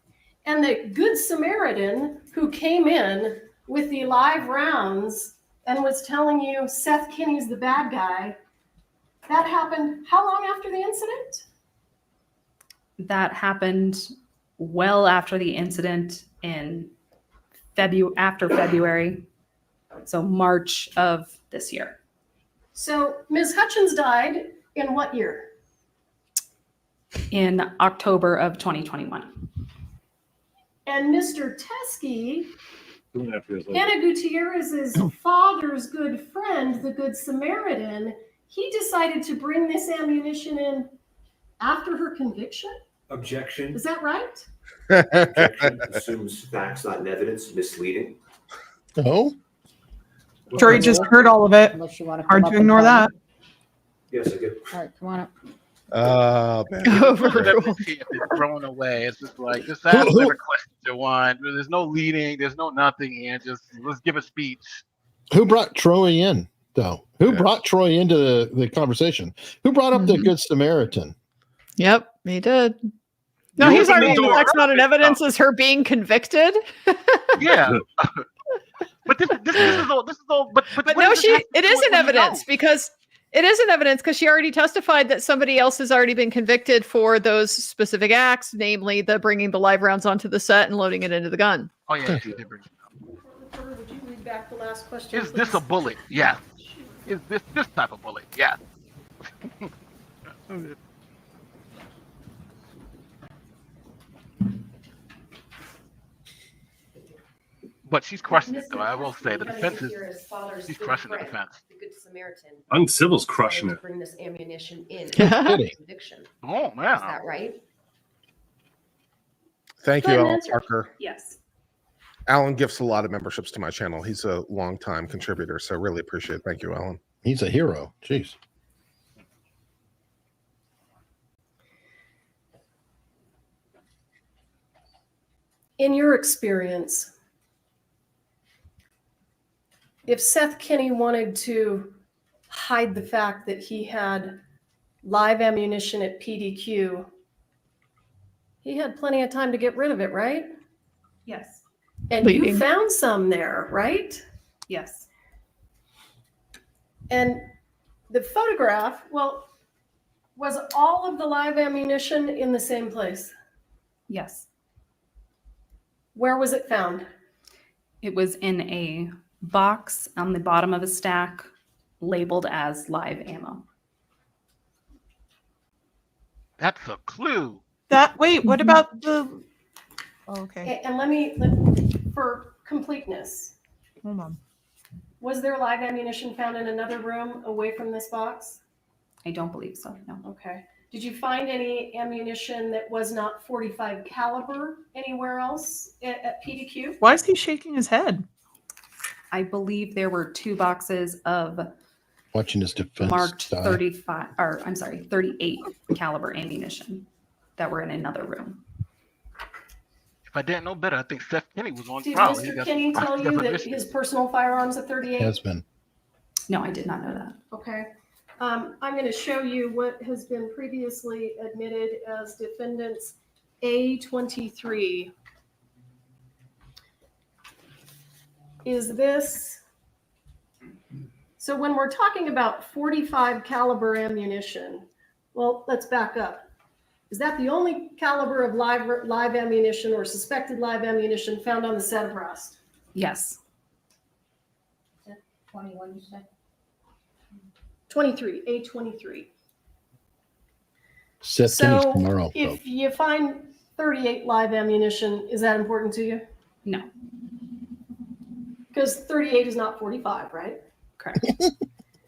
And the Good Samaritan who came in with the live rounds and was telling you Seth Kenny's the bad guy, that happened how long after the incident? That happened well after the incident in after February, so March of this year. So Ms. Hutchins died in what year? In October of 2021. And Mr. Teskey, 2.5 years later. Hannah Gutierrez's father's good friend, the Good Samaritan, he decided to bring this ammunition in after her conviction? Objection. Is that right? Objection assumes facts, not evidence, misleading. Oh, Jury just heard all of it. Unless you want to. Hard to ignore that. Yes, I do. All right, come on up. Man. Overruled. It's thrown away. It's just like just ask whatever question you want. There's no leading. There's no nothing here. Just let's give a speech. who brought Troy in, though? Who brought Troy into the conversation? Who brought up the Good Samaritan? Yep, he did. No, You he's opened the already door. that's not an evidence as her being convicted. Yeah. But this is all. But But what no, does this have to it do is with an what you know? evidence because it is an evidence because she already testified that somebody else has already been convicted for those specific acts, namely the bringing the live rounds onto the set and loading it into the gun. Oh yeah, she did bring it up. Would you read back the last question? Is this a please? bullet? Yeah. Is this type of bullet? Yeah. But she's crushing it, though. I will say the defense is she's crushing the defense. The Good Samaritan. Uncivil's crushing it. Bring this ammunition in. Kidding. Conviction. Oh Is man. that right? Thank Go you, ahead and Alan answer. Parker. Yes. Alan gifts a lot of memberships to my channel. He's a longtime contributor, so really appreciate it. Thank you, Alan. He's a hero. Jeez. In your experience, if Seth Kenny wanted to hide the fact that he had live ammunition at PDQ, he had plenty of time to get rid of it, right? Yes. And Leading. you found some there, right? Yes. And the photograph, well, was all of the live ammunition in the same place? Yes. Where was it found? It was in a box on the bottom of a stack labeled as live ammo. That's a clue. Wait, what about the? Oh, okay, And for completeness, hold on. was there live ammunition found in another room away from this box? I don't believe so, no. Okay. Did you find any ammunition that was not .45 caliber anywhere else at PDQ? Why is he shaking his head? I believe there were 2 boxes of Watching his defense marked die. 38 caliber ammunition that were in another room. If I didn't know better, I think Seth Kenny was on Did trial. He Mr. got Kenny some tell you that definition. his personal firearms are 38? Has been. No, I did not know that. Okay. I'm going to show you what has been previously admitted as defendants A23. Is this, so when we're talking about .45 caliber ammunition, well, let's back up. Is that the only caliber of live ammunition or suspected live ammunition found on the set of Rust? Yes. 21, you said? 23, A23. Seth Kenny's So tomorrow. if you find 38 live ammunition, is that important to you? No. Because 38 is not 45, right? Correct.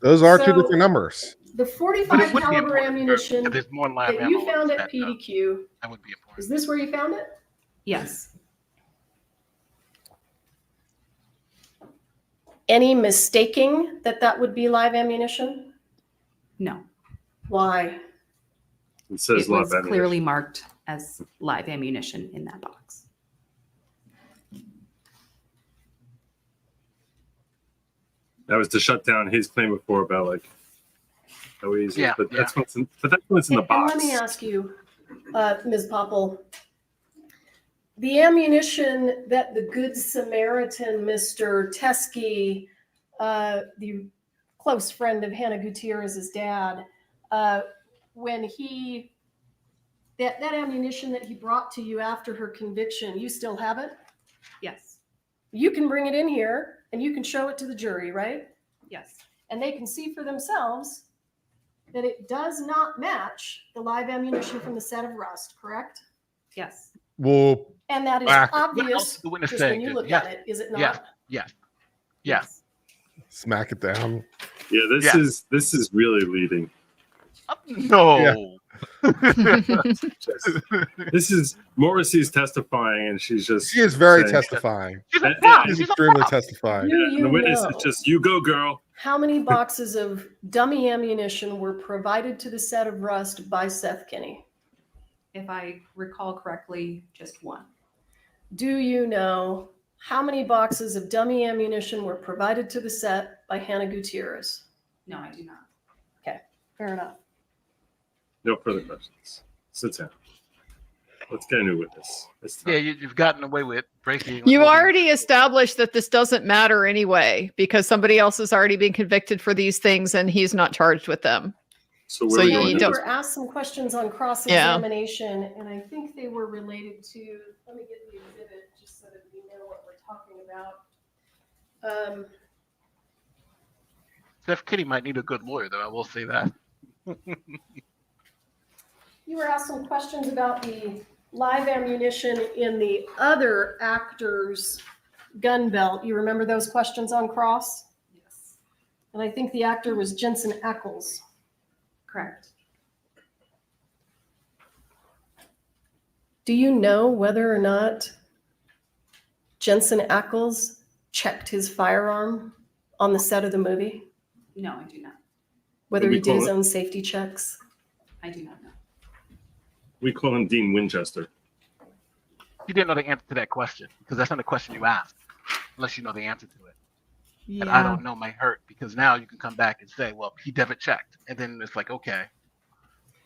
Those are two So- different numbers. The But it 45 would be caliber important ammunition if there's more live that ammo you on found the at set, though. PDQ, That would be important. is this where you found it? Yes. Any mistaking that would be live ammunition? No. Why? It says It live was ammunition. clearly marked as live ammunition in that box. That was to shut down his claim before about like how easy. Yeah, but that's what's in the And box. let me ask you, Ms. Popple, the ammunition that the Good Samaritan, Mr. Teskey, the close friend of Hannah Gutierrez's dad, when that ammunition that he brought to you after her conviction, you still have it? Yes. You can bring it in here and you can show it to the jury, right? Yes. And they can see for themselves that it does not match the live ammunition from the set of Rust, correct? Yes. Well, And that is Back. What else obvious is the witness just when saying? you look Yes. at it, is it not? Yes. Yes. Yes. smack it down. Yeah, Yeah. this is really leading. No. This is Morrissey's testifying, and she's just She is very saying- testifying. She's a And- prop. and- She's She's a extremely prop. testifying. Do and the you witness know is just, you go, girl. how many boxes of dummy ammunition were provided to the set of Rust by Seth Kenny? If I recall correctly, just 1. Do you know how many boxes of dummy ammunition were provided to the set by Hannah Gutierrez? No, I do not. Okay, fair enough. No further questions. Sit down. Let's get a new witness. It's time. Yeah, you've gotten away with breaking. You already established that this doesn't matter anyway, because somebody else has already been convicted for these things and he's not charged with them. So So where are we you going We with don't- this? were asked some questions on cross-examination, and I think they were related to, let me get the exhibit just so that we know what we're talking about. Seth Kenny might need a good lawyer, though. I will say that. You were asked some questions about the live ammunition in the other actor's gun belt. You remember those questions on cross? Yes. And I think the actor was Jensen Ackles. Correct. Do you know whether or not Jensen Ackles checked his firearm on the set of the movie? No, I do not. Whether we he did his call it- own safety checks? I do not know. We call him Dean Winchester. You didn't know the answer to that question because that's not the question you asked, unless you know the answer to it. Yeah. And I don't know might hurt because now you can come back and say, well, he debit checked. And then it's like, okay.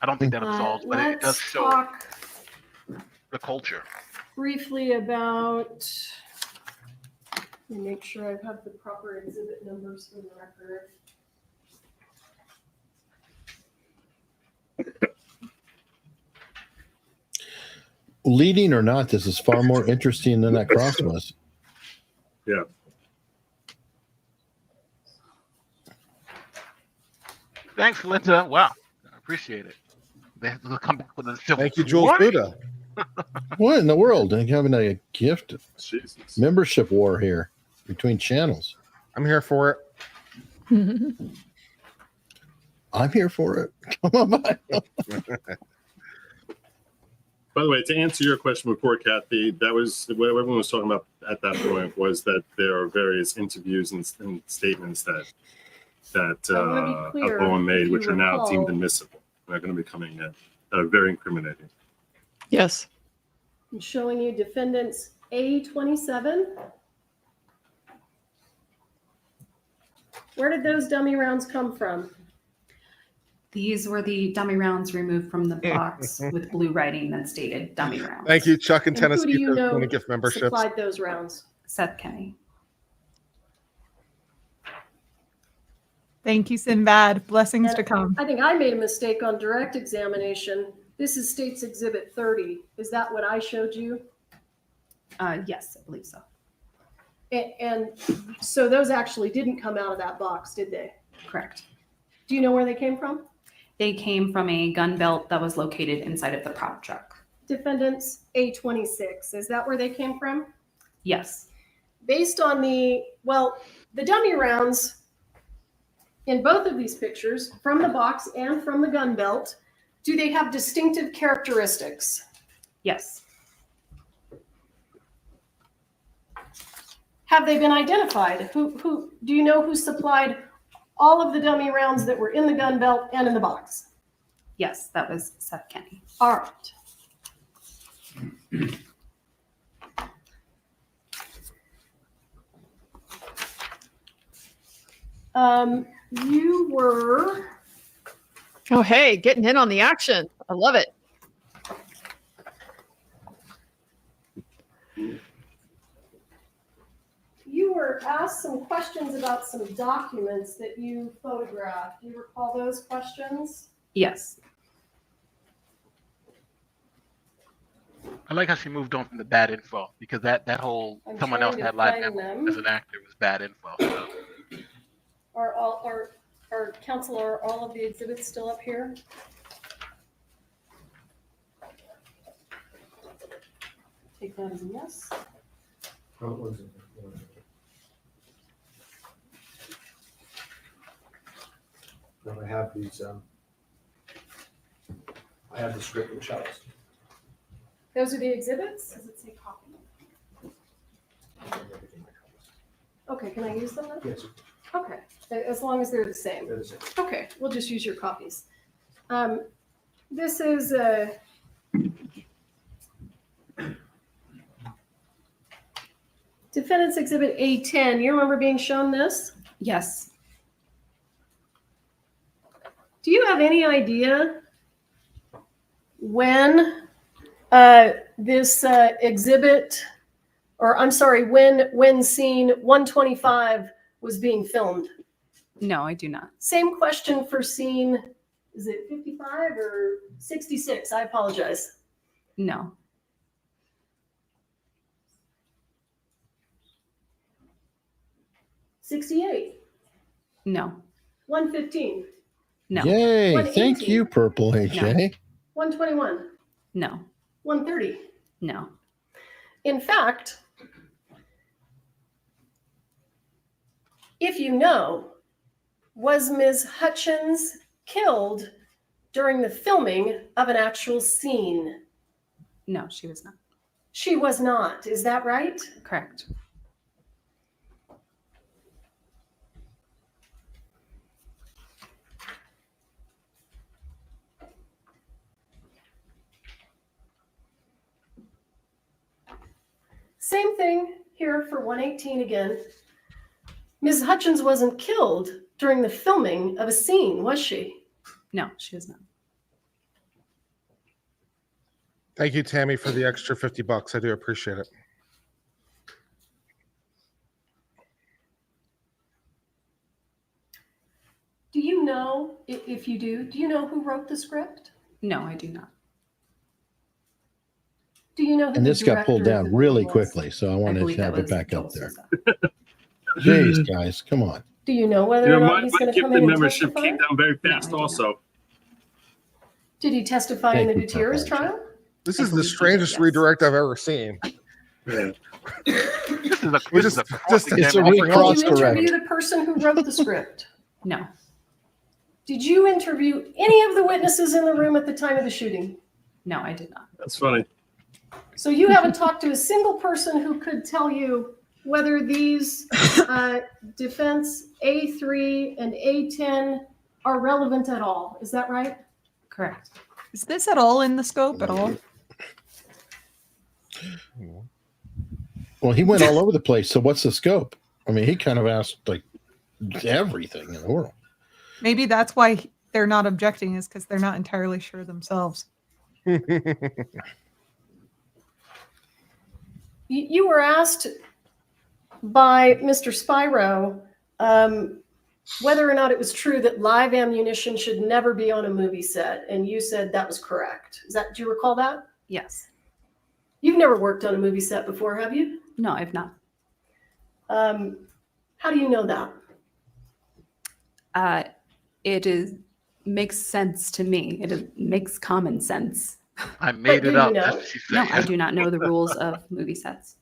I don't think that absolves, but it does Let's show talk the culture. briefly about, let me make sure I have the proper exhibit numbers for the record. Leading or not, this is far more interesting than that cross was. Yeah. Thanks, Linda. Wow. I appreciate it. They'll come back with a civil. Thank you, Jules What? Buddha. What in the world? Are you having a gift Jesus. membership war here between channels? I'm here for it. I'm here for it. Come on by. By the way, to answer your question before, Kathy, that was what everyone was talking about at that point was that there are various interviews and statements that I wanna be clear, Baldwin made, if which you are now recall- deemed admissible. They're going to be coming in. That are very incriminating. Yes. I'm showing you defendants A27. Where did those dummy rounds come from? These were the dummy rounds removed from the box with blue writing that stated dummy rounds. Thank you, Chuck and And who Tennessee, do you for know 20 gift memberships. supplied those rounds? Seth Kenny. Thank you, Sinbad. Blessings And to come. I think I made a mistake on direct examination. This is State's Exhibit 30. Is that what I showed you? Yes, I believe so. And so those actually didn't come out of that box, did they? Correct. Do you know where they came from? They came from a gun belt that was located inside of the prop truck. Defendants A26. Is that where they came from? Yes. Based on the dummy rounds in both of these pictures, from the box and from the gun belt, do they have distinctive characteristics? Yes. Have they been identified? Who do you know who supplied all of the dummy rounds that were in the gun belt and in the box? Yes, that was Seth Kenny. All right. You were Oh, hey, getting in on the action. I love it. asked some questions about some documents that you photographed. Do you recall those questions? Yes. I like how she moved on from the bad info because that whole I'm someone trying else to had live find ammo them. as an actor was bad info. So. Are council, are all of the exhibits still up here? Take that as a yes. Then I have these, I have the script which shows. Those are the exhibits? Does it say copy? Okay, can I use them then? Yes, Okay, as long as they're the same. they're the same. Okay, we'll just use your copies. This is Defendant's Exhibit A10. You remember being shown this? Yes. Do you have any idea when this exhibit, or I'm sorry, when scene 125 was being filmed? No, I do not. Same question for scene, is it 55 or 66? I apologize. No. '68, No. 115, No. Yay. 118. Thank you, Purple HA. 121, No. 130. No. In fact, if you know, was Ms. Hutchins killed during the filming of an actual scene? No, she was not. She was not. Is that right? Correct. Same thing here for 118 again. Ms. Hutchins wasn't killed during the filming of a scene, was she? No, she was not. Thank you, Tammy, for the extra $50. I do appreciate it. Do you know, if you do you know who wrote the script? No, I do not. Do you know who And the this got pulled director of down the really movie was? quickly, so I wanted believe to that have it was back Joel up there. Souza. Jeez, guys, come on. Do you know whether You know, or not my he's going to come gifted in and membership testify? came down very No, I fast do not. also. Did he testify in Thank the you, Gutierrez Papa. trial? This I is the believe he did, strangest yes. redirect I've ever seen. Yeah. This is a, We this is just- a just- It's a cross-examination. Did cross you correct. interview the person who wrote the script? No, Did you interview any of the witnesses in the room at the time of the shooting? no, I did not. That's funny. So you haven't talked to a single person who could tell you whether these defense A3 and A10 are relevant at all. Is that right? Correct. Is this at all in the scope at all? Well, he went all over the place. So what's the scope? I mean, he kind of asked like everything in the world. Maybe that's why they're not objecting, is because they're not entirely sure themselves. You were asked by Mr. Spyro whether or not it was true that live ammunition should never be on a movie set, and you said that was correct. Do you recall that? Yes. You've never worked on a movie set before, have you? No, I've not. How do you know that? Makes sense to me. Makes common sense. I made do it you up. know? That's what she No, said. I do not know the rules of movie sets.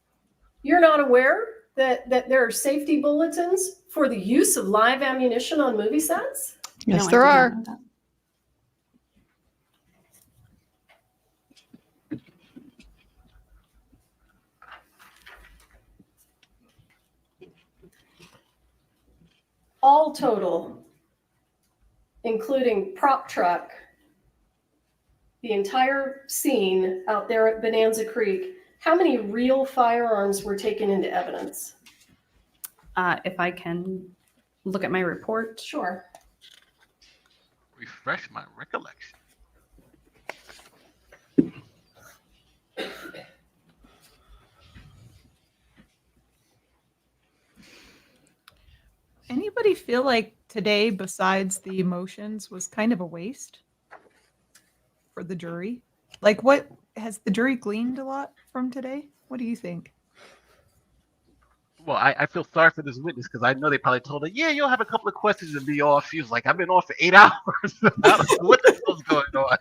You're not aware that there are safety bulletins for the use of live ammunition on movie sets? Yes, No, I there did not are. know that. All total, including prop truck, the entire scene out there at Bonanza Creek, how many real firearms were taken into evidence? If I can look at my report. Sure. Refresh my recollection. Anybody feel like today, besides the emotions, was kind of a waste for the jury? Like, what has the jury gleaned a lot from today? What do you think? Well, I feel sorry for this witness because I know they probably told her, yeah, you'll have a couple of questions and be off. She was like, I've been off for 8 hours. I don't know what the hell's going on.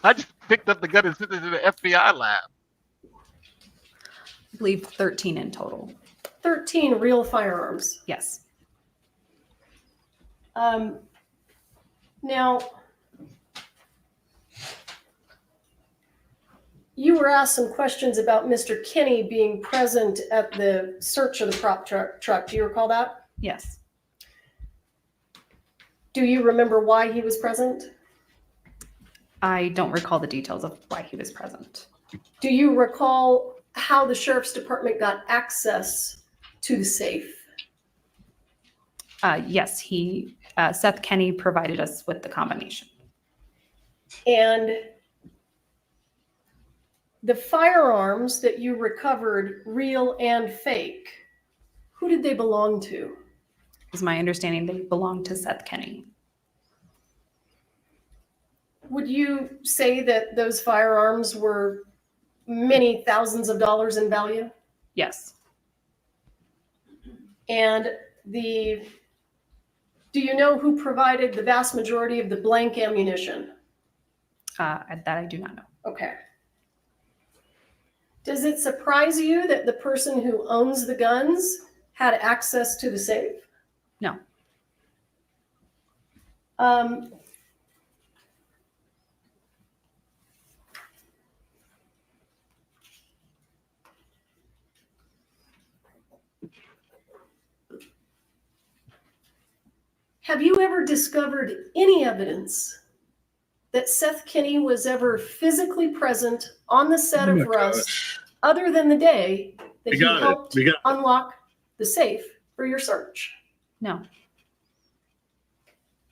I just picked up the gun and sent it to the FBI lab. I believe 13 in total. 13 real firearms. Yes. Now, you were asked some questions about Mr. Kenny being present at the search of the prop truck. Do you recall that? Yes. Do you remember why he was present? I don't recall the details of why he was present. Do you recall how the sheriff's department got access to the safe? Yes, Seth Kenny provided us with the combination. And the firearms that you recovered, real and fake, who did they belong to? Is my understanding they belong to Seth Kenny. Would you say that those firearms were many thousands of dollars in value? Yes. And do you know who provided the vast majority of the blank ammunition? That I do not know. Okay. Does it surprise you that the person who owns the guns had access to the safe? No. Have you ever discovered any evidence that Seth Kenny was ever physically present on the set of Rust other than the day that We he got it. helped We got it. unlock the safe for your search? No.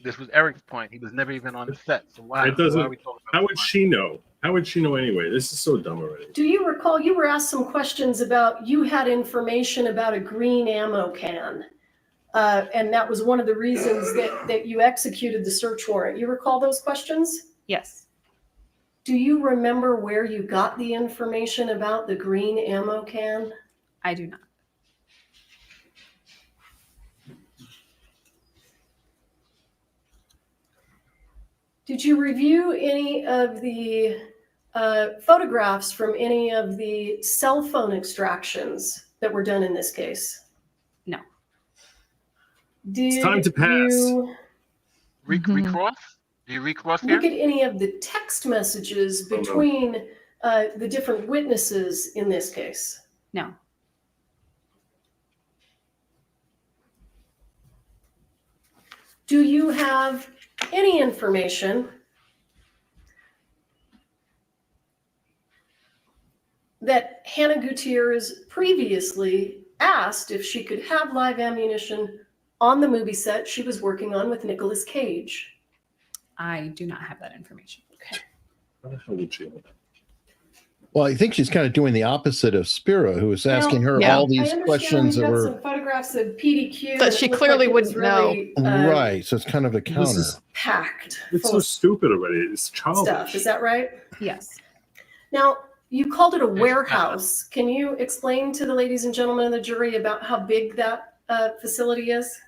This was Eric's point. He was never even on the set. So why? It doesn't. Why are we talking about How would she know? How would she know anyway? This is so dumb already. Do you recall you were asked some questions about you had information about a green ammo can? And that was one of the reasons that you executed the search warrant. You recall those questions? Yes. Do you remember where you got the information about the green ammo can? I do not. Did you review any of the photographs from any of the cell phone extractions that were done in this case? No. Did It's time to pass. you recross? Do you recross here? look at any of the text messages between the different witnesses in this case? No. Do you have any information that Hannah Gutierrez previously asked if she could have live ammunition on the movie set she was working on with Nicolas Cage? I do not have that information. Okay. How the hell would she know that? Well, I think she's kind of doing the opposite of Spiro, who was asking her Yeah. all I these understand questions we've that got were some photographs of PDQ That and she it looked clearly like it was wouldn't really, right. So it's kind of a This counter. is packed it's full so of stupid already. It's childish. stuff. Is that right? Yes. Now, you called it a warehouse. Can you explain to the ladies and gentlemen of the jury about how big that facility is?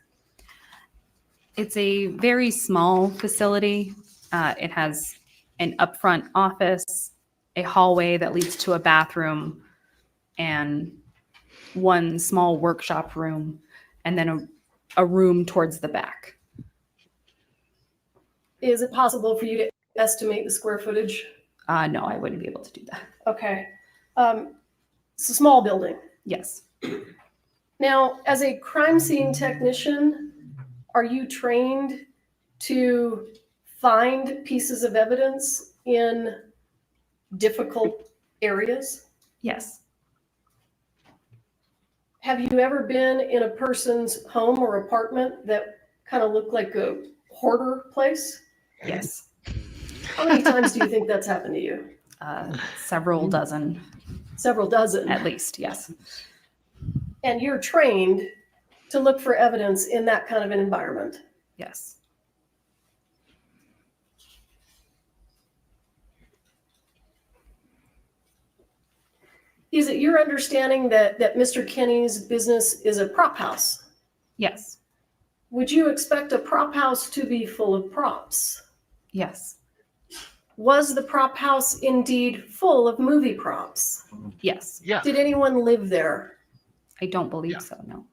It's a very small facility. It has an upfront office, a hallway that leads to a bathroom, and one small workshop room, and then a room towards the back. Is it possible for you to estimate the square footage? No, I wouldn't be able to do that. Okay. It's a small building. Yes. Now, as a crime scene technician, are you trained to find pieces of evidence in difficult areas? Yes. Have you ever been in a person's home or apartment that kind of looked like a hoarder place? Yes. How many times do you think that's happened to you? Several dozen, Several dozen. at least. Yes. And you're trained to look for evidence in that kind of an environment. Yes. Is it your understanding that Mr. Kenny's business is a prop house? Yes. Would you expect a prop house to be full of props? Yes. Was the prop house indeed full of movie props? Yes. Yeah. Did anyone live there? I don't believe so. No.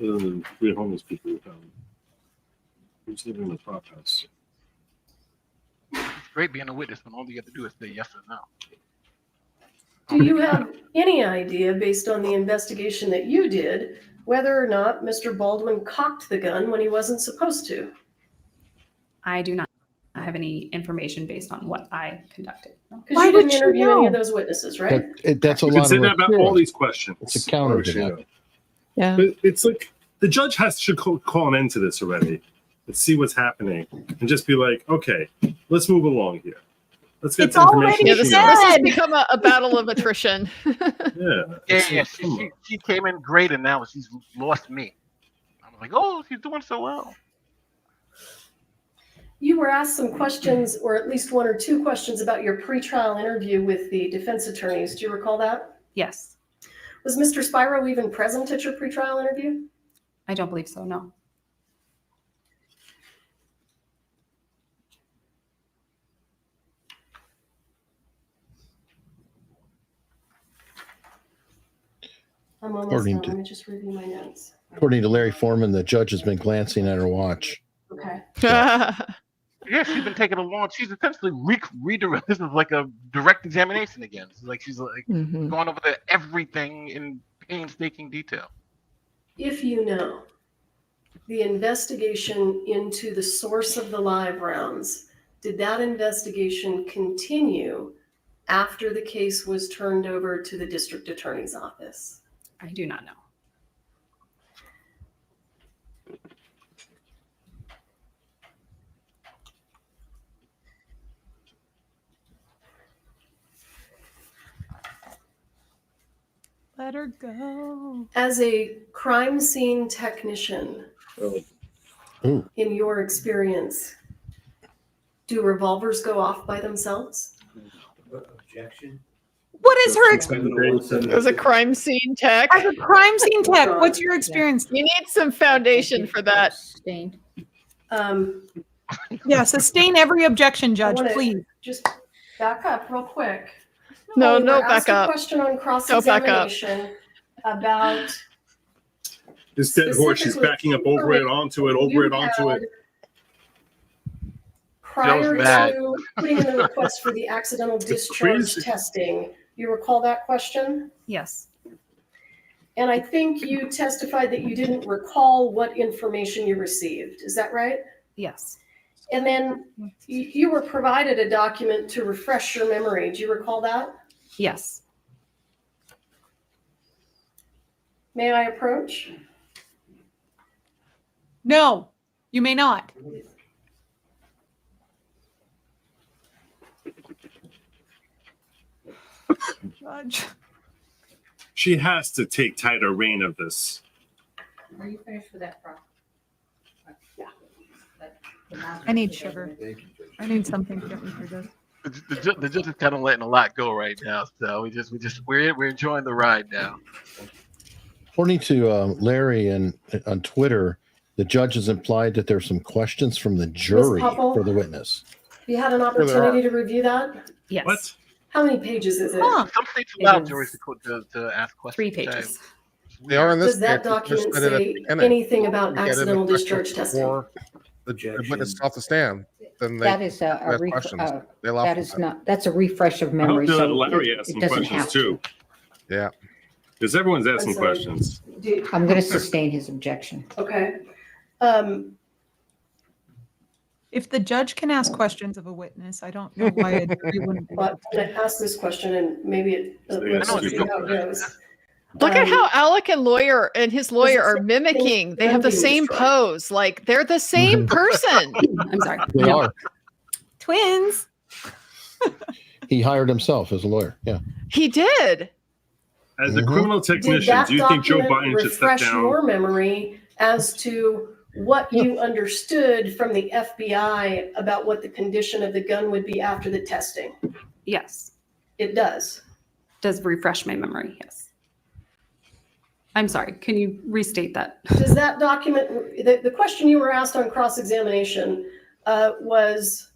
Other than 3 homeless people we found. Who's living in the prop house? It's great being a witness when all you have to do is say yes or no. Do you have any idea, based on the investigation that you did, whether or not Mr. Baldwin cocked the gun when he wasn't supposed to? I do not have any information based on what I conducted. No. Because Why you would didn't you interview any know? of those witnesses, right? That's a You lot can say of that about all report. these questions. It's a counter Why would to she that. know? Yeah. But it's like the judge should call an end to this already. Let's see what's happening and just be like, okay, let's move along here. Let's get It's the information. already Yeah, she this knows. has become a battle of attrition. Yeah. She came in great and now she's lost me. I was like, oh, she's doing so well. You were asked some questions, or at least 1 or 2 questions, about your pretrial interview with the defense attorneys. Do you recall that? Yes. Was Mr. Spiro even present at your pretrial interview? I don't believe so. No. I'm almost According done. to- Let me just review my notes. According to Larry Foreman, the judge has been glancing at her watch. Okay. Yeah, she's been taking a long. She's essentially redirect. This is like a direct examination again. It's like she's like Mhm. going over everything in painstaking detail. If you know the investigation into the source of the live rounds, did that investigation continue after the case was turned over to the district attorney's office? I do not know. Let her go. As a crime scene technician, Ooh. in your experience, do revolvers go off by themselves? Objection. What is her experience? As a crime scene tech, As a crime scene tech, what's your experience? you need some foundation for that. Sustained. Yeah, sustain every objection, Judge, wanna- please. Just back up real quick. No, We no, were back asked a up. question on back up. cross-examination about This dead horse, she's Specifically, backing up over it, onto it, over it, onto it. prior mad. to putting in the request for the accidental discharge crazy. testing. You recall that question? Yes. And I think you testified that you didn't recall what information you received. Is that right? Yes. And then you were provided a document to refresh your memory. Do you recall that? Yes. May I approach? No, you may not. Judge. She has to take tighter reign of this. Are you finished with that, Prof? Yeah. I need sugar. I need something to get me through this. The judge is kind of letting a lot go right now, so we're enjoying the ride now. According to Larry and on Twitter, the judge has implied that there's some questions from the jury Popple? for the witness. You had an opportunity to review that? Yes. What? How many pages is it? Huh. Some states allow It is juries to ask questions. 3 pages. They are in this Does that case, it's just document that at the say beginning, anything about you get in the accidental question discharge testing? before The witness is off the stand, then they That is a ask ref- questions. They allow that for is that. not, that's a refresh of I hope memory. So Larry it- asked it some doesn't questions have too. to. Yeah. Because everyone's asking sorry. questions. I'm going to sustain his objection. Okay. If the judge can ask questions of a witness, I don't know why a jury wouldn't. But I'm going to ask this question and maybe let's I know see how it goes. Look at how Alec and his lawyer are same thing mimicking. They have the being same destroyed. pose. Like they're the same person. I'm sorry. They are. Twins. He hired himself as a lawyer. Yeah. He did. As a Mhm. criminal Did technician, that do you think Joe document Biden should step refresh down? your memory as to what you understood from the FBI about what the condition of the gun would be after the testing? Yes. It does. Does refresh my memory. Yes. I'm sorry. Can you restate that? Does that document, the question you were asked on cross-examination was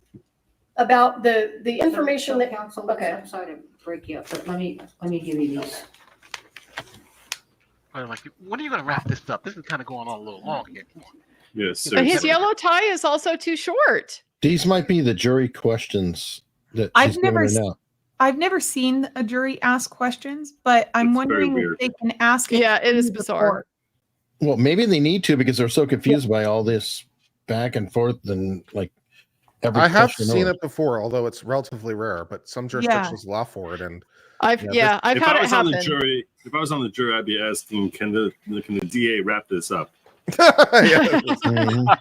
about the information that, Counsel, okay. I'm sorry to break you up, but let me give you these. I'm like, when are you going to wrap this up? This is kind of going on a little long here. Come on. Yes, And his seriously. yellow tie is also too short. These might be the jury questions that I've she's giving never her s- now. I've never seen a jury ask questions, but I'm It's very wondering weird. if they can ask it. Yeah, it is through the bizarre. court. Well, maybe they need to because they're so confused by all this back and forth and like every I have question seen over. it before, although it's relatively rare, but some jurisdictions allow for it. And I've Yeah, I've If had I it was on the happen. jury, I'd be asking, can the DA wrap this up? yeah, Mhm.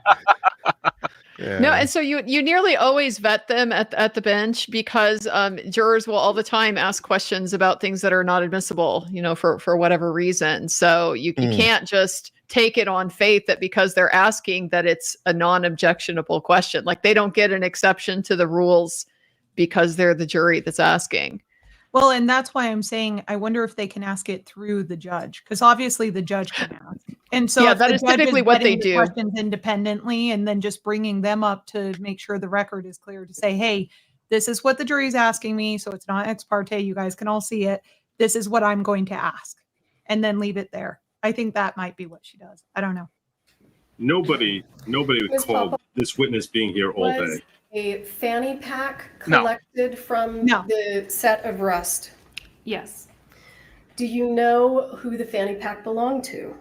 yeah. No, and so you nearly always vet them at the bench because jurors will all the time ask questions about things that are not admissible, for whatever reason. So you can't just take it on faith that because they're asking that it's a non-objectionable question. Like they don't get an exception to the rules because they're the jury that's asking. Well, and that's why I'm saying I wonder if they can ask it through the judge, because obviously the judge can ask. And so Yeah, if that the is judge typically what they vetting the do. questions independently and then just bringing them up to make sure the record is clear to say, hey, this is what the jury's asking me, so it's not ex parte. You guys can all see it. This is what I'm going to ask, and then leave it there. I think that might be what she does. I don't know. Nobody would Ms. call Papa, this witness being here all was day. a fanny pack No. collected from No. the set of Rust? Yes. Do you know who the fanny pack belonged to?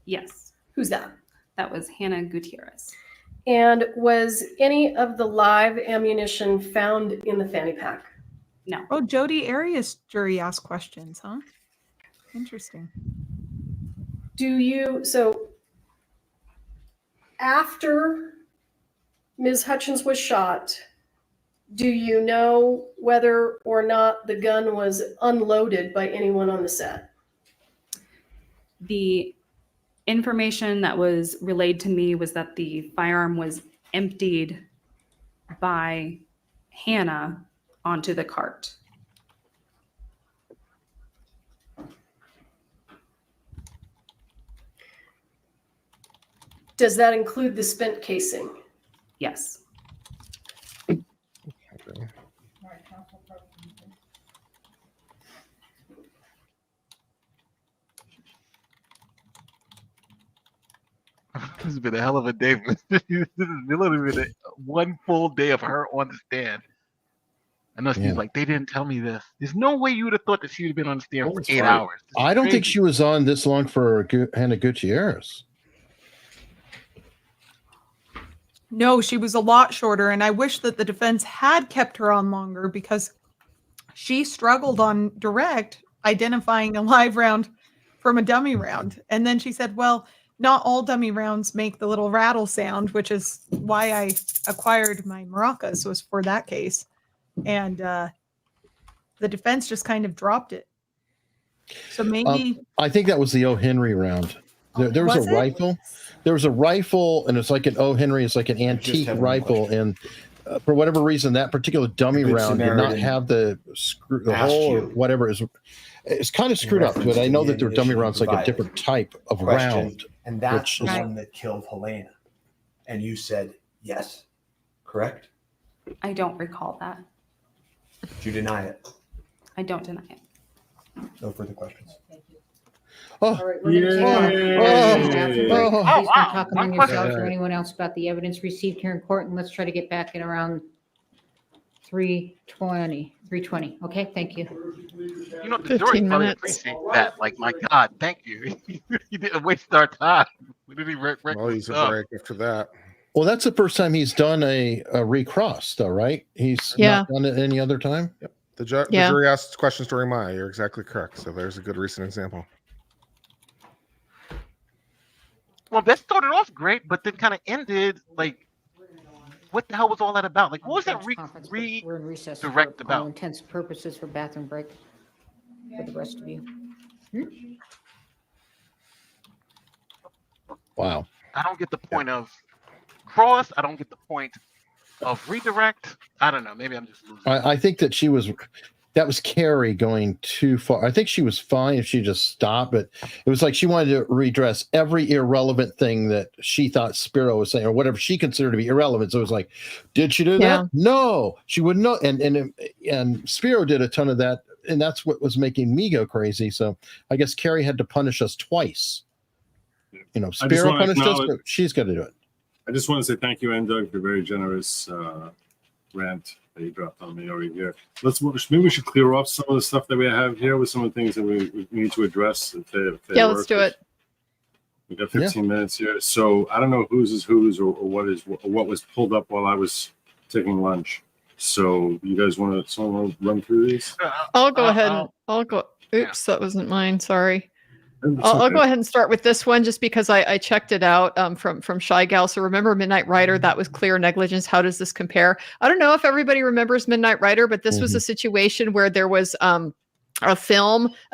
Yes. Who's that? That was Hannah Gutierrez. And was any of the live ammunition found in the fanny pack? No. Oh, Jody Arias jury asked questions, huh? Interesting. So after Ms. Hutchins was shot, do you know whether or not the gun was unloaded by anyone on the set? The information that was relayed to me was that the firearm was emptied by Hannah onto the cart. Does that include the spent casing? Yes. This has been a hell of a day. This has literally been one full day of her on the stand. I know she's like, they didn't tell me this. There's no way you would have thought that she would have been on the stand for 8 hours. I don't think she was on this long for Hannah Gutierrez. No, she was a lot shorter, and I wish that the defense had kept her on longer because she struggled on direct identifying a live round from a dummy round. And then she said, well, not all dummy rounds make the little rattle sound, which is why I acquired my maracas, was for that case. And the defense just kind of dropped it. So maybe I think that was the O. Henry round. There was a rifle. There was a rifle, and it's like an O. Henry. It's like an antique rifle, and for whatever reason, that particular dummy round did not have the hole or whatever. It's kind of screwed up, but I know that their dummy round's like a different type of round. And that's the one that killed Helena. And you said yes, correct? I don't recall that. Do you deny it? I don't deny it. No further questions. Oh, All right, we're going to take a break. Please don't talk among yourselves or anyone else about the evidence received here in court, and let's try to get back in around 3:20. Okay, thank you. You know, the jury probably appreciate that. Like, my God, thank you. You didn't waste our time. We didn't even well, he's a break after that. Well, that's the first time he's done a recross, though, right? He's not done it any other time. Yep. The jury asked questions during Maya. You're exactly correct. So there's a good recent example. Well, that started off great, but then kind of ended like, what the hell was all that about? Like, what was that We're in recess redirect for about? all intents and purposes for bathroom break for the rest of you. Wow. I don't get the point of cross. I don't get the point of redirect. I don't know. Maybe I'm just losing. I think that that was Carrie going too far. I think she was fine if she just stopped, but it was like she wanted to redress every irrelevant thing that she thought Spiro was saying, or whatever she considered to be irrelevant. So it was like, did she do that? No, she wouldn't know. And Spiro did a ton of that, and that's what was making me go crazy. So I guess Carrie had to punish us twice. You know, Spiro punished us, but she's got to do it. I just want to say thank you, Doug, for a very generous rant that you dropped on me over here. Maybe we should clear off some of the stuff that we have here with some of the things that we need to address. Let's do it. We got 15 minutes here, so I don't know whose is whose or what was pulled up while I was taking lunch. So you guys want to run through these? I'll go ahead. I'll go. Oops, that wasn't mine. Sorry. I'll go ahead and start with this one just because I checked it out from Shy Gal. So remember Midnight Rider, that was clear negligence. How does this compare? I don't know if everybody remembers Midnight Rider, but this was a situation where there was a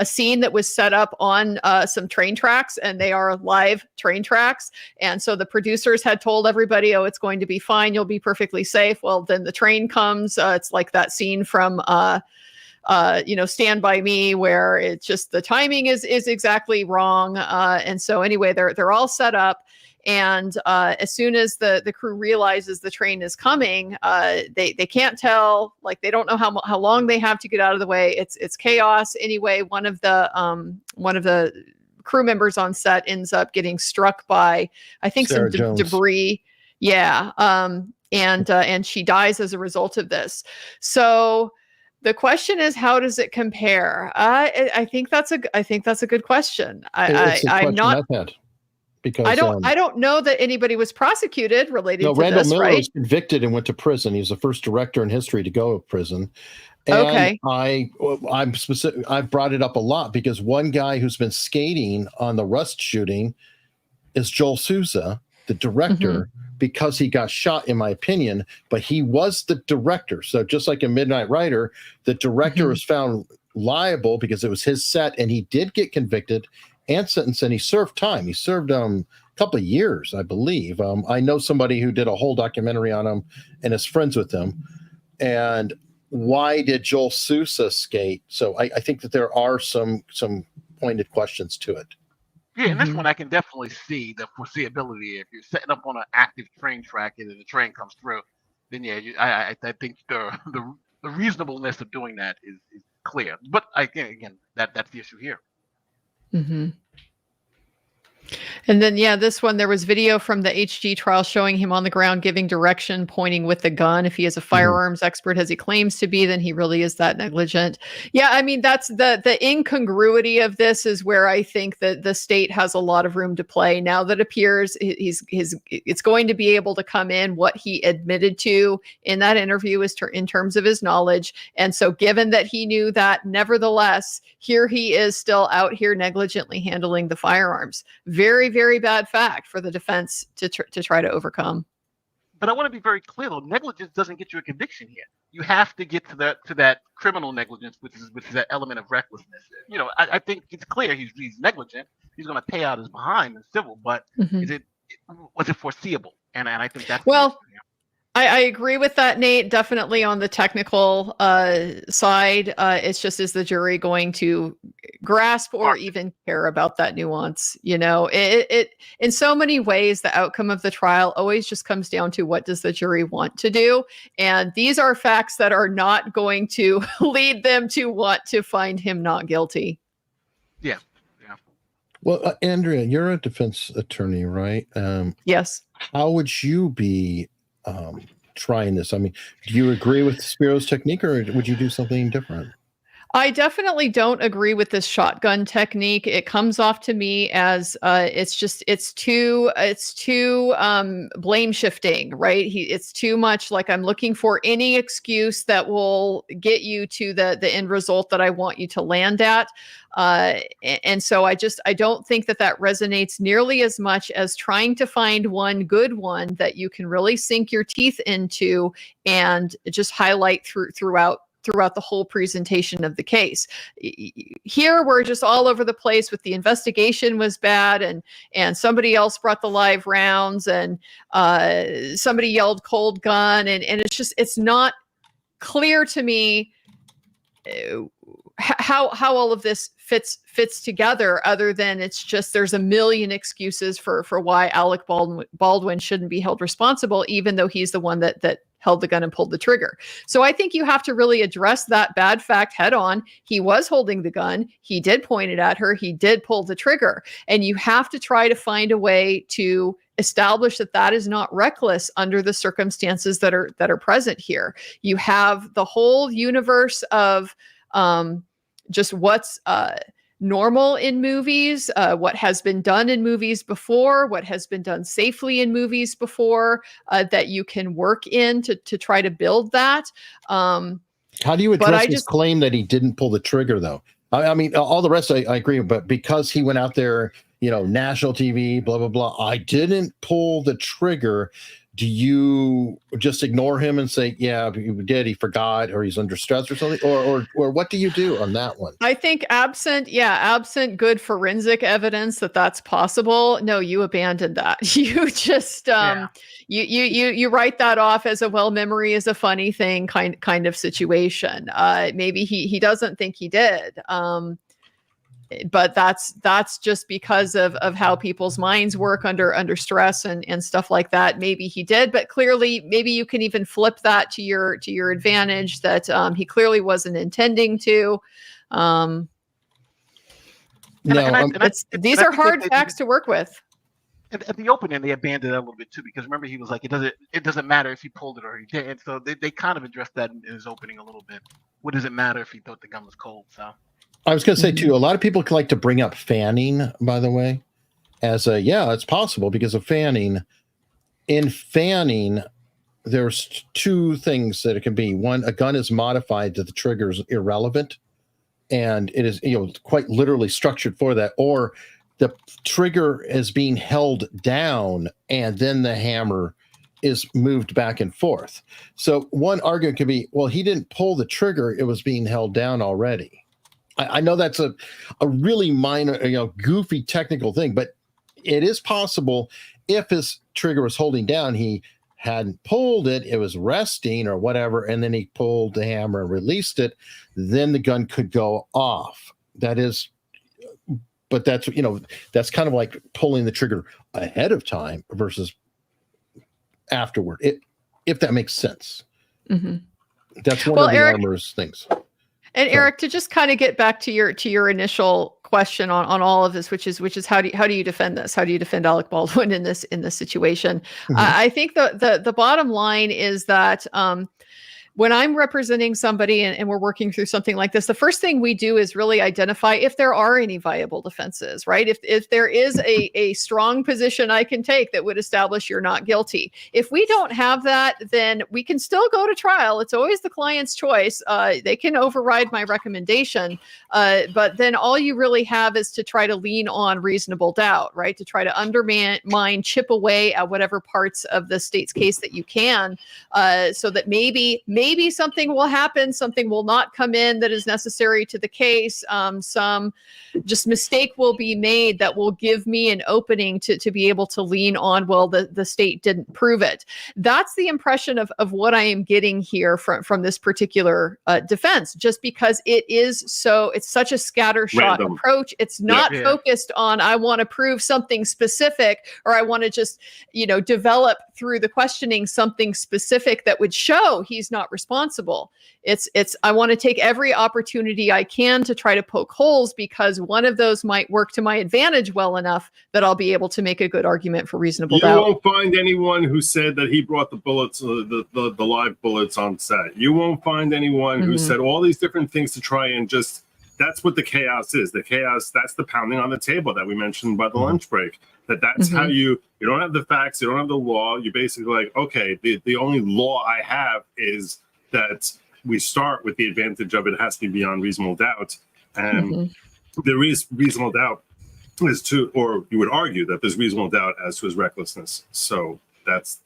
scene that was set up on some train tracks, and they are live train tracks. And so the producers had told everybody, oh, it's going to be fine. You'll be perfectly safe. Well, then the train comes. It's like that scene from Stand By Me, where it's just the timing is exactly wrong. And so anyway, they're all set up. And as soon as the crew realizes the train is coming, they can't tell, like they don't know how long they have to get out of the way. It's chaos. Anyway, one of the crew members on set ends up getting struck by, I think, Sarah some debris. Yeah. And she dies as a result of this. So the question is, how does it compare? I think that's a good question. I'm not. because I don't know that anybody was prosecuted related no, to Randall this, Miller right? was convicted and went to prison. He was the first director in history to go to prison. And Okay. I'm specific. I've brought it up a lot because one guy who's been skating on the Rust shooting is Joel Souza, the director, because he got shot, in my opinion, but he was the director. So just like in Midnight Rider, the director was found liable because it was his set, and he did get convicted and sentenced, and he served time. He served a couple of years, I believe. I know somebody who did a whole documentary on him and is friends with him. And why did Joel Sousa skate? So I think that there are some pointed questions to it. Yeah, and this one I can definitely see the foreseeability. If you're setting up on an active train track and the train comes through, then yeah, I think the reasonableness of doing that is clear. But again, that's the issue here. And then, yeah, this one, there was video from the HG trial showing him on the ground giving direction, pointing with the gun. If he is a firearms expert, as he claims to be, then he really is that negligent. Yeah, I mean, that's the incongruity of this is where I think that the state has a lot of room to play. Now that appears it's going to be able to come in what he admitted to in that interview is in terms of his knowledge. And so given that he knew that, nevertheless, here he is still out here negligently handling the firearms. Very, very bad fact for the defense to try to overcome. But I want to be very clear, though. Negligence doesn't get you a conviction here. You have to get to that criminal negligence, which is that element of recklessness. You know, I think it's clear he's negligent. He's going to pay out his behind in civil, but was it foreseeable? And I think that's well. I agree with that, Nate. Definitely on the technical side. It's just, is the jury going to grasp or even care about that nuance? You know, it in so many ways, the outcome of the trial always just comes down to what does the jury want to do? And these are facts that are not going to lead them to want to find him not guilty. Yeah. Well, Andrea, you're a defense attorney, right? Yes. How would you be trying this? I mean, do you agree with Spiro's technique, or would you do something different? I definitely don't agree with this shotgun technique. It comes off to me as it's too blame shifting, right? It's too much like I'm looking for any excuse that will get you to the end result that I want you to land at. And so I don't think that resonates nearly as much as trying to find one good one that you can really sink your teeth into and just highlight throughout the whole presentation of the case. Here we're just all over the place with the investigation was bad and somebody else brought the live rounds and somebody yelled cold gun and it's not clear to me how all of this fits together, other than it's just there's a million excuses for why Alec Baldwin shouldn't be held responsible, even though he's the one that held the gun and pulled the trigger. So I think you have to really address that bad fact head on. He was holding the gun. He did point it at her. He did pull the trigger. And you have to try to find a way to establish that is not reckless under the circumstances that are present here. You have the whole universe of just what's normal in movies, what has been done in movies before, what has been done safely in movies before, that you can work in to try to build that. How do you address his claim that he didn't pull the trigger, though? I mean, all the rest I agree, but because he went out there, national TV, blah, blah, blah, I didn't pull the trigger. Do you just ignore him and say, yeah, he did, he forgot, or he's under stress or something? Or what do you do on that one? I think absent good forensic evidence that's possible. No, you abandon that. You just, you write that off as a, well, memory is a funny thing kind of situation. Maybe he doesn't think he did. But that's just because of how people's minds work under stress and stuff like that. Maybe he did, but clearly maybe you can even flip that to your advantage that he clearly wasn't intending to. These are hard facts to work with. At the opening, they abandoned it a little bit too, because remember he was like, it doesn't matter if he pulled it or he didn't. So they kind of addressed that in his opening a little bit. What does it matter if he thought the gun was cold? So. I was going to say, too, a lot of people like to bring up fanning, by the way. as a, yeah, it's possible because of fanning. In fanning, there's two things that it can be. One, a gun is modified that the trigger is irrelevant, and it is, quite literally structured for that, or the trigger is being held down and then the hammer is moved back and forth. So one argument could be, well, he didn't pull the trigger, it was being held down already. I know that's a really minor, goofy technical thing, but it is possible if his trigger was holding down, he hadn't pulled it, it was resting or whatever, and then he pulled the hammer and released it, then the gun could go off. That is, but that's, that's kind of like pulling the trigger ahead of time versus afterward, if that makes sense. Mm-hmm. That's one of the armor's things. And Eric, to just kind of get back to your initial question on all of this, which is how do you defend this? How do you defend Alec Baldwin in this situation? Mm-hmm. I think the bottom line is that when I'm representing somebody and we're working through something like this, the first thing we do is really identify if there are any viable defenses, right? If there is a strong position I can take that would establish you're not guilty. If we don't have that, then we can still go to trial. It's always the client's choice. They can override my recommendation, but then all you really have is to try to lean on reasonable doubt, right? To try to undermine, chip away at whatever parts of the state's case that you can, so that maybe something will happen, something will not come in that is necessary to the case. Some just mistake will be made that will give me an opening to be able to lean on, well, the state didn't prove it. That's the impression of what I am getting here from this particular defense, just because it's such a scattershot approach. It's not focused on, I want to prove something specific, or I want to just, develop through the questioning something specific that would show he's not responsible. It's I want to take every opportunity I can to try to poke holes, because one of those might work to my advantage well enough that I'll be able to make a good argument for reasonable doubt. You won't find anyone who said that he brought the bullets, the live bullets on set. You won't find anyone who said all these different things to try and just, that's what the chaos is. The chaos, that's the pounding on the table that we mentioned by the lunch break. That's how you don't have the facts, you don't have the law. You basically like, okay, the only law I have is that we start with the advantage of it has to be beyond reasonable doubt. And there is reasonable doubt as to, or you would argue that there's reasonable doubt as to his recklessness. So that's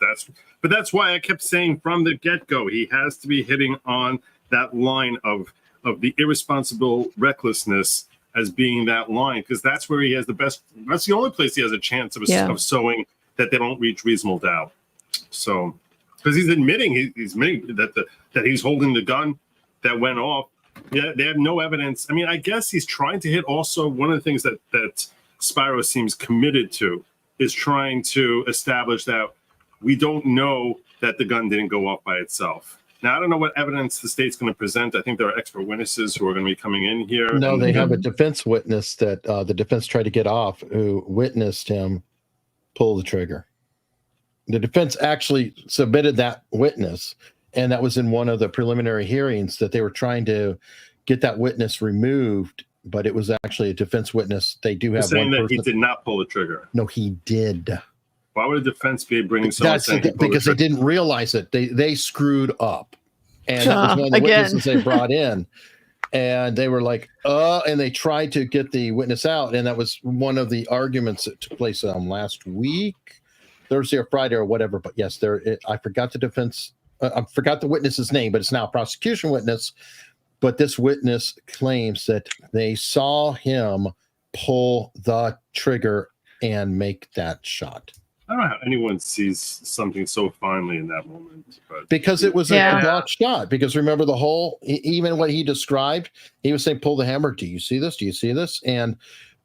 why I kept saying from the get-go, he has to be hitting on that line of the irresponsible recklessness as being that line, because that's where he has that's the only place he has a chance of showing that they don't reach reasonable doubt. So, because he's admitting that he's holding the gun that went off. Yeah, they have no evidence. I mean, I guess he's trying to hit also one of the things that Spyro seems committed to is trying to establish that we don't know that the gun didn't go off by itself. Now, I don't know what evidence the state's going to present. I think there are expert witnesses who are going to be coming in here. No, they have a defense witness that the defense tried to get off, who witnessed him pull the trigger. The defense actually submitted that witness, and that was in one of the preliminary hearings, that they were trying to get that witness removed, but it was actually a defense witness. They do have saying one that person. He did not pull the trigger. No, he did. Why would a defense be bringing someone saying because they didn't realize it. They screwed up. And that was one of the witnesses they brought in. And they were like, and they tried to get the witness out. And that was one of the arguments that took place last week, Thursday or Friday or whatever. But yes, I forgot the defense. I forgot the witness's name, but it's now a prosecution witness. But this witness claims that they saw him pull the trigger and make that shot. I don't know how anyone sees something so finely in that moment. But because it was a block shot. Because remember even what he described, he was saying, pull the hammer. Do you see this? Do you see this? And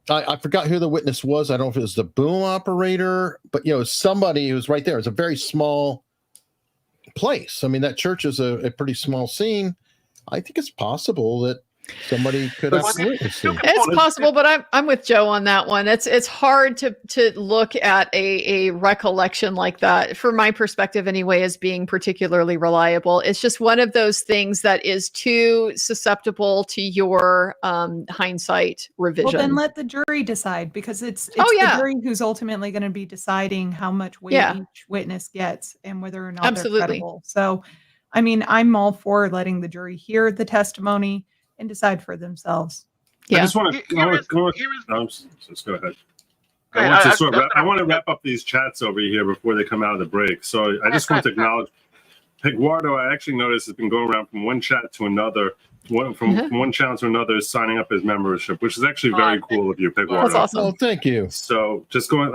I forgot who the witness was. I don't know if it was the boom operator, but somebody who was right there. It's a very small place. I mean, that church is a pretty small scene. I think it's possible that Somebody could But absolutely see. It's possible, but I'm with Joe on that one. It's hard to look at a recollection like that, from my perspective anyway, as being particularly reliable. It's just one of those things that is too susceptible to your hindsight revision. Well, then let the jury decide, because it's Oh, the yeah. jury who's ultimately going to be deciding how much weight Yeah. each witness gets and whether or not Absolutely. they're credible. So, I mean, I'm all for letting the jury hear the testimony and decide for themselves. I just want Here to is- just go ahead. Go I ahead. want to wrap up these chats over here before they come out of the break. So I just want to acknowledge Piguardo. I actually noticed has been going around from one chat to another, from one channel to another, signing up his membership, which is actually very cool of you, Piguardo. That's awesome. Oh, thank you. So just going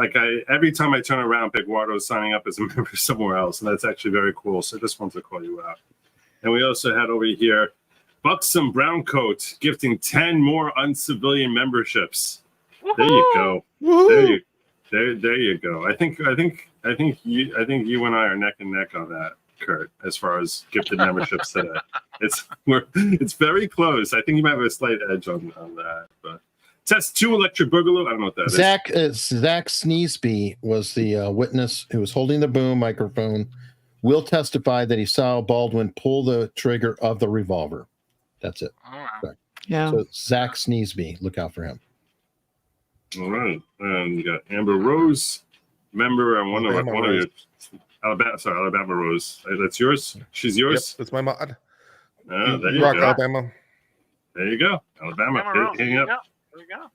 every time I turn around, Piguardo is signing up as a member somewhere else, and that's actually very cool. So I just wanted to call you out. And we also had over here Buxom Browncoat gifting 10 more uncivilian memberships. There you go. There you go. I think you and I are neck and neck on that, Kurt, as far as gifted memberships today. It's very close. I think you might have a slight edge on that. But test 2 electric boogaloo. I don't know what that is. Zach Sneesby was the witness who was holding the boom microphone. Will testify that he saw Baldwin pull the trigger of the revolver. That's it. All right. Yeah. So Zach Sneesby, look out for him. All right. And you got Amber Rose, member on one of your Alabama Rose. That's yours? She's yours? Yep, that's my mod. Oh, there you Rock, go. Alabama. There you go. Alabama. Hang up. There you go.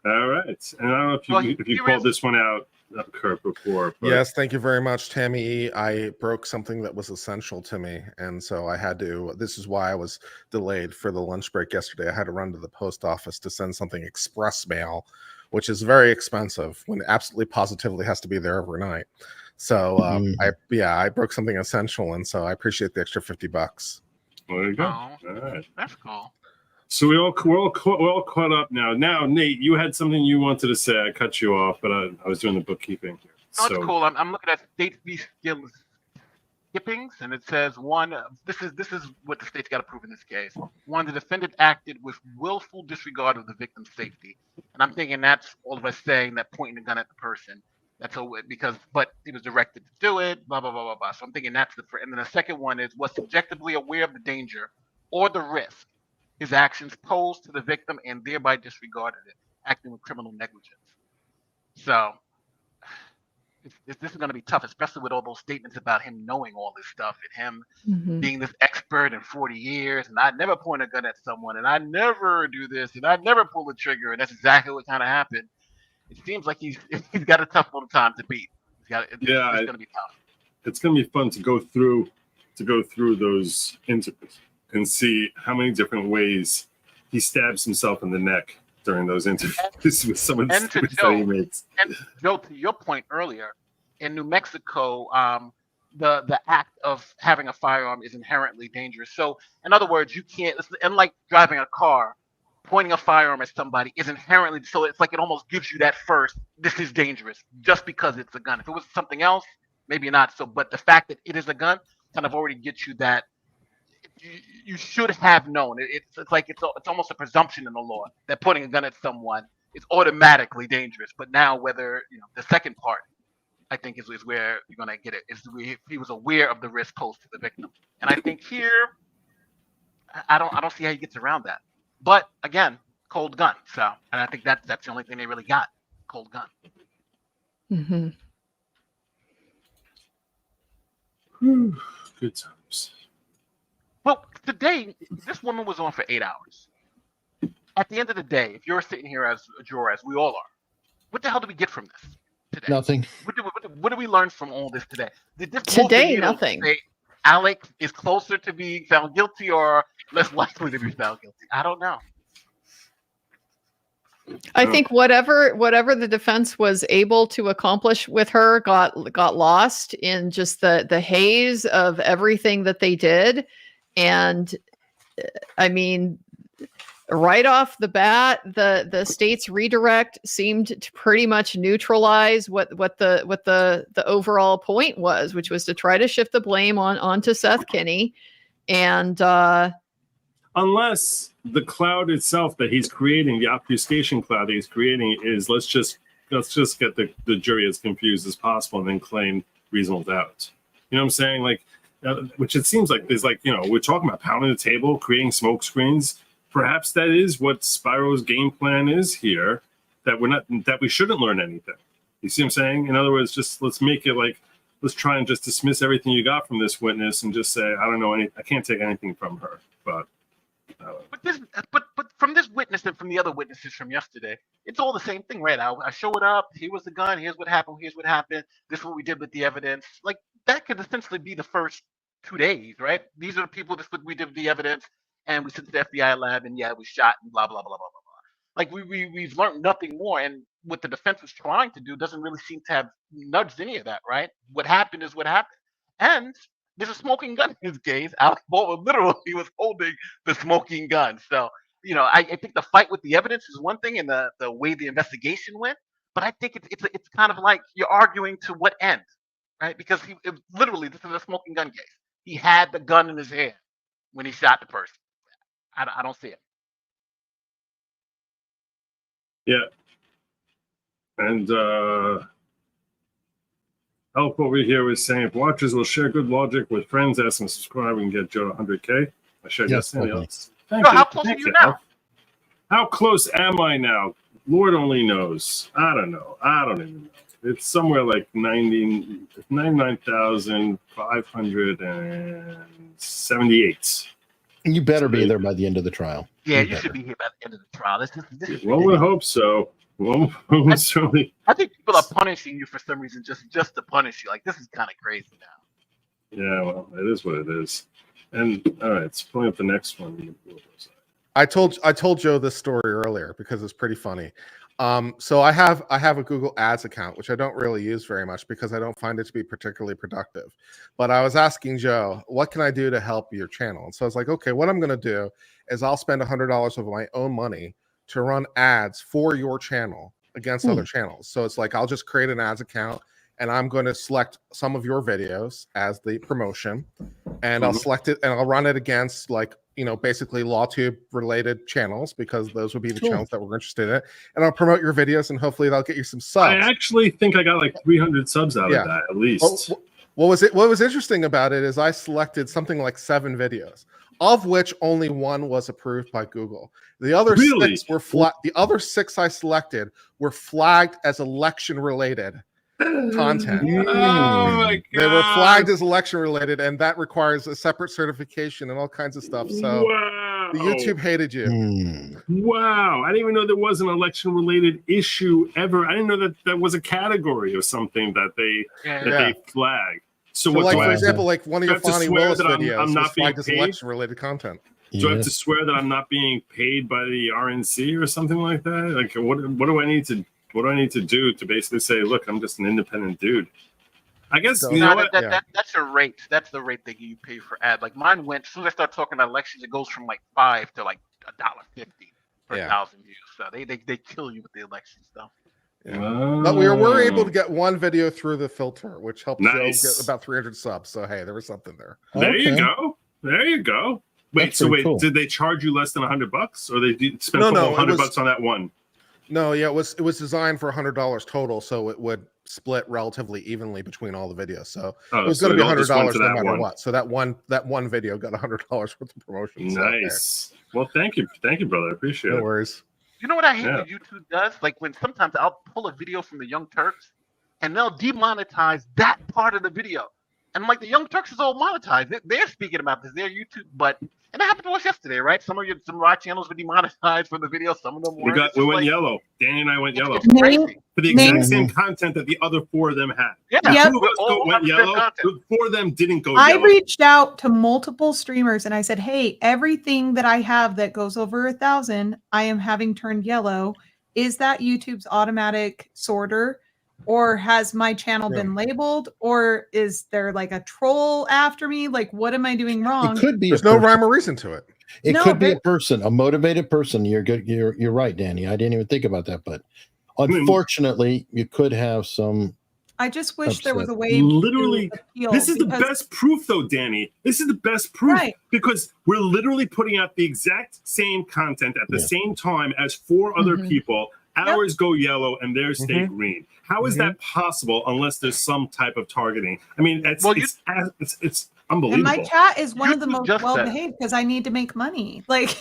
All right. And I don't know if you called this one out, Kurt, before. But Yes, thank you very much, Tammy. I broke something that was essential to me, and so I had to. This is why I was delayed for the lunch break yesterday. I had to run to the post office to send something express mail, which is very expensive when it absolutely positively has to be there overnight. So I broke something essential, and so I appreciate the extra $50. There you go. Oh, All right. that's cool. So we're all caught up now. Now, Nate, you had something you wanted to say. I cut you off, but I was doing the bookkeeping here. No, it's cool. I'm looking at state fee skills skippings, and it says one. This is what the state's got to prove in this case. One, the defendant acted with willful disregard of the victim's safety, and I'm thinking that's all of us saying that pointing the gun at the person. That's but he was directed to do it. Blah blah blah blah blah. So I'm thinking that's and then the second one is was subjectively aware of the danger or the risk his actions posed to the victim and thereby disregarded it, acting with criminal negligence. So this is going to be tough, especially with all those statements about him knowing all this stuff and him being this expert in 40 years, and I never point a gun at someone, and I never do this, and I never pull the trigger, and that's exactly what kind of happened. It seems like he's got a tough little time to beat. It's going to be tough. It's going to be fun to go through those interviews and see how many different ways he stabs himself in the neck during those interviews with some of the statements that he makes. And Joe, to your point earlier, in New Mexico, the act of having a firearm is inherently dangerous. So, in other words, you can't. It's unlike driving a car, pointing a firearm at somebody is inherently. So it's like it almost gives you that first. This is dangerous just because it's a gun. If it was something else, maybe not. So, but the fact that it is a gun kind of already gets you that. You should have known. It's like it's almost a presumption in the law that pointing a gun at someone is automatically dangerous. But now, whether the second part, I think is where you're gonna get it. Is if he was aware of the risk posed to the victim, and I think here, I don't see how he gets around that. But again, cold gun. So, and I think that's the only thing they really got, cold gun. Mm-hmm. Good times. Well, today, this woman was on for 8 hours. At the end of the day, if you're sitting here as a juror, as we all are, what the hell do we get from this today? Nothing. What do we learn from all this today? Did this Today, nothing. Say Alec is closer to being found guilty or less likely to be found guilty? I don't know. I think whatever the defense was able to accomplish with her got lost in just the haze of everything that they did. And I mean, right off the bat, the state's redirect seemed to pretty much neutralize what the overall point was, which was to try to shift the blame onto Seth Kenny. And I'll unless the cloud itself that he's creating, the obfuscation cloud that he's creating, is let's just get the jury as confused as possible and then claim reasonable doubt. You know what I'm saying? Like, which it seems like there's like, we're talking about pounding the table, creating smoke screens. Perhaps that is what Spiro's game plan is here, that we shouldn't learn anything. You see what I'm saying? In other words, just let's make it like, let's try and just dismiss everything you got from this witness and just say, I don't know I can't take anything from her. But from this witness and from the other witnesses from yesterday, it's all the same thing, right? I show it up. Here was the gun. Here's what happened. Here's what happened. This is what we did with the evidence. Like, that could essentially be the first 2 days, right? These are the people. This is what we did with the evidence, and we sent to the FBI lab, and yeah, we shot and blah blah blah blah blah blah. Like, we've learned nothing more, and what the defense was trying to do doesn't really seem to have nudged any of that, right? What happened is what happened, and there's a smoking gun in his case. Alec Baldwin literally was holding the smoking gun. So, I think the fight with the evidence is one thing, and the way the investigation went. But I think it's kind of like you're arguing to what end, right? Because literally, this is a smoking gun case. He had the gun in his hand when he shot the person. I don't see it. yeah. And Help over here was saying, if watchers will share good logic with friends, ask them to subscribe, we can get Joe 100K. I shared Yes, yesterday. okay. Thank Joe, you. how close Thank are you you, now? Al. How close am I now? Lord only knows. I don't know. I don't even know. It's somewhere like 99,578. You better be there by the end of the trial. Yeah, you better. should be here by the end of the trial. This is Well, we hope so. Well, we'll certainly. I think people are punishing you for some reason just to punish you. Like, this is kind of crazy now. Yeah, well, it is what it is. And all right, let's pull up the next one. I told Joe this story earlier because it's pretty funny. So I have a Google Ads account, which I don't really use very much because I don't find it to be particularly productive. But I was asking Joe, what can I do to help your channel? And so I was like, okay, what I'm going to do is I'll spend $100 of my own money to run ads for your channel against other channels. So it's like, I'll just create an ads account and I'm going to select some of your videos as the promotion, and I'll select it and I'll run it against, like, basically LawTube related channels, because those would be the channels that we're interested in. And I'll promote your videos and hopefully that'll get you some subs. I actually think I got like 300 subs out of that, at least. What was interesting about it is I selected something like 7 videos, of which only 1 was approved by Google. The other 6 were the other 6 I selected were flagged as election related content. Oh my God. They were flagged as election related, and that requires a separate certification and all kinds of stuff. So wow. the YouTube hated you. Wow. I didn't even know there was an election related issue ever. I didn't know that was a category or something that they flagged. So what, like, for example, like one of your Fonnie Willis videos I'm not being as paid? election related content. Do I have to swear that I'm not being paid by the RNC or something like that? Like, what do I need to do to basically say, look, I'm just an independent dude? I guess that's your rate. That's the rate that you pay for ad. Like, mine went, as soon as I start talking about elections, it goes from like $5 to like $1.50 per 1,000 views. So they kill you with the election stuff. Yeah. But we were able to get 1 video through the filter, which helped Joe get about 300 subs. So hey, there was something there. There you go. There you go. Wait, cool. Did they charge you less than $100, or they spent $100 on that one? No, yeah, it was designed for $100 total, so it would split relatively evenly between all the videos. So it was going to be $100 no matter what. So that one video got $100 worth of promotion. Nice. Well, thank you, brother. I appreciate it. No worries. You know what I hate that YouTube does? Like, when sometimes I'll pull a video from the Young Turks, and they'll demonetize that part of the video. And like, the Young Turks is all monetized. They're speaking about this. They're YouTube, and it happened to us yesterday, right? Some of our channels were demonetized for the video. Some of them weren't. We went yellow. Danny and I went yellow for the exact same content that the other 4 of them had. Yeah. 2 of us went yellow. 4 of them didn't go I yellow. reached out to multiple streamers and I said, hey, everything that I have that goes over 1,000, I am having turned yellow. Is that YouTube's automatic sorter? Or has my channel been labeled? Or is there like a troll after me? Like, what am I doing wrong? It could be. There's no rhyme or reason to it. It could be a person, a motivated person. You're good. You're right, Danny. I didn't even think about that, but unfortunately, you could have some I just wish there was a way literally to appeal. This is the because- best proof though, Danny. This is the best proof Right. because we're literally putting out the exact same content at the same time as 4 other people. Ours go yellow and theirs stay green. How is that possible unless there's some type of targeting? I mean, it's unbelievable. And my chat is one of the YouTube most just well said- behaved because I need to make money. Like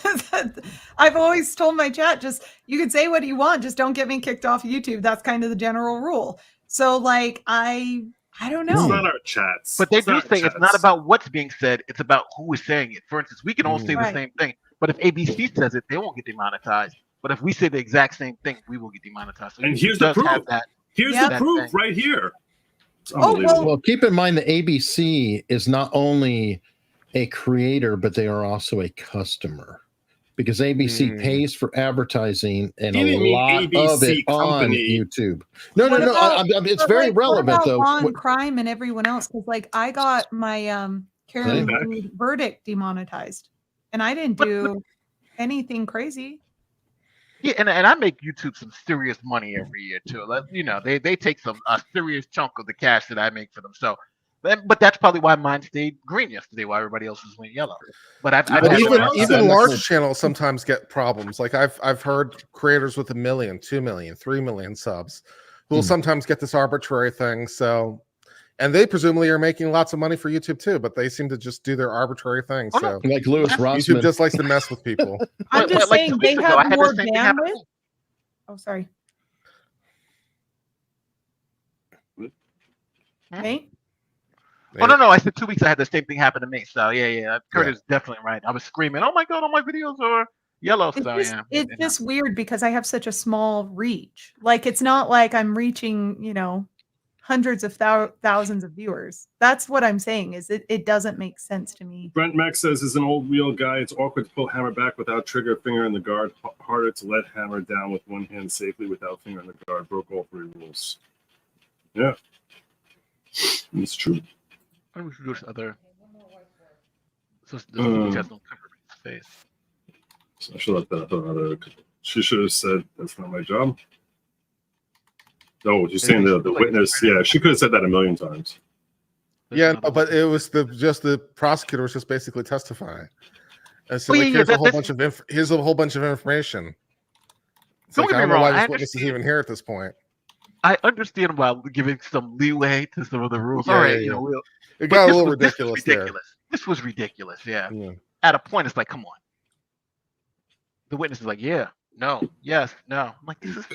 I've always told my chat, just you can say what you want, just don't get me kicked off YouTube. That's kind of the general rule. So like I don't know. It's not our chats. But they It's do not say it's chats. not about what's being said; it's about who is saying it. For instance, we can all say the Right. same thing, but if ABC says it, they won't get demonetized. But if we say the exact same thing, we will get demonetized. So And YouTube here's the does proof. have that. Here's Yeah. the that proof thing. right here. It's Oh, unbelievable. Well, keep in mind the ABC is not only a creator, but they are also a customer because ABC pays for advertising and He a didn't mean lot of ABC it on company. YouTube. No, What about- it's but, very like, what relevant about though. law and crime and everyone else, because like I got my Karen Back. Reed verdict demonetized, and I didn't do anything crazy. Yeah, and I make YouTube some serious money every year too. Like, you know, they take a serious chunk of the cash that I make for them. So, but that's probably why mine stayed green yesterday, while everybody else's went yellow. But I've But But had everyone even else some- said even large that's- channels sometimes get problems. Like I've heard creators with 1 million, 2 million, 3 million subs who will sometimes get this arbitrary thing. So, and they presumably are making lots of money for YouTube too, but they seem to just do their arbitrary thing. Oh, So Like Lewis YouTube Rossman. just likes to mess with people. I'm But- just but, like, saying 2 they weeks ago, I have had the more same thing happen to bandwidth. me. Oh, sorry. Hmm? Hey, Oh no, I said 2 weeks. I had the same thing happen to me. So yeah. Kurt is definitely right. I was screaming, "Oh my god, all my videos are yellow." it's So just, yeah, it's it just weird because I have such a small reach. Like it's not like I'm reaching, hundreds of thousands of viewers. That's what I'm saying. Is it doesn't make sense to me. Brent Mack says, as an old wheel guy, it's awkward to pull hammer back without trigger, finger in the guard. Harder to let hammer down with one hand safely without finger in the guard. Broke all 3 rules. Yeah. It's true. I think we should go to other. So this movie has no cover in his face. So I should let that other. She should have said, that's not my job. No, you're saying the witness. Yeah, she could have said that a million times. Yeah, no, but it was the prosecutor was just basically testifying. And so Well, like, yeah, here's a whole that's- bunch of here's a whole bunch of information. It's Don't like, get I me don't know wrong, why I this witness is even here at this point. I understand why we're giving some leeway to some of the rules. Yeah, All right, yeah, you yeah. know, It but got a this little was- this was ridiculous there. ridiculous. This was ridiculous. Yeah. Yeah. At a point, it's like, come on. The witness is like, yeah, no, yes, no. I'm like, this is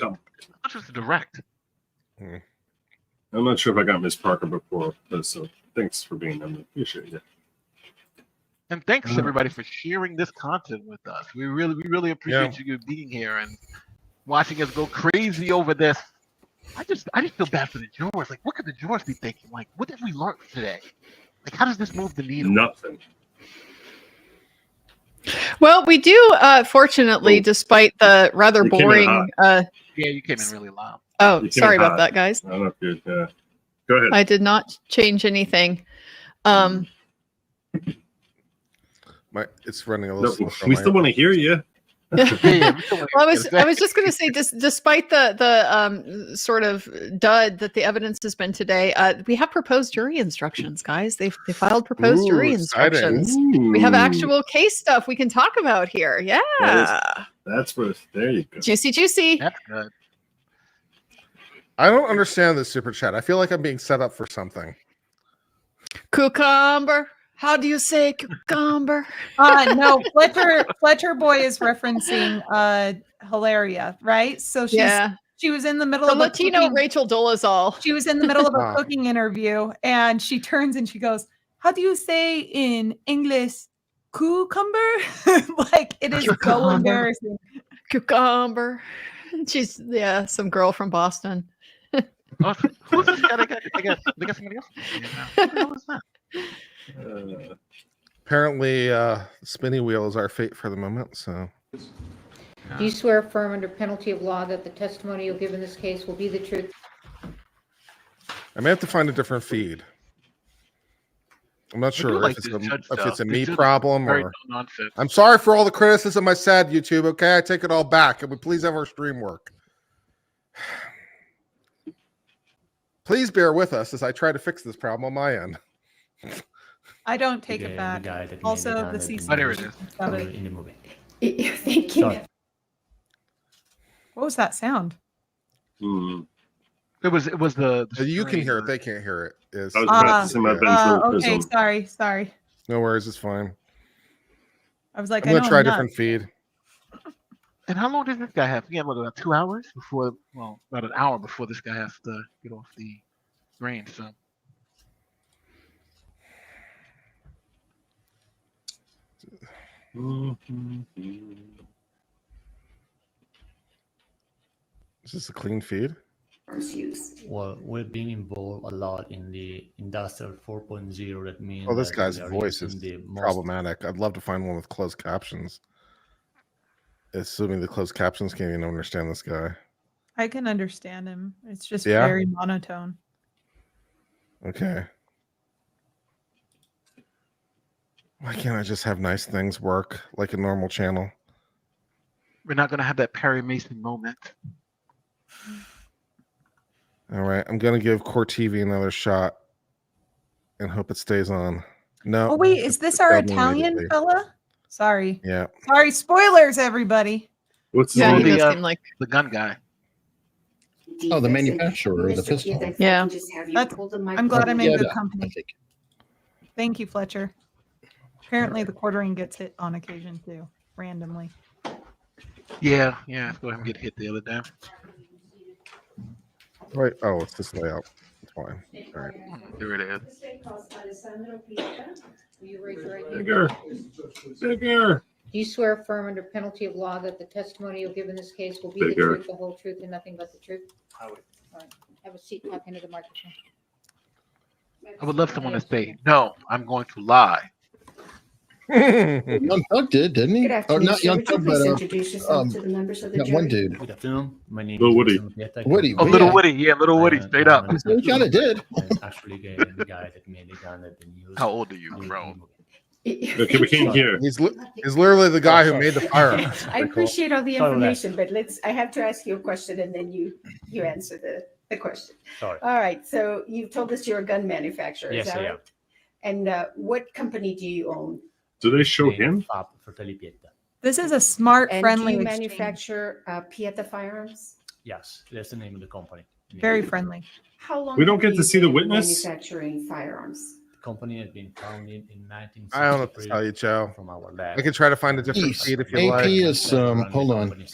just direct. I'm not sure if I got Miss Parker before, so thanks for being on. Appreciate it. And thanks everybody for sharing this content with us. We really appreciate you being here and watching us go crazy over this. I just feel bad for the jurors. Like, what could the jurors be thinking? Like, what did we learn today? Like, how does this move the needle? Nothing. Well, we do, fortunately, despite the rather You came in boring. Yeah, you came in really loud. Oh, You came sorry in about hot. that, guys. I don't know if you. Yeah. Go ahead. I did not change anything. It's running a little No, slow. for we my- still want to hear you. Well, I was just going to say, despite the sort of dud that the evidence has been today, we have proposed jury instructions, guys. They filed proposed jury Ooh, exciting. instructions. We have actual case stuff we can talk about here. Yeah, That's what. There you go. juicy. That's good. I don't understand this super chat. I feel like I'm being set up for something. Cucumber. How do you say cucumber? No, Fletcher Boy is referencing Hilaria, right? So she was in the middle The of Latino cooking, Rachel Dolezal. she was in the middle of a Wow. cooking interview, and she turns and she goes, "How do you say in English cucumber?" Like it is so Cucumber. embarrassing. Cucumber. She's some girl from Boston. Oh, who's this guy? They got somebody else. Who the hell is that? Apparently, spinny wheel is our fate for the moment. So, Do you swear affirm under penalty of law that the testimony you'll give in this case will be the truth? I may have to find a different feed. I'm not do sure like if this it's judge a stuff. me This judge is problem very or. nonsense. I'm sorry for all the criticism I said, YouTube. Okay, I take it all back. Can we please have our stream work? Please bear with us as I try to fix this problem on my end. I don't take it back. Also, the CC. Oh, there it is. In the movie. Thank you. Sorry. What was that sound? It was the You can hear it. They can't hear it. Is I was practicing my ventriloquism. Okay, sorry. no worries. It's fine. I was like, I'm gonna try a not. different feed. And how long does this guy have? He had about 2 hours before, well, about an hour before this guy has to get off the range. So Is this a clean feed? Well, we've been involved a lot in the industrial 4.0. That means Oh, this that guy's we are voice is using the most problematic. I'd love to find one with closed captions. Assuming the closed captions can't even understand this guy. I can understand him. It's just Yeah? very monotone. Okay. Why can't I just have nice things work like a normal channel? we're not gonna have that Perry Mason moment. All right, I'm gonna give Core TV another shot and hope it stays on. No. Oh wait, is this our failed me Italian immediately. fella? Sorry. Yeah. Sorry, spoilers, everybody. What's his Yeah, he name? does seem like The gun guy. Oh, the manufacturer of the pistol. Yeah. I'm glad I'm in Yeah, good I company. think. Thank you, Fletcher. Apparently the quartering gets hit on occasion too, randomly. Yeah, yeah. Go ahead and get hit the other day. Right. Oh, it's this layout. It's fine. All right. There it is. Bigger. Bigger. Do you swear affirm under penalty of law that the testimony you'll give in this case will be the Bigger. truth, the whole truth, and nothing but the truth? I would. All right. Have a seat, talk into the microphone. I would love someone to say, "No, I'm going to lie." Young Thug did, didn't he? Good Oh, afternoon, not sir. Young Would you Thug, please but introduce yourself to the members of the that one jury? dude. Good afternoon. My name Little is Woody. Woody. Oh, Yeah. Little Woody. Yeah, Little Woody. Straight up. He kinda did. Actually, the guy that made the gun that been used. How old are you, in the bro? movie. Okay, we can't hear. He's literally the guy who made the firearm. I appreciate all the Sorry about that. information, but I have to ask you a question and then you answer the question. Sorry. All right, so you've told us you're a gun manufacturer, is Yes, that I right? am. And what company do you own? Do they show The him? Fab Fratelli Pieta. This is a smart, And friendly do you exchange. manufacture Pieta firearms? Yes, that's the name of the company. Very friendly. How long We don't have get to you see the been witness? manufacturing firearms? The company has been founded in 1963. I don't know what to tell you, Joe. From our lab. I could try to find a different Jeez. feed if you AP like. is hold on.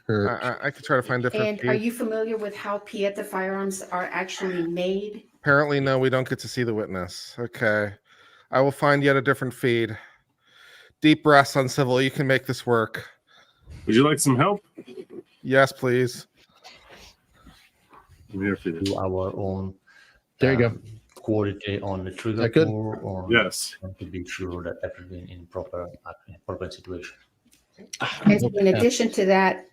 Her I could try to find different And are feed. you familiar with how Pieta firearms are actually made? Apparently, no, we don't get to see the witness. Okay. I will find yet a different feed. Deep breaths, Uncivil. You can make this work. Would you like some help? Yes, please. I'm here for you. Do our own. There you go. Quality on the trigger That good? bore or Yes. to be sure that everything in proper situation. And so in addition to that,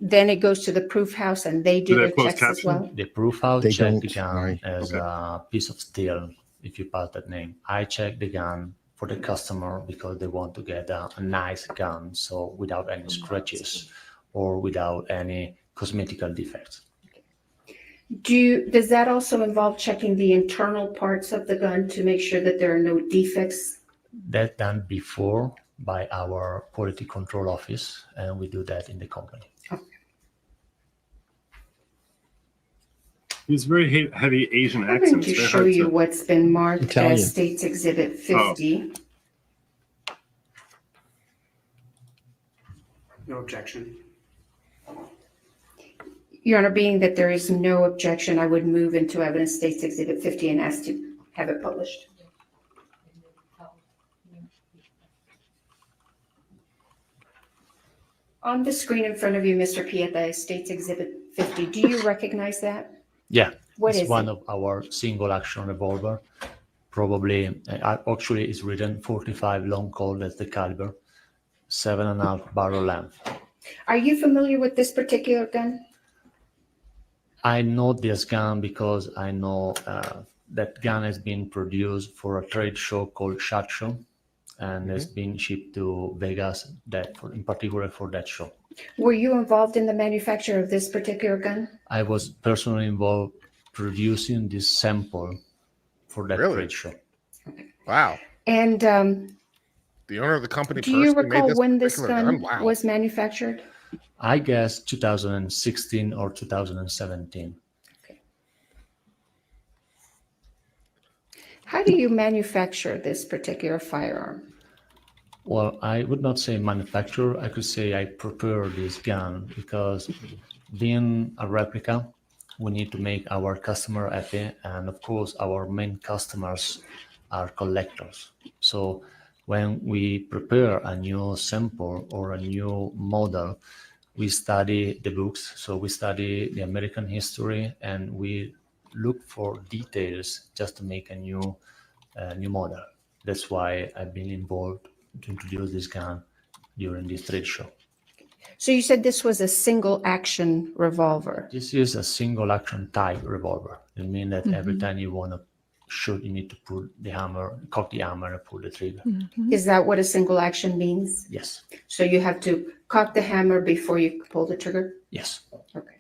then it goes to the proof house and they do Do they their close checks as caption? well? The proof house They check don't, the gun sorry. as Okay. a piece of steel, if you pass that name. I check the gun for the customer because they want to get a nice gun, so without any scratches or without any cosmetical defects. Does that also involve checking the internal parts of the gun to make sure that there are no defects? That's done before by our quality control office, and we do that in the company. He's very heavy Asian I'm going accent. to It's very show hard you to- what's been marked Italian. as States Exhibit 50. No objection. Your Honor, being that there is no objection, I would move into Evidence States Exhibit 50 and ask to have it published. On the screen in front of you, Mr. Pieta, is States Exhibit 50. Do you recognize that? Yeah, What it's is one it? of our single action revolver. Probably, actually, it's written 45 long Colt. That's the caliber, 7.5 barrel length. Are you familiar with this particular gun? I know this gun because I know that gun has been produced for a trade show called SHOT Show, and it's been shipped to Vegas. In particular for that show. Were you involved in the manufacture of this particular gun? I was personally involved producing this sample for that Really? trade show. Wow. And The owner of the company do you personally made recall this when this particular gun Wow. was manufactured? I guess 2016 or 2017. How do you manufacture this particular firearm? Well, I would not say manufacturer. I could say I prepare this gun because being a replica, we need to make our customer happy. And of course, our main customers are collectors. So when we prepare a new sample or a new model, we study the books. So we study the American history and we look for details just to make a new model. That's why I've been involved to introduce this gun during this trade show. So you said this was a single action revolver. This is a single action type revolver. It means that every time you want to shoot, you need to pull the hammer, cock the hammer, and pull the trigger. Is that what a single action means? Yes. So you have to cock the hammer before you pull the trigger? Yes. Okay.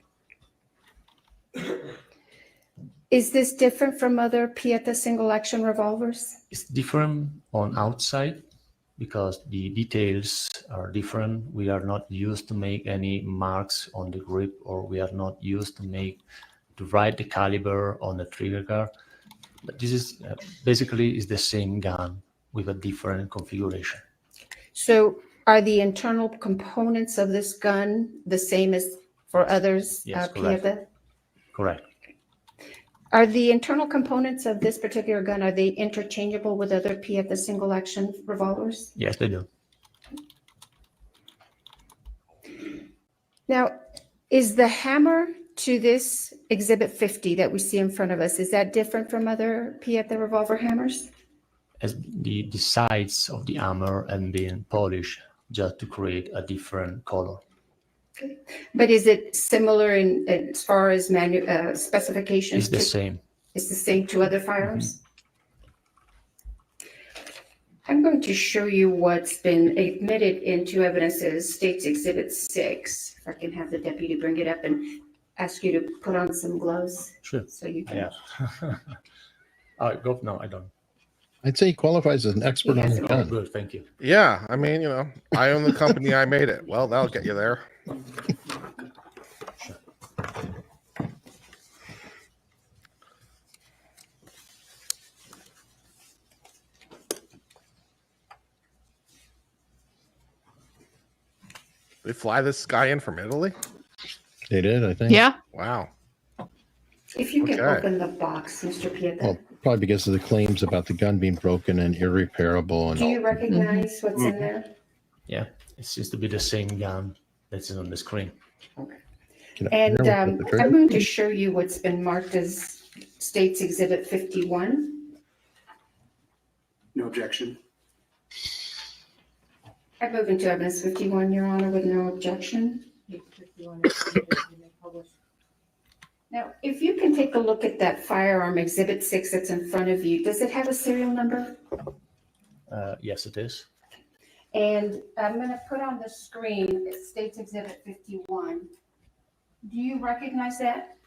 Is this different from other Pieta single action revolvers? It's different on outside because the details are different. We are not used to make any marks on the grip, or we are not used to write the caliber on the trigger guard. But this is basically is the same gun with a different configuration. So are the internal components of this gun the same as for others? Yes, correct. Pieta? Correct. Are the internal components of this particular gun, are they interchangeable with other Pieta single action revolvers? Yes, they do. Now, is the hammer to this Exhibit 50 that we see in front of us, is that different from other Pieta revolver hammers? As the sides of the hammer have been polished just to create a different color. Okay. But is it similar in as far as specifications? It's the same. It's the same to other firearms? I'm going to show you what's been admitted into evidence as State's Exhibit 6. If I can have the deputy bring it up and ask you to put on some gloves. Sure. So you can. Yeah. No, I don't. I'd say he qualifies as an expert on the Oh, gun. good, thank you. Yeah, I mean, I own the company, I made it. Well, that'll get you there. They fly this guy in from Italy? They did, I think. Yeah. Wow. If you can Okay. open the box, Mr. Pieta. Well, probably because of the claims about the gun being broken and irreparable. And Do you recognize what's in there? Yeah, it seems to be the same gun that's on the screen. Can I- And can I put the trigger? I'm going to show you what's been marked as State's Exhibit 51. No objection. I move into evidence 51, Your Honor, with no objection. Now, if you can take a look at that firearm Exhibit 6 that's in front of you, does it have a serial number? Yes, it is. And I'm going to put on the screen State's Exhibit 51. Do you recognize that?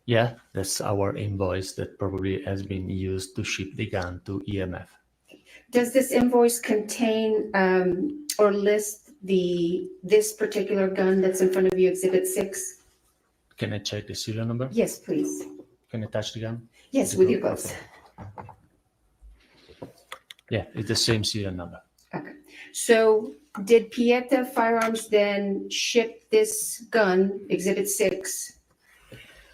Yeah, that's our invoice that probably has been used to ship the gun to EMF. Does this invoice contain or list this particular gun that's in front of you, Exhibit 6? Can I check the serial number? Yes, please. Can I touch the gun? Yes, with your gloves. Yeah, it's the same serial number. Okay. So did Pieta Firearms then ship this gun, Exhibit 6,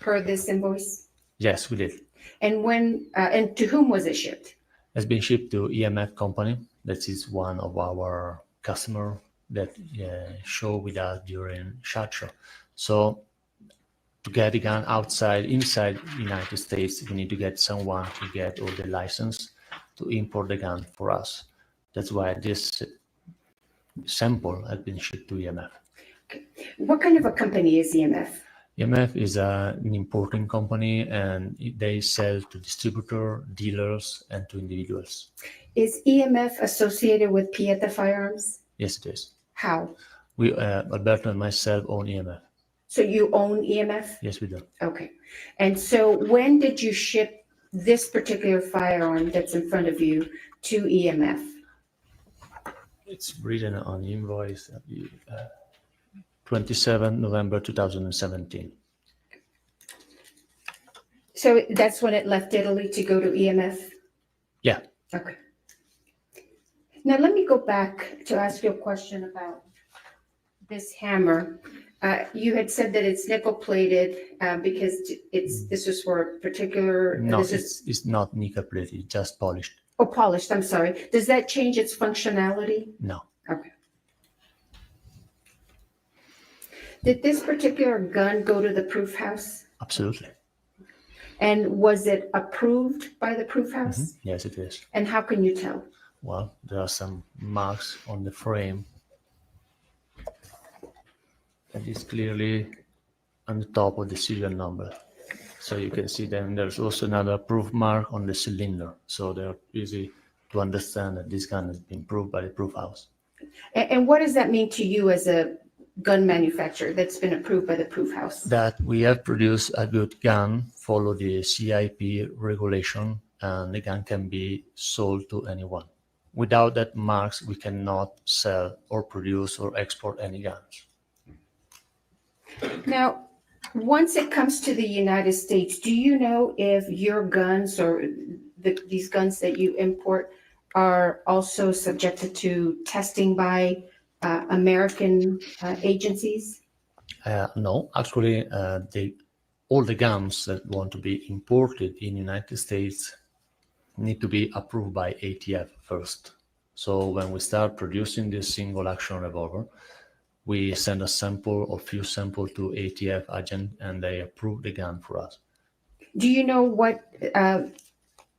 per this invoice? Yes, we did. And when and to whom was it shipped? It's been shipped to EMF company. That is one of our customer that show with us during SHOT Show. So to get the gun inside United States, we need to get someone to get all the license to import the gun for us. That's why this sample has been shipped to EMF. What kind of a company is EMF? EMF is an importing company, and they sell to distributor, dealers, and to individuals. Is EMF associated with Pieta Firearms? Yes, it is. How? We, Alberto and myself, own EMF. So you own EMF? Yes, we do. Okay. And so when did you ship this particular firearm that's in front of you to EMF? It's written on the invoice, 27 November 2017. So that's when it left Italy to go to EMF? Yeah. Okay. Now let me go back to ask you a question about this hammer. You had said that it's nickel plated because this is for a particular. No, it's not nickel plated, it's just polished. Oh, polished. I'm sorry. Does that change its functionality? No. Okay. Did this particular gun go to the proof house? Absolutely. And was it approved by the proof house? Mm-hmm. Yes, it is. And how can you tell? Well, there are some marks on the frame that is clearly on the top of the serial number. So you can see then there's also another proof mark on the cylinder. So they're easy to understand that this gun has been approved by the proof house. And what does that mean to you as a gun manufacturer that's been approved by the proof house? That we have produced a good gun, follow the CIP regulation, and the gun can be sold to anyone. Without that marks, we cannot sell or produce or export any guns. Now, once it comes to the United States, do you know if your guns or these guns that you import are also subjected to testing by American agencies? No, actually, all the guns that want to be imported in the United States need to be approved by ATF first. So when we start producing this single action revolver, we send a sample or few samples to ATF agent and they approve the gun for us. Do you know what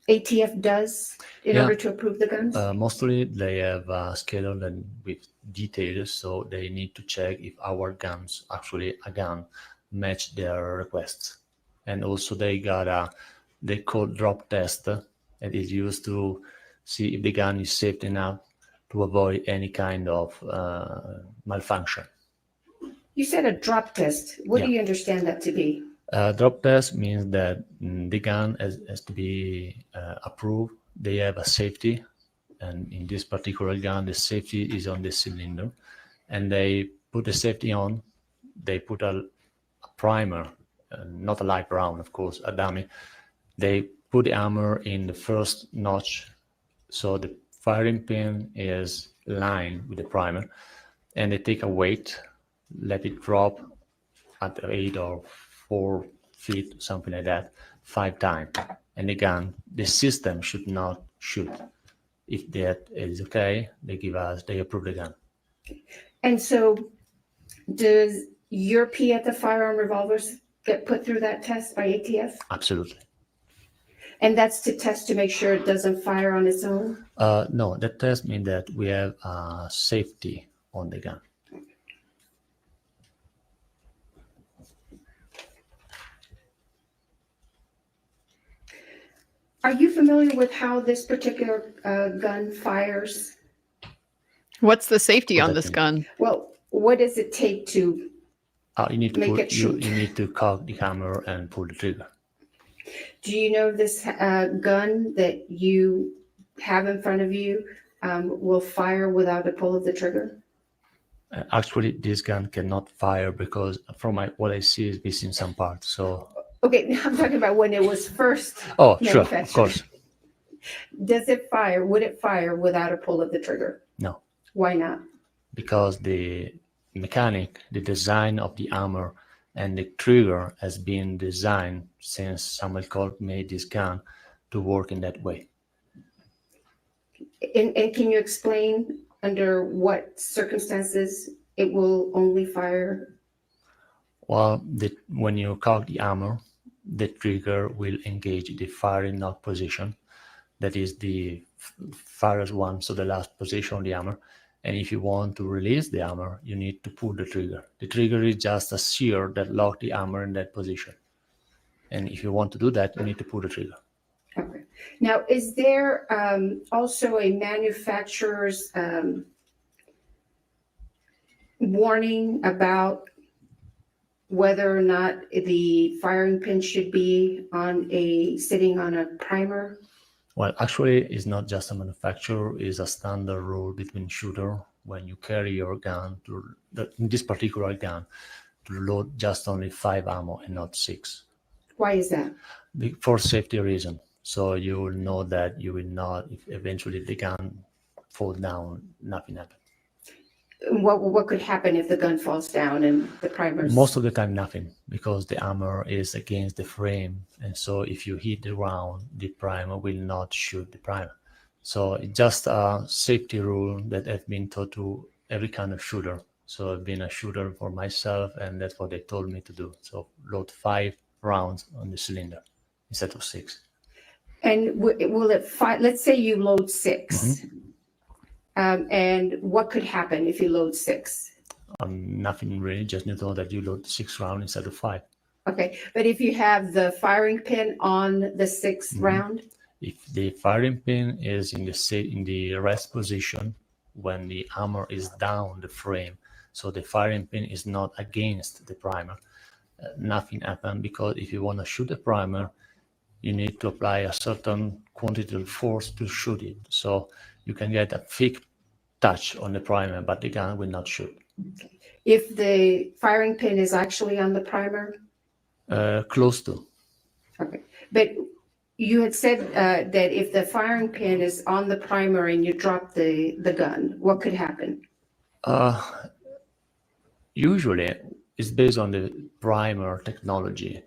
ATF does in order to approve the guns? Mostly they have a schedule and with details, so they need to check if our guns, actually a gun, match their requests. And also they got they call drop test that is used to see if the gun is safe enough to avoid any kind of malfunction. You said a drop test. What do you understand that to be? Drop test means that the gun has to be approved. They have a safety, and in this particular gun, the safety is on the cylinder, and they put the safety on. They put a primer, not a light round, of course, a dummy. They put the hammer in the first notch, so the firing pin is lined with the primer, and they take a weight, let it drop at 8 or 4 feet, something like that, 5 times. And the gun, the system should not shoot. If that is okay, they approve the gun. And so does your Pieta firearm revolvers get put through that test by ATF? Absolutely. And that's to test to make sure it doesn't fire on its own? No, that test means that we have safety on the gun. Are you familiar with how this particular gun fires? What's the safety on this gun? Well, what does it take to You need to make it shoot? You need to cock the hammer and pull the trigger. Do you know this gun that you have in front of you will fire without a pull of the trigger? Actually, this gun cannot fire because from what I see is missing some parts. So. Okay, I'm talking about when it was first Oh, sure, manufactured. of course. Does it fire? Would it fire without a pull of the trigger? No. Why not? Because the mechanic, the design of the hammer and the trigger has been designed since Samuel Colt made this gun to work in that way. And can you explain under what circumstances it will only fire? Well, when you cock the hammer, the trigger will engage the firing knock position. That is the farthest one, so the last position of the hammer. And if you want to release the hammer, you need to pull the trigger. The trigger is just a sear that locks the hammer in that position. And if you want to do that, you need to pull the trigger. Okay. Now, is there also a manufacturer's warning about whether or not the firing pin should be sitting on a primer? Well, actually, it's not just a manufacturer, it's a standard rule between shooter when you carry your gun, in this particular gun, to load just only 5 ammo and not 6. Why is that? For safety reason. So you will know that you will not, if eventually the gun fall down, nothing happens. What could happen if the gun falls down and the primer's... Most of the time, nothing, because the armor is against the frame. And so if you hit the round, the primer will not shoot the primer. So it's just a safety rule that has been taught to every kind of shooter. So I've been a shooter for myself, and that's what they told me to do. So load 5 rounds on the cylinder instead of 6. And will it let's say you load 6. And what could happen if you load 6? Nothing really, just know that you load 6 rounds instead of 5. Okay, but if you have the firing pin on the 6th round? If the firing pin is in the rest position when the armor is down the frame, so the firing pin is not against the primer, nothing happens, because if you want to shoot the primer, you need to apply a certain quantity of force to shoot it. So you can get a thick touch on the primer, but the gun will not shoot. If the firing pin is actually on the primer? Close to. Okay, but you had said that if the firing pin is on the primer and you drop the gun, what could happen? Usually, it's based on the primer technology.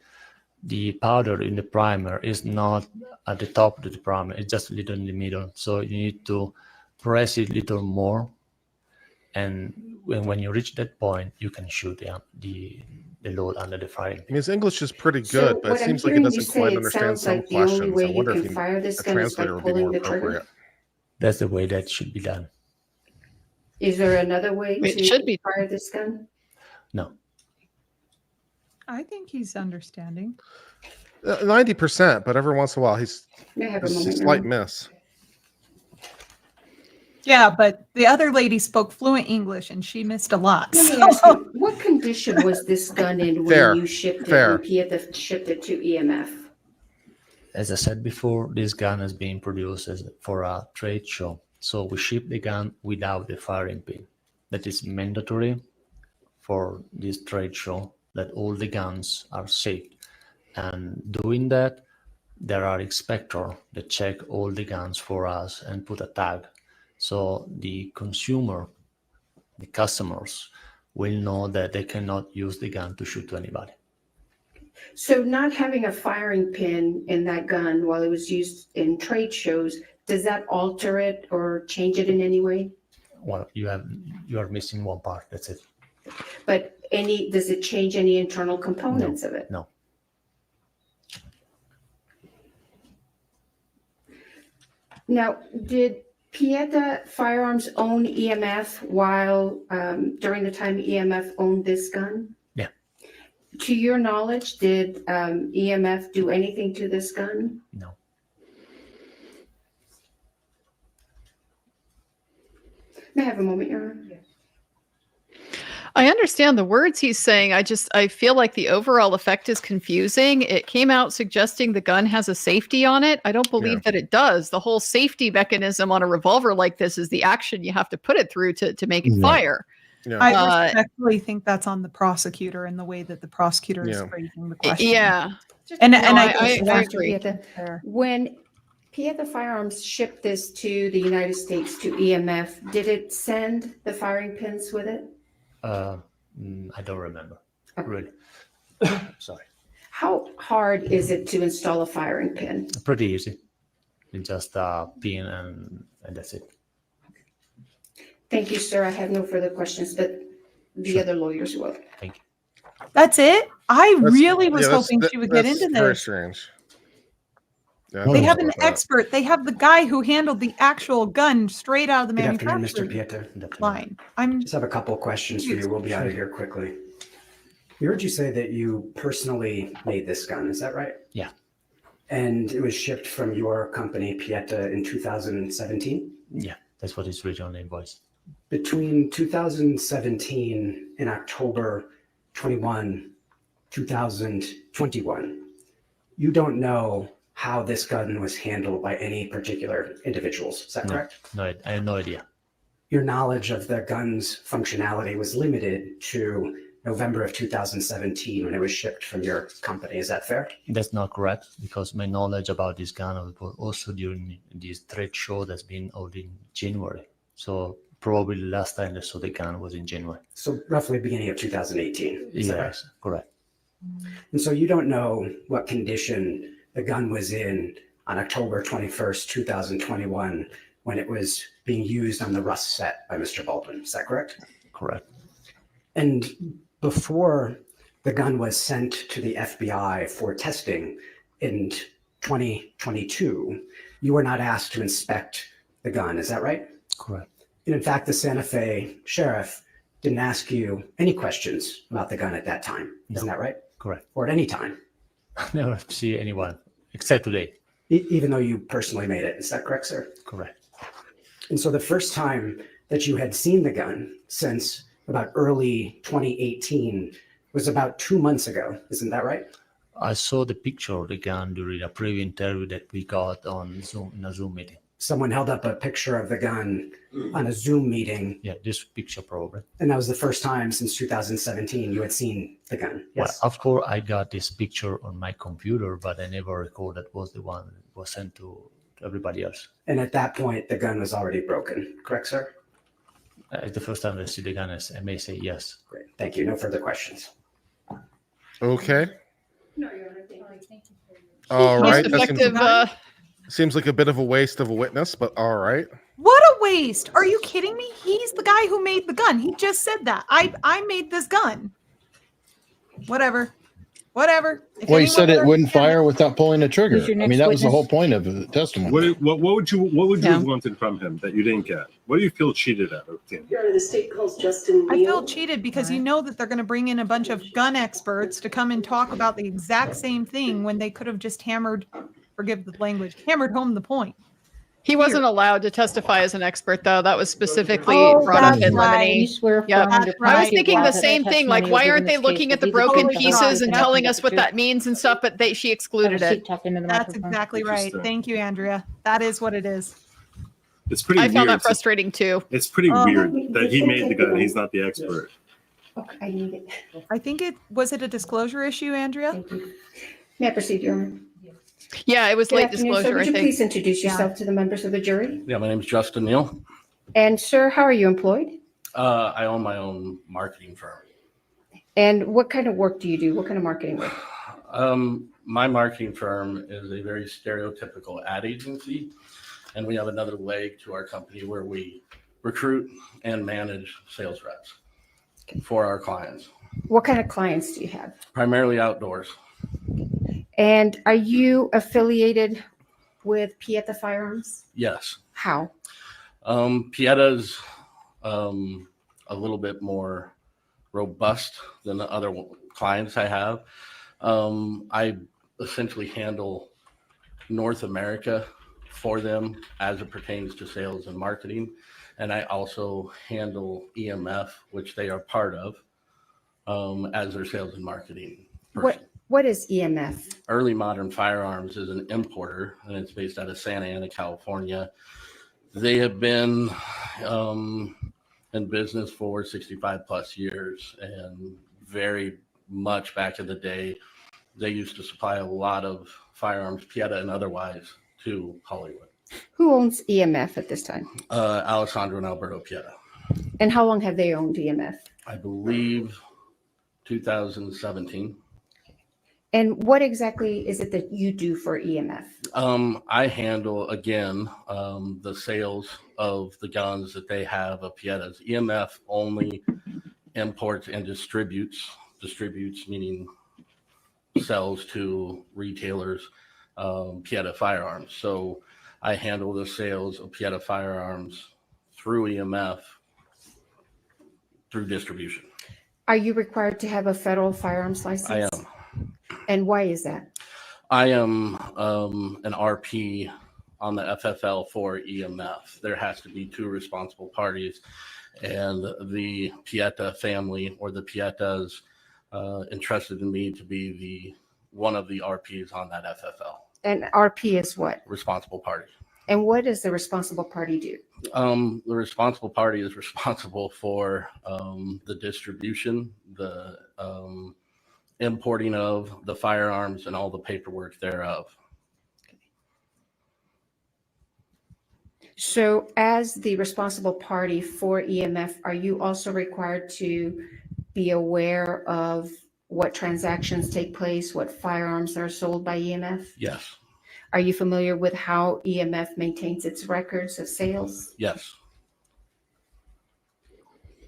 The powder in the primer is not at the top of the primer, it's just a little in the middle. So you need to press it a little more. And when you reach that point, you can shoot the load under the firing. His English is pretty good, but it seems like he doesn't quite understand some questions. I wonder if a translator would be more appropriate. That's the way that should be done. Is there another way to fire this gun? No. I think he's understanding. 90%, but every once in a while he's a slight miss. Yeah, but the other lady spoke fluent English and she missed a lot. Let me ask you, what condition was this gun in when you shipped it, when Pieta shipped it to EMF? As I said before, this gun has been produced for a trade show. So we ship the gun without the firing pin. That is mandatory for this trade show, that all the guns are safe. And doing that, there are inspectors that check all the guns for us and put a tag. So the consumer, the customers, will know that they cannot use the gun to shoot to anybody. So not having a firing pin in that gun while it was used in trade shows, does that alter it or change it in any way? Well, you are missing one part, that's it. But does it change any internal components of it? No. Now, did Pieta Firearms own EMF while during the time EMF owned this gun? Yeah. To your knowledge, did EMF do anything to this gun? No. May I have a moment, Your Honor? I understand the words he's saying. I feel like the overall effect is confusing. It came out suggesting the gun has a safety on it. I don't believe that it does. The whole safety mechanism on a revolver like this is the action you have to put it through to make it fire. Yeah. I respectfully think that's on the prosecutor and the way that the prosecutor is phrasing the question. Yeah. And I agree. When Pieta Firearms shipped this to the United States to EMF, did it send the firing pins with it? I don't remember, really. Sorry. How hard is it to install a firing pin? Pretty easy. It's just a pin and that's it. Thank you, sir. I have no further questions, but the other lawyers will. Thank you. That's it? I really was hoping she would get into this. Very strange. Yeah, they have an expert. They have the guy who handled the actual gun straight out of the manufacturing line. Just have a couple of questions for you. We'll be out of here quickly. We heard you say that you personally made this gun. Is that right? Yeah. And it was shipped from your company, Pieta, in 2017? Yeah, that's what is written on the invoice. Between 2017 and October 21, 2021. You don't know how this gun was handled by any particular individuals. Is that correct? No, I have no idea. Your knowledge of the gun's functionality was limited to November of 2017 when it was shipped from your company. Is that fair? That's not correct, because my knowledge about this gun was also during this trade show that's been out in January. So probably the last time I saw the gun was in January. So roughly beginning of 2018. Is that right? Yes, correct. And so you don't know what condition the gun was in on October 21st, 2021, when it was being used on the Rust set by Mr. Baldwin. Is that correct? Correct. And before the gun was sent to the FBI for testing in 2022, you were not asked to inspect the gun. Is that right? Correct. And in fact, the Santa Fe sheriff didn't ask you any questions about the gun at that time. Isn't that right? Correct. Or at any time? I never see anyone except today. Even though you personally made it. Is that correct, sir? Correct. And so the first time that you had seen the gun since about early 2018 was about 2 months ago. Isn't that right? I saw the picture of the gun during a preview interview that we got on Zoom, in a Zoom meeting. Someone held up a picture of the gun on a Zoom meeting. Yeah, this picture probably. And that was the first time since 2017 you had seen the gun. Yes. Well, of course, I got this picture on my computer, but I never recall that was the one that was sent to everybody else. And at that point, the gun was already broken. Correct, sir? It's the first time I see the gun, I may say yes. Great. Thank you. No further questions. Okay. No, Your Honor, thank you. All right. Most That effective, seems like a bit of a waste of a witness, but all right. What a waste. Are you kidding me? He's the guy who made the gun. He just said that. I made this gun. Whatever. If Well, he anyone said it learned wouldn't anything- fire without pulling a trigger. Who's your I mean, next that was the witness? whole point of the testimony. What would you Yeah. have wanted from him that you didn't get? What do you feel cheated at? Your Honor, the state calls Justin I feel Neal. cheated because you know that they're going to bring in a bunch of gun experts to come and talk about the exact same thing when they could have just hammered home the point. he wasn't allowed to testify as an expert, though. That was specifically Oh, brought up that's in right. limine. You swear Yep. affirm under That's right. I was penalty of thinking the law that same thing. Like, testimony why given aren't they in this looking case at the will be broken the truth, pieces and nothing telling but us the what truth. that means and stuff? But she excluded Have a it. seat, talk into the That's microphone. exactly right. Interesting. Thank you, Andrea. That is what it is. It's pretty I weird. found that frustrating too. It's pretty Oh. weird that he made the gun. He's not the expert. Okay, I need it. I think was it a disclosure issue, Andrea? Thank you. May I proceed, Your Honor? Yeah, it was Good late afternoon, sir. disclosure, Would I you think. please introduce yourself to the members of the jury? Yeah, my name is Justin Neal. And sir, how are you employed? I own my own marketing firm. And what kind of work do you do? What kind of marketing work? My marketing firm is a very stereotypical ad agency, and we have another leg to our company where we recruit and manage sales reps for our clients, What kind of clients do you have? primarily outdoors. And are you affiliated with Pieta Firearms? Yes. How? Pieta's a little bit more robust than the other clients I have. I essentially handle North America for them as it pertains to sales and marketing. And I also handle EMF, which they are part of, as their sales and marketing person. What is EMF? Early Modern Firearms is an importer, and it's based out of Santa Ana, California. They have been in business for 65 plus years, and very much back in the day, they used to supply a lot of firearms, Pieta and otherwise, to Hollywood. Who owns EMF at this time? Alessandro and Alberto Pieta. And how long have they owned EMF? I believe 2017. And what exactly is it that you do for EMF? I handle, again, the sales of the guns that they have of Pieta's. EMF only imports and distributes meaning sells to retailers, Pieta Firearms. So I handle the sales of Pieta Firearms through EMF through distribution. Are you required to have a federal firearms license? I am. And why is that? I am an RP on the FFL for EMF. There has to be two responsible parties, and the Pieta family or the Pietas entrusted in me to be one of the RPs on that FFL. And RP is what? Responsible party. And what does the responsible party do? The responsible party is responsible for the distribution, the importing of the firearms, and all the paperwork thereof. So as the responsible party for EMF, are you also required to be aware of what transactions take place, what firearms are sold by EMF? Yes. Are you familiar with how EMF maintains its records of sales? Yes.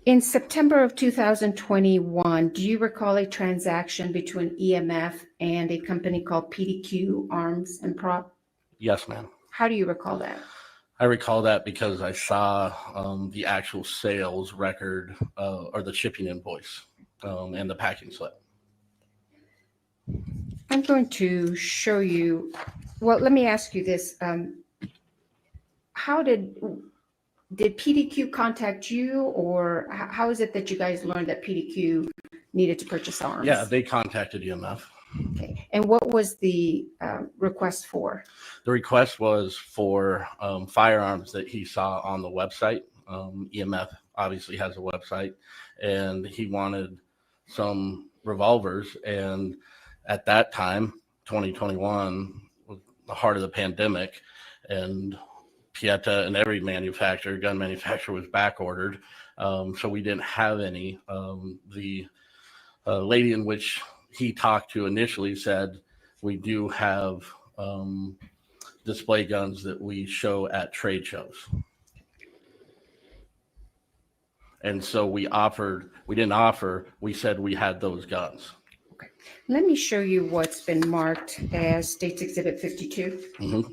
In September of 2021, do you recall a transaction between EMF and a company called PDQ Arms and Prop? Yes, ma'am. How do you recall that? I recall that because I saw the actual sales record or the shipping invoice and the packing slip. I'm going to show you. Well, let me ask you this. How did PDQ contact you, or how is it that you guys learned that PDQ needed to purchase arms? Yeah, they contacted EMF. Okay. And what was the request for? The request was for firearms that he saw on the website. EMF obviously has a website, and he wanted some revolvers. And at that time, 2021, was the heart of the pandemic, and Pieta and every manufacturer, gun manufacturer, was back ordered. So we didn't have any. The lady in which he talked to initially said, we do have display guns that we show at trade shows. And so we didn't offer, we said we had those guns. Okay. Let me show you what's been marked as States Exhibit 52. Mm-hmm.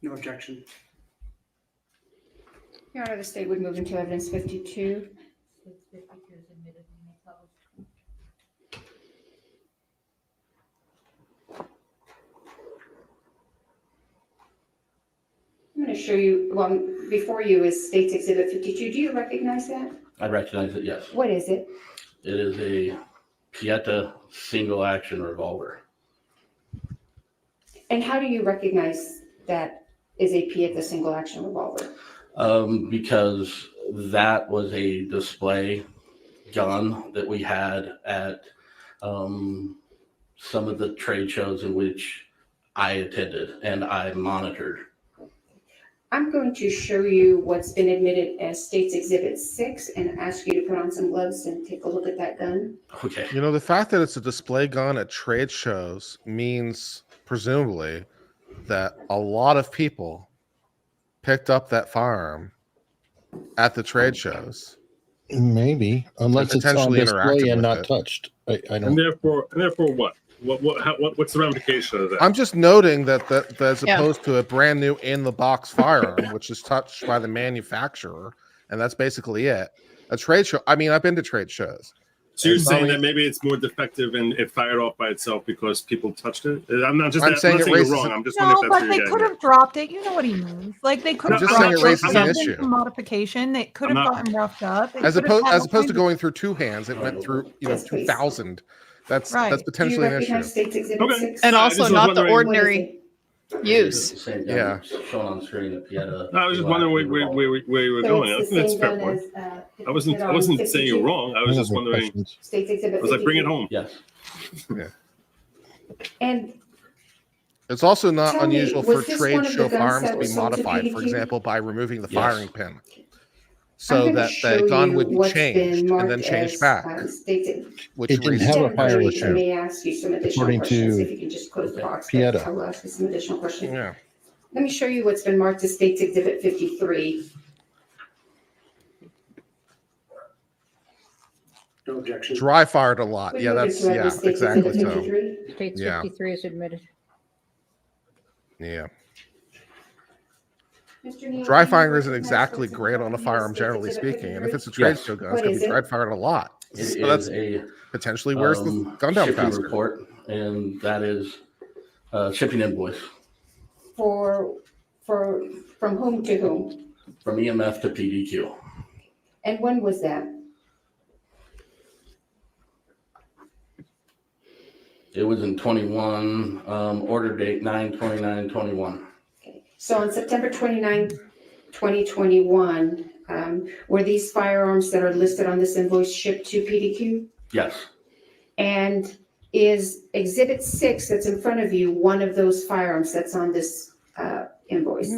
No objection. Your Honor, the state would move into evidence 52. I'm going to show you, well, before you is States Exhibit 52. Do you recognize that? I recognize it, yes. What is it? It is a Pieta single action revolver. And how do you recognize that is a Pieta single action revolver? Because that was a display gun that we had at some of the trade shows in which I attended and I monitored. I'm going to show you what's been admitted as States Exhibit 6 and ask you to put on some gloves and take a look at that gun. Okay. You know, the fact that it's a display gun at trade shows means presumably that a lot of people picked up that firearm at the trade shows. Maybe, unless it's on display and not touched. I don't. And therefore what? What's the ramification of that? I'm just noting that as opposed to a brand new in the box firearm, which is touched by the manufacturer, and that's basically it. A trade show. I mean, I've been to trade shows. So you're saying that maybe it's more defective and it fired off by itself because people touched it? I'm saying you're wrong. I'm just wondering if that's but they could have dropped it. You know what he means. Like they could have modification. It could have gotten roughed up. As opposed to going through two hands, it went through 2,000. That's potentially an issue. Okay. And also not the ordinary use. Yeah. Shown on screen at Pieta. I was just wondering where you were going. I think that's a fair point. I wasn't saying you're wrong. I was just wondering. I was like, bring it home. Yes. Yeah. And it's also not tell me, unusual for was this trade one of show the guns firearms that to was be sold to modified, for PDQ? example, by removing the Yes. firing pin, I'm so gonna that show the gun you would be what's changed been and then marked changed as, back, which It didn't raises have a the firing issue. Let me ask you some additional According questions. to If you can just close the box. Pieta. I'll ask you some additional questions. Yeah. Let me show you what's been marked as States Exhibit 53. No objection. Dry fired a lot. We Yeah, move that's into evidence States exactly Exhibit so. 53. States Yeah. 53 is admitted. Yeah. Mr. Neal, Dry do you firing isn't recognize exactly what's great on a marked as firearm, States generally Exhibit speaking. And if 53? it's a trade Yes. show gun, it's What going is to be it? dry fired a lot. It So that's is a potentially where's the gun down shipping faster. report, and that is shipping invoice. From whom to whom? from EMF to PDQ. And when was that? It was in 21, order date 9/29/21. So on September 29, 2021, were these firearms that are listed on this invoice shipped to PDQ? Yes, And is Exhibit 6 that's in front of you one of those firearms that's on this invoice?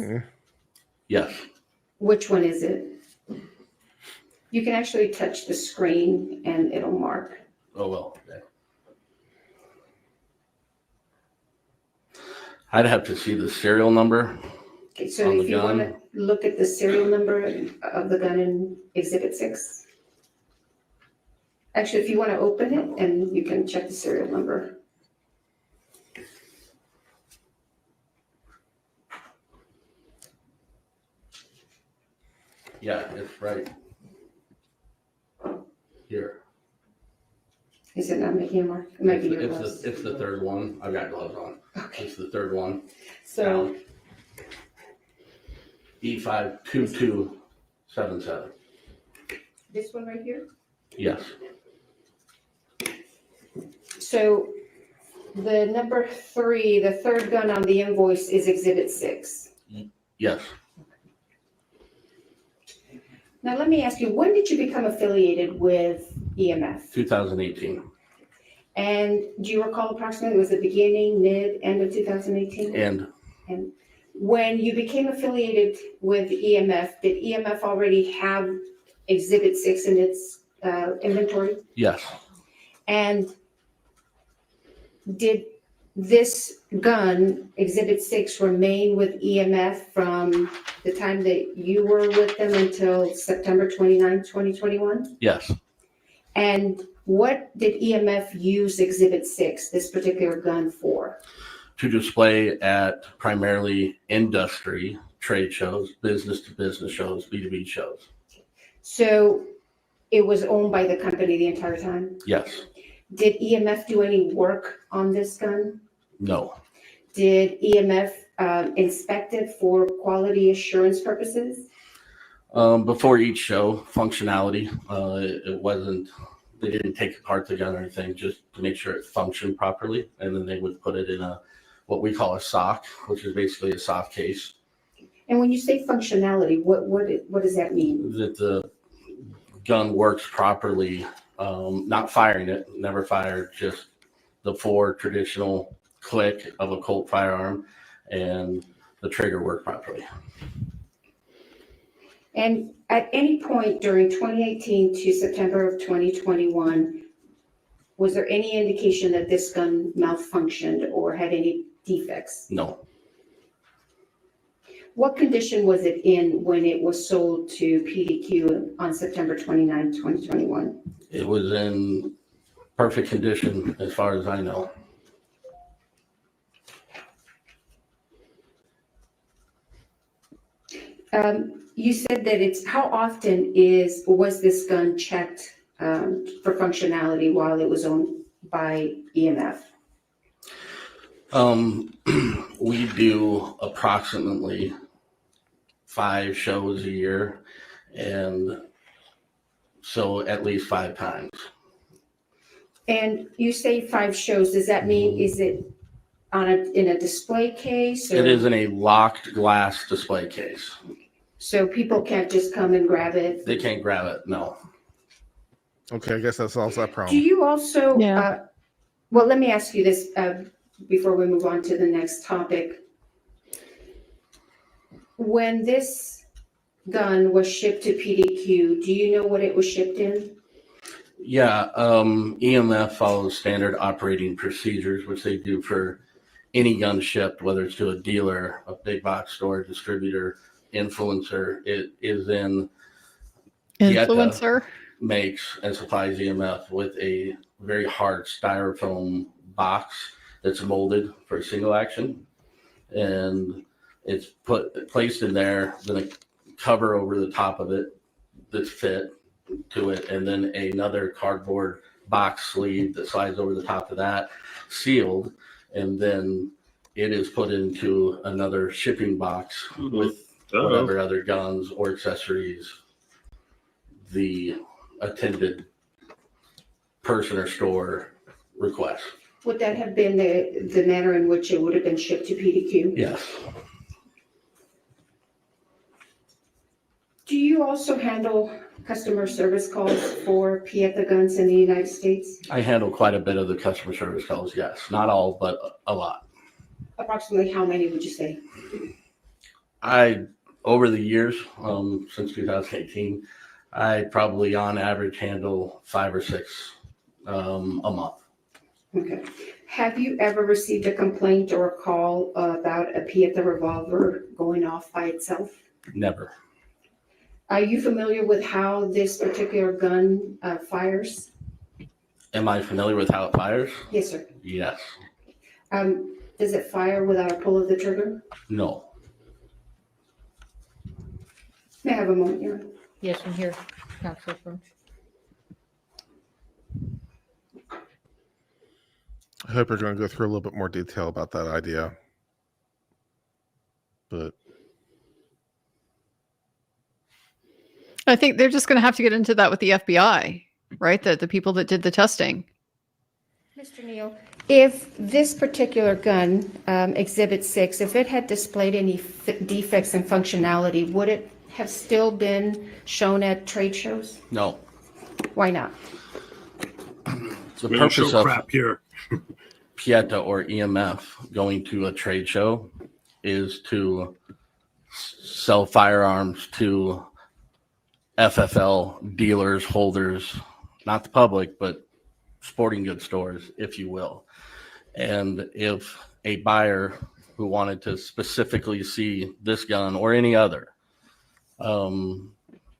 yes. Which one is it? You can actually touch the screen and it'll mark. Oh, well. Okay. I'd have to see the serial number. Okay, so on the if you want gun. to look at the serial number of the gun in Exhibit 6. Actually, if you want to open it and you can check the serial number. Yeah, it's right here. Is it not making a mark? It might be your It's gloves. it's the third one. I've got gloves on. Okay. It's the third one. So E52277. this one right here? Yes. So the number 3, the third gun on the invoice is Exhibit 6. Yes. Now let me ask you, when did you become affiliated with EMF? 2018. And do you recall approximately, was it beginning, mid, end of 2018? And And when you became affiliated with EMF, did EMF already have Exhibit 6 in its inventory? yes. And did this gun, Exhibit 6, remain with EMF from the time that you were with them until September 29, 2021? Yes. And what did EMF use Exhibit 6, this particular gun, for? To display at primarily industry trade shows, business to business shows, B2B shows. So it was owned by the company the entire time? Yes. Did EMF do any work on this gun? No. Did EMF inspect it for quality assurance purposes? Before each show, functionality. It wasn't. They didn't take apart the gun or anything, just to make sure it functioned properly, and then they would put it in what we call a sock, which is basically a soft case. And when you say functionality, what does that mean? That the gun works properly, not firing it, never fired, just the 4 traditional click of a Colt firearm, and the trigger worked properly. And at any point during 2018 to September of 2021, was there any indication that this gun malfunctioned or had any defects? No. What condition was it in when it was sold to PDQ on September 29, 2021? It was in perfect condition as far as I know. You said that how often was this gun checked for functionality while it was owned by EMF? We do approximately 5 shows a year, and so at least 5 times. And you say 5 shows, does that mean, is it in a display case? Or? It is in a locked glass display case. So people can't just come and grab it? They can't grab it, no. Okay, I guess that solves that Do problem. you also, well, let me ask you this before we move on to the next topic. When this gun was shipped to PDQ, do you know what it was shipped in? Yeah, EMF follows standard operating procedures, which they do for any gun shipped, whether it's to a dealer, a big box store, distributor, influencer. It is in Influencer makes and supplies EMF with a very hard styrofoam box that's molded for a single action, and it's placed in there, then a cover over the top of it that's fit to it, and then another cardboard box sleeve that slides over the top of that, sealed, and then it is put into another shipping box with whatever other guns or accessories the attended person or store requests. Would that have been the manner in which it would have been shipped to PDQ? Yes. Do you also handle customer service calls for Pieta guns in the United States? I handle quite a bit of the customer service calls, yes. Not all, but a lot. Approximately how many would you say? Over the years, since 2018, I probably on average handle 5 or 6 a month. Okay. Have you ever received a complaint or a call about a Pieta revolver going off by itself? Never. Are you familiar with how this particular gun fires? Am I familiar with how it fires? Yes, sir. Yes. Does it fire without a pull of the trigger? No. May I have a moment here? Yes, I'm here, Councilor French. I hope you're going to go through a little bit more detail about that idea. But I think they're just going to have to get into that with the FBI, right? The people that did the testing. Mr. Neal, if this particular gun, Exhibit 6, if it had displayed any defects in functionality, would it have still been shown at trade shows? No. Why not? The purpose of Pieta or EMF going to a trade show is to sell firearms to FFL dealers, holders, not the public, but sporting goods stores, if you will. And if a buyer who wanted to specifically see this gun or any other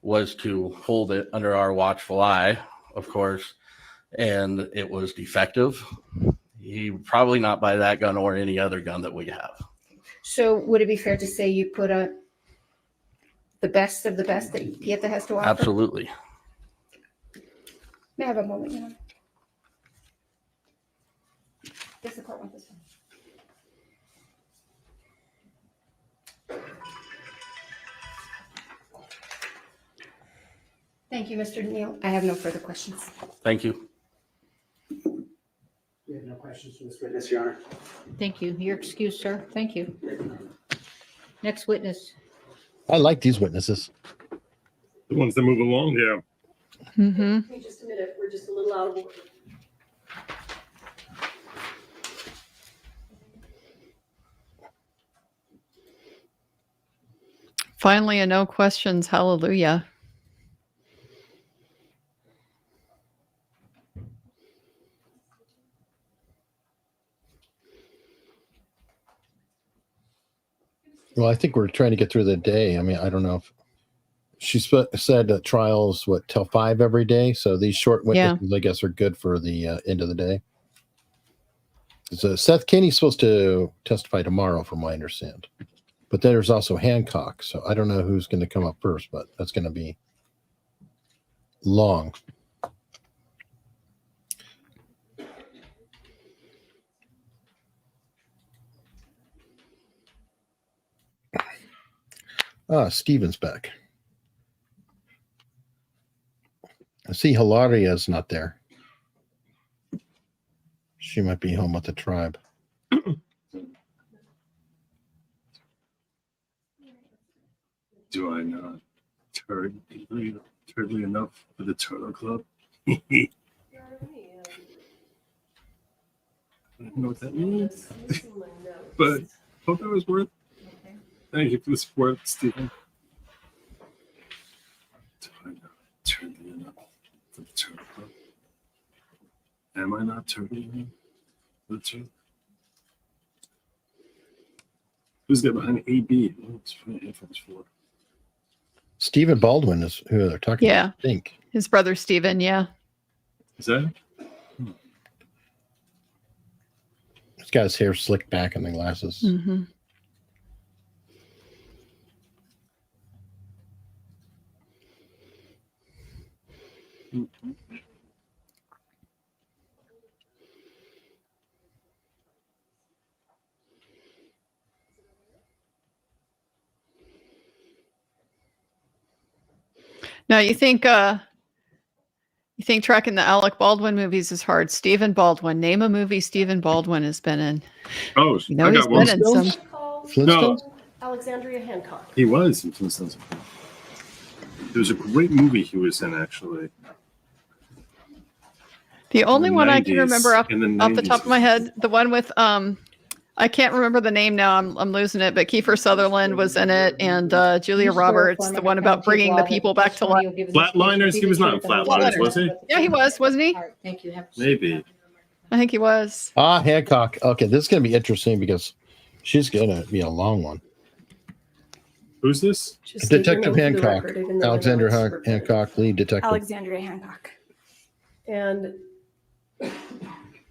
was to hold it under our watchful eye, of course, and it was defective, he would probably not buy that gun or any other gun that we have. So would it be fair to say you put the best of the best that Pieta has to offer? Absolutely. May I have a moment, Your Honor? Does the court want this one? Thank you, Mr. Neal. I have no further questions. Thank you. We have no questions from this witness, Your Honor. Thank you. You're excused, sir. Thank you. Next witness. I like these witnesses. The ones that move along, yeah. Mm-hmm. Hey, just a minute, we're just a little out of order. Finally, a no questions. Hallelujah. Well, I think we're trying to get through the day. I mean, I don't know if she said that trials, till 5 every day. So these short witnesses, I guess, are good for the end of the day. So Seth Kenny's supposed to testify tomorrow, from what I understand. But then there's also Hancock. So I don't know who's going to come up first, but that's going to be long. Steven's back. I see Hilaria's not there. She might be home with the tribe. Do I not turdly enough for the Turtle Club? I don't know what that means. But hope that was worth. Thank you for the support, Stephen. Do I not turdly enough for the Turtle Club? Am I not turdly enough for the Turtle? Who's there behind AB? What's headphones for? Stephen Baldwin is who they're talking about, I think. His brother Stephen, yeah. Is that? He's got his hair slicked back and the glasses. Mm-hmm. Now you think tracking the Alec Baldwin movies is hard. Stephen Baldwin. Name a movie Stephen Baldwin has been in. Oh, You know I he's got one. been in some. Flintstones? Alexandria Hancock. He was in Flintstones. It was a great movie he was in, actually. The only the one I can 90s, remember off in the the top 90s. of my head, the one with I can't remember the name now. I'm losing it, but Kiefer Sutherland was in it, and Julia Roberts, the one about bringing the people back to life. Flatliners? He was not in Flatliners, was he? Yeah, he was, wasn't he? All right, thank you. Maybe. I think he was. Hancock. Okay, this is going to be interesting because she's going to be a long one. Who's this? Detective Hancock. Alexander Hancock, lead detective. Alexandria Hancock. And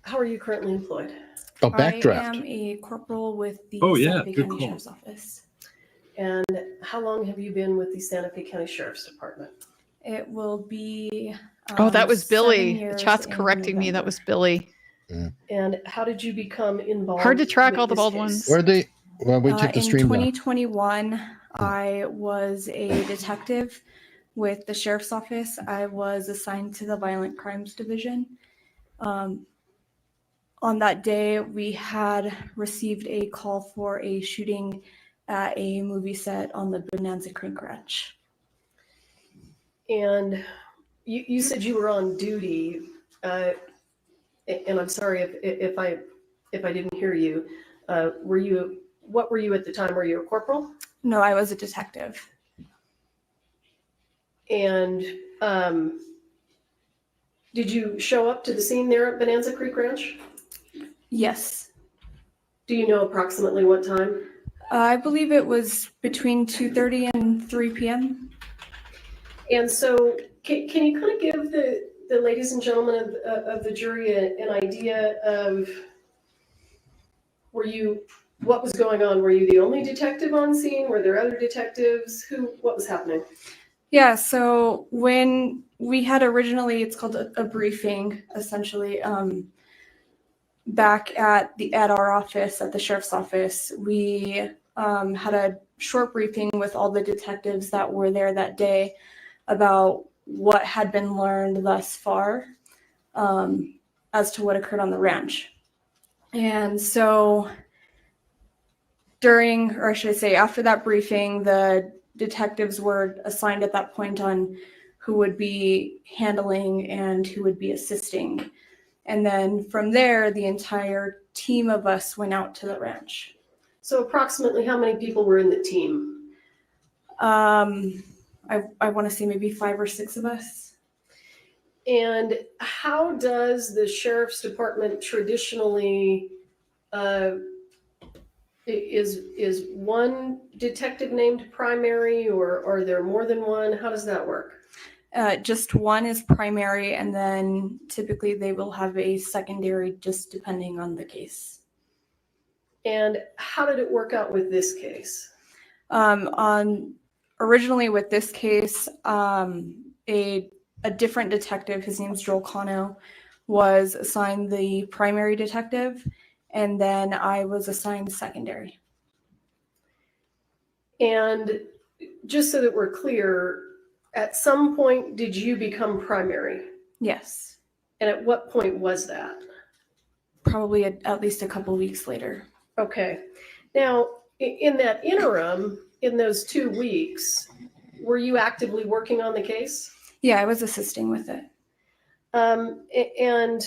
how are you currently employed? Oh, backdraft. I am a corporal with the Oh, yeah, Santa Fe good County call. Sheriff's Office. And how long have you been with the Santa Fe County Sheriff's Department? It will be. Oh, that was 7 Billy. The years chat's in correcting me. That November. was Billy. And how did you become involved? Hard to track with all the this Baldwins. case? Where they? Well, we take the In stream down. 2021, I was a detective with the Sheriff's Office. I was assigned to the Violent Crimes Division. On that day, we had received a call for a shooting at a movie set on the Bonanza Creek Ranch. And you said you were on duty, and I'm sorry if I didn't hear you. What were you at the time? Were you a corporal? No, I was a detective. And did you show up to the scene there at Bonanza Creek Ranch? Yes. Do you know approximately what time? I believe it was between 2:30 and 3 p.m. And so can you kind of give the ladies and gentlemen of the jury an idea of what was going on? Were you the only detective on scene? Were there other detectives? What was happening? Yeah, so when we had originally, it's called a briefing, essentially, back at our office, at the sheriff's office, we had a short briefing with all the detectives that were there that day about what had been learned thus far as to what occurred on the ranch. And so during, or I should say after that briefing, the detectives were assigned at that point on who would be handling and who would be assisting. And then from there, the entire team of us went out to the ranch. So approximately how many people were in the team? I want to say maybe 5 or 6 of us. And how does the sheriff's department traditionally is one detective named primary, or are there more than one? How does that work? Just one is primary, and then typically they will have a secondary just depending on the case. And how did it work out with this case? Originally with this case, a different detective, his name's Joel Cano, was assigned the primary detective, and then I was assigned secondary. And just so that we're clear, at some point, did you become primary? Yes. And at what point was that? Probably at least a couple weeks later. Okay. Now, in that interim, in those 2 weeks, were you actively working on the case? Yeah, I was assisting with it. And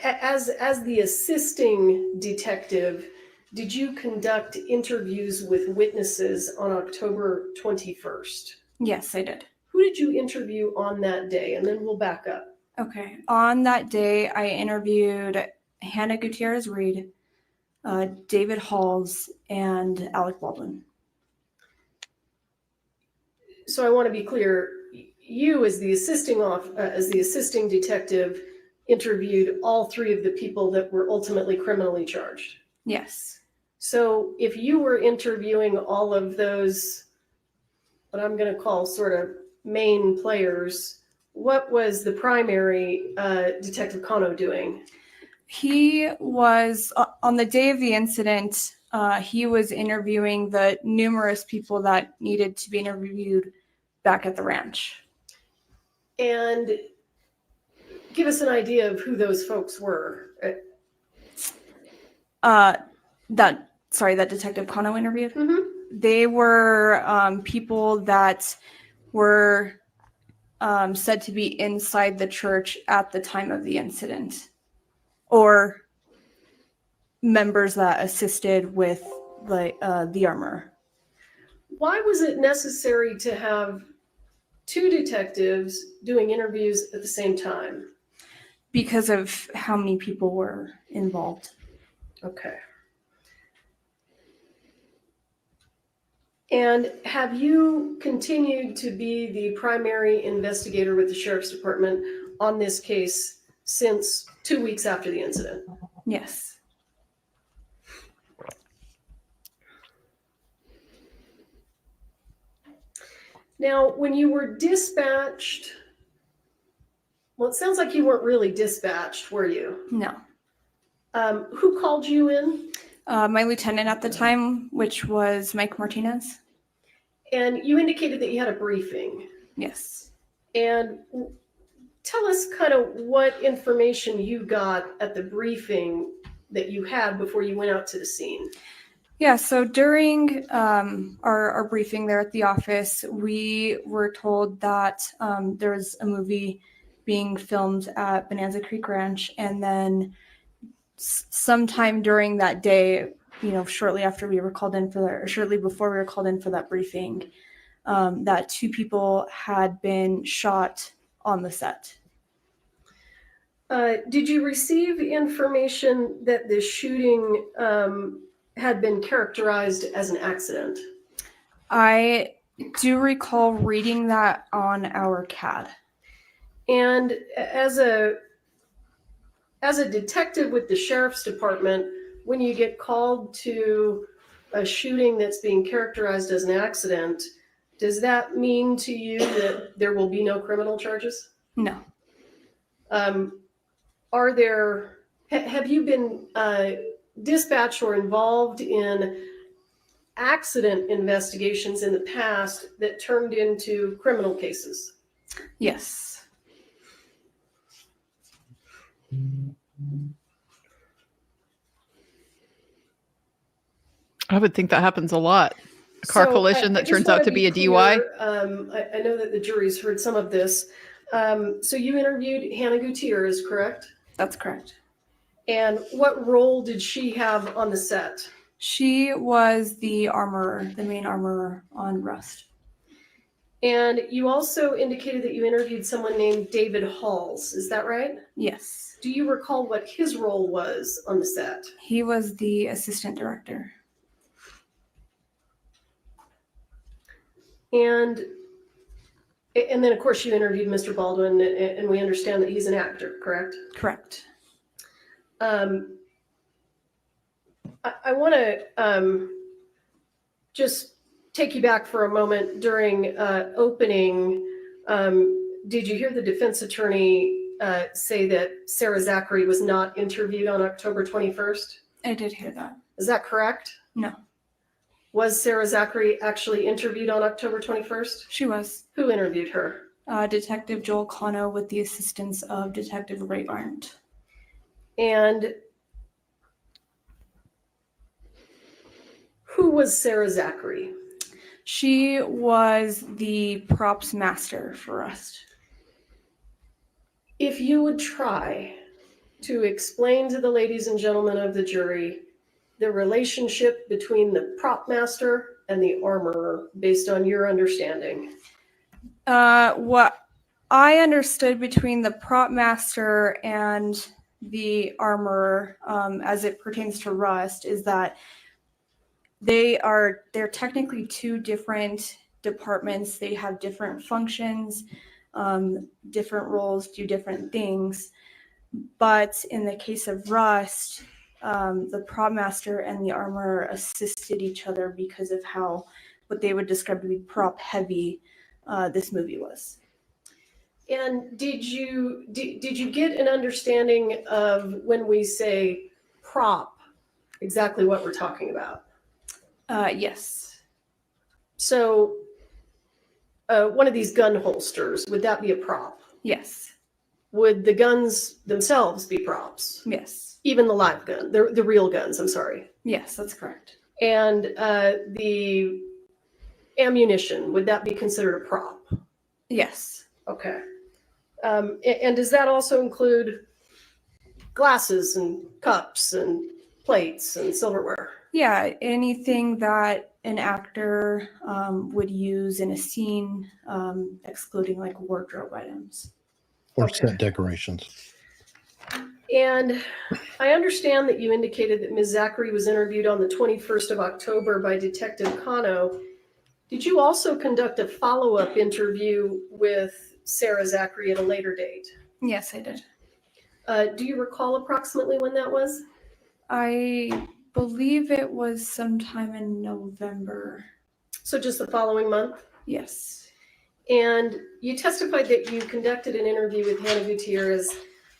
as the assisting detective, did you conduct interviews with witnesses on October 21st? Yes, I did. Who did you interview on that day? And then we'll back up. Okay. On that day, I interviewed Hannah Gutierrez-Reed, David Halls, and Alec Baldwin. So I want to be clear. You, as the assisting detective, interviewed all 3 of the people that were ultimately criminally charged. Yes. So if you were interviewing all of those, what I'm going to call sort of main players, what was the primary Detective Cano doing? He was, on the day of the incident, he was interviewing the numerous people that needed to be interviewed back at the ranch. And give us an idea of who those folks were. That Detective Kano interviewed. They were people that were said to be inside the church at the time of the incident, or members that assisted with the armor. Why was it necessary to have two detectives doing interviews at the same time? Because of how many people were involved. Okay. And have you continued to be the primary investigator with the Sheriff's Department on this case since 2 weeks after the incident? Yes. Now, when you were dispatched, well, it sounds like you weren't really dispatched, were you? No. Who called you in? My lieutenant at the time, which was Mike Martinez. And you indicated that you had a briefing. Yes. And tell us kind of what information you got at the briefing that you had before you went out to the scene. Yeah, so during our briefing there at the office, we were told that there was a movie being filmed at Bonanza Creek Ranch, and then sometime during that day, shortly before we were called in for that briefing, that two people had been shot on the set. Did you receive information that the shooting had been characterized as an accident? I do recall reading that on our CAD. And as a detective with the Sheriff's Department, when you get called to a shooting that's being characterized as an accident, does that mean to you that there will be no criminal charges? No. Have you been dispatched or involved in accident investigations in the past that turned into criminal cases? Yes. I would think that happens a lot. A car collision that turns out to be a DUI. I know that the jury's heard some of this. So you interviewed Hannah Gutierrez, correct? That's correct. And what role did she have on the set? She was the main armorer on Rust. And you also indicated that you interviewed someone named David Halls. Is that right? Yes. Do you recall what his role was on the set? He was the assistant director. And then, of course, you interviewed Mr. Baldwin, and we understand that he's an actor, correct? Correct. I want to just take you back for a moment. During opening, did you hear the defense attorney say that Sarah Zachary was not interviewed on October 21st? I did hear that. Is that correct? No. Was Sarah Zachary actually interviewed on October 21st? She was. Who interviewed her? Detective Joel Kano with the assistance of Detective Ray Arndt. And who was Sarah Zachary? She was the props master for Rust. If you would try to explain to the ladies and gentlemen of the jury the relationship between the prop master and the armorer based on your understanding. What I understood between the prop master and the armorer, as it pertains to Rust, is that they're technically two different departments. They have different functions, different roles, do different things. But in the case of Rust, the prop master and the armorer assisted each other because of what they would describe to be prop heavy this movie was. And did you get an understanding of when we say prop, exactly what we're talking about? Yes. So one of these gun holsters, would that be a prop? Yes. Would the guns themselves be props? Yes. Even the live gun, the real guns, I'm sorry. Yes, that's correct. And the ammunition, would that be considered a prop? Yes. Okay. And does that also include glasses and cups and plates and silverware? Yeah, anything that an actor would use in a scene, excluding like wardrobe items. Or set decorations. And I understand that you indicated that Ms. Zachary was interviewed on the 21st of October by Detective Cano. Did you also conduct a follow-up interview with Sarah Zachary at a later date? Yes, I did. Do you recall approximately when that was? I believe it was sometime in November. So just the following month? Yes. And you testified that you conducted an interview with Hannah Gutierrez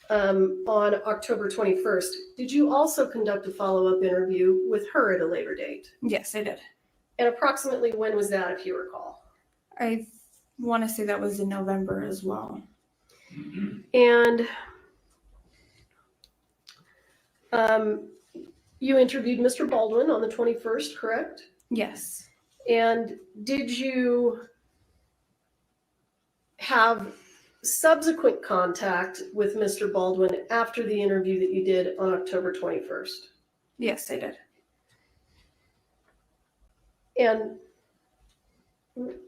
on October 21st. Did you also conduct a follow-up interview with her at a later date? Yes, I did. And approximately when was that, if you recall? I want to say that was in November as well. And you interviewed Mr. Baldwin on the 21st, correct? Yes. And did you have subsequent contact with Mr. Baldwin after the interview that you did on October 21st? Yes, I did. And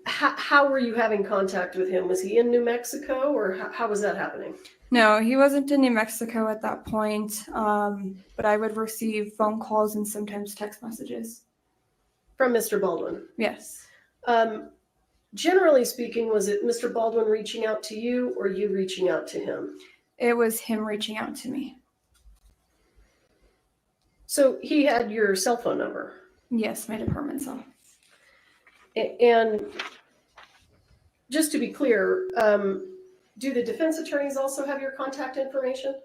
how were you having contact with him? Was he in New Mexico, or how was that happening? No, he wasn't in New Mexico at that point, but I would receive phone calls and sometimes text messages. From Mr. Baldwin? Yes. Generally speaking, was it Mr. Baldwin reaching out to you or you reaching out to him? It was him reaching out to me. So he had your cell phone number? Yes, my department cell. And just to be clear, do the defense attorneys also have your contact information?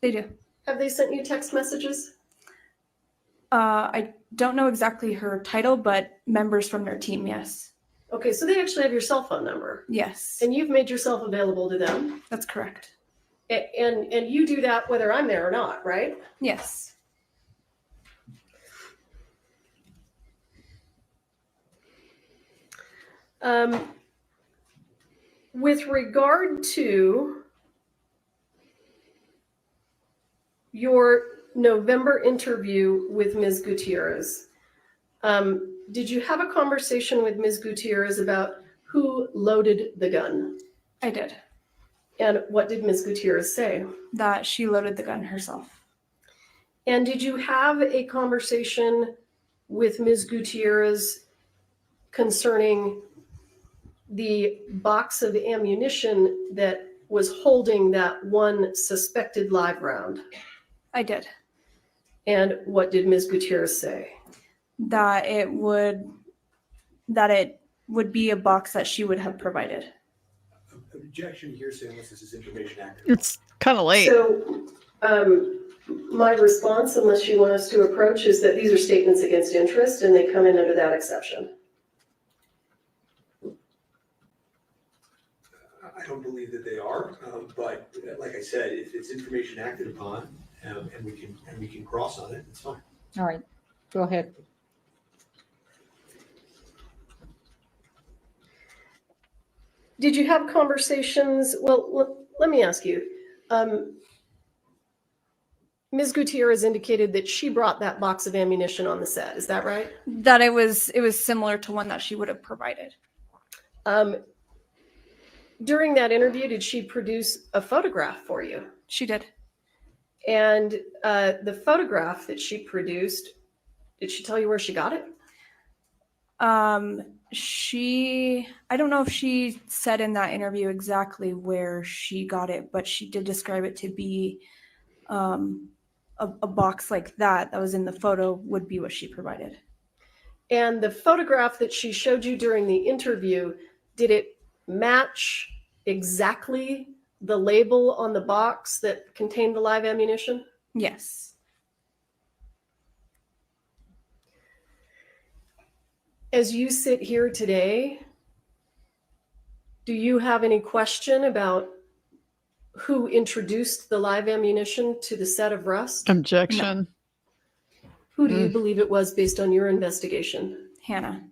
They do. Have they sent you text messages? I don't know exactly her title, but members from their team, yes. Okay, so they actually have your cell phone number? Yes. And you've made yourself available to them? That's correct. And you do that whether I'm there or not, right? Yes. With regard to your November interview with Ms. Gutierrez, did you have a conversation with Ms. Gutierrez about who loaded the gun? I did. And what did Ms. Gutierrez say? That she loaded the gun herself. And did you have a conversation with Ms. Gutierrez concerning the box of ammunition that was holding that one suspected live round? I did. And what did Ms. Gutierrez say? That it would be a box that she would have provided. Objection hearsay unless this is information active. It's kind of late. So my response, unless you want us to approach, is that these are statements against interest and they come in under that exception. I don't believe that they are, but like I said, if it's information acted upon and we can cross on it, it's fine. All right, go ahead. Did you have conversations? Well, let me ask you. Ms. Gutierrez indicated that she brought that box of ammunition on the set. Is that right? That it was similar to one that she would have provided. During that interview, did she produce a photograph for you? She did. And the photograph that she produced, did she tell you where she got it? I don't know if she said in that interview exactly where she got it, but she did describe it to be a box like that was in the photo would be what she provided. And the photograph that she showed you during the interview, did it match exactly the label on the box that contained the live ammunition? Yes. As you sit here today, do you have any question about who introduced the live ammunition to the set of Rust? Objection. Who do you believe it was based on your investigation? Hannah.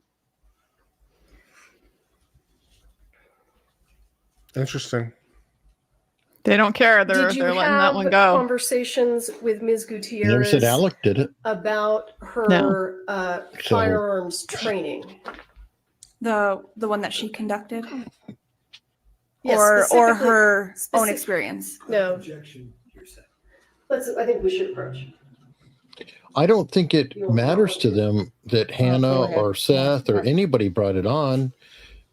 Interesting. They don't care. Did They're you letting that one have go. conversations with Ms. Never said Gutierrez Alec did it. about her So- firearms training? The one that she conducted? Yes, or specifically- her own specific- experience? No. Objection, hearsay. I think we should approach. I don't think it matters to them that Hannah ahead. or Seth or anybody brought it on.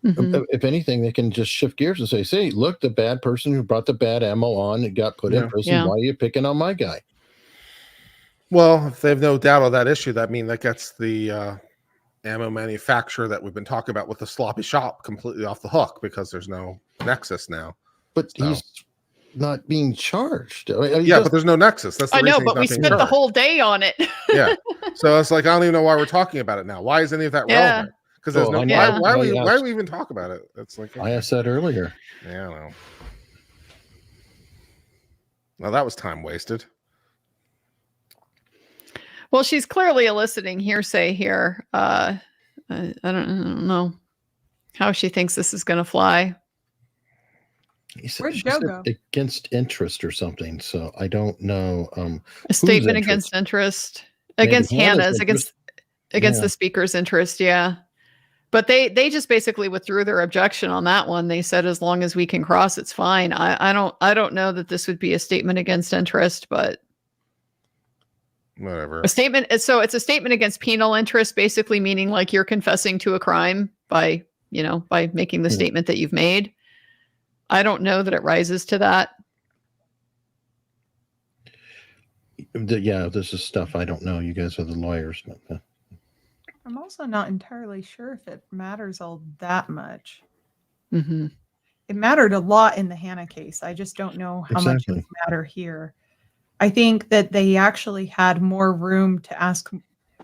If anything, they can just shift gears and say, look, the bad person who brought the bad ammo on and got put in Yeah. prison. Yeah. Why are you picking on my guy? Well, if they have no doubt on that issue, that means that gets the ammo manufacturer that we've been talking about with the sloppy shop completely off the hook because there's no nexus now. But So- he's not being charged. Yeah, but there's no nexus. That's the I know, reason but we he's not spent being the charged. whole day on it. Yeah. So it's like I don't even know why we're talking about it now. Why is any of that Yeah. relevant? Because there's Oh, no I know. Yeah. why I do we even talk about it? It's like I asked that earlier. yeah, I don't know. Now that was time wasted. Well, she's clearly eliciting hearsay here. I don't know how she thinks this is going to fly. Where'd She Joe said go? against interest or something. So I don't know. A statement against interest, against Maybe Hannah's Hannah's, interest. against Yeah. the speaker's interest. Yeah. But they just basically withdrew their objection on that one. They said, as long as we can cross, it's fine. I don't know that this would be a statement against interest, but Whatever. a statement. So it's a statement against penal interest, basically meaning like you're confessing to a crime by making the statement that you've made. I don't know that it rises to that. Yeah, this is stuff I don't know. You guys are the lawyers. But, I'm also not entirely sure if it matters all that much. Mm-hmm. It mattered a lot in the Hannah case. I just don't know how much it Exactly. would matter here. I think that they actually had more room to ask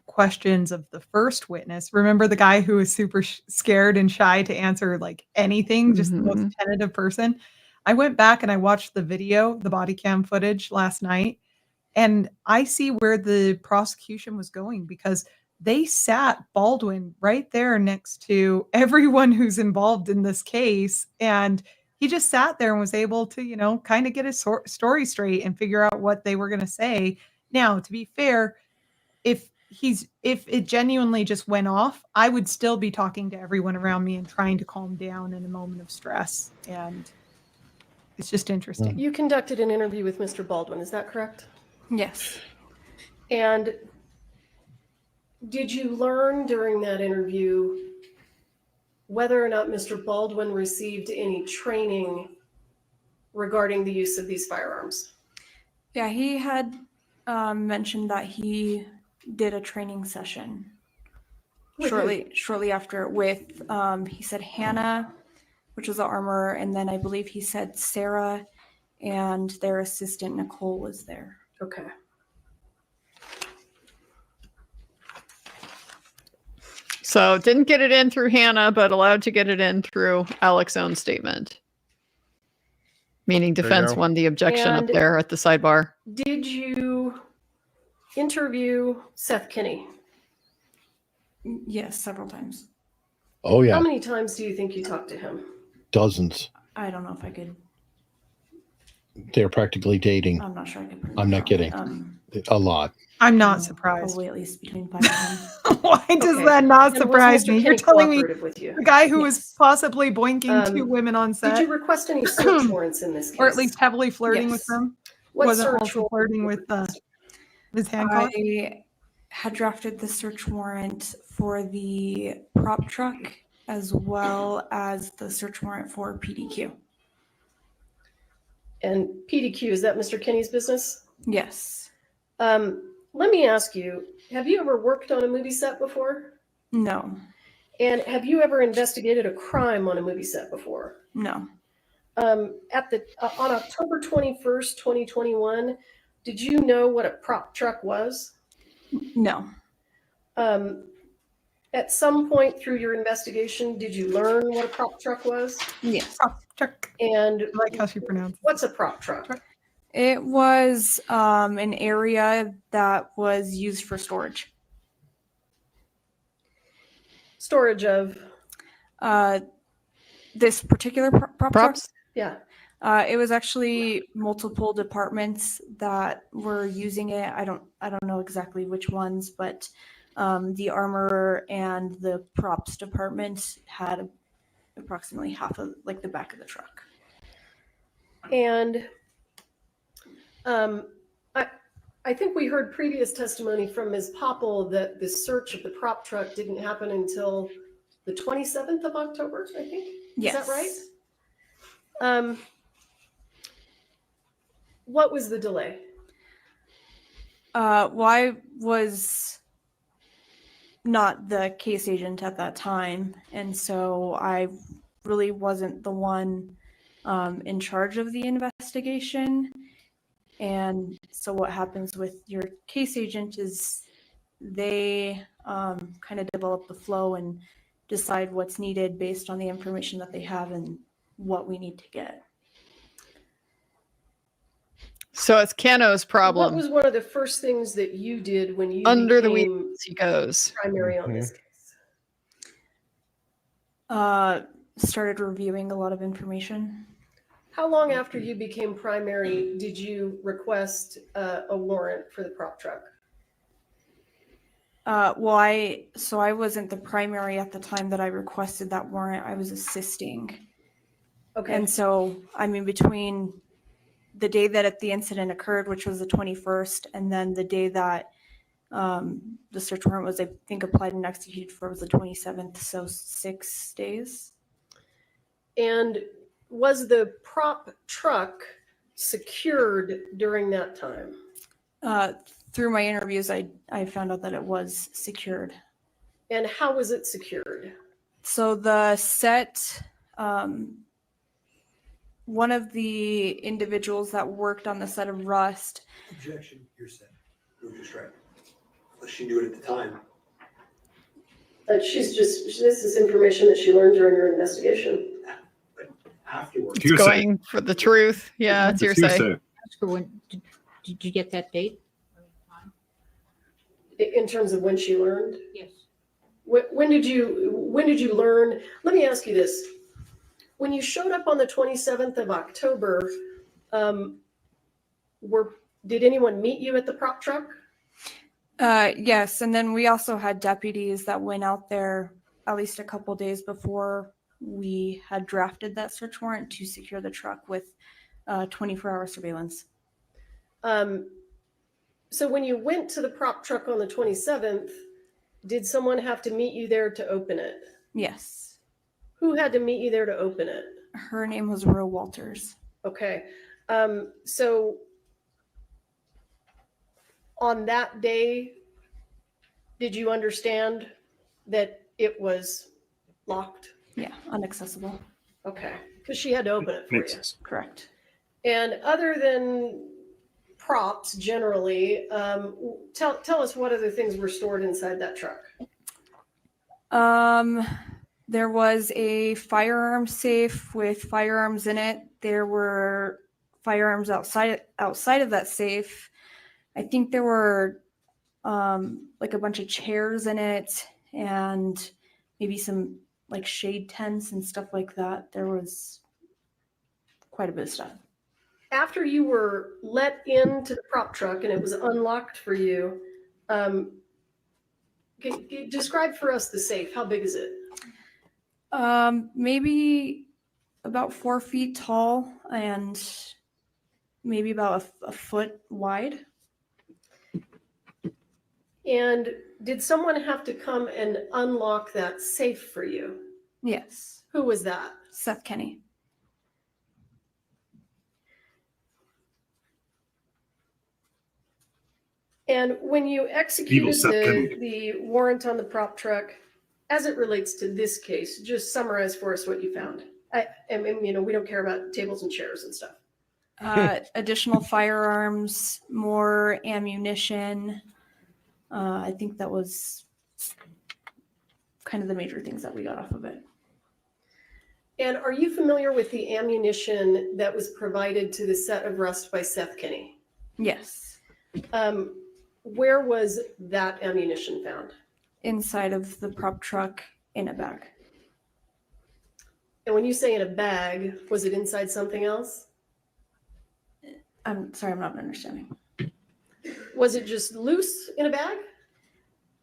questions of the first witness. Remember the guy who was super scared and shy to answer like anything, just the most tentative person? I went back and I watched the video, the body cam footage last night, and I see where the prosecution was going because they sat Baldwin right there next to everyone who's involved in this case. And he just sat there and was able to, kind of get his story straight and figure out what they were going to say. Now, to be fair, if it genuinely just went off, I would still be talking to everyone around me and trying to calm down in a moment of stress. And it's just interesting. You conducted an interview with Mr. Baldwin, is that correct? Yes. And did you learn during that interview whether or not Mr. Baldwin received any training regarding the use of these firearms? Yeah, he had mentioned that he did a training session With shortly after with he said Hannah, which was the armorer, and then I believe he said Sarah and their assistant Nicole was there. Okay. So didn't get it in through Hannah, but allowed to get it in through Alec's own statement. Meaning There you defense go. won the objection up And- there at the sidebar. Did you interview Seth Kenny? Yes, several times. oh, yeah. How many times do you think you talked to him? Dozens. I don't know if I could. They're practically dating. I'm not sure I could. prove I'm that. not kidding. A lot. I'm not surprised. Probably at least between 5 and 10. Why does Okay. that not And was surprise Mr. me? You're Kenny telling me cooperative with you? the guy who was Yes. possibly boinking two Um, women on set, Did you request any search warrants in this case? or at least heavily flirting with Yes. them, What wasn't search also warrant? flirting with Ms. Hancock? I had drafted the search warrant for the prop truck as well as the search warrant for PDQ. And PDQ, is that Mr. Kenny's business? Yes. Let me ask you, have you ever worked on a movie set before? No. And have you ever investigated a crime on a movie set before? No. On October 21st, 2021, did you know what a prop truck was? No. At some point through your investigation, did you learn what a prop truck was? Yes. Prop truck. And I like how she pronounced it. what's a prop truck? It was an area that was used for storage. Storage of This particular prop truck. Props? Yeah. It was actually multiple departments that were using it. I don't know exactly which ones, but the armorer and the props department had approximately half of like the back of the truck. And I think we heard previous testimony from Ms. Popple that the search of the prop truck didn't happen until the 27th of October, I think. Yes. Is that right? What was the delay? Well, I was not the case agent at that time, and so I really wasn't the one in charge of the investigation. And so what happens with your case agent is they kind of develop the flow and decide what's needed based on the information that they have and what we need to get. So it's Cano's problem. What was one of the first things that you did when you Under the became wheels he goes. primary on this case? Started reviewing a lot of information. How long after you became primary did you request a warrant for the prop truck? Well, I wasn't the primary at the time that I requested that warrant. I was assisting. Okay. And so, I mean, between the day that the incident occurred, which was the 21st, and then the day that the search warrant was, I think, applied and executed for was the 27th, so 6 days. And was the prop truck secured during that time? Through my interviews, I found out that it was secured. And how was it secured? So the set, one of the individuals that worked on the set of Rust. Objection, you're set. You're just right. Unless she knew it at the time. This is information that she learned during her investigation. Afterwards. It's going for the truth. Yeah, it's hearsay. Ask her when, did you get that date? In terms of when she learned? Yes. When did you learn? Let me ask you this. When you showed up on the 27th of October, did anyone meet you at the prop truck? Yes, and then we also had deputies that went out there at least a couple days before we had drafted that search warrant to secure the truck with 24-hour surveillance. So when you went to the prop truck on the 27th, did someone have to meet you there to open it? Yes. Who had to meet you there to open it? Her name was Ro Walters. Okay. So on that day, did you understand that it was locked? Yeah, inaccessible. Okay. Because she had to open it for you. Correct. And other than props generally, tell us what other things were stored inside that truck. There was a firearm safe with firearms in it. There were firearms outside of that safe. I think there were like a bunch of chairs in it and maybe some like shade tents and stuff like that. There was quite a bit of stuff. After you were let into the prop truck and it was unlocked for you, describe for us the safe. How big is it? Maybe about 4 feet tall and maybe about a foot wide. And did someone have to come and unlock that safe for you? Yes. Who was that? Seth Kenny. And when you executed the warrant on the prop truck, as it relates to this case, just summarize for us what you found. I mean, we don't care about tables and chairs and stuff. Additional firearms, more ammunition. I think that was kind of the major things that we got off of it. And are you familiar with the ammunition that was provided to the set of rust by Seth Kenny? Yes. Where was that ammunition found? Inside of the prop truck in a bag. And when you say in a bag, was it inside something else? I'm sorry, I'm not understanding. Was it just loose in a bag?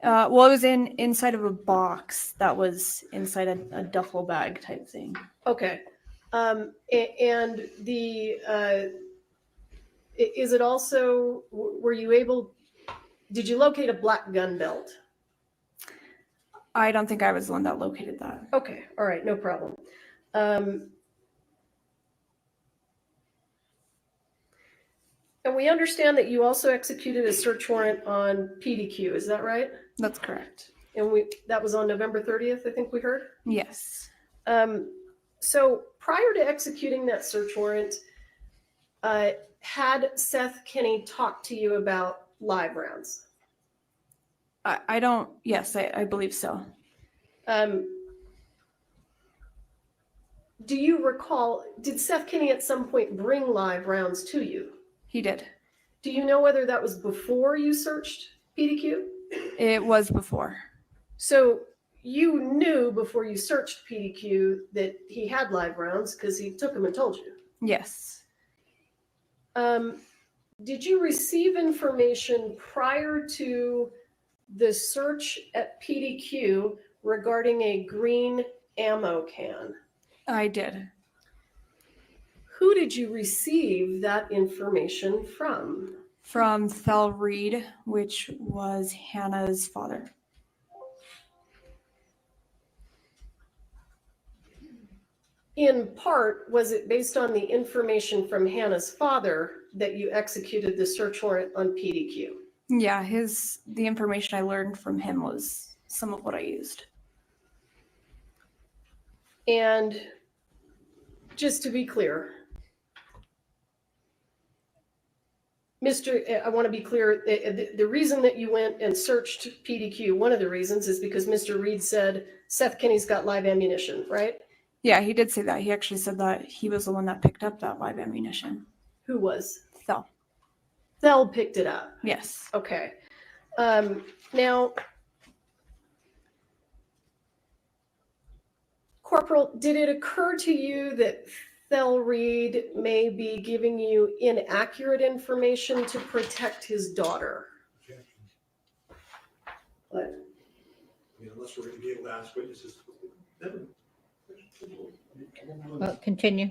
Well, it was inside of a box that was inside a duffel bag type thing. Okay. And the is it also, were you able, did you locate a black gun belt? I don't think I was the one that located that. Okay, all right, no problem. And we understand that you also executed a search warrant on PDQ, is that right? That's correct. And that was on November 30th, I think we heard? Yes. So prior to executing that search warrant, had Seth Kenny talked to you about live rounds? I don't, yes, I believe so. Do you recall, did Seth Kenny at some point bring live rounds to you? He did. Do you know whether that was before you searched PDQ? It was before. So you knew before you searched PDQ that he had live rounds because he took them and told you? Yes. Did you receive information prior to the search at PDQ regarding a green ammo can? I did. Who did you receive that information from? From Thel Reed, which was Hannah's father. In part, was it based on the information from Hannah's father that you executed the search warrant on PDQ? Yeah, the information I learned from him was some of what I used. And just to be clear, I want to be clear, the reason that you went and searched PDQ, one of the reasons is because Mr. Reed said Seth Kenny's got live ammunition, right? Yeah, he did say that. He actually said that he was the one that picked up that live ammunition. Who was? Thel. Thel picked it up? Yes. Okay. Now, Corporal, did it occur to you that Thel Reed may be giving you inaccurate information to protect his daughter? What? I mean, unless we're going to be able to ask witnesses. Well, continue.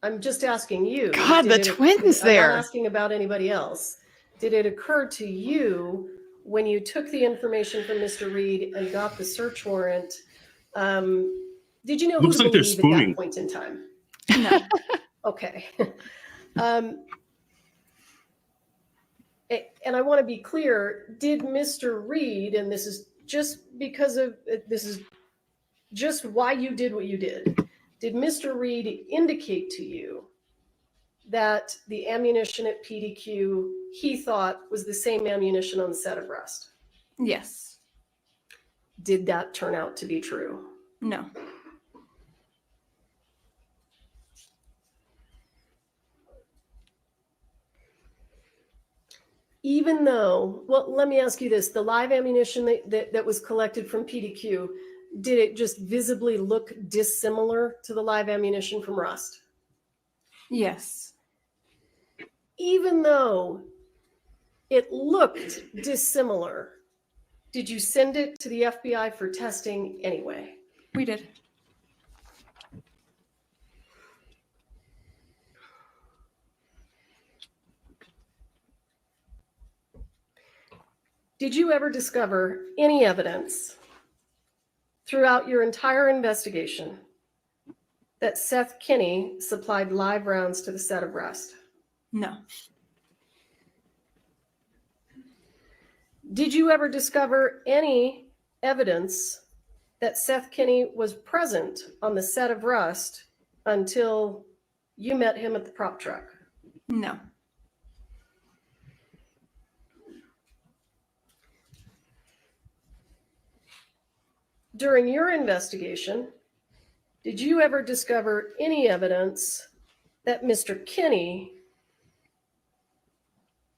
I'm just asking you. God, the twins there. I'm not asking about anybody else. Did it occur to you when you took the information from Mr. Reed and got the search warrant? Did you know who to believe at that point in time? No. Okay. And I want to be clear, did Mr. Reed, and this is just because of, this is just why you did what you did Mr. Reed indicate to you that the ammunition at PDQ he thought was the same ammunition on the set of Rust? Yes. Did that turn out to be true? No. Even though, well, let me ask you this, the live ammunition that was collected from PDQ, did it just visibly look dissimilar to the live ammunition from Rust? Yes. Even though it looked dissimilar, did you send it to the FBI for testing anyway? We did. Did you ever discover any evidence throughout your entire investigation that Seth Kenny supplied live rounds to the set of Rust? No. Did you ever discover any evidence that Seth Kenny was present on the set of Rust until you met him at the prop truck? No. during your investigation, did you ever discover any evidence that Mr. Kenny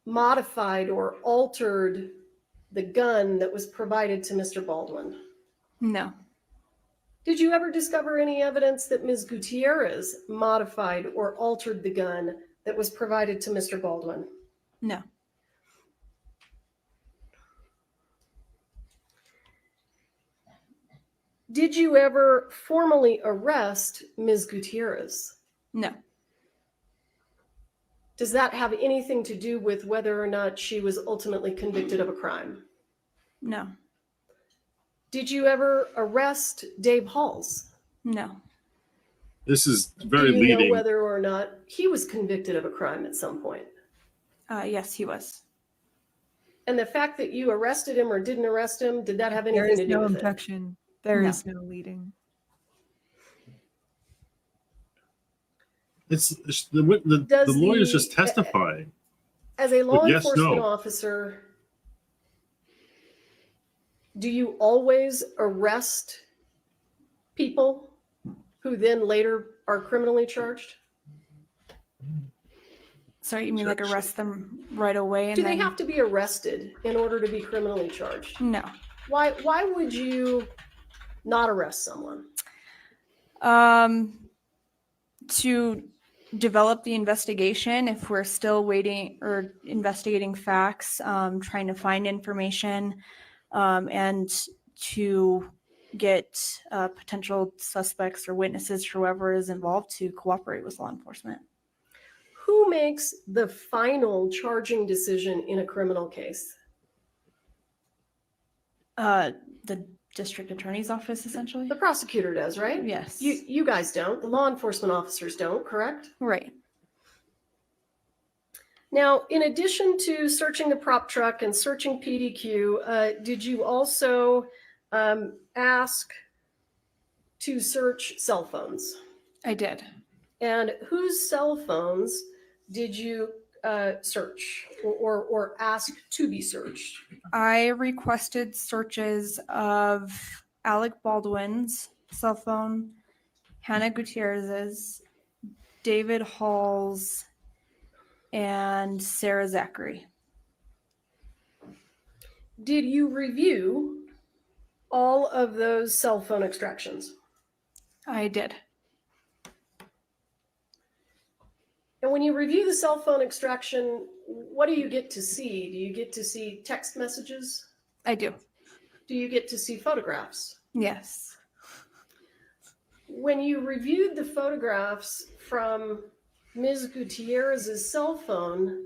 modified or altered the gun that was provided to Mr. Baldwin? No. Did you ever discover any evidence that Ms. Gutierrez modified or altered the gun that was provided to Mr. Baldwin? No. Did you ever formally arrest Ms. Gutierrez? No. Does that have anything to do with whether or not she was ultimately convicted of a crime? No. Did you ever arrest Dave Halls? No. This is very Do you leading. know whether or not he was convicted of a crime at some point? Yes, he was. And the fact that you arrested him or didn't arrest him, did that have anything There is to do no with objection. There No. is no leading. It's the Does lawyer's the- just testifying. it? As a law But yes, enforcement no. officer, do you always arrest people who then later are criminally charged? Sorry, you mean like arrest them right away? And Do they then... have to be arrested in order to be criminally charged? No. Why would you not arrest someone? To develop the investigation, if we're still waiting or investigating facts, trying to find information, and to get potential suspects or witnesses, whoever is involved, to cooperate with law enforcement. Who makes the final charging decision in a criminal case? The district attorney's office, essentially. The prosecutor does, right? Yes. You guys don't. The law enforcement officers don't, correct? Right. Now, in addition to searching the prop truck and searching PDQ, did you also ask to search cell phones? I did. And whose cell phones did you search or ask to be searched? I requested searches of Alec Baldwin's cell phone, Hannah Gutierrez's, David Hall's, and Sarah Zachary. Did you review all of those cell phone extractions? I did. And when you review the cell phone extraction, what do you get to see? Do you get to see text messages? I do. Do you get to see photographs? Yes. When you reviewed the photographs from Ms. Gutierrez's cell phone,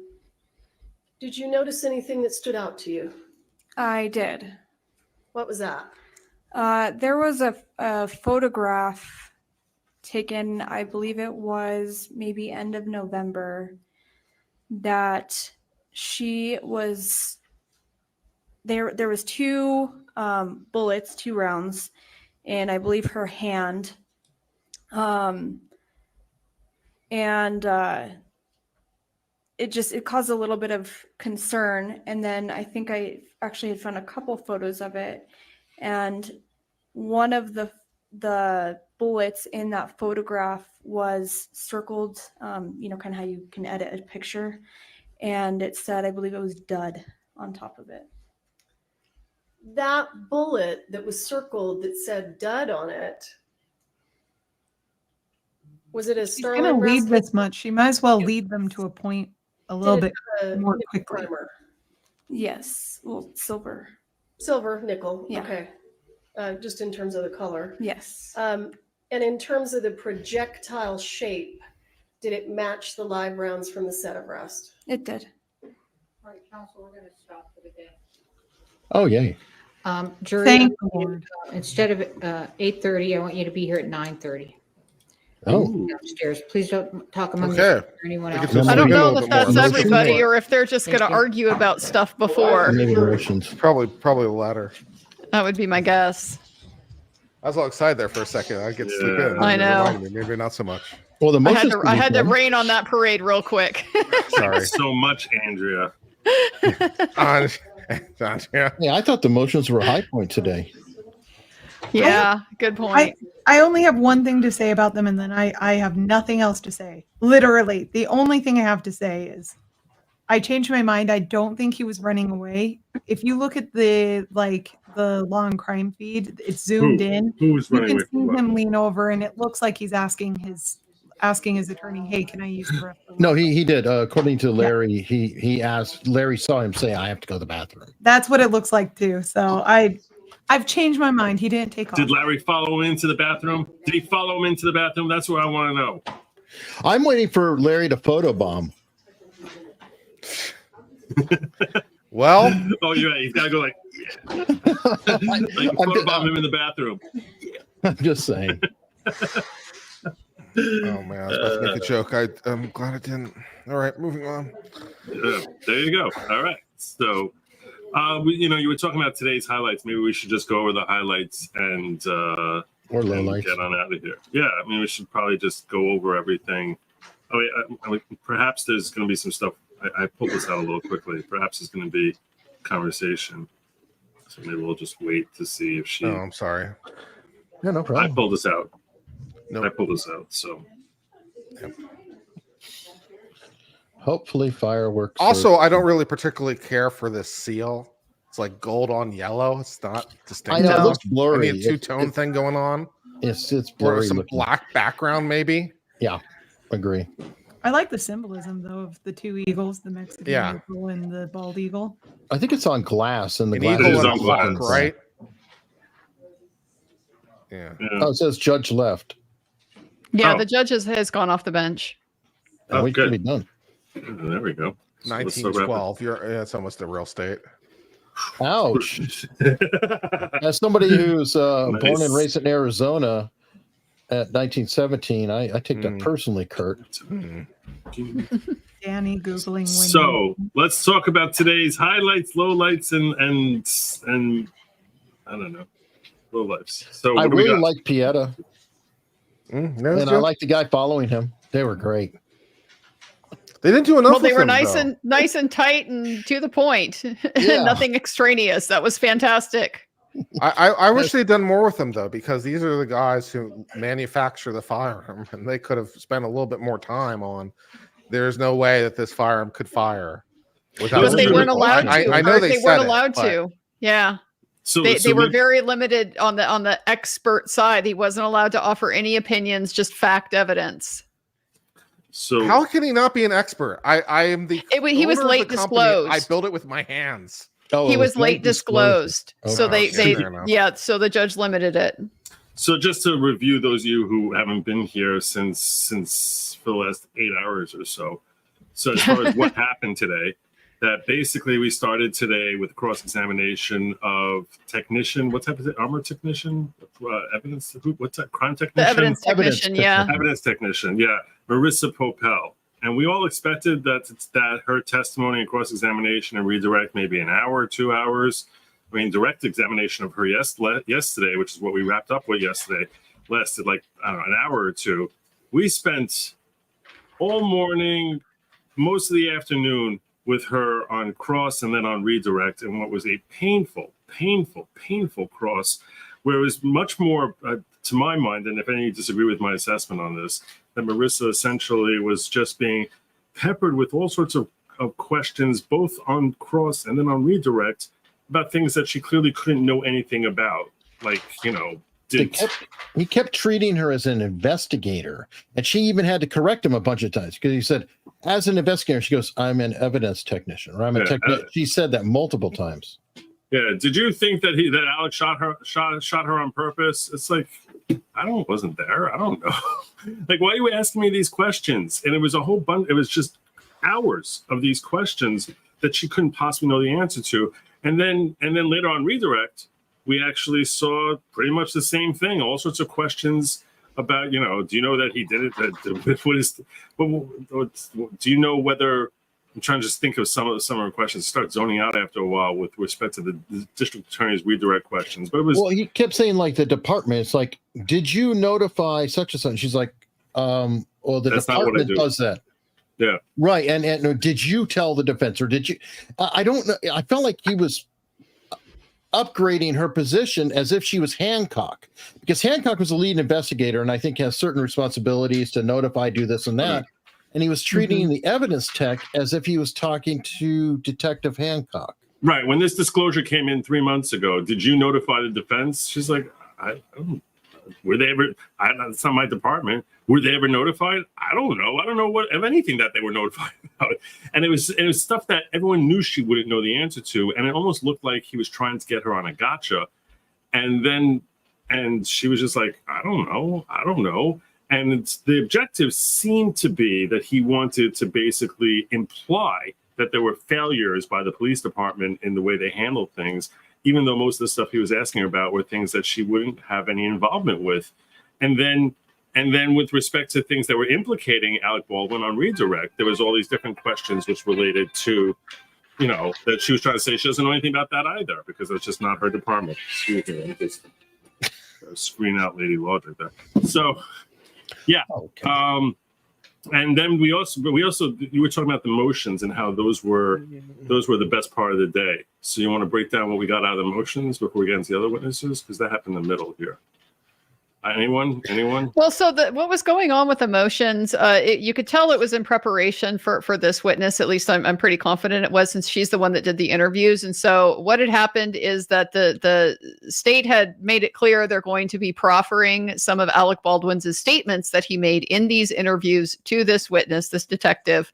did you notice anything that stood out to you? I did. What was that? There was a photograph taken, I believe it was maybe end of November, that she was there was two bullets, 2 rounds, and I believe her hand, and it caused a little bit of concern. And then I think I actually had found a couple photos of it, and one of the bullets in that photograph was circled, kind of how you can edit a picture, and it said, I believe it was dud on top of it. That bullet that was circled that said dud on it, was it a She's going Starlight to lead bracelet? this much. She might as well lead them to a point a little Did it bit have a more nickel quickly. primer? Yes, well, silver. Silver, nickel. Yeah. Okay. Just in terms of the color. Yes. And in terms of the projectile shape, did it match the live rounds from the set of rest? It did. All right, counsel, we're going to stop for the day. Oh, yay. Jury, Thank I want you to, instead of 8:30, I want you to be here at 9:30. Oh. Downstairs. Please don't talk among Okay. yourselves or anyone We else. can I don't speak a know little if bit that's more. everybody or if they're just going to Thank you. argue about stuff before. Deliberations. Probably the latter. That would be my guess. I was all excited there for a second. I get to sleep Yeah. in. I You know. reminded me. Maybe not so much. Well, the motions I had to rain on that parade real quick. Sorry. So much, Andrea. Yeah. Yeah, I thought the motions were a high point today. Yeah, good point. I only have one thing to say about them, and then I have nothing else to say. Literally, the only thing I have to say is I changed my mind. I don't think he was running away. If you look at the long crime feed, it's zoomed in. Who's You running can away see from what? him lean over, and it looks like he's asking his attorney, "Hey, can I use the restroom?" No, he did. According to Larry, he asked. Larry saw him say, "I have to go to the bathroom." That's what it looks like too. So I've changed my mind. He didn't take off. Did Larry follow him into the bathroom? Did he follow him into the bathroom? That's what I want to know. I'm waiting for Larry to photobomb. Well, oh yeah, he's got to go like photobomb him in the bathroom. I'm just saying. Oh man, I was about to make a joke. I'm glad I didn't. All right, moving on. There you go. All right. So, you were talking about today's highlights. Maybe we should just go over the highlights and or lowlights. Get on out of here. Yeah, I mean, we should probably just go over everything. I mean, perhaps there's going to be some stuff. I pulled this out a little quickly. Perhaps there's going to be conversation. So maybe we'll just wait to see if she. Oh, I'm sorry. Yeah, no problem. I pulled this out. No, I pulled this out. So. Yep. Hopefully, fireworks. Also, I don't really particularly care for this seal. It's like gold on yellow. It's not distinct. I know, it looks blurry. I need a two-tone thing going on. It's Or blurry. some looking. black background, maybe. Yeah, agree. I like the symbolism though of the two eagles, the Mexican eagle and the bald eagle. I think it's on glass, and the An glass eagle is and a on hawk, glass. right? Yeah. Oh, it says judge left. Yeah, the judge has gone off the bench. Oh, we can be done. There we go. 1912. It's almost a real state. Ouch. As somebody who's born and raised in Arizona at 1917, I take that personally, Kurt. Danny Googling. So let's talk about today's highlights, lowlights, and I don't know, lowlights. So I really like Pieta. And I joke. like the guy following him. They were great. They didn't do enough. Well, they with were him, nice and tight and to the point. Yeah. Nothing extraneous. That was fantastic. I wish they'd done more with them though, because these are the guys who manufacture the firearm, and they could have spent a little bit more time on. There's no way that this firearm could fire without. But they weren't allowed to. I know they weren't said allowed it, but- to. Yeah. So they were very limited on the expert side. He wasn't allowed to offer any opinions, just fact evidence. So how can he not be an expert? I am the. He was owner of late the company. disclosed. I built it with my hands. Oh, He was late disclosed. So Okay, they fair enough. so the judge limited it. So just to review those of you who haven't been here since for the last 8 hours or so. So as far as what happened today, that basically we started today with cross-examination of technician. What type is it? Armor technician? Evidence? What's that? Crime technician? The evidence technician, yeah. Evidence technician, yeah. Marissa Popel. And we all expected that her testimony and cross-examination and redirect maybe an hour or 2 hours. I mean, direct examination of her yesterday, which is what we wrapped up with yesterday, lasted like, I don't know, an hour or two. We spent all morning, most of the afternoon with her on cross and then on redirect, and what was a painful cross, where it was much more, to my mind, and if any disagree with my assessment on this, that Marissa essentially was just being peppered with all sorts of questions, both on cross and then on redirect, about things that she clearly couldn't know anything about. Like, He kept treating her as an investigator, and she even had to correct him a bunch of times because he said, as an investigator, she goes, I'm an evidence technician, or I'm a technician. She said that multiple times. Yeah. Did you think that Alex shot her on purpose? It's like, wasn't there. I don't know. Like, why are you asking me these questions? And it was a whole bunch. It was just hours of these questions that she couldn't possibly know the answer to. And then later on redirect, we actually saw pretty much the same thing. All sorts of questions about, do you know that he did it? Do you know whether? I'm trying to just think of some of her questions. Start zoning out after a while with respect to the district attorney's redirect questions. But it was he kept saying like the department. It's like, did you notify such and such? She's like, the That's not what I department do. does that. Yeah. Right. And did you tell the defense, or did you? I don't know. I felt like he was. upgrading her position as if she was Hancock, because Hancock was a lead investigator and I think has certain responsibilities to notify, do this and that. And he was treating the evidence tech as if he was talking to Detective Hancock. Right. When this disclosure came in 3 months ago, did you notify the defense? She's like, I don't. Were they ever? It's not my department. Were they ever notified? I don't know. I don't know what of anything that they were notified about. And it was stuff that everyone knew she wouldn't know the answer to, and it almost looked like he was trying to get her on a gotcha. And she was just like, I don't know. And the objective seemed to be that he wanted to basically imply that there were failures by the police department in the way they handled things, even though most of the stuff he was asking about were things that she wouldn't have any involvement with. And then with respect to things that were implicating Alec Baldwin on redirect, there was all these different questions which related to, that she was trying to say she doesn't know anything about that either, because it's just not her department. Excuse me, I'm just screen out Lady Logic there. So, yeah. Okay. And then we also you were talking about the motions and how those were the best part of the day. So you want to break down what we got out of the motions before we get into the other witnesses, because that happened in the middle here. Anyone? Well, so what was going on with emotions? You could tell it was in preparation for this witness. At least I'm pretty confident it was, since she's the one that did the interviews. And so what had happened is that the state had made it clear they're going to be proffering some of Alec Baldwin's statements that he made in these interviews to this witness, this detective,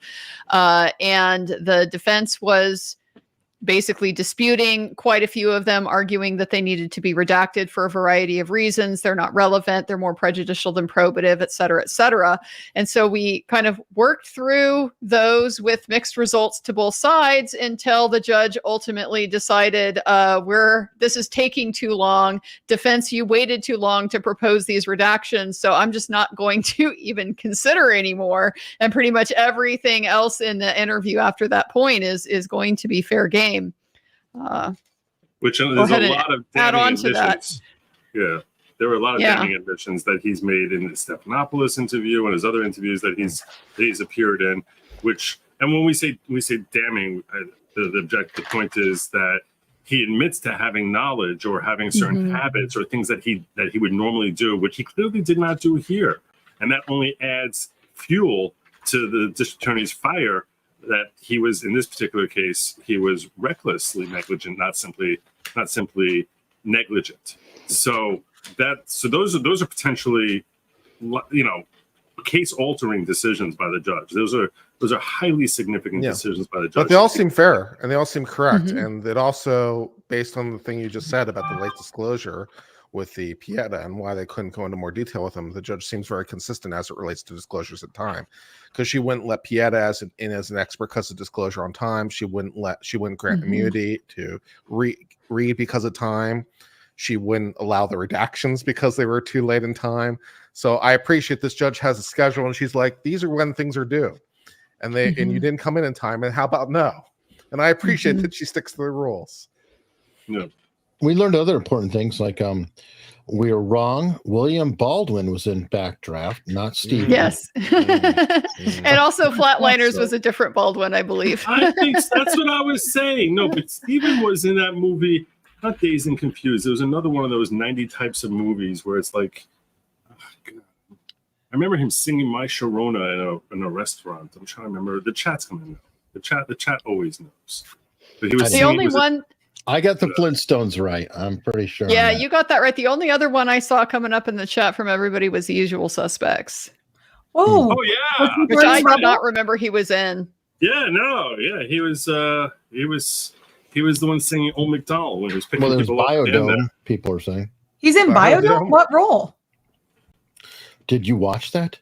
and the defense was basically disputing quite a few of them, arguing that they needed to be redacted for a variety of reasons. They're not relevant. They're more prejudicial than probative, et cetera, et cetera. And so we kind of worked through those with mixed results to both sides until the judge ultimately decided, this is taking too long. Defense, you waited too long to propose these redactions, so I'm just not going to even consider anymore. And pretty much everything else in the interview after that point is going to be fair game. Which there's a lot of damning admissions. Yeah, there were a lot of damning admissions that he's made in the Stephanopoulos interview and his other interviews that he's appeared in. And when we say damning, the point is that he admits to having knowledge or having certain habits or things that he would normally do, which he clearly did not do here, and that only adds fuel to the district attorney's fire. That he was, in this particular case, he was recklessly negligent, not simply negligent. So those are potentially, case altering decisions by the judge. Those are highly significant decisions by the judge. But they all seem fair and they all seem correct. And it also, based on the thing you just said about the late disclosure with the Pieta and why they couldn't go into more detail with them, the judge seems very consistent as it relates to disclosures at time, because she wouldn't let Pieta as an expert because of disclosure on time. She wouldn't grant immunity to read because of time. She wouldn't allow the redactions because they were too late in time. So I appreciate this judge has a schedule, and she's like, these are when things are due, and and you didn't come in time. And how about no? And I appreciate that she sticks to the rules. Yeah. We learned other important things like we were wrong. William Baldwin was in backdraft, not Steve. Yes. And also Flatliners was a different Baldwin, I believe. I think that's what I was saying. No, but Steven was in that movie, not Dazed and Confused. There was another one of those 90 types of movies where it's like, I remember him singing My Sharona in a restaurant. I'm trying to remember. The chat's coming out. The chat always knows. But he was the only one. I got the Flintstones right. I'm pretty sure. Yeah, you got that right. The only other one I saw coming up in the chat from everybody was The Usual Suspects. Oh yeah, which I did not remember he was in. Yeah, no, yeah, he was the one singing Old MacDonald when he was picking people up. Biodome, people are saying. He's in Biodome? What role? Did you watch that?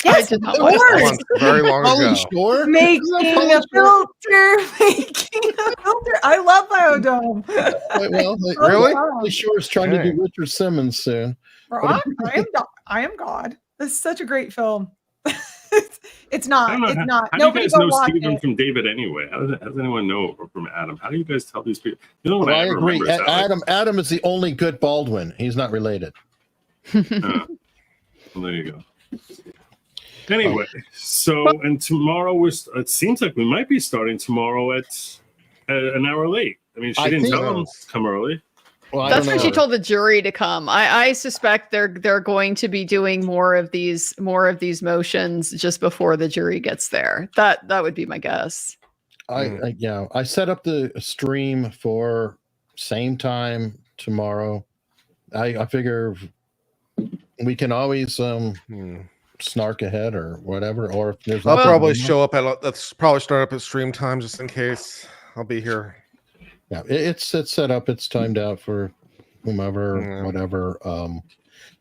Yes, of course. Very long ago. Shore? Making a filter. I love Biodome. Really? Pauly Shore's trying to do Richard Simmons soon. Rock? I am God. This is such a great film. It's not. How do you guys know Steven from David anyway? How does anyone know from Adam? How do you guys tell these people? You know what I agree. Adam is the only good Baldwin. He's not related. Well, there you go. Anyway, and tomorrow it seems like we might be starting tomorrow at an hour late. I mean, she didn't tell him to come early. Well, That's when she know. told the jury to come. I suspect they're going to be doing more of these motions just before the jury gets there. That would be my guess. I set up the stream for same time tomorrow. I figure we can always snark ahead or whatever, or if there's I'll probably show up at let's probably start up at stream time just in case. I'll be here. Yeah, it's set up, it's timed out for whomever, whatever.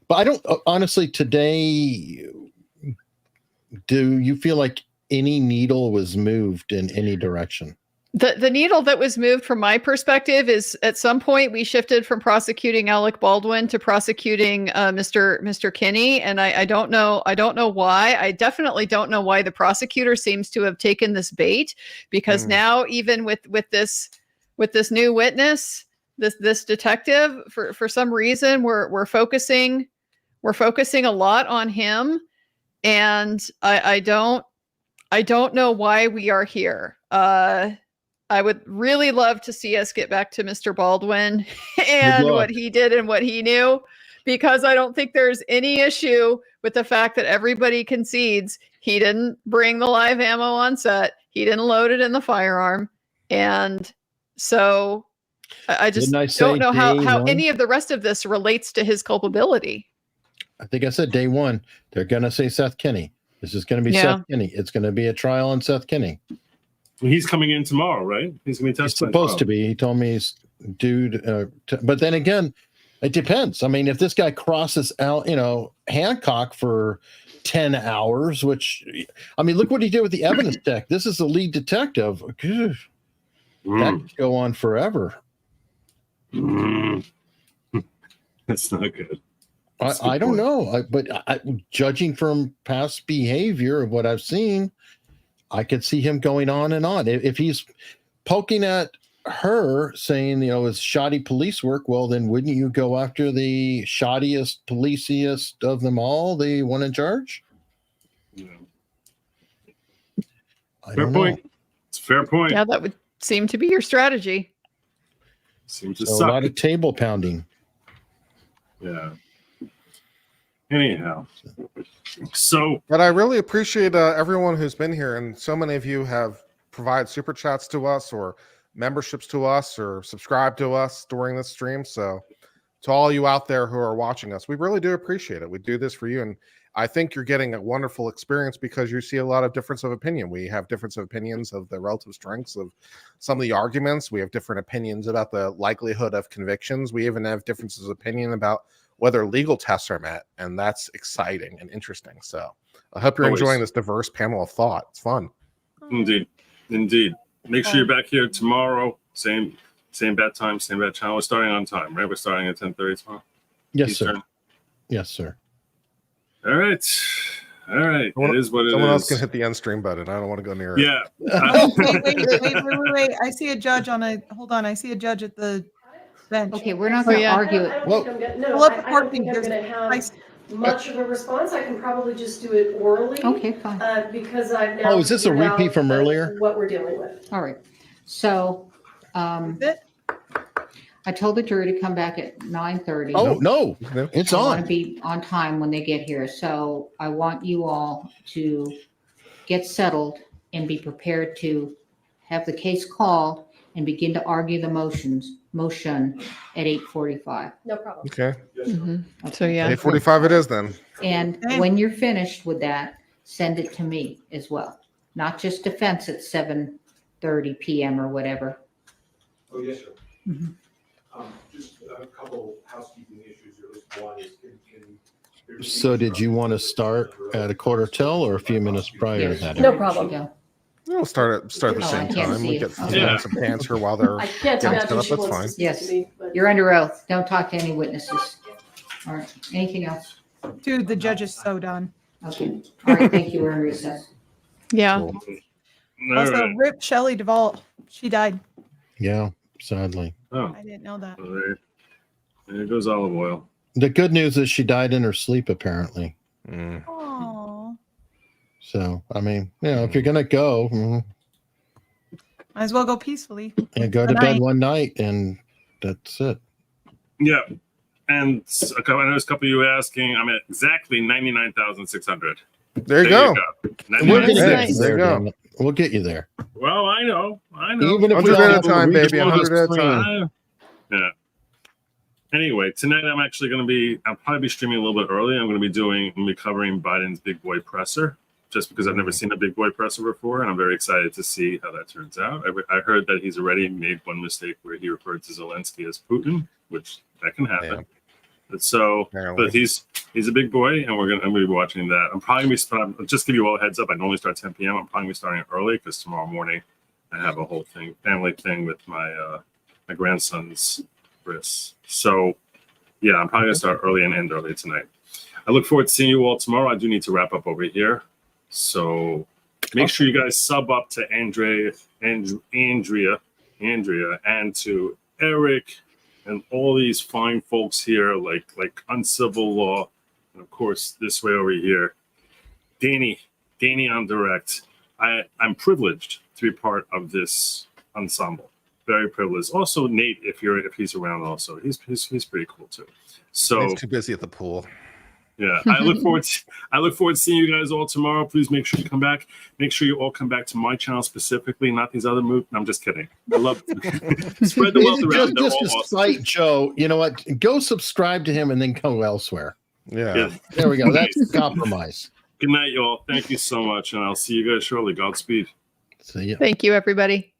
But I don't honestly today. Do you feel like any needle was moved in any direction? The needle that was moved from my perspective is at some point we shifted from prosecuting Alec Baldwin to prosecuting Mr. Kenny, and I don't know why. I definitely don't know why the prosecutor seems to have taken this bait, because now even with this new witness, this detective, for some reason we're focusing a lot on him, and I don't know why we are here. I would really love to see us get back to Mr. Baldwin and what he did and what he knew, because I don't think there's any issue with the fact that everybody concedes he didn't bring the live ammo on set. He didn't load it in the firearm. And so I just don't know how any of the rest of this relates to his culpability. I think I said day one, they're going to say Seth Kenny. This is going to be Seth Kenny. It's going to be a trial on Seth Kenny. He's coming in tomorrow, right? He's going to be testifying. He's supposed to be. He told me he's due. But then again, it depends. I mean, if this guy crosses out, Hancock for 10 hours, which, I mean, look what he did with the evidence tech. This is the lead detective. That could go on forever. That's not good. I don't know, but judging from past behavior of what I've seen, I could see him going on and on. If he's poking at her, saying, it's shoddy police work, well, then wouldn't you go after the shoddiest, policiest of them all, the one in charge? Yeah. Fair point. It's a fair point. Yeah, that would seem to be your strategy. Seems to so suck. A lot of table pounding. Yeah. Anyhow, but I really appreciate everyone who's been here, and so many of you have provided super chats to us or memberships to us or subscribed to us during this stream. So to all you out there who are watching us, we really do appreciate it. We do this for you, and I think you're getting a wonderful experience because you see a lot of difference of opinion. We have difference of opinions of the relative strengths of some of the arguments. We have different opinions about the likelihood of convictions. We even have differences of opinion about whether legal tests are met, and that's exciting and interesting. So I hope you're enjoying this diverse panel of thought. It's fun. Indeed. Make sure you're back here tomorrow. Same bat time, same bat channel. We're starting on time, right? We're starting at 10:30 tomorrow. Yes, Eastern. sir. Yes, sir. All right. It is what it is. Someone else can hit the end stream button. I don't want to go near it. Yeah. Wait. I see a judge hold on. I see a judge at the bench. Okay, we're not going to argue it. I don't think I'm going to have much of a response. I can probably just do it orally. Okay, fine. Because I've now. Oh, is this a repeat from earlier? What we're dealing with. All right. So, I told the jury to come back at 9:30. Oh, no, it's I want on. to be on time when they get here. So I want you all to get settled and be prepared to have the case called and begin to argue the motion at 8:45. No problem. Okay. So yeah. 8:45 it is then. And when you're finished with that, send it to me as well. Not just defense at 7:30 p.m. or whatever. Oh, yes, sir. Mhm. Just a couple housekeeping issues, or at least one is So did you want to start at 1:45 or a few minutes prior to that? No problem. Yeah. We'll start at the Oh, I same can't time. see We it. get Yeah. some answer while they're I can't getting imagine set up. she That's wants fine. to speak Yes, to me, but- you're under oath. Don't talk to any witnesses. All right. Anything else? Dude, the judge is so done. Okay. All right. Thank you. We're in recess. Yeah. All Also, right. rip Shelley Duvall. She died. Yeah, sadly. Oh, I didn't know that. there goes olive oil. The good news is she died in her sleep, apparently. Oh, So, I mean, if you're going to go, might as well go peacefully. and go to bed one night, and that's it. Yeah. And I know there's a couple of you asking. I'm at exactly 99,600. There you go. We'll get you there. Nice. There, There you go. damn it. We'll get you there. Well, I know. Even if we 100 all at a have to time, read baby. the 100 at a screen. time. Yeah. Anyway, tonight I'm actually going to be, I'll probably be streaming a little bit early. I'm going to be covering Biden's big boy presser, just because I've never seen a big boy presser before, and I'm very excited to see how that turns out. I heard that he's already made one mistake where he referred to Zelensky as Putin, which that can happen. Yeah. But so, Apparently. but he's a big boy, and I'm going to be watching that. I'm probably going to be, just give you all a heads up. I normally start 10 p.m. I'm probably going to be starting early because tomorrow morning I have a whole family thing with my my grandson's bris. So yeah, I'm probably gonna start early and end early tonight. I look forward to seeing you all tomorrow. I do need to wrap up over here, so make sure you guys sub up to Andrea, and to Eric, and all these fine folks here, like Uncivil Law, and of course this way over here, Danny on Direct. I'm privileged to be part of this ensemble. Very privileged. Also, Nate, if he's around, also he's pretty cool too. So He's too busy at the pool. yeah, I look forward to seeing you guys all tomorrow. Please make sure you come back. Make sure you all come back to my channel specifically, not these other movies. I'm just kidding. I love spread the wealth around. They're Just all to awesome. cite Joe, you know what? Go subscribe to him and then go elsewhere. Yeah. There we go. That's compromise. Good night, y'all. Thank you so much, and I'll see you guys shortly. Godspeed. See ya. Thank you, everybody.